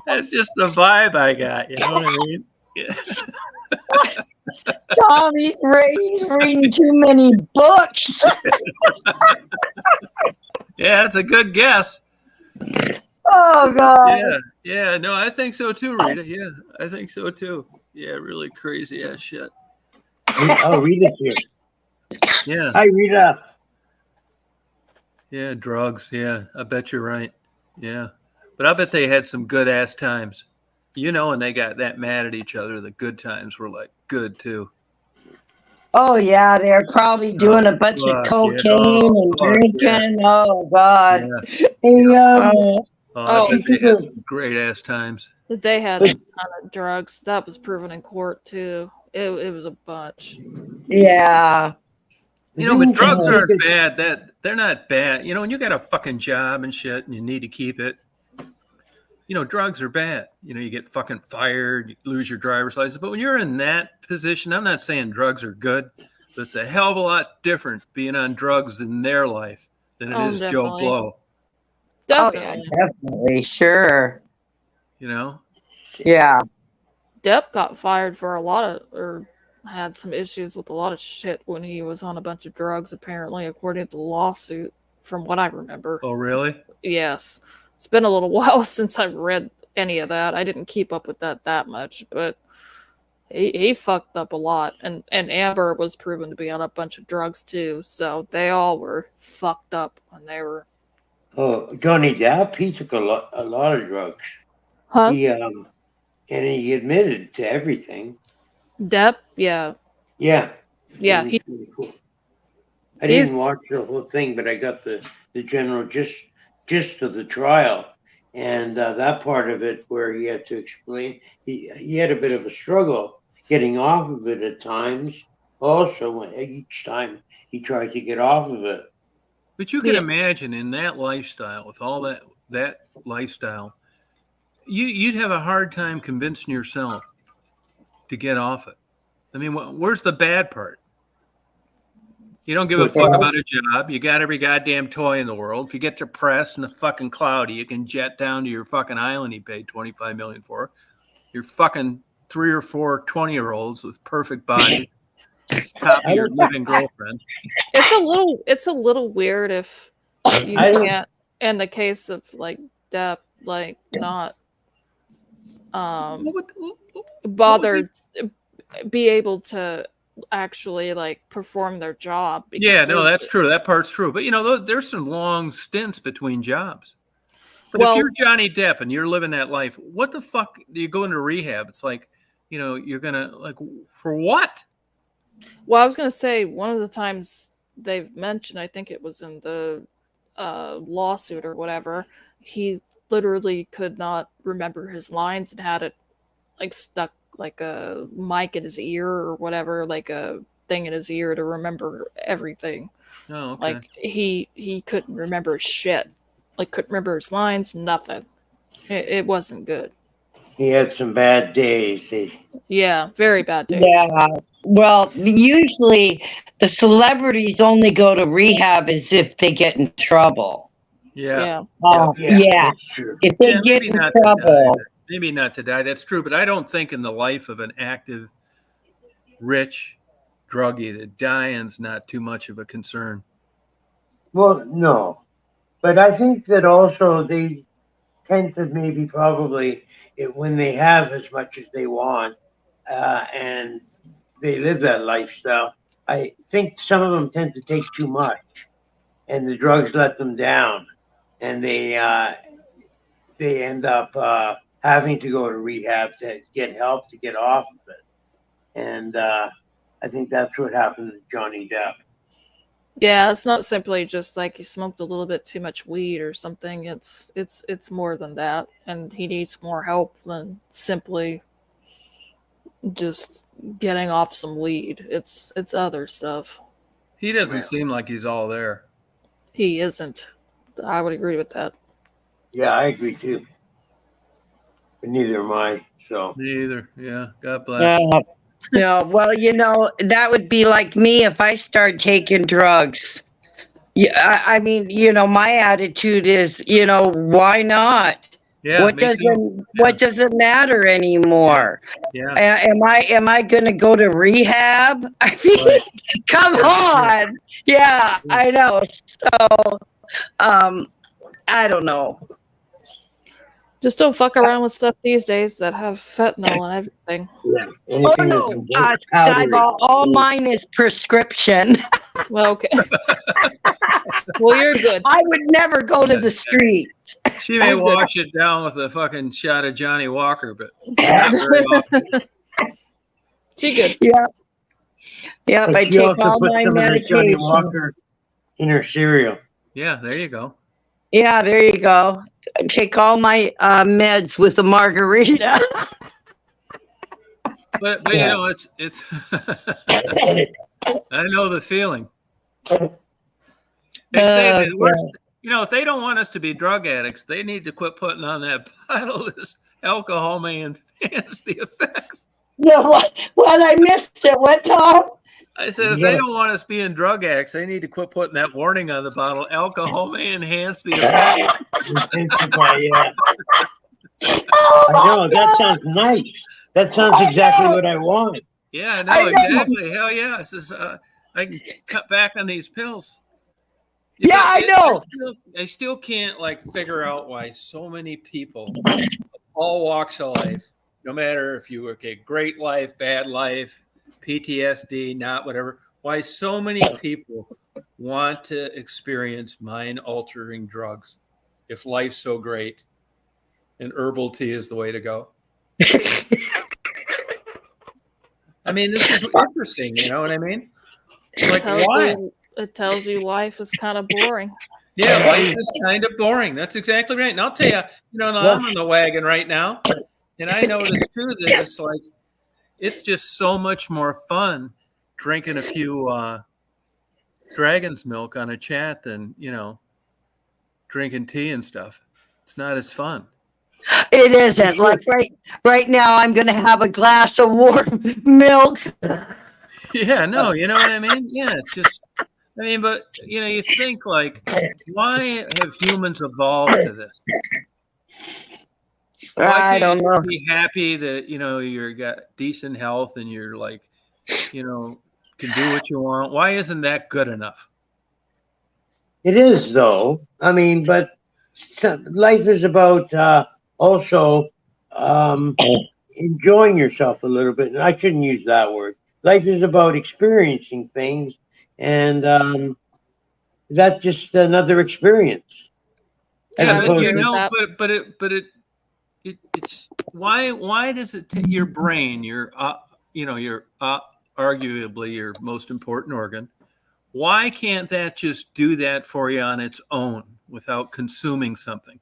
That's just the vibe I got. You know what I mean? Yeah. Tom, he's reading too many books. Yeah, that's a good guess. Oh God. Yeah. No, I think so too, Rita. Yeah, I think so too. Yeah, really crazy ass shit. I'll read it here. Yeah. Hi, Rita. Yeah, drugs. Yeah, I bet you're right. Yeah, but I bet they had some good ass times. And they got that mad at each other. The good times were like good too. Oh yeah, they're probably doing a bunch of cocaine and drinking. Yeah. Oh God. Yeah. I bet they had some great ass times. They had a ton of drugs. That was proven in court too. It was a bunch. Yeah. But drugs aren't bad. They're not bad. When you got a fucking job and shit and you need to keep it, drugs are bad. You get fucking fired, you lose your driver's license. But when you're in that position, I'm not saying drugs are good, but it's a hell of a lot different being on drugs in their life than it is definitely. Joe Blow. Definitely. Oh, yeah, definitely. Sure. Yeah. Depp got fired for had some issues with a lot of shit when he was on a bunch of drugs, apparently, according to the lawsuit, from what I remember. Oh, really? Yes. It's been a little while since I've read any of that. I didn't keep up with that much, but he fucked up a lot. And Amber was proven to be on a bunch of drugs, too. So they all were fucked up when they were... Oh, Johnny Depp, he took a lot of drugs. Huh? And he admitted to everything. Depp? Yeah. Yeah. Yeah. Really cool. I didn't watch the whole thing, but I got the general gist of the trial. And that part of it where he had to explain, he had a bit of a struggle getting off of it at times. Also, each time he tried to get off of it. But you can imagine in that lifestyle, with all that lifestyle, you'd have a hard time convincing yourself to get off it. I mean, where's the bad part? You don't give a fuck about a job. You got every goddamn toy in the world. If you get depressed and fucking cloudy, you can jet down to your fucking island you paid $25 million for. You're fucking 3 or 4 20-year-olds with perfect bodies. Top of your living girlfriend. It's a little weird if you can't, in the case of like Depp, like not bothered be able to actually like perform their job. Yeah, no, that's true. That part's true. But you know, there's some long stints between jobs. But if you're Johnny Depp and you're living that life, what the fuck do you go into rehab? It's like, you know, you're gonna like for what? Well, I was gonna say one of the times they've mentioned, I think it was in the lawsuit or whatever, he literally could not remember his lines and had it like stuck like a mic in his ear or whatever, like a thing in his ear to remember everything. Oh, okay. Like he couldn't remember shit. Like couldn't remember his lines, nothing. It wasn't good. He had some bad days. Yeah, very bad days. Yeah. Well, usually the celebrities only go to rehab as if they get in trouble. Yeah. Oh, yeah. If they get in trouble. Maybe not to die. That's true. But I don't think in the life of an active, rich druggie that dying's not too much of a concern. Well, no. But I think that also they tend to maybe probably when they have as much as they want and they live that lifestyle, I think some of them tend to take too much and the drugs let them down and they end up having to go to rehab to get help to get off of it. And I think that's what happened to Johnny Depp. Yeah, it's not simply just like he smoked a little bit too much weed or something. It's more than that, and he needs more help than simply just getting off some weed. It's other stuff. He doesn't seem like he's all there. He isn't. I would agree with that. Yeah, I agree too. But neither am I. So me either. Yeah, God bless. No, well, you know, that would be like me if I start taking drugs. Yeah, I mean, you know, my attitude is, you know, why not? Yeah, what doesn't matter anymore? Yeah. Am I going to go to rehab? I mean, come on. Yeah, I know. So, I don't know. Just don't fuck around with stuff these days that have fentanyl and everything. Yeah. Oh no, all mine is prescription. Well, okay. Well, you're good. I would never go to the streets. She may wash it down with a fucking shot of Johnny Walker, but not very often. She good. Yeah. Yeah, I take all my medication. Johnny Walker in her cereal. Yeah, there you go. Yeah, there you go. I take all my meds with a margarita. But you know, it's I know the feeling. They say that you know, if they don't want us to be drug addicts, they need to quit putting on that bottle. This alcohol may enhance the effects. No, what I missed it. What, Tom? I said, if they don't want us being drug addicts, they need to quit putting that warning on the bottle. Alcohol may enhance the effects. I know, that sounds nice. That sounds exactly what I want. Yeah, I know, exactly. Hell yeah. This is, I can cut back on these pills. Yeah, I know. I still can't like figure out why so many people, all walks of life, no matter if you were great life, bad life, PTSD, not whatever, why so many people want to experience mind-altering drugs if life's so great and herbal tea is the way to go. I mean, this is interesting, you know what I mean? Like, why? It tells you life is kind of boring. Yeah, life is kind of boring. That's exactly right. And I'll tell you, you know, I'm on the wagon right now, and I noticed too that it's like, it's just so much more fun drinking a few dragon's milk on a chat than, drinking tea and stuff. It's not as fun. It isn't. Like right now, I'm going to have a glass of warm milk. Yeah, no, you know what I mean? Yeah, it's just, but, you think, like, why have humans evolved to this? I don't know. Be happy that, you're got decent health and you're, like, can do what you want. Why isn't that good enough? It is, though. But life is about also enjoying yourself a little bit. And I shouldn't use that word. Life is about experiencing things, and that's just another experience. Yeah, but it's why does it take your brain, your arguably your most important organ? Why can't that just do that for you on its own without consuming something?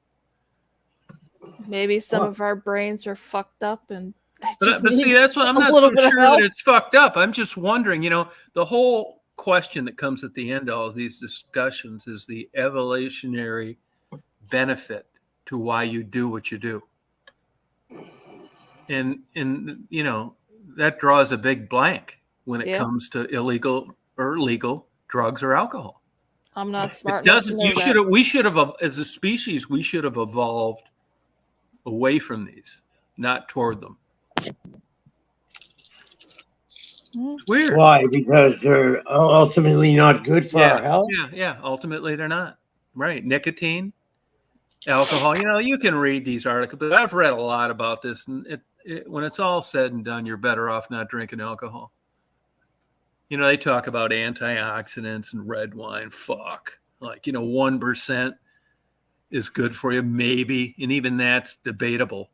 Maybe some of our brains are fucked up, and but see, that's what I'm not so sure that it's fucked up. I'm just wondering, the whole question that comes at the end of all of these discussions is the evolutionary benefit to why you do what you do. And that draws a big blank when it comes to illegal or legal drugs or alcohol. I'm not smart. It doesn't. We should have, as a species, we should have evolved away from these, not toward them. It's weird. Why? Because they're ultimately not good for our health? Yeah. Ultimately, they're not. Right. Nicotine, alcohol. You can read these articles, but I've read a lot about this. And when it's all said and done, you're better off not drinking alcohol. They talk about antioxidants and red wine. Fuck. Like, 1% is good for you, maybe. And even that's debatable.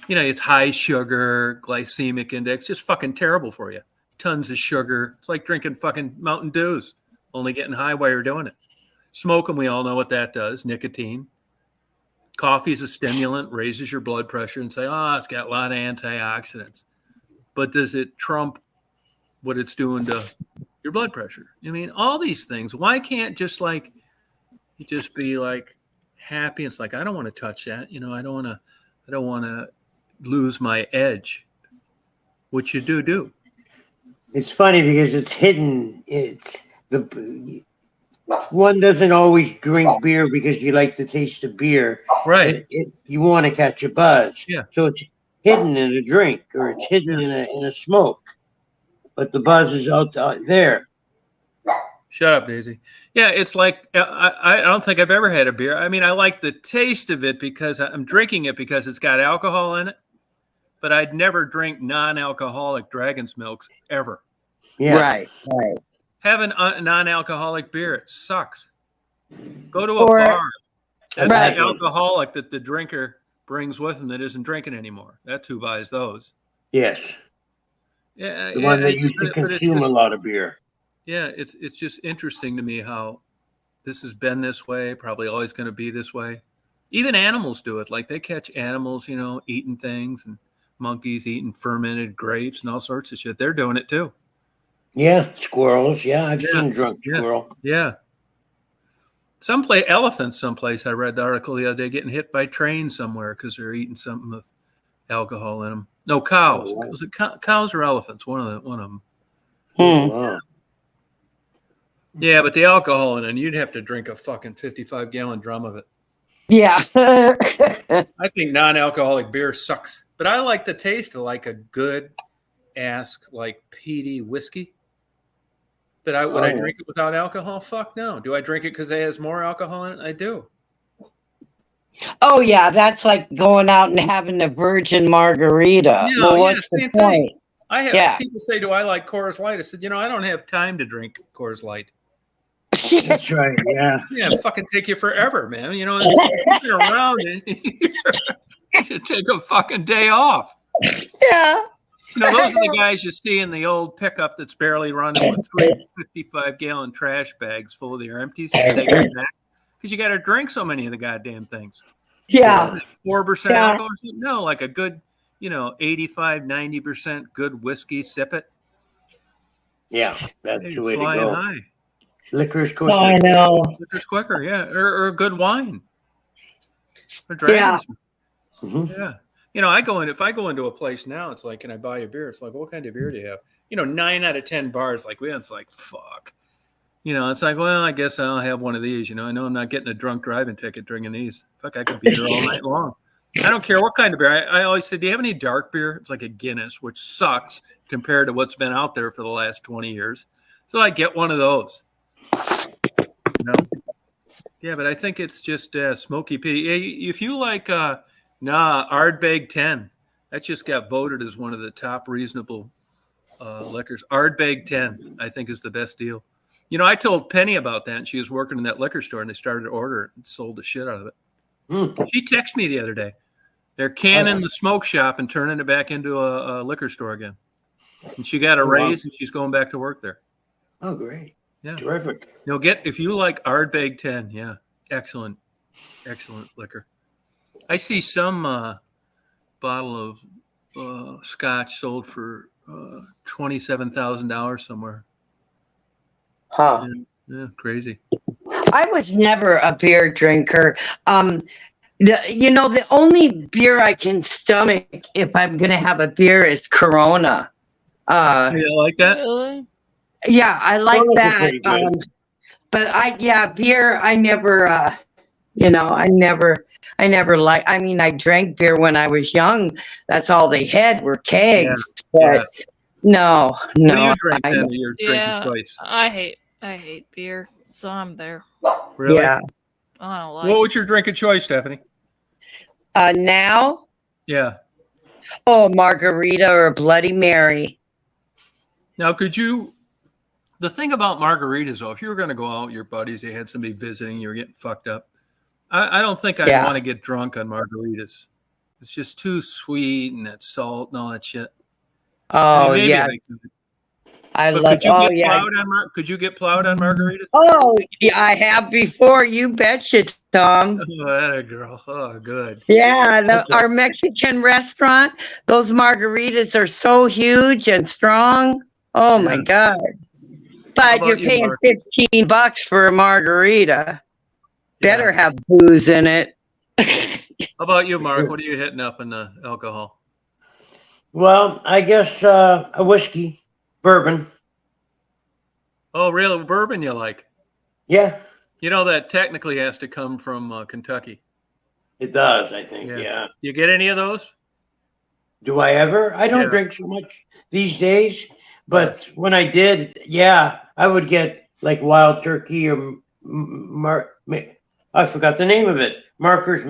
It's high sugar, glycemic index, just fucking terrible for you. Tons of sugar. It's like drinking fucking Mountain Dews, only getting high while you're doing it. Smoking, we all know what that does. Nicotine. Coffee is a stimulant, raises your blood pressure, and say, it's got a lot of antioxidants. But does it trump what it's doing to your blood pressure? All these things. Why can't just be like happy? It's like, I don't want to touch that. I don't want to lose my edge. What you do. It's funny because it's hidden. One doesn't always drink beer because you like the taste of beer. Right. You want to catch a buzz. Yeah. So it's hidden in a drink or it's hidden in a smoke. But the buzz is out there. Shut up, Daisy. Yeah, it's like, I don't think I've ever had a beer. I like the taste of it because I'm drinking it because it's got alcohol in it. But I'd never drink non-alcoholic dragon's milks ever. Yeah. Right. Having a non-alcoholic beer, it sucks. Go to a bar. That's the alcoholic that the drinker brings with him that isn't drinking anymore. That's who buys those. Yes. Yeah, the one that used to consume a lot of beer. Yeah, it's just interesting to me how this has been this way, probably always going to be this way. Even animals do it. Like they catch animals, eating things, and monkeys eating fermented grapes and all sorts of shit. They're doing it too. Yeah, squirrels. Yeah, I've seen drunk squirrel. Yeah. Elephants someplace, I read the article the other day, getting hit by trains somewhere because they're eating something with alcohol in them. No, cows. Oh, wow. Was it cows or elephants? One of them. Wow. Yeah, but the alcohol in it, you'd have to drink a fucking 55-gallon drum of it. Yeah. I think non-alcoholic beer sucks, but I like the taste of like a good ass like peaty whiskey. But would I drink it without alcohol? Fuck no. Do I drink it because it has more alcohol in it? I do. Oh yeah, that's like going out and having a virgin margarita. Yeah, well, what's the point? People say, "Do I like Coors Light?" I said, I don't have time to drink Coors Light. That's right. Yeah. Yeah, fucking take you forever, man. You've been around and you should take a fucking day off. Yeah. Those are the guys you see in the old pickup that's barely running with 3 55-gallon trash bags full of their empties. They go back because you got to drink so many of the goddamn things. Yeah. 4% alcohol or something? No, like a good, 85, 90% good whiskey. Sip it. Yeah, that's the way to flying go. high. Liquor's Oh, quicker. I know. Liquor's quicker, yeah, or a good wine. Or Yeah. Dragon's. Mhm. Yeah. You know, if I go into a place now, it's like, can I buy you a beer? It's like, what kind of beer do you have? You know, 9 out of 10 bars, like, it's like, fuck. You know, it's like, well, I guess I'll have one of these. You know, I know I'm not getting a drunk driving ticket drinking these. Fuck, I could be here all night long. I don't care what kind of beer. I always say, do you have any dark beer? It's like a Guinness, which sucks compared to what's been out there for the last 20 years. So I get one of those. You know? Yeah, but I think it's just Smoky P. If you like, Ardbeg 10, that just got voted as one of the top reasonable liquors. Ardbeg 10, I think, is the best deal. You know, I told Penny about that, and she was working in that liquor store, and they started to order it and sold the shit out of it. She texted me the other day. They're canning the smoke shop and turning it back into a liquor store again. And she got a raise, and she's going back to work there. Oh, great. Yeah. Terrific. You'll if you like Ardbeg 10, yeah, excellent liquor. I see some bottle of scotch sold for $27,000 somewhere. Huh. Yeah, crazy. I was never a beer drinker. The only beer I can stomach if I'm going to have a beer is Corona. You like that? Really? Yeah, I like Corona's that. pretty good. But beer, I never, I drank beer when I was young. That's all they had were kegs. Yeah. But no. What do you drink then? Your Yeah, drinking choice? I hate beer, so I'm there. Really? Yeah. I don't like What it. was your drinking choice, Stephanie? Now, Yeah. margarita or Bloody Mary. Now, the thing about margaritas, though, if you were going to go out with your buddies, they had somebody visiting, you were getting fucked up. I don't think I'd want to get drunk on margaritas. It's just too sweet and that salt and all that shit. Oh, Maybe yes. I love. Could you get plowed on margaritas? Oh, yeah, I have before. You betcha, Tom. Oh, that a girl. Oh, good. Yeah, our Mexican restaurant. Those margaritas are so huge and strong. Oh my God! But you're paying Mark? $15 for a margarita. Yeah. Better have booze in it. How about you, Mark? What are you hitting up in the alcohol? Well, I guess a whiskey, bourbon. Oh, really? Bourbon you like? Yeah, You know that technically has to come from Kentucky. it does. I think. Yeah. You get any of those? Do I ever? I don't drink so much these days, but when I did, I would get like Wild Turkey or I forgot the name of it. Maker's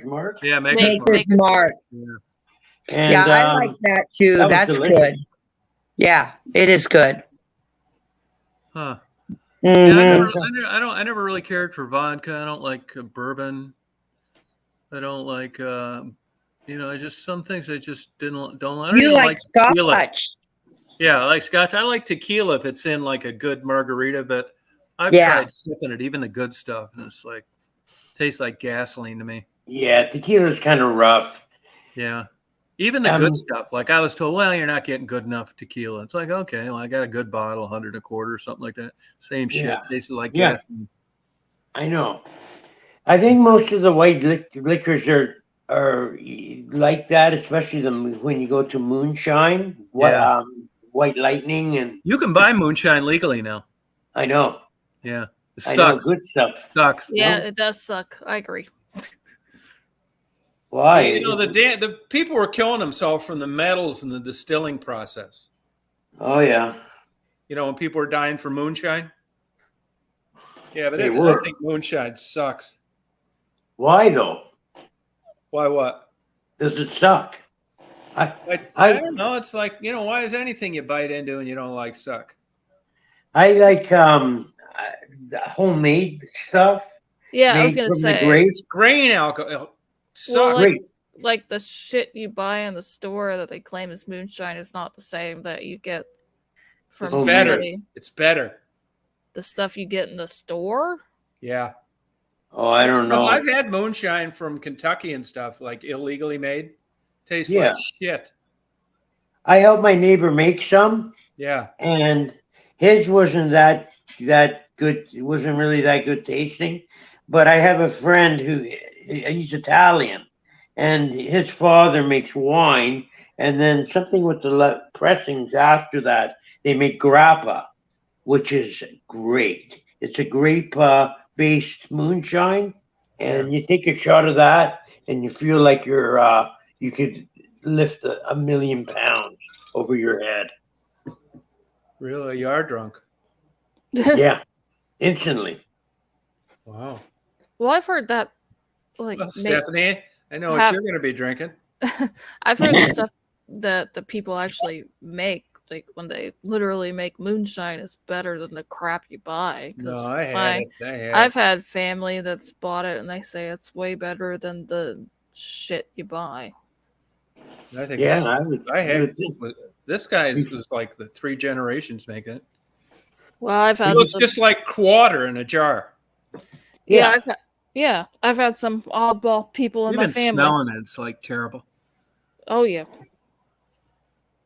Mark. Yeah, Maker's Mark. Yeah. And, I like that too. That's delicious. good. Yeah, it is good. Huh. Mhm. Yeah, I never really cared for vodka. I don't like bourbon. I don't like just some things I just don't like. You like tequila. Scotch? Yeah, I like Scotch. I like tequila if it's in like a good margarita, but I've tried sipping it, even the good stuff, and it's like tastes like gasoline to me. Yeah, tequila's kind of rough. Yeah. Even the good stuff. Like I was told, well, you're not getting good enough tequila. It's like, okay, well, I got a good bottle, 100 a quarter or something like that. Same shit. Tastes like gasoline. I know. I think most of the white liquors are like that, especially when you go to moonshine, white lightning, and you can buy moonshine legally now. I know. Yeah, it I sucks. know, good stuff. Sucks. Yeah, it does suck. I agree. Why? You know, the people were killing themselves from the metals in the distilling process. Oh yeah. You know, when people were dying from moonshine. Yeah, but I think moonshine sucks. Why though? Why what? Does it suck? I don't know. It's like, why is anything you bite into and you don't like suck? I like homemade stuff. Yeah, I was gonna say it's grain alcohol. Well, like the shit you buy in the store that they claim is moonshine is not the same that you get from somebody. It's better. The stuff you get in the store? Yeah. Oh, I don't know. I've had moonshine from Kentucky and stuff, like illegally made. Tastes like shit. I helped my neighbor make some. Yeah. And his wasn't that good. It wasn't really that good tasting. But I have a friend he's Italian, and his father makes wine, and then something with the pressings after that, they make grappa, which is great. It's a grape-based moonshine, and you take a shot of that, and you feel like you could lift a million pounds over your head. Really, you are drunk. Yeah, instantly. Wow. Well, I've heard that, like, Well, Stephanie, I know what you're going to be drinking. I've heard the stuff that the people actually make, like when they literally make moonshine, is better than the crap you buy. No, I had it. I've had family that's bought it, and they say it's way better than the shit you buy. I think. Yeah, this guy was like the 3 generations making it. Well, I've had. It looks just like water in a jar. Yeah, I've had some oddball people in my family. Smelling it, it's like terrible. Oh yeah.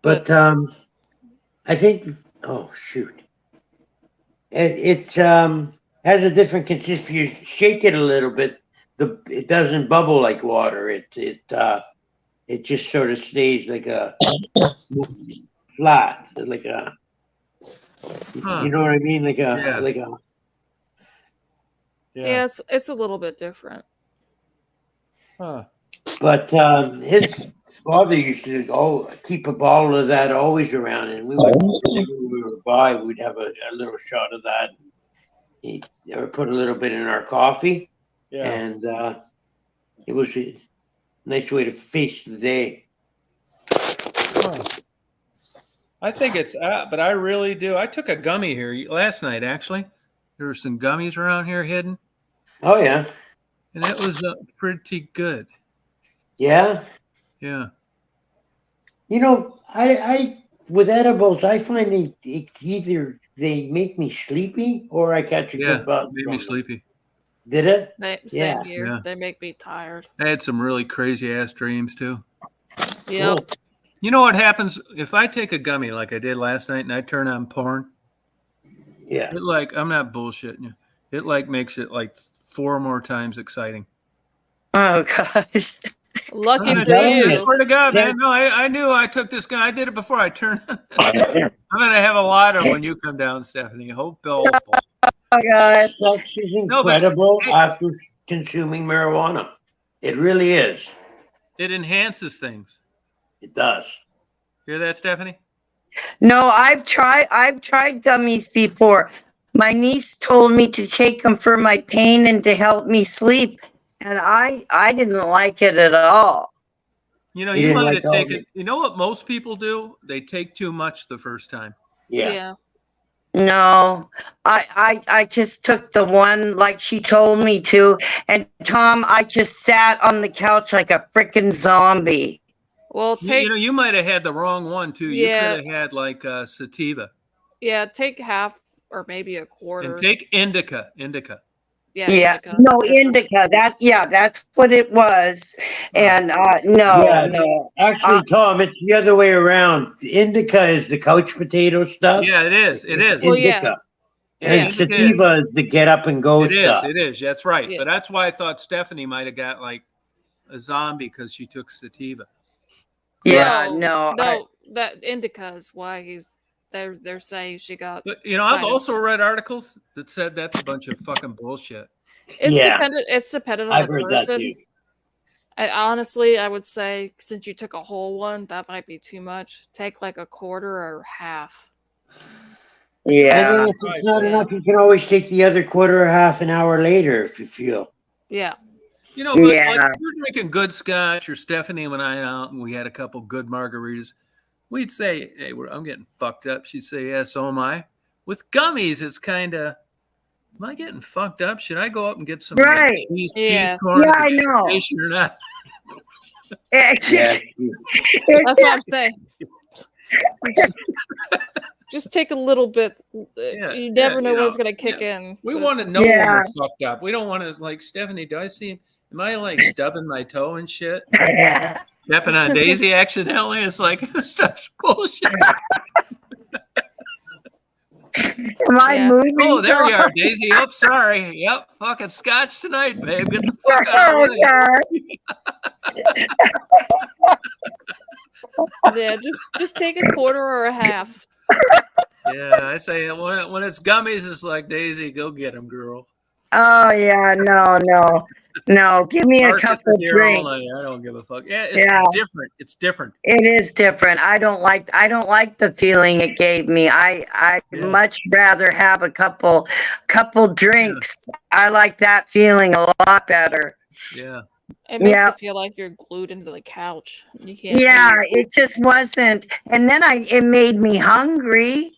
But I think. Oh shoot! It has a different consistency. If you shake it a little bit, it doesn't bubble like water. It just sort of stays like a flat, like a. You know what I mean? Like a. Yeah, it's a little bit different. Huh. But his father used to keep a bottle of that always around, and we would buy. We'd have a little shot of that. He put a little bit in our coffee, and it was a nice way to face the day. Huh. I think it's, but I really do. I took a gummy here last night, actually. There were some gummies around here hidden. Oh, yeah. And it was pretty good. Yeah? Yeah. You know, I with edibles, I find either they make me sleepy or I catch a good buzz. Made me sleepy. Did it? Same here. Yeah. They make me tired. I had some really crazy ass dreams too. Yep. Cool. You know what happens if I take a gummy like I did last night and I turn on porn? Yeah. I'm not bullshitting you. It makes it 4 more times exciting. Oh gosh. Lucky for you. you. I swear to God, man. No, I knew I took this guy. I did it before I turned. I'm gonna have a lot of when you come down, Stephanie. Hope Bill. Oh God. Sex is incredible after consuming marijuana. It really is. It enhances things. It does. Hear that, Stephanie? No, I've tried gummies before. My niece told me to take them for my pain and to help me sleep, and I didn't like it at all. You know, you might have taken. You know what most people do? They take too much the first time. Yeah. No, I just took the one like she told me to, and Tom, I just sat on the couch like a freaking zombie. Well, you might have had the wrong one too. Yeah. You could have had sativa. Yeah, take half or maybe a quarter. And take indica. Yeah. Indica. No, indica. That's what it was. And no. Actually, Tom, it's the other way around. The indica is the couch potato stuff. Yeah, it is. It is. Well, indica. And sativa is the get up and go stuff. It is. That's right. Yeah. But that's why I thought Stephanie might have got a zombie because she took sativa. Yeah, no, that indica is why they're saying she got. But I've also read articles that said that's a bunch of fucking bullshit. It's dependent on I've the heard person. That too. I would say since you took a whole one, that might be too much. Take a quarter or half. Yeah. And then if it's not enough, you can always take the other quarter or half an hour later if you feel. Yeah. But you're drinking good scotch, or Stephanie and I out, and we had a couple good margaritas. We'd say, "Hey, I'm getting fucked up." She'd say, "Yeah, so am I." With gummies, it's kind of, "Am I getting fucked up? Should I go up and get some cheese corn I know. Or not?" That's what I'm saying. Just take a little bit. You never know when it's going to kick in. We want to know when we're fucked up. We don't want to Stephanie, do I see? Am I stubbing my toe and shit? Stepping on Daisy accidentally? It's stuff's bullshit. Am I Yeah. moving? Oh, there Tom? you are, Daisy. Oh, sorry. Yep, fucking scotch tonight, babe. Get the fuck out Oh, of the way. God. Yeah, just take a quarter or a half. Yeah, I say when it's gummies, it's like Daisy, go get them, girl. Oh yeah, no. Give me a Mark gets couple the deer all night. drinks. I don't give a fuck. Yeah, it's Yeah. different. It's different. It is different. I don't like the feeling it gave me. I Yeah. much rather have a couple drinks. I like that feeling a lot better. Yeah. It makes Yeah. you feel like you're glued into the couch. You can't Yeah, move. it just wasn't. And then it made me hungry.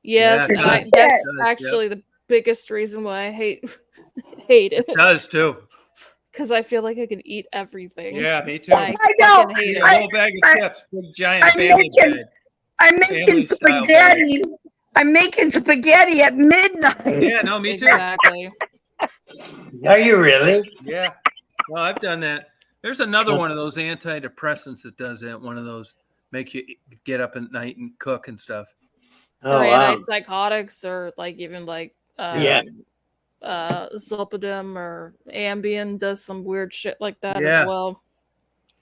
Yes, Yeah, it and does. that's It does, actually the biggest reason why I hate it. It does too. Because I feel like I can eat everything. Yeah, me too. I I know. fucking hate Eat it. a whole bag of chips, big giant I'm family making- bag. I'm making Family style spaghetti. I'm making spaghetti at midnight. Yeah, no, me too. Exactly. Are you really? Yeah. Well, I've done that. There's another one of those antidepressants that does that. One of those make you get up at night and cook and stuff. Oh, or wow. antipsychotics, or like even like Yeah. Zolpidem or Ambien does some weird shit like that Yeah. as well.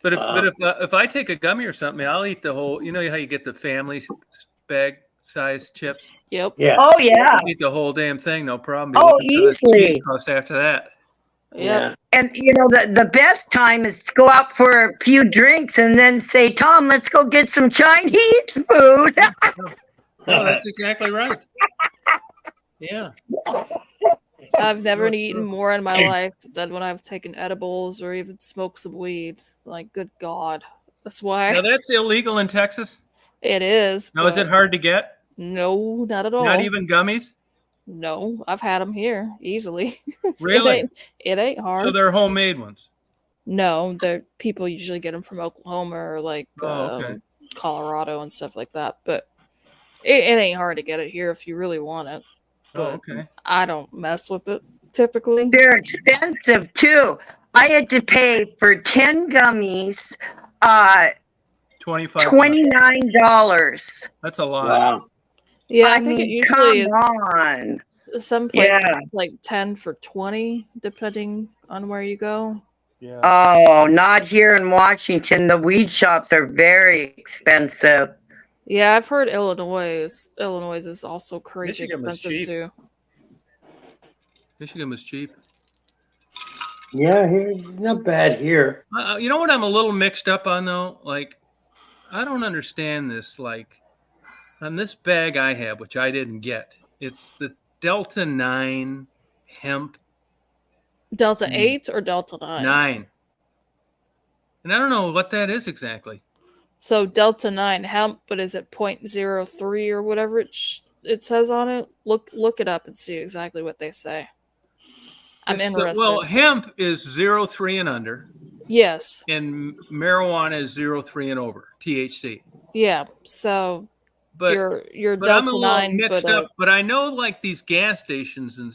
But Wow. if I take a gummy or something, I'll eat the whole. You know how you get the family bag size chips? Yep. Yeah. Oh yeah. I'll eat the whole damn thing, no problem. Be Oh, looking for the easily. cheese puffs after that. Yep. Yeah. And the best time is to go out for a few drinks and then say, Tom, let's go get some Chinese food. No, that's exactly right. Yeah. I've never That's eaten true. more in my life than when I've taken edibles or even smoked some weed. Like, good God. That's why Now that's illegal in Texas. it is. Now is it but hard to get? No, not at all. Not even gummies? No, I've had them here easily. Really? It ain't hard. So they're homemade ones. No, the people usually get them from Oklahoma or like Oh, okay. Colorado and stuff like that. But it ain't hard to get it here if you really want it. Oh, But okay. I don't mess with it typically. They're expensive too. I had to pay for 10 gummies, 25. $29. That's a lot. Wow. Yeah, I I think it mean, usually is. come on. Some places Yeah. like 10 for 20, depending on where you go. Yeah. Oh, not here in Washington. The weed shops are very expensive. Yeah, I've heard Illinois is also crazy Michigan was expensive cheap. too. Michigan was cheap. Yeah, here, not bad here. You know what I'm a little mixed up on though? Like, I don't understand this. Like, on this bag I have, which I didn't get, it's the Delta 9 hemp Delta 8 or Delta 9? 9. And I don't know what that is exactly. So Delta 9 hemp, but is it 0.03 or whatever it says on it? Look it up and see exactly what they say. I'm interested. Well, hemp is 0.3 and under, Yes. and marijuana is 0.3 and over, THC. Yeah. So But your But I'm a Delta little 9, mixed but up. But I know, like, these gas stations and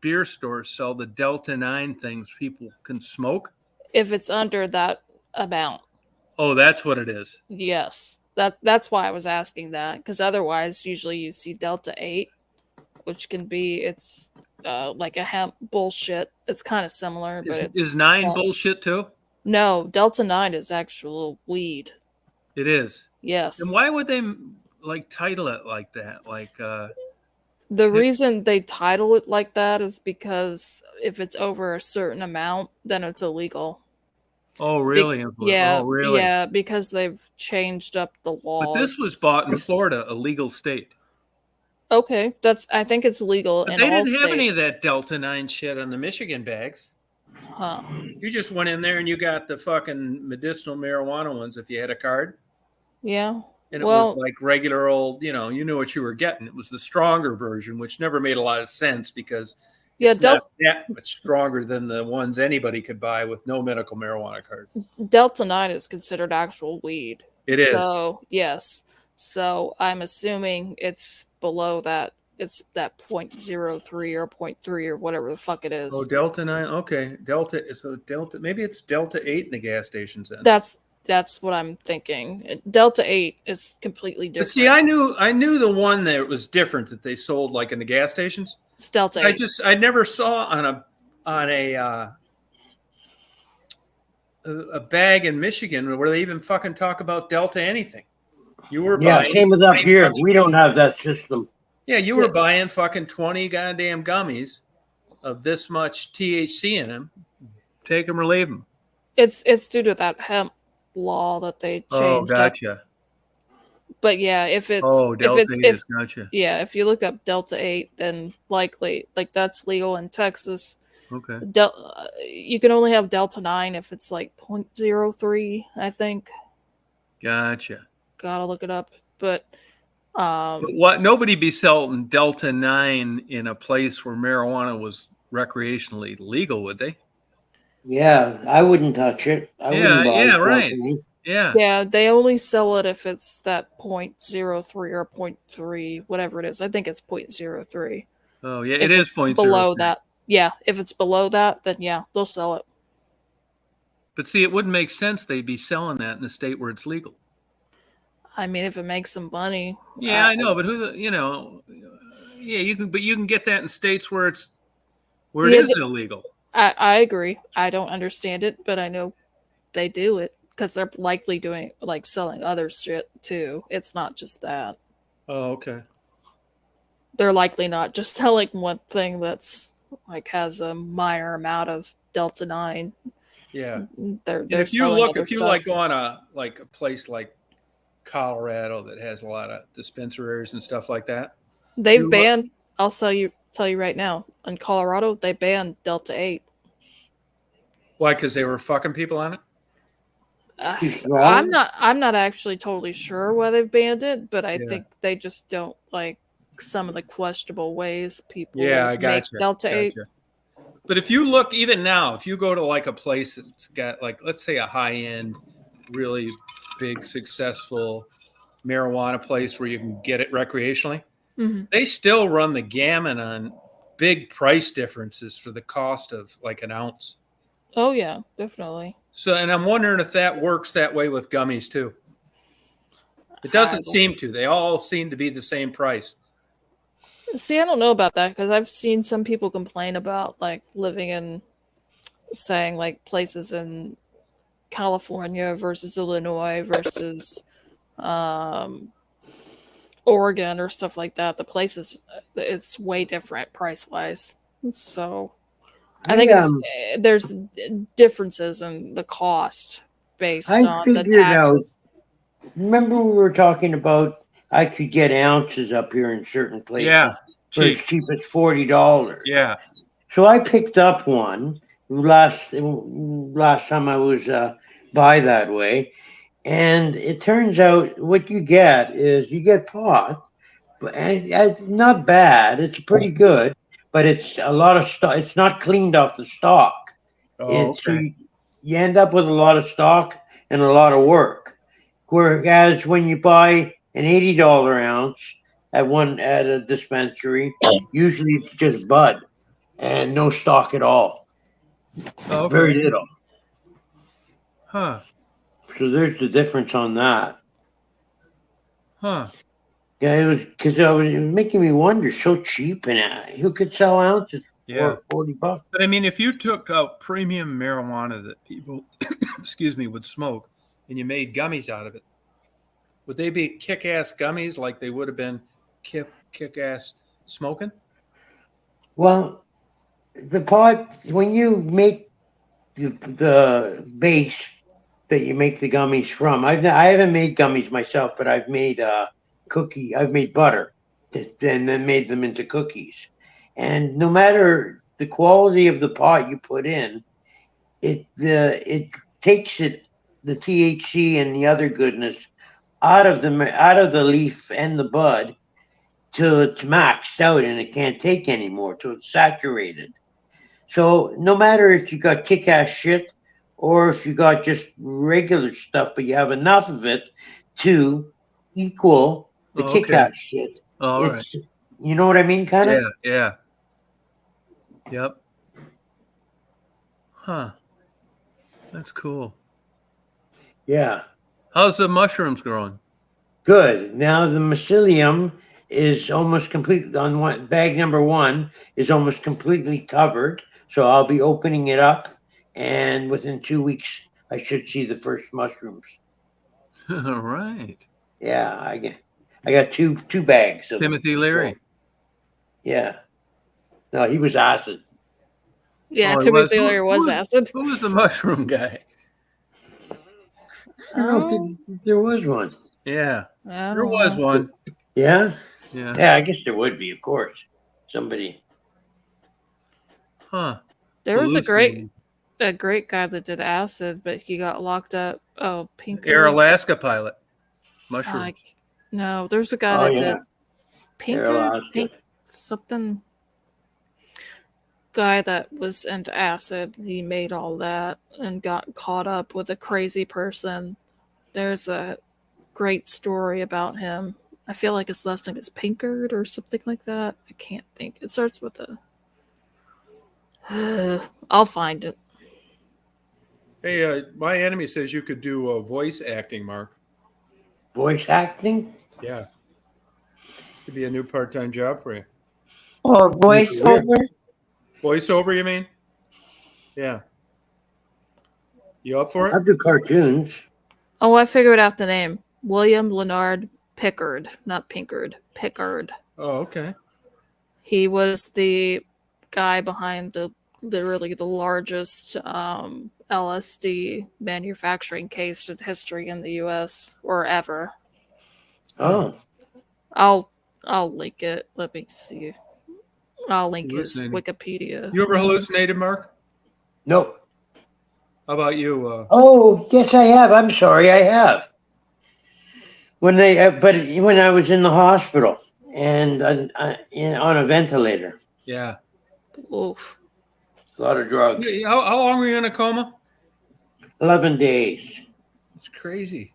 beer stores sell the Delta 9 things people can smoke. if it's under that amount, Oh, that's what it is. yes. That's why I was asking that, because otherwise, usually you see Delta 8, which can be it's like a hemp bullshit. It's kind of similar, but it Is 9 sucks. bullshit too? No, Delta 9 is actual weed. It is. Yes. And why would they like title it like that? Like, The reason they title it like that is because if it's over a certain amount, then it's illegal. oh, really? Yeah, Oh, really? yeah, because they've changed up the laws. But this was bought in Florida, a legal state. Okay, I think it's legal But in they all didn't have any of states. that Delta 9 shit on the Michigan bags. Huh. You just went in there and you got the fucking medicinal marijuana ones if you had a card. Yeah. And it Well- was like regular old, you knew what you were getting. It was the stronger version, which never made a lot of sense because Yeah, it's not that much stronger than the ones anybody could buy with no medical marijuana card. Delta 9 is considered actual weed. It is. So, yes. So, I'm assuming it's below that. It's that 0.03 or 0.3 or whatever the fuck it is. Oh, Delta 9. Okay. Maybe it's Delta 8 in the gas stations then. That's That's what I'm thinking. Delta 8 is completely different. But see, I knew the one that was different that they sold like in the gas stations. It's Delta 8. I never saw on a bag in Michigan where they even fucking talk about Delta anything. You were buying. Same with up here. We don't have that system. Yeah, you were buying fucking 20 goddamn gummies of this much THC in them. Take them or leave them. It's due to that hemp law that they changed. Oh, gotcha. But yeah, if it's gotcha. Yeah, if you look up Delta 8, then likely like that's legal in Texas. Okay. You can only have Delta 9 if it's like 0.03, I think. Gotcha. Gotta look it up. But what? Nobody be selling Delta 9 in a place where marijuana was recreationally legal, would they? Yeah, I wouldn't touch it. I wouldn't buy it. Right. Yeah. Yeah, they only sell it if it's that 0.03 or 0.3, whatever it is. I think it's 0.03. Oh, yeah, If it is it's 0.03. below that. Yeah, if it's below that, then yeah, they'll sell it. But see, it wouldn't make sense they'd be selling that in the state where it's legal. I mean, if it makes some money. Yeah, I know, but you can get that in states where it is illegal. I agree. I don't understand it, but I know they do it because they're likely doing like selling other shit too. It's not just that. Oh, okay. They're likely not just selling one thing that's like has a minor amount of Delta 9. Yeah. They're if you selling look, other if you stuff. like go on a place like Colorado that has a lot of dispensaries and stuff like that, they've banned. I'll tell you right now. In Colorado, they banned Delta 8. Why? Because they were fucking people on it. I'm not actually totally sure why they've banned it, but I think they just don't like some of the questionable ways people make Delta 8. But if you look even now, if you go to like a place that's got like, let's say a high-end, really big, successful marijuana place where you can get it recreationally, they still run the gamut on big price differences for the cost of like an ounce. Oh yeah, definitely. So, and I'm wondering if that works that way with gummies too. It doesn't seem to. They all seem to be the same price. See, I don't know about that because I've seen some people complain about like living in, saying like places in California versus Illinois versus Oregon or stuff like that. The places, it's way different price wise. So I think there's differences in the cost based on the taxes. Remember we were talking about I could get ounces up here in certain places for as cheap as $40. Yeah. So I picked up one last time I was by that way, and it turns out what you get is you get pot, but it's not bad. It's pretty good, but it's a lot of stock. It's not cleaned off the stock. Oh, So you end up with a lot of stock and a lot of work. Whereas when you buy an $80 ounce at a dispensary, usually it's just bud and no stock at all. Oh, okay. Very little. Huh. So there's the difference on that. Huh. Yeah, it was because it was making me wonder. So cheap, and who could sell ounces for $40? But I mean, if you took out premium marijuana that people, would smoke, and you made gummies out of it, would they be kick-ass gummies like they would have been kick-ass smoking? Well, the pot, when you make the base that you make the gummies from, I haven't made gummies myself, but I've made I've made butter and then made them into cookies. And no matter the quality of the pot you put in, it takes the THC and the other goodness out of the leaf and the bud till it's maxed out and it can't take anymore, till it's saturated. So no matter if you got kick-ass shit or if you got just regular stuff, but you have enough of it to equal the kick-ass shit. Right. You know what I mean, kind of? Yeah. Yep. Huh. That's cool. Yeah. How's the mushrooms growing? Good. Now the mycelium is almost complete. On one bag number 1 is almost completely covered. So I'll be opening it up, and within 2 weeks I should see the first mushrooms. All right. Yeah, I got two bags of Timothy Leary. Yeah. No, he was acid. Yeah, Oh, he Timothy was? Leary was acid. Who was the mushroom guy? I don't know if there was one. Yeah, I there don't was know. one. Yeah? Yeah. Yeah, I guess there would be, of course. Somebody. Huh. There was a Hallucinating. great guy that did acid, but he got locked up. Oh, Pink. Air Alaska pilot. Mushrooms. No, there's a guy Oh, that yeah. did Air Pinker, Alaska. Pink something. Guy that was into acid. He made all that and got caught up with a crazy person. There's a great story about him. I feel like his last name is Pinkard or something like that. I can't think. It starts with a. I'll find it. Hey, my enemy says you could do voice acting, Mark. Voice acting? Yeah. Could be a new part-time job for you. Or voiceover. Voiceover, you mean? Yeah. You up for I it? do cartoons. Oh, I figured out the name. William Leonard Pickard, not Pinkard. Pickard. Oh, okay. He was the guy behind literally the largest LSD manufacturing case in history in the U.S. or ever. Oh. I'll link it. Let me see. I'll link his Hallucinating. Wikipedia. You ever hallucinated, Mark? No. How about you? Oh, yes, I have. I'm sorry, I have. When I was in the hospital and on a ventilator, Yeah. Oof. a lot of drugs. How long were you in a coma? 11 days. It's crazy.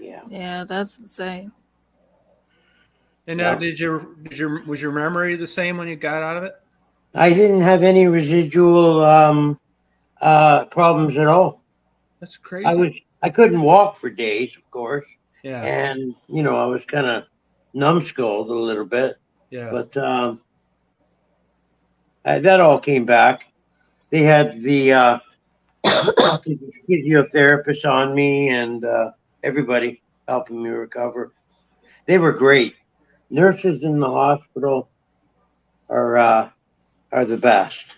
Yeah. Yeah, that's insane. And Yeah. was your memory the same when you got out of it? I didn't have any residual problems at all. That's crazy. I couldn't walk for days, of course, Yeah. and I was kind of numbskulled a little bit, Yeah. but that all came back. They had the physiotherapist on me and everybody helping me recover. They were great. Nurses in the hospital are the best.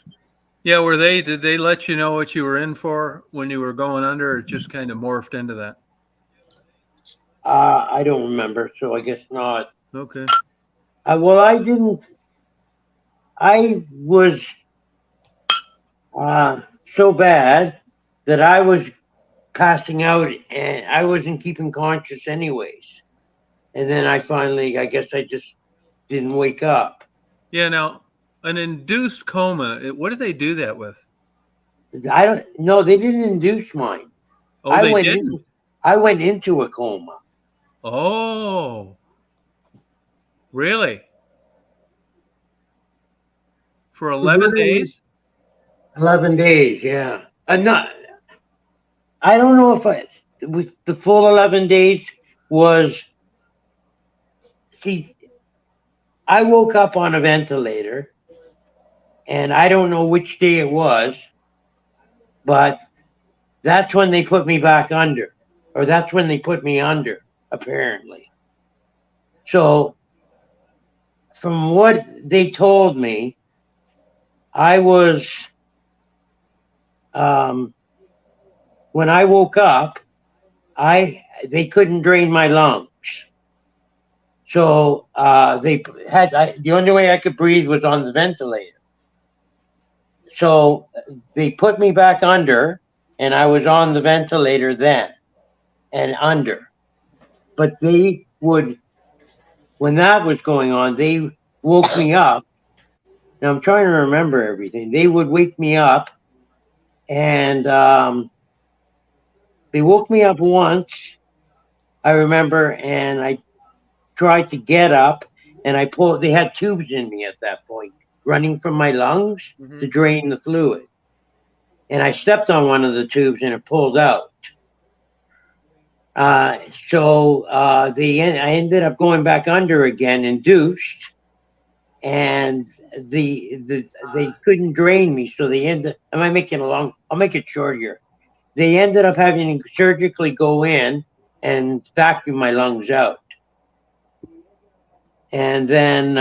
Yeah, did they let you know what you were in for when you were going under, or it just kind of morphed into that? I don't remember, so I guess not. Okay. Well, I didn't. I was so bad that I was passing out, and I wasn't keeping conscious anyways. And then I guess I just didn't wake up. Yeah. Now, an induced coma. What did they do that with? I don't. No, they didn't induce mine. Oh, they didn't. I went into a coma. Oh, really? For 11 days? 11 days, yeah. I don't know if the full 11 days was. See, I woke up on a ventilator, and I don't know which day it was, but that's when they put me back under, or that's when they put me under, apparently. So, from what they told me, I was, when I woke up, they couldn't drain my lungs. So the only way I could breathe was on the ventilator. So they put me back under, and I was on the ventilator then and under. But when that was going on, they woke me up. Now I'm trying to remember everything. They would wake me up, and they woke me up once, I remember, and I tried to get up, and they had tubes in me at that point, running from my lungs to drain the fluid. And I stepped on one of the tubes, and it pulled out. I ended up going back under again, induced, and they couldn't drain me, so they ended. Am I making a long? I'll make it short here. They ended up having to surgically go in and vacuum my lungs out, and then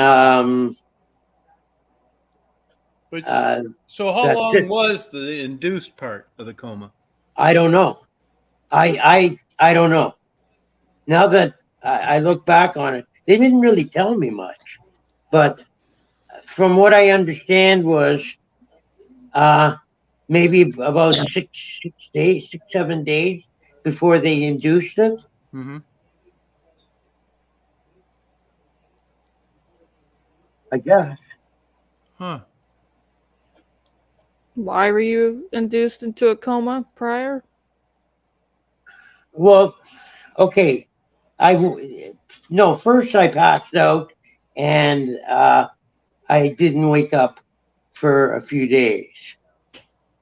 So how that's long it. was the induced part of the coma? I don't know. I don't know. Now that I look back on it, they didn't really tell me much, but from what I understand was maybe about 7 days before they induced it. Mm-hmm. I guess. Huh. Why were you induced into a coma prior? Well, okay. First I passed out and I didn't wake up for a few days.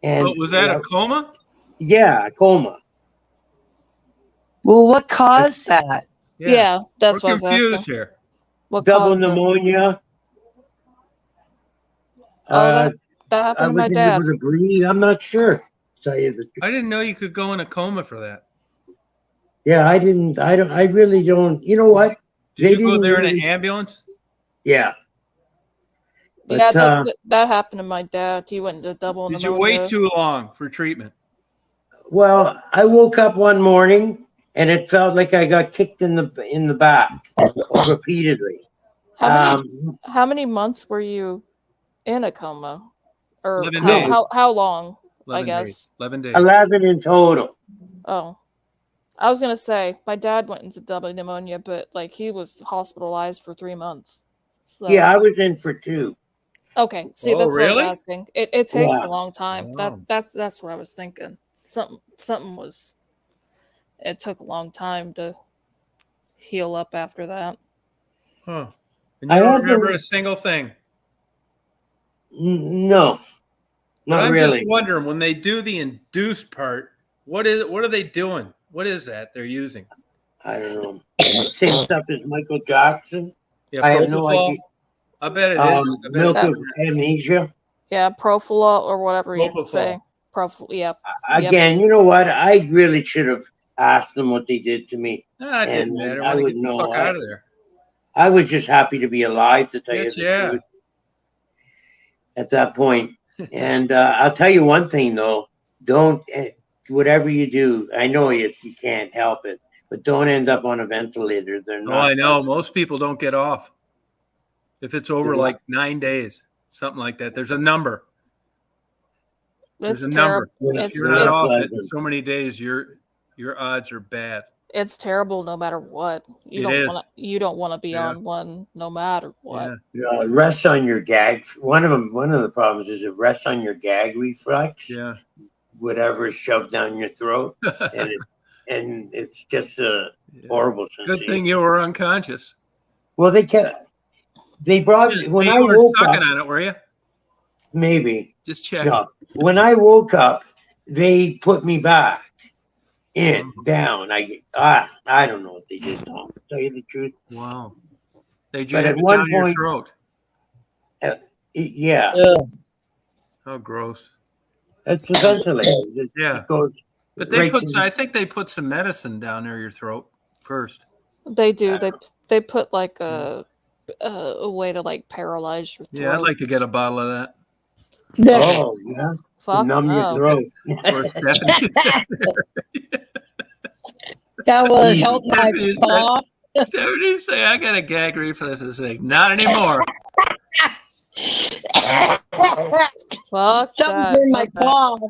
And was that a coma? Yeah, a coma. Well, what caused that? Yeah, that's We're what I was confused asking. here. What Double caused it? pneumonia. Oh, that happened I to my wasn't dad. able to breathe. I'm not sure. To tell you the truth. I didn't know you could go in a coma for that. Yeah, I didn't. I really don't. You know what? Did you go there in an ambulance? Yeah. But, Yeah, that happened to my dad. He went into double pneumonia. Did you wait too long for treatment? Well, I woke up one morning and it felt like I got kicked in the back repeatedly. How many months were you in a coma? Or 11 days. how long? 11 I guess days. 11 days. 11 in total. Oh, I was gonna say my dad went into double pneumonia, but like he was hospitalized for 3 months. So. Yeah, I was in for 2. Okay, see, that's what I was asking. It takes a long time. Wow. That's what I was thinking. Something was. It took a long time to heal up after that. Huh. And you don't remember a single thing? No, not I'm really. just wondering, when they do the induced part, what are they doing? What is that they're using? I don't know. Same stuff as Michael Jackson. Yeah, I have no idea. I bet it is. Milk of amnesia. Yeah, Profila or whatever you say. Yeah. Again, you know what? I really should have asked them what they did to me. It didn't matter. I would know. Fuck out of there. I was just happy to be alive, to tell you the truth. At that point. And I'll tell you one thing though: don't whatever you do. I know you can't help it, but don't end up on a ventilator. They're not. Oh, I know. Most people don't get off if it's over like 9 days, something like that. There's a number. There's a number. If you're not off it in so many days, your odds are bad. It's terrible no matter what. You don't want to be on one no matter what. Yeah. It rests on your gag. One of the problems is it rests on your gag reflex. Yeah. Whatever is shoved down your throat, and it's just a horrible sensation. Good thing you were unconscious. Well, they brought when I were woke sucking up. on it, were you? Maybe. Just check. No. When I woke up, they put me back down. I don't know what they did, Tom, to tell you the truth. Wow. They jammed it down your throat. Yeah. How gross. It's a ventilator. Yeah. But I think they put some medicine down there your throat first. They do. They put like a way to like paralyze your throat. Yeah, I'd like to get a bottle of that. Oh, yeah. Fuck numb your throat. That will help my cough. Stephanie say, I got a gag reflex. It's like, not anymore. Fuck something in my cough.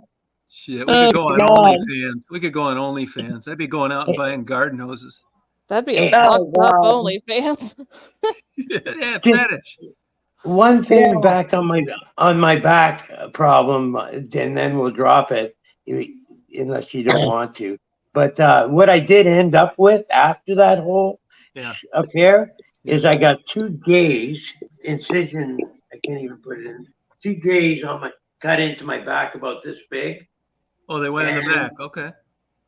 Shit, we could go on OnlyFans. We could go on OnlyFans. I'd be going out and buying garden hoses. That'd be a fucked up OnlyFans. Yeah, fetish. One thing back on my back problem, and then we'll drop it unless you don't want to. But what I did end up with after that whole affair is I got 2 gauge incision. I can't even put it in. 2 gauge cut into my back about this big. Oh, they went in the back. Okay.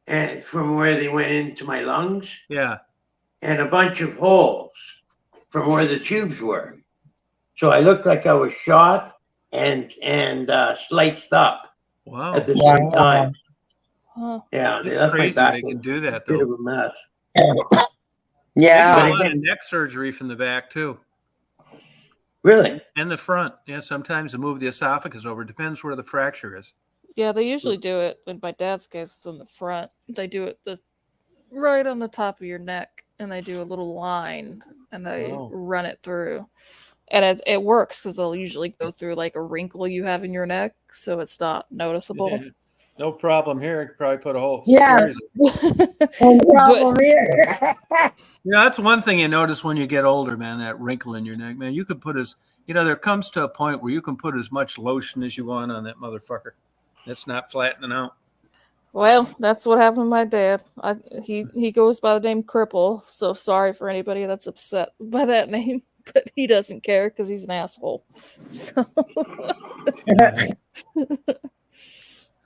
and from where they went into my lungs, Yeah. and a bunch of holes from where the tubes were. So I looked like I was shot and sliced up Wow. at the same time. Huh. Yeah, That's that's my crazy back. they can do that, Bit of though. a mess. They do Yeah. a lot of neck surgery from the back, too. Really? And the front. Yeah, sometimes they move the esophagus over. Depends where the fracture is. Yeah, they usually do it. In my dad's case, it's in the front. They do it right on the top of your neck, and they do a little line, and they run it through. And it works because they'll usually go through like a wrinkle you have in your neck, so it's not noticeable. Yeah. No problem here. I could probably put a whole Yeah. series No problem here. You know, that's one thing you notice when you get older, man, that wrinkle in your neck, man. You could put there comes to a point where you can put as much lotion as you want on that motherfucker. It's not flattening out. Well, that's what happened to my dad. He goes by the name Cripple, so sorry for anybody that's upset by that name, but he doesn't care because he's an asshole. So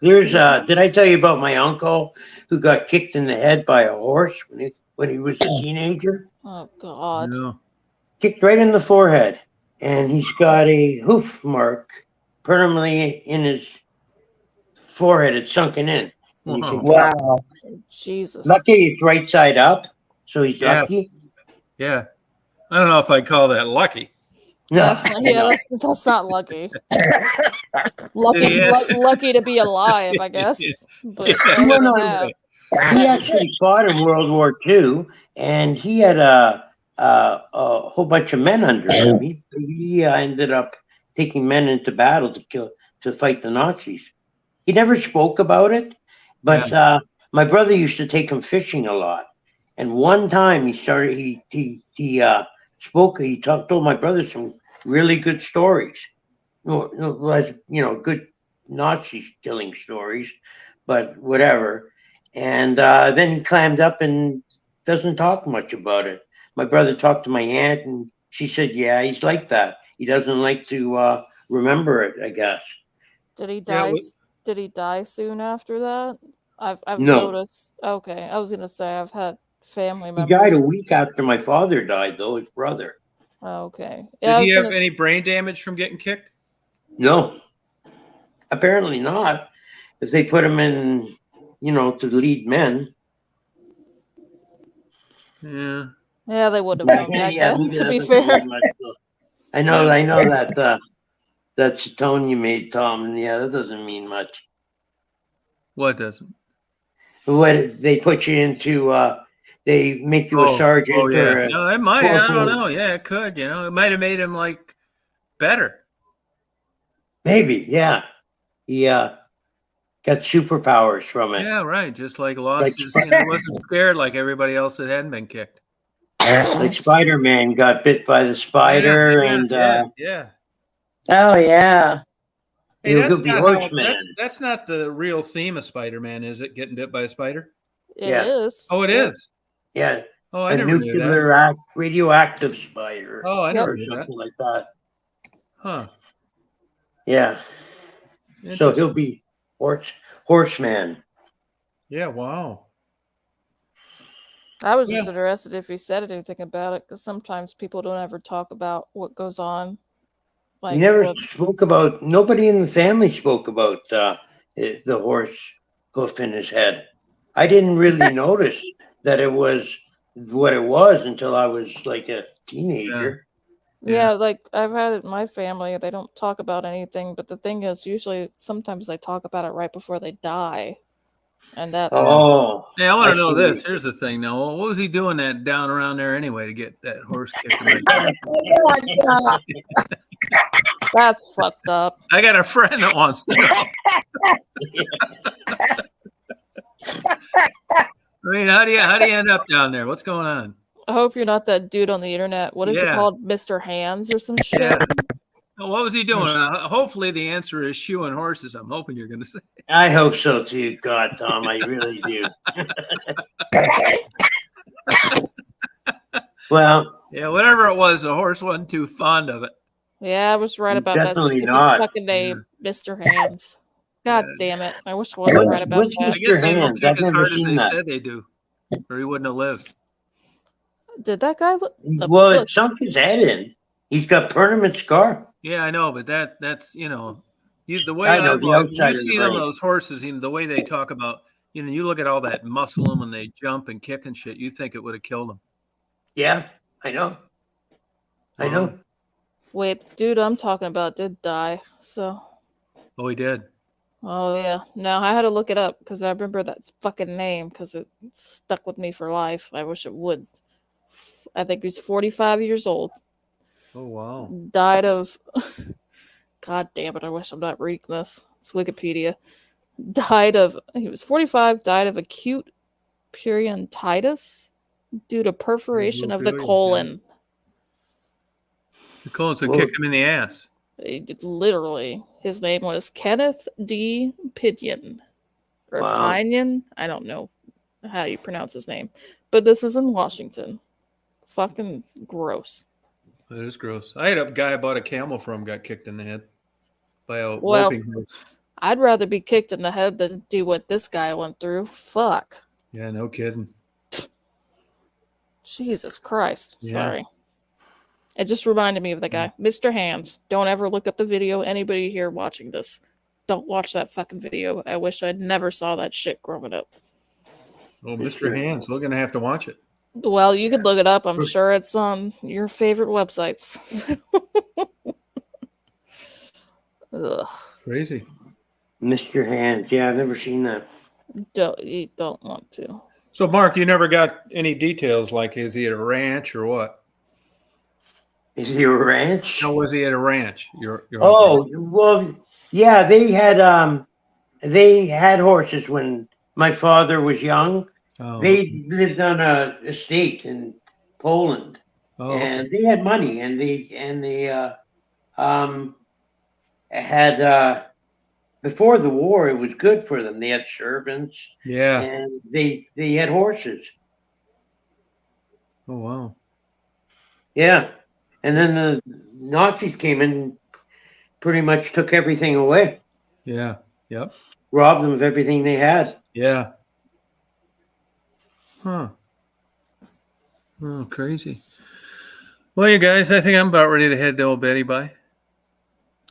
There's did I tell you about my uncle who got kicked in the head by a horse when he was a teenager? oh God. No. Kicked right in the forehead, and he's got a hoof mark permanently in his forehead. It's sunken in. And you can tell. Wow. Jesus. Lucky it's right side up, so he's Yeah. lucky. Yeah. I don't know if I'd call that lucky. No, That's not lucky. Lucky to be alive, I guess. But other than that, he actually fought in World War II, and he had a whole bunch of men under him. He ended up taking men into battle to fight the Nazis. He never spoke about it, but my brother used to take him fishing a lot. And one time he told my brother some really good stories. Good Nazi killing stories, but whatever. And then he climbed up and doesn't talk much about it. My brother talked to my aunt, and she said, "Yeah, he's like that. He doesn't like to remember it, I guess." did he die? Did he die soon after that? I've No. noticed. Okay, I was gonna say I've had family He members. died a week after my father died, though, his brother. Okay. Did he have any brain damage from getting kicked? No, apparently not. If they put him in, to lead men. Yeah. Yeah, they would have known back then, to be fair. I know that that's the tone you made, Tom. And yeah, that doesn't mean much. What doesn't? What they put you into, they make you a sergeant. Oh, yeah. Or No, it might. I don't know. Yeah, it could. It might have made him like better. Maybe, yeah. He got superpowers from it. Yeah, right. Just like lost his, he wasn't scared like everybody else that hadn't been kicked. Like Spider-Man got bit by the spider, yeah. Oh yeah. Hey, that's that's not the real theme of Spider-Man, is it? Getting bit by a spider? It is. Oh, it is. Yeah. Oh, I a never knew that. nuclear radioactive spider. Oh, I never or knew that. something like that. Huh. Yeah. So he'll be Horseman. Yeah. Wow. I was just interested if he said anything about it, because sometimes people don't ever talk about what goes on. He never spoke about. Nobody in the family spoke about the horse hoof in his head. I didn't really notice that it was what it was until I was like a teenager. Yeah, like I've had it in my family. They don't talk about anything, but the thing is, sometimes they talk about it right before they die, and that's. Oh. Yeah, I want to know this. Here's the thing, now. What was he doing that down around there anyway to get that horse kicked in the head? That's fucked up. I got a friend that wants to know. I mean, how do you end up down there? What's going on? I hope you're not that dude on the internet. What is it called, Mr. Hands or some shit? Yeah. What was he doing? Hopefully, the answer is shoeing horses. I'm hoping you're going to say. I hope so too. God, Tom, I really do. Well, yeah, whatever it was, the horse wasn't too fond of it. Yeah, I was right about that. Definitely Stupid not. fucking name, Mr. Hands. God damn it! I wish I wasn't right about What's that. I guess they don't Hands? kick I've as never hard as seen they that. said they do, or he wouldn't have lived. Did that guy look? Well, look, it sunk his head in. He's got permanent scar. Yeah, I know, but that's the way I know the outside you of the see them brain. those horses, the way they talk about, you look at all that muscle them when they jump and kick and shit. You think it would have killed them? Yeah, I know. I know. wait, the dude I'm talking about did die. So, Oh, he did. oh yeah. No, I had to look it up because I remember that fucking name because it stuck with me for life. I wish it would. I think he's 45 years old. Oh wow. Died of. God damn it! I wish I'm not reading this. It's Wikipedia. He was 45. Died of acute periodontitis due to perforation of the colon. The colons would kick him in the ass. Literally, his name was Kenneth D. Pinion or Wow. Pinion. I don't know how you pronounce his name, but this was in Washington. Fucking gross. That is gross. I had a guy I bought a camel from got kicked in the head by a Well, whooping horse. I'd rather be kicked in the head than do what this guy went through. Fuck. Yeah, no kidding. Jesus Christ. Yeah. Sorry. It just reminded me of the guy. Mr. Hands. Don't ever look at the video. Anybody here watching this, don't watch that fucking video. I wish I never saw that shit growing up. Oh, Mr. Hands. We're going to have to watch it. Well, you could look it up. I'm sure it's on your favorite websites. Ugh. Crazy. Mr. Hands. Yeah, I've never seen that. You don't want to. So, Mark, you never got any details like is he at a ranch or what? Is he a ranch? How was he at a ranch? Oh, well, yeah, they had horses when my father was young. Oh. They lived on a estate in Poland, and they had money, and they had before the war, it was good for them. They had servants, Yeah. and they had horses. Oh wow. Yeah, and then the Nazis came and pretty much took everything away. Yeah. Yep. Robbed them of everything they had. Yeah. Huh. Oh, crazy. Well, you guys, I think I'm about ready to head to old Betty Bye.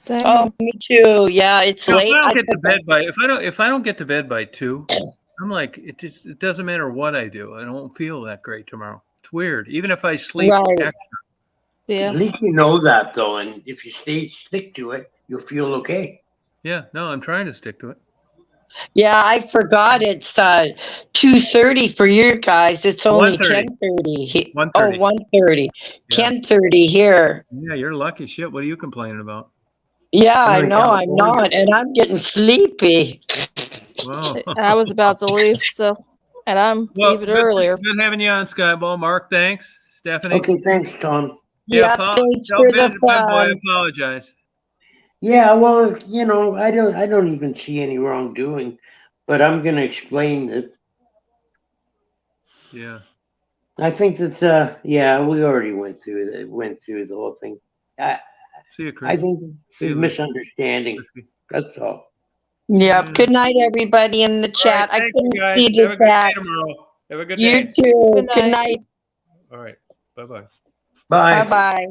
Oh, me too. Yeah, it's Now, late. if I don't get to bed by if I don't get to bed by 2, I'm like it doesn't matter what I do. I don't feel that great tomorrow. It's weird. Even if I sleep extra. Yeah. At least you know that, though, and if you stick to it, you'll feel okay. Yeah. No, I'm trying to stick to it. Yeah, I forgot it's 2:30 for you guys. It's only 10:30. 1:30. Oh, 1:30. 10:30 here. Yeah, you're lucky. Shit. What are you complaining about? Yeah, I know. I'm not, and I'm getting sleepy. Wow. I was about to leave, so and I'm leaving earlier. Good having you on, Skyball. Mark, thanks. Stephanie. Okay, thanks, Tom. Yeah, thanks for the Bad boy, fun. apologize. Yeah, well, I don't even see any wrongdoing, but I'm going to explain it. Yeah. I think that we already went through the whole thing. See you, Chris. I think it's a misunderstanding. That's all. Yeah. Good night, everybody in the chat. Right, I couldn't guys. see the Have a good chat. day tomorrow. Have a good You day. too. Good night. Good night. All right. Bye-bye. Bye. Bye-bye.